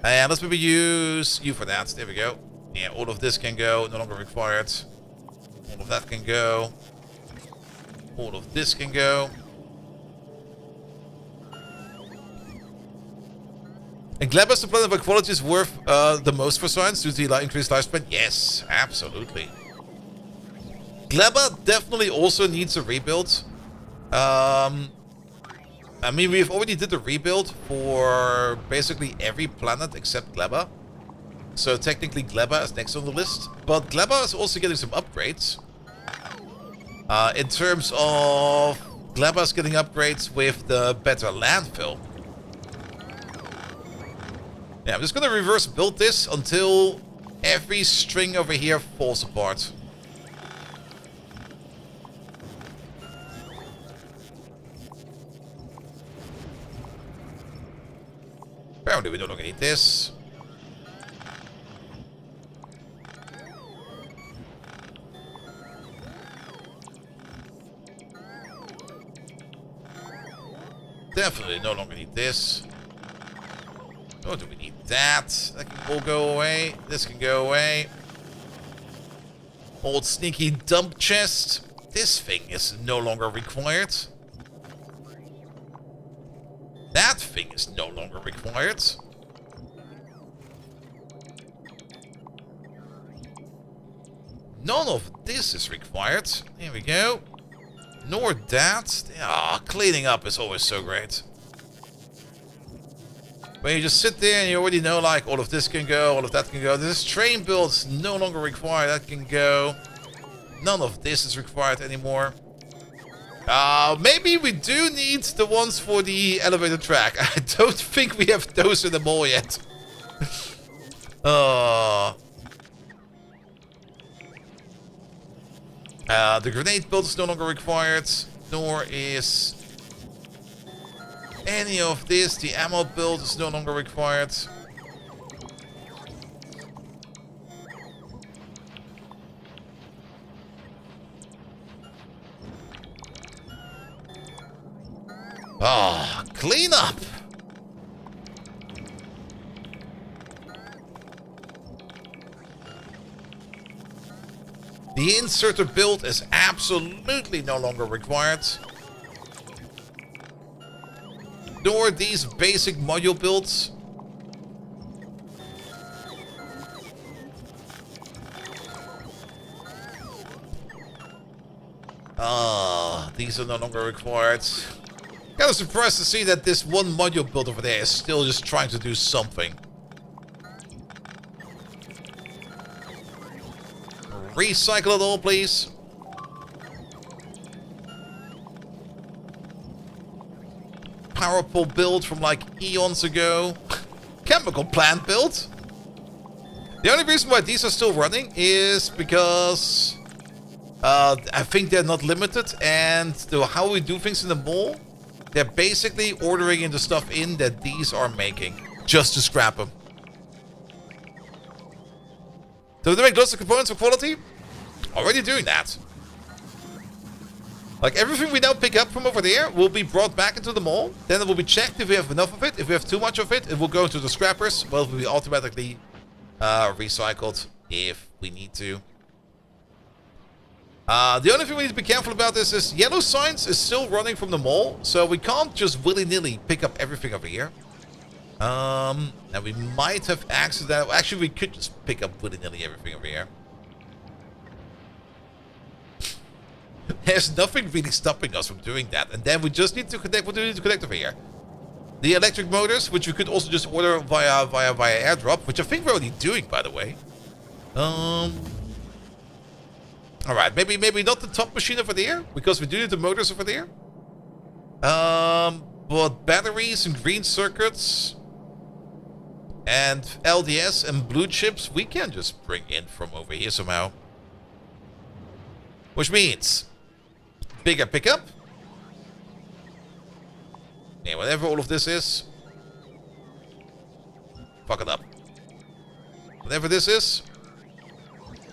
And let's maybe use you for that. There we go. Yeah, all of this can go, no longer required. All of that can go. All of this can go. And Glebus, the planet of equality, is worth the most for science due to the increased lifespan? Yes, absolutely. Gleba definitely also needs a rebuild. I mean, we've already did the rebuild for basically every planet except Gleba. So technically Gleba is next on the list. But Gleba is also getting some upgrades. In terms of Gleba's getting upgrades with the better landfill. Yeah, I'm just gonna reverse build this until every string over here falls apart. Apparently we no longer need this. Definitely no longer need this. Oh, do we need that? That can all go away. This can go away. Old sneaky dump chest. This thing is no longer required. That thing is no longer required. None of this is required. Here we go. Nor that. Ah, cleaning up is always so great. When you just sit there and you already know, like, all of this can go, all of that can go. This train build is no longer required. That can go. None of this is required anymore. Maybe we do need the ones for the elevator track. I don't think we have those in the mall yet. The grenade build is no longer required, nor is any of this. The ammo build is no longer required. Ah, clean up! The inserter build is absolutely no longer required. Nor these basic module builds. These are no longer required. Kind of surprised to see that this one module build over there is still just trying to do something. Recycle it all, please. Power pole build from like eons ago. Chemical plant build. The only reason why these are still running is because I think they're not limited, and how we do things in the mall, they're basically ordering in the stuff in that these are making just to scrap them. So they make lots of components for quality. Already doing that. Like everything we now pick up from over there will be brought back into the mall. Then it will be checked if we have enough of it. If we have too much of it, it will go into the scrappers. Well, it will be automatically recycled if we need to. The only thing we need to be careful about this is yellow signs is still running from the mall. So we can't just willy-nilly pick up everything over here. And we might have accidentally... Actually, we could just pick up willy-nilly everything over here. There's nothing really stopping us from doing that. And then we just need to connect. What do we need to connect over here? The electric motors, which we could also just order via airdrop, which I think we're already doing, by the way. Alright, maybe not the top machine over there, because we do need the motors over there. But batteries and green circuits and LDS and blue chips, we can just bring in from over here somehow. Which means bigger pickup. Yeah, whatever all of this is. Fuck it up. Whatever this is.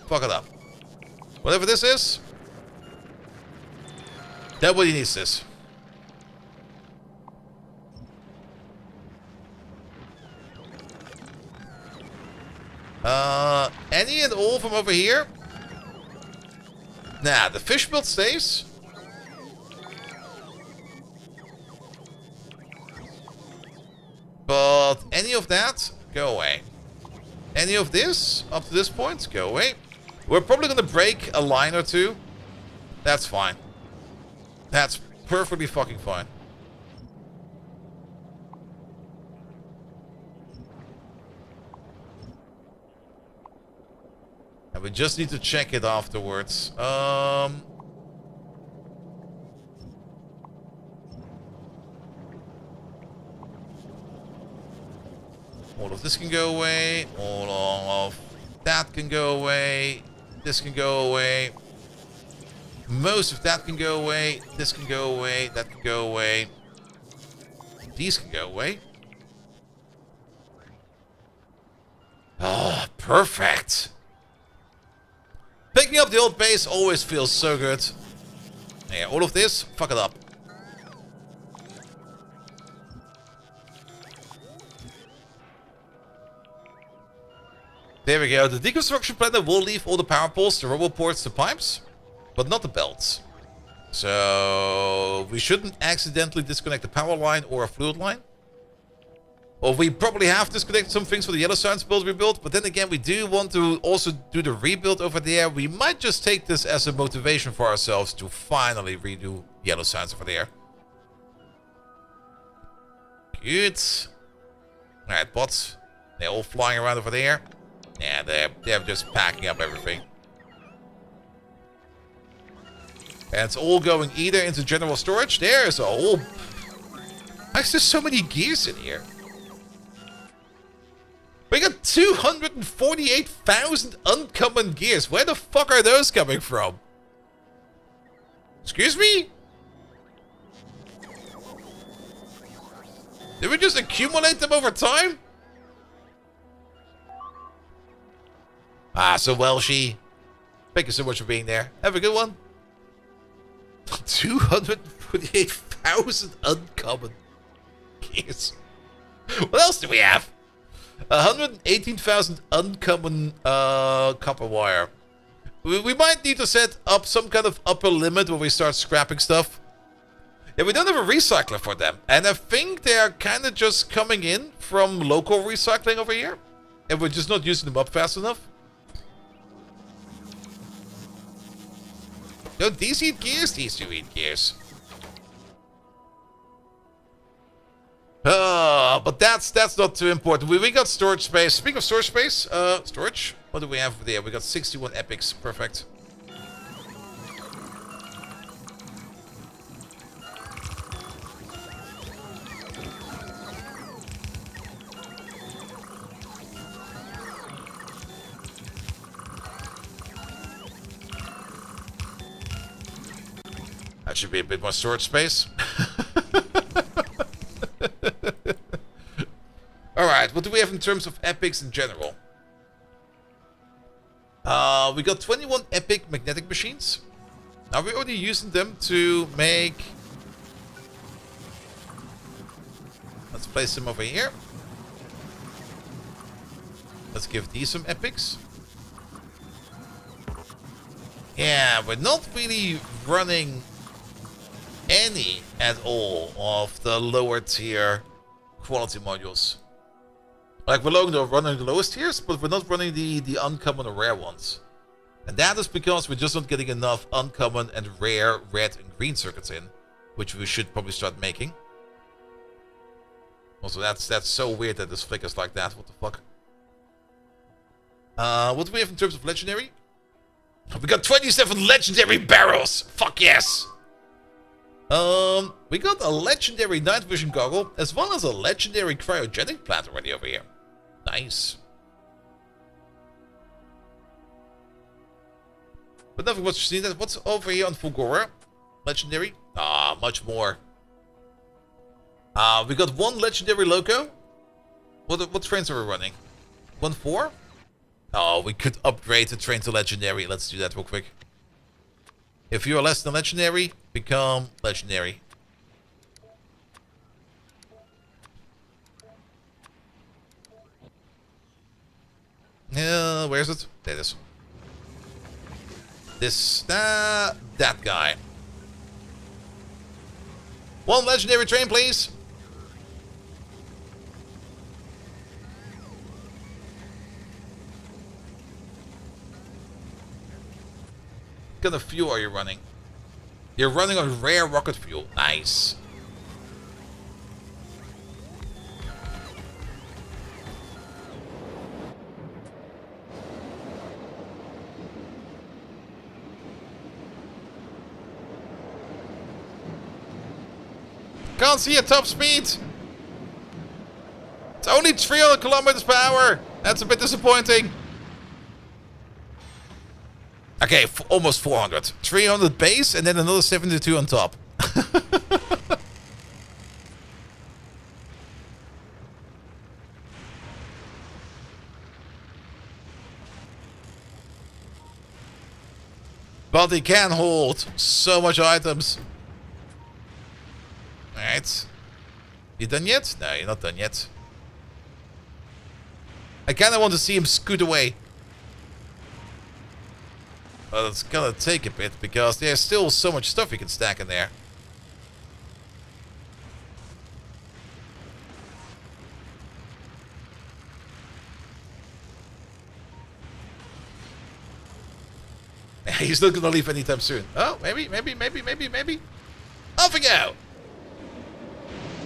Fuck it up. Whatever this is. Nobody needs this. Any and all from over here? Nah, the fish build stays. But any of that, go away. Any of this, up to this point, go away. We're probably going to break a line or two. That's fine. That's perfectly fucking fine. And we just need to check it afterwards. All of this can go away. All of that can go away. This can go away. Most of that can go away. This can go away. That can go away. These can go away. Oh, perfect. Picking up the old base always feels so good. Yeah, all of this, fuck it up. There we go. The deconstruction planner will leave all the power poles, the robo ports, the pipes, but not the belts. So we shouldn't accidentally disconnect the power line or a fluid line. Or we probably have disconnected some things for the yellow signs build rebuild, but then again, we do want to also do the rebuild over there. We might just take this as a motivation for ourselves to finally redo yellow signs over there. Good. Alright, bots. They're all flying around over there. Yeah, they're just packing up everything. And it's all going either into general storage. There's a whole... There's just so many gears in here. We got 248,000 uncommon gears. Where the fuck are those coming from? Excuse me? Did we just accumulate them over time? Ah, so Welshie. Thank you so much for being there. Have a good one. 248,000 uncommon gears. What else do we have? 118,000 uncommon copper wire. We might need to set up some kind of upper limit when we start scrapping stuff. Yeah, we don't have a recycler for them. And I think they are kind of just coming in from local recycling over here. And we're just not using them up fast enough. Don't these eat gears? These do eat gears. But that's not too important. We got storage space. Speaking of storage space, storage. What do we have there? We got 61 epics. Perfect. That should be a bit more storage space. Alright, what do we have in terms of epics in general? We got 21 epic magnetic machines. Now we're already using them to make... Let's place them over here. Let's give these some epics. Yeah, we're not really running any at all of the lower tier quality modules. Like, we're running the lowest tiers, but we're not running the uncommon or rare ones. And that is because we're just not getting enough uncommon and rare red and green circuits in, which we should probably start making. Also, that's so weird that this flickers like that. What the fuck? What do we have in terms of legendary? We got 27 legendary barrels! Fuck yes! We got a legendary night vision goggle, as well as a legendary cryogenic plant already over here. Nice. But nothing much to see. What's over here on Fulgora? Legendary? Ah, much more. We got one legendary loco. What trains are we running? 1-4? Oh, we could upgrade the train to legendary. Let's do that real quick. If you are less than legendary, become legendary. Where is it? There it is. That guy. One legendary train, please. What kind of fuel are you running? You're running on rare rocket fuel. Nice. Can't see at top speed. It's only 300 kilometers per hour. That's a bit disappointing. Okay, almost 400. 300 base and then another 72 on top. But he can hold so much items. Alright. You done yet? No, you're not done yet. I kinda want to see him scoot away. But it's gonna take a bit because there's still so much stuff you can stack in there. He's not gonna leave anytime soon. Oh, maybe. Off we go!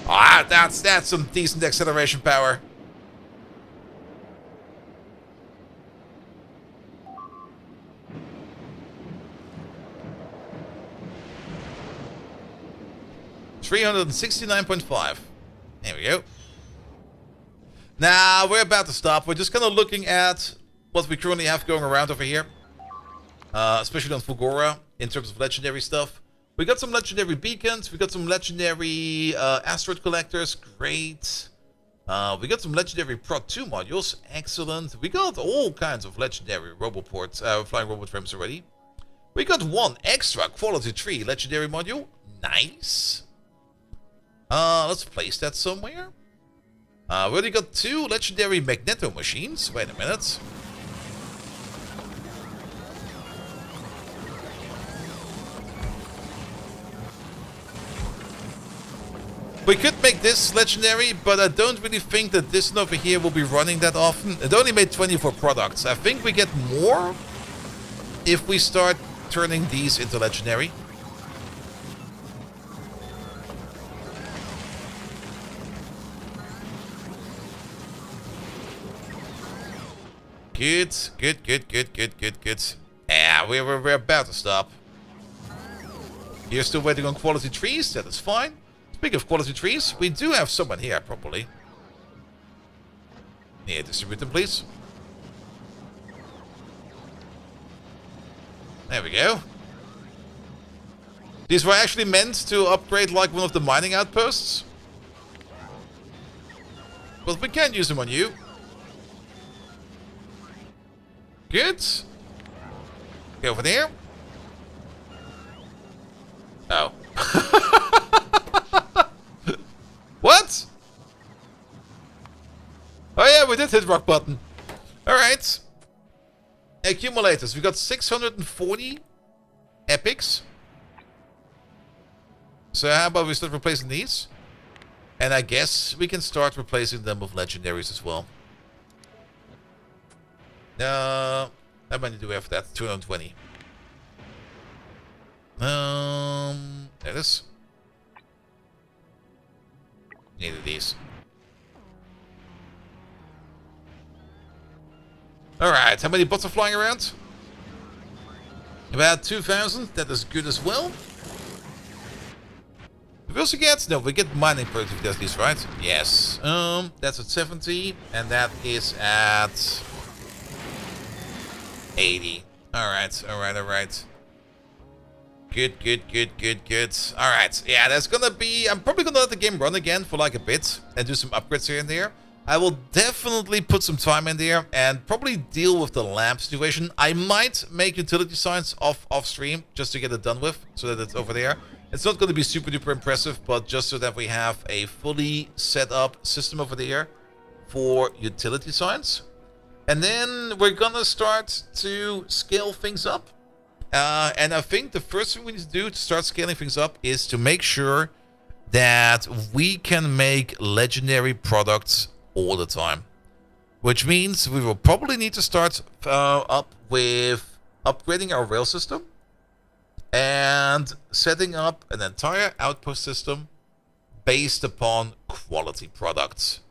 Ah, that's some decent acceleration power. $369.5. There we go. Now, we're about to stop. We're just kind of looking at what we currently have going around over here. Especially on Fulgora, in terms of legendary stuff. We got some legendary beacons. We got some legendary asteroid collectors. Great. We got some legendary Prot 2 modules. Excellent. We got all kinds of legendary roboports, flying robot frames already. We got one extra quality 3 legendary module. Nice. Let's place that somewhere. We already got 2 legendary magneto machines. Wait a minute. We could make this legendary, but I don't really think that this one over here will be running that often. It only made 24 products. I think we get more if we start turning these into legendary. Good. Yeah, we're about to stop. You're still waiting on quality trees? That is fine. Speaking of quality trees, we do have someone here, probably. Yeah, distribute them, please. There we go. These were actually meant to upgrade like one of the mining outposts. But we can use them on you. Good. Okay, over there. Oh. What? Oh yeah, we did hit rock button. Alright. Accumulators. We got 640 epics. So how about we start replacing these? And I guess we can start replacing them with legendaries as well. How many do we have for that? 220. There it is. Needed these. Alright, how many bots are flying around? About 2,000. That is good as well. We also get... No, we get mining productivity at least, right? Yes. That's at 70. And that is at... 80. Alright, alright, alright. Good, good, good, good, good. Alright, yeah, that's gonna be... I'm probably gonna let the game run again for like a bit. And do some upgrades here and there. I will definitely put some time in there and probably deal with the lamp situation. I might make utility signs off stream just to get it done with, so that it's over there. It's not going to be super duper impressive, but just so that we have a fully set up system over there for utility signs. And then we're gonna start to scale things up. And I think the first thing we need to do to start scaling things up is to make sure that we can make legendary products all the time, which means we will probably need to start up with upgrading our rail system and setting up an entire outpost system based upon quality products,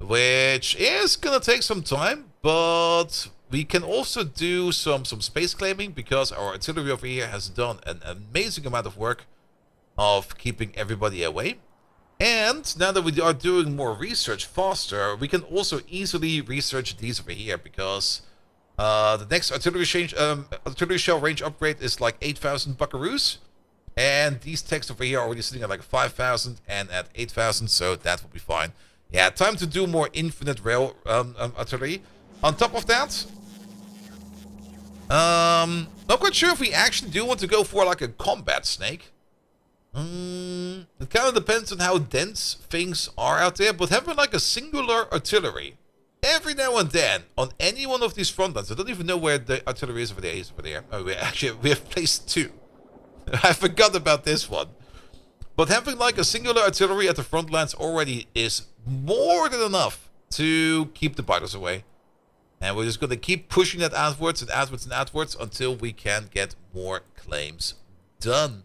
which is gonna take some time, but we can also do some space claiming because our artillery over here has done an amazing amount of work of keeping everybody away. And now that we are doing more research faster, we can also easily research these over here because the next artillery shell range upgrade is like 8,000 buckaroos. And these techs over here are already sitting at like 5,000 and at 8,000, so that will be fine. Yeah, time to do more infinite rail artillery. On top of that, not quite sure if we actually do want to go for like a combat snake. It kind of depends on how dense things are out there, but having like a singular artillery every now and then on any one of these front lines. I don't even know where the artillery is over there. It's over there. Oh, we have placed 2. I forgot about this one. But having like a singular artillery at the front lines already is more than enough to keep the biters away. And we're just going to keep pushing that outwards and outwards and outwards until we can get more claims done.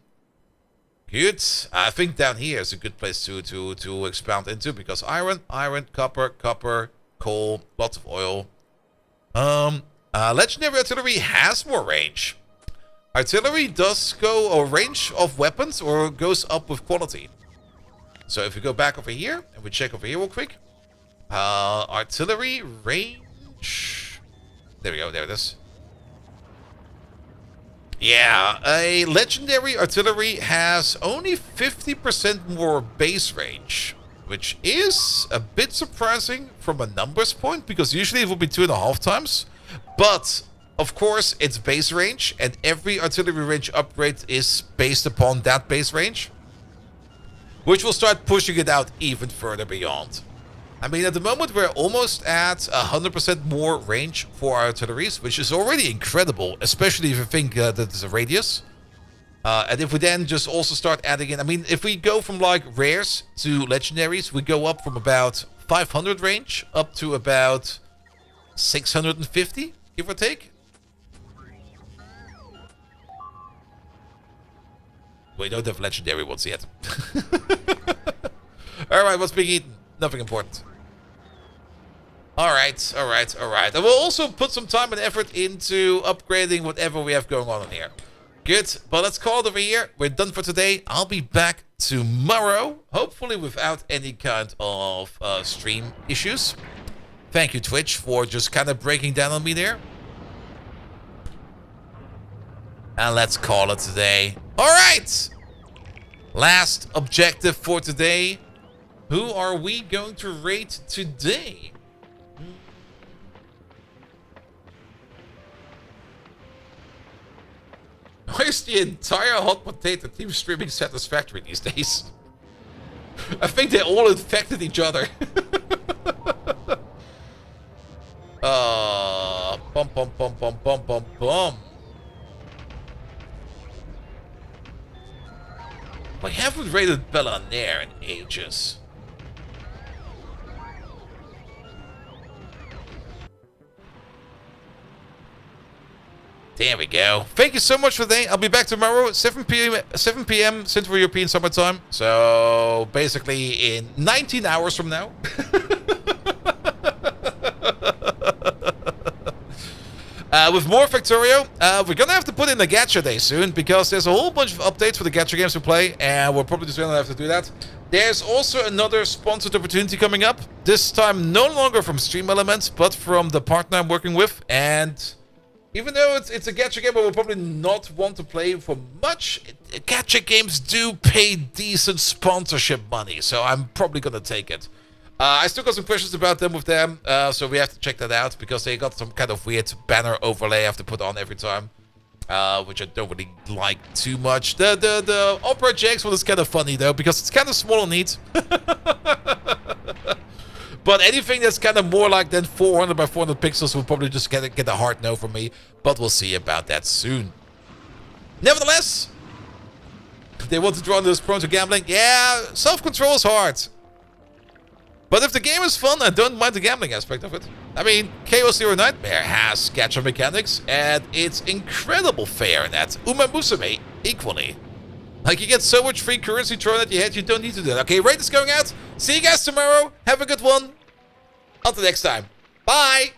Good. I think down here is a good place to expound into because iron, copper, coal, lots of oil. Legendary artillery has more range. Artillery does go, or range of weapons, or goes up with quality. So if we go back over here and we check over here real quick, artillery range. There we go. There it is. Yeah, a legendary artillery has only 50% more base range, which is a bit surprising from a numbers point, because usually it would be 2.5 times. But, of course, it's base range, and every artillery range upgrade is based upon that base range, which will start pushing it out even further beyond. I mean, at the moment, we're almost at 100% more range for our artilleries, which is already incredible, especially if you think that there's a radius. And if we then just also start adding in... I mean, if we go from, like, rares to legendaries, we go up from about 500 range up to about 650, give or take. We don't have legendary ones yet. Alright, what's being eaten? Nothing important. Alright. And we'll also put some time and effort into upgrading whatever we have going on in here. Good, but let's call it over here. We're done for today. I'll be back tomorrow, hopefully without any kind of stream issues. Thank you, Twitch, for just kind of breaking down on me there. And let's call it today. Alright! Last objective for today. Who are we going to raid today? Why is the entire hot potato team streaming satisfactory these days? I think they all infected each other. Bum bum bum bum bum bum bum. I haven't rated Bellanaire in ages. There we go. Thank you so much for today. I'll be back tomorrow, 7 p.m. Central European Summer Time. So basically in 19 hours from now. With more Factorio, we're gonna have to put in a gacha day soon because there's a whole bunch of updates for the gacha games we play, and we're probably just gonna have to do that. There's also another sponsored opportunity coming up. This time no longer from Stream Elements, but from the partner I'm working with. And even though it's a gacha game, but we'll probably not want to play for much, gacha games do pay decent sponsorship money, so I'm probably gonna take it. I still got some questions about them with them, so we have to check that out, because they got some kind of weird banner overlay I have to put on every time, which I don't really like too much. The Opera GX one is kind of funny, though, because it's kind of small and neat. But anything that's kind of more like than 400 by 400 pixels will probably just get a hard no from me, but we'll see about that soon. Nevertheless, they want to draw this prone to gambling. Yeah, self-control is hard. But if the game is fun, I don't mind the gambling aspect of it. I mean, Chaos Zero Nightmare has gacha mechanics, and it's incredible fair in that. Uma Musume, equally. Like, you get so much free currency thrown at your head, you don't need to do that. Okay, rate is going out. See you guys tomorrow. Have a good one. Until next time. Bye.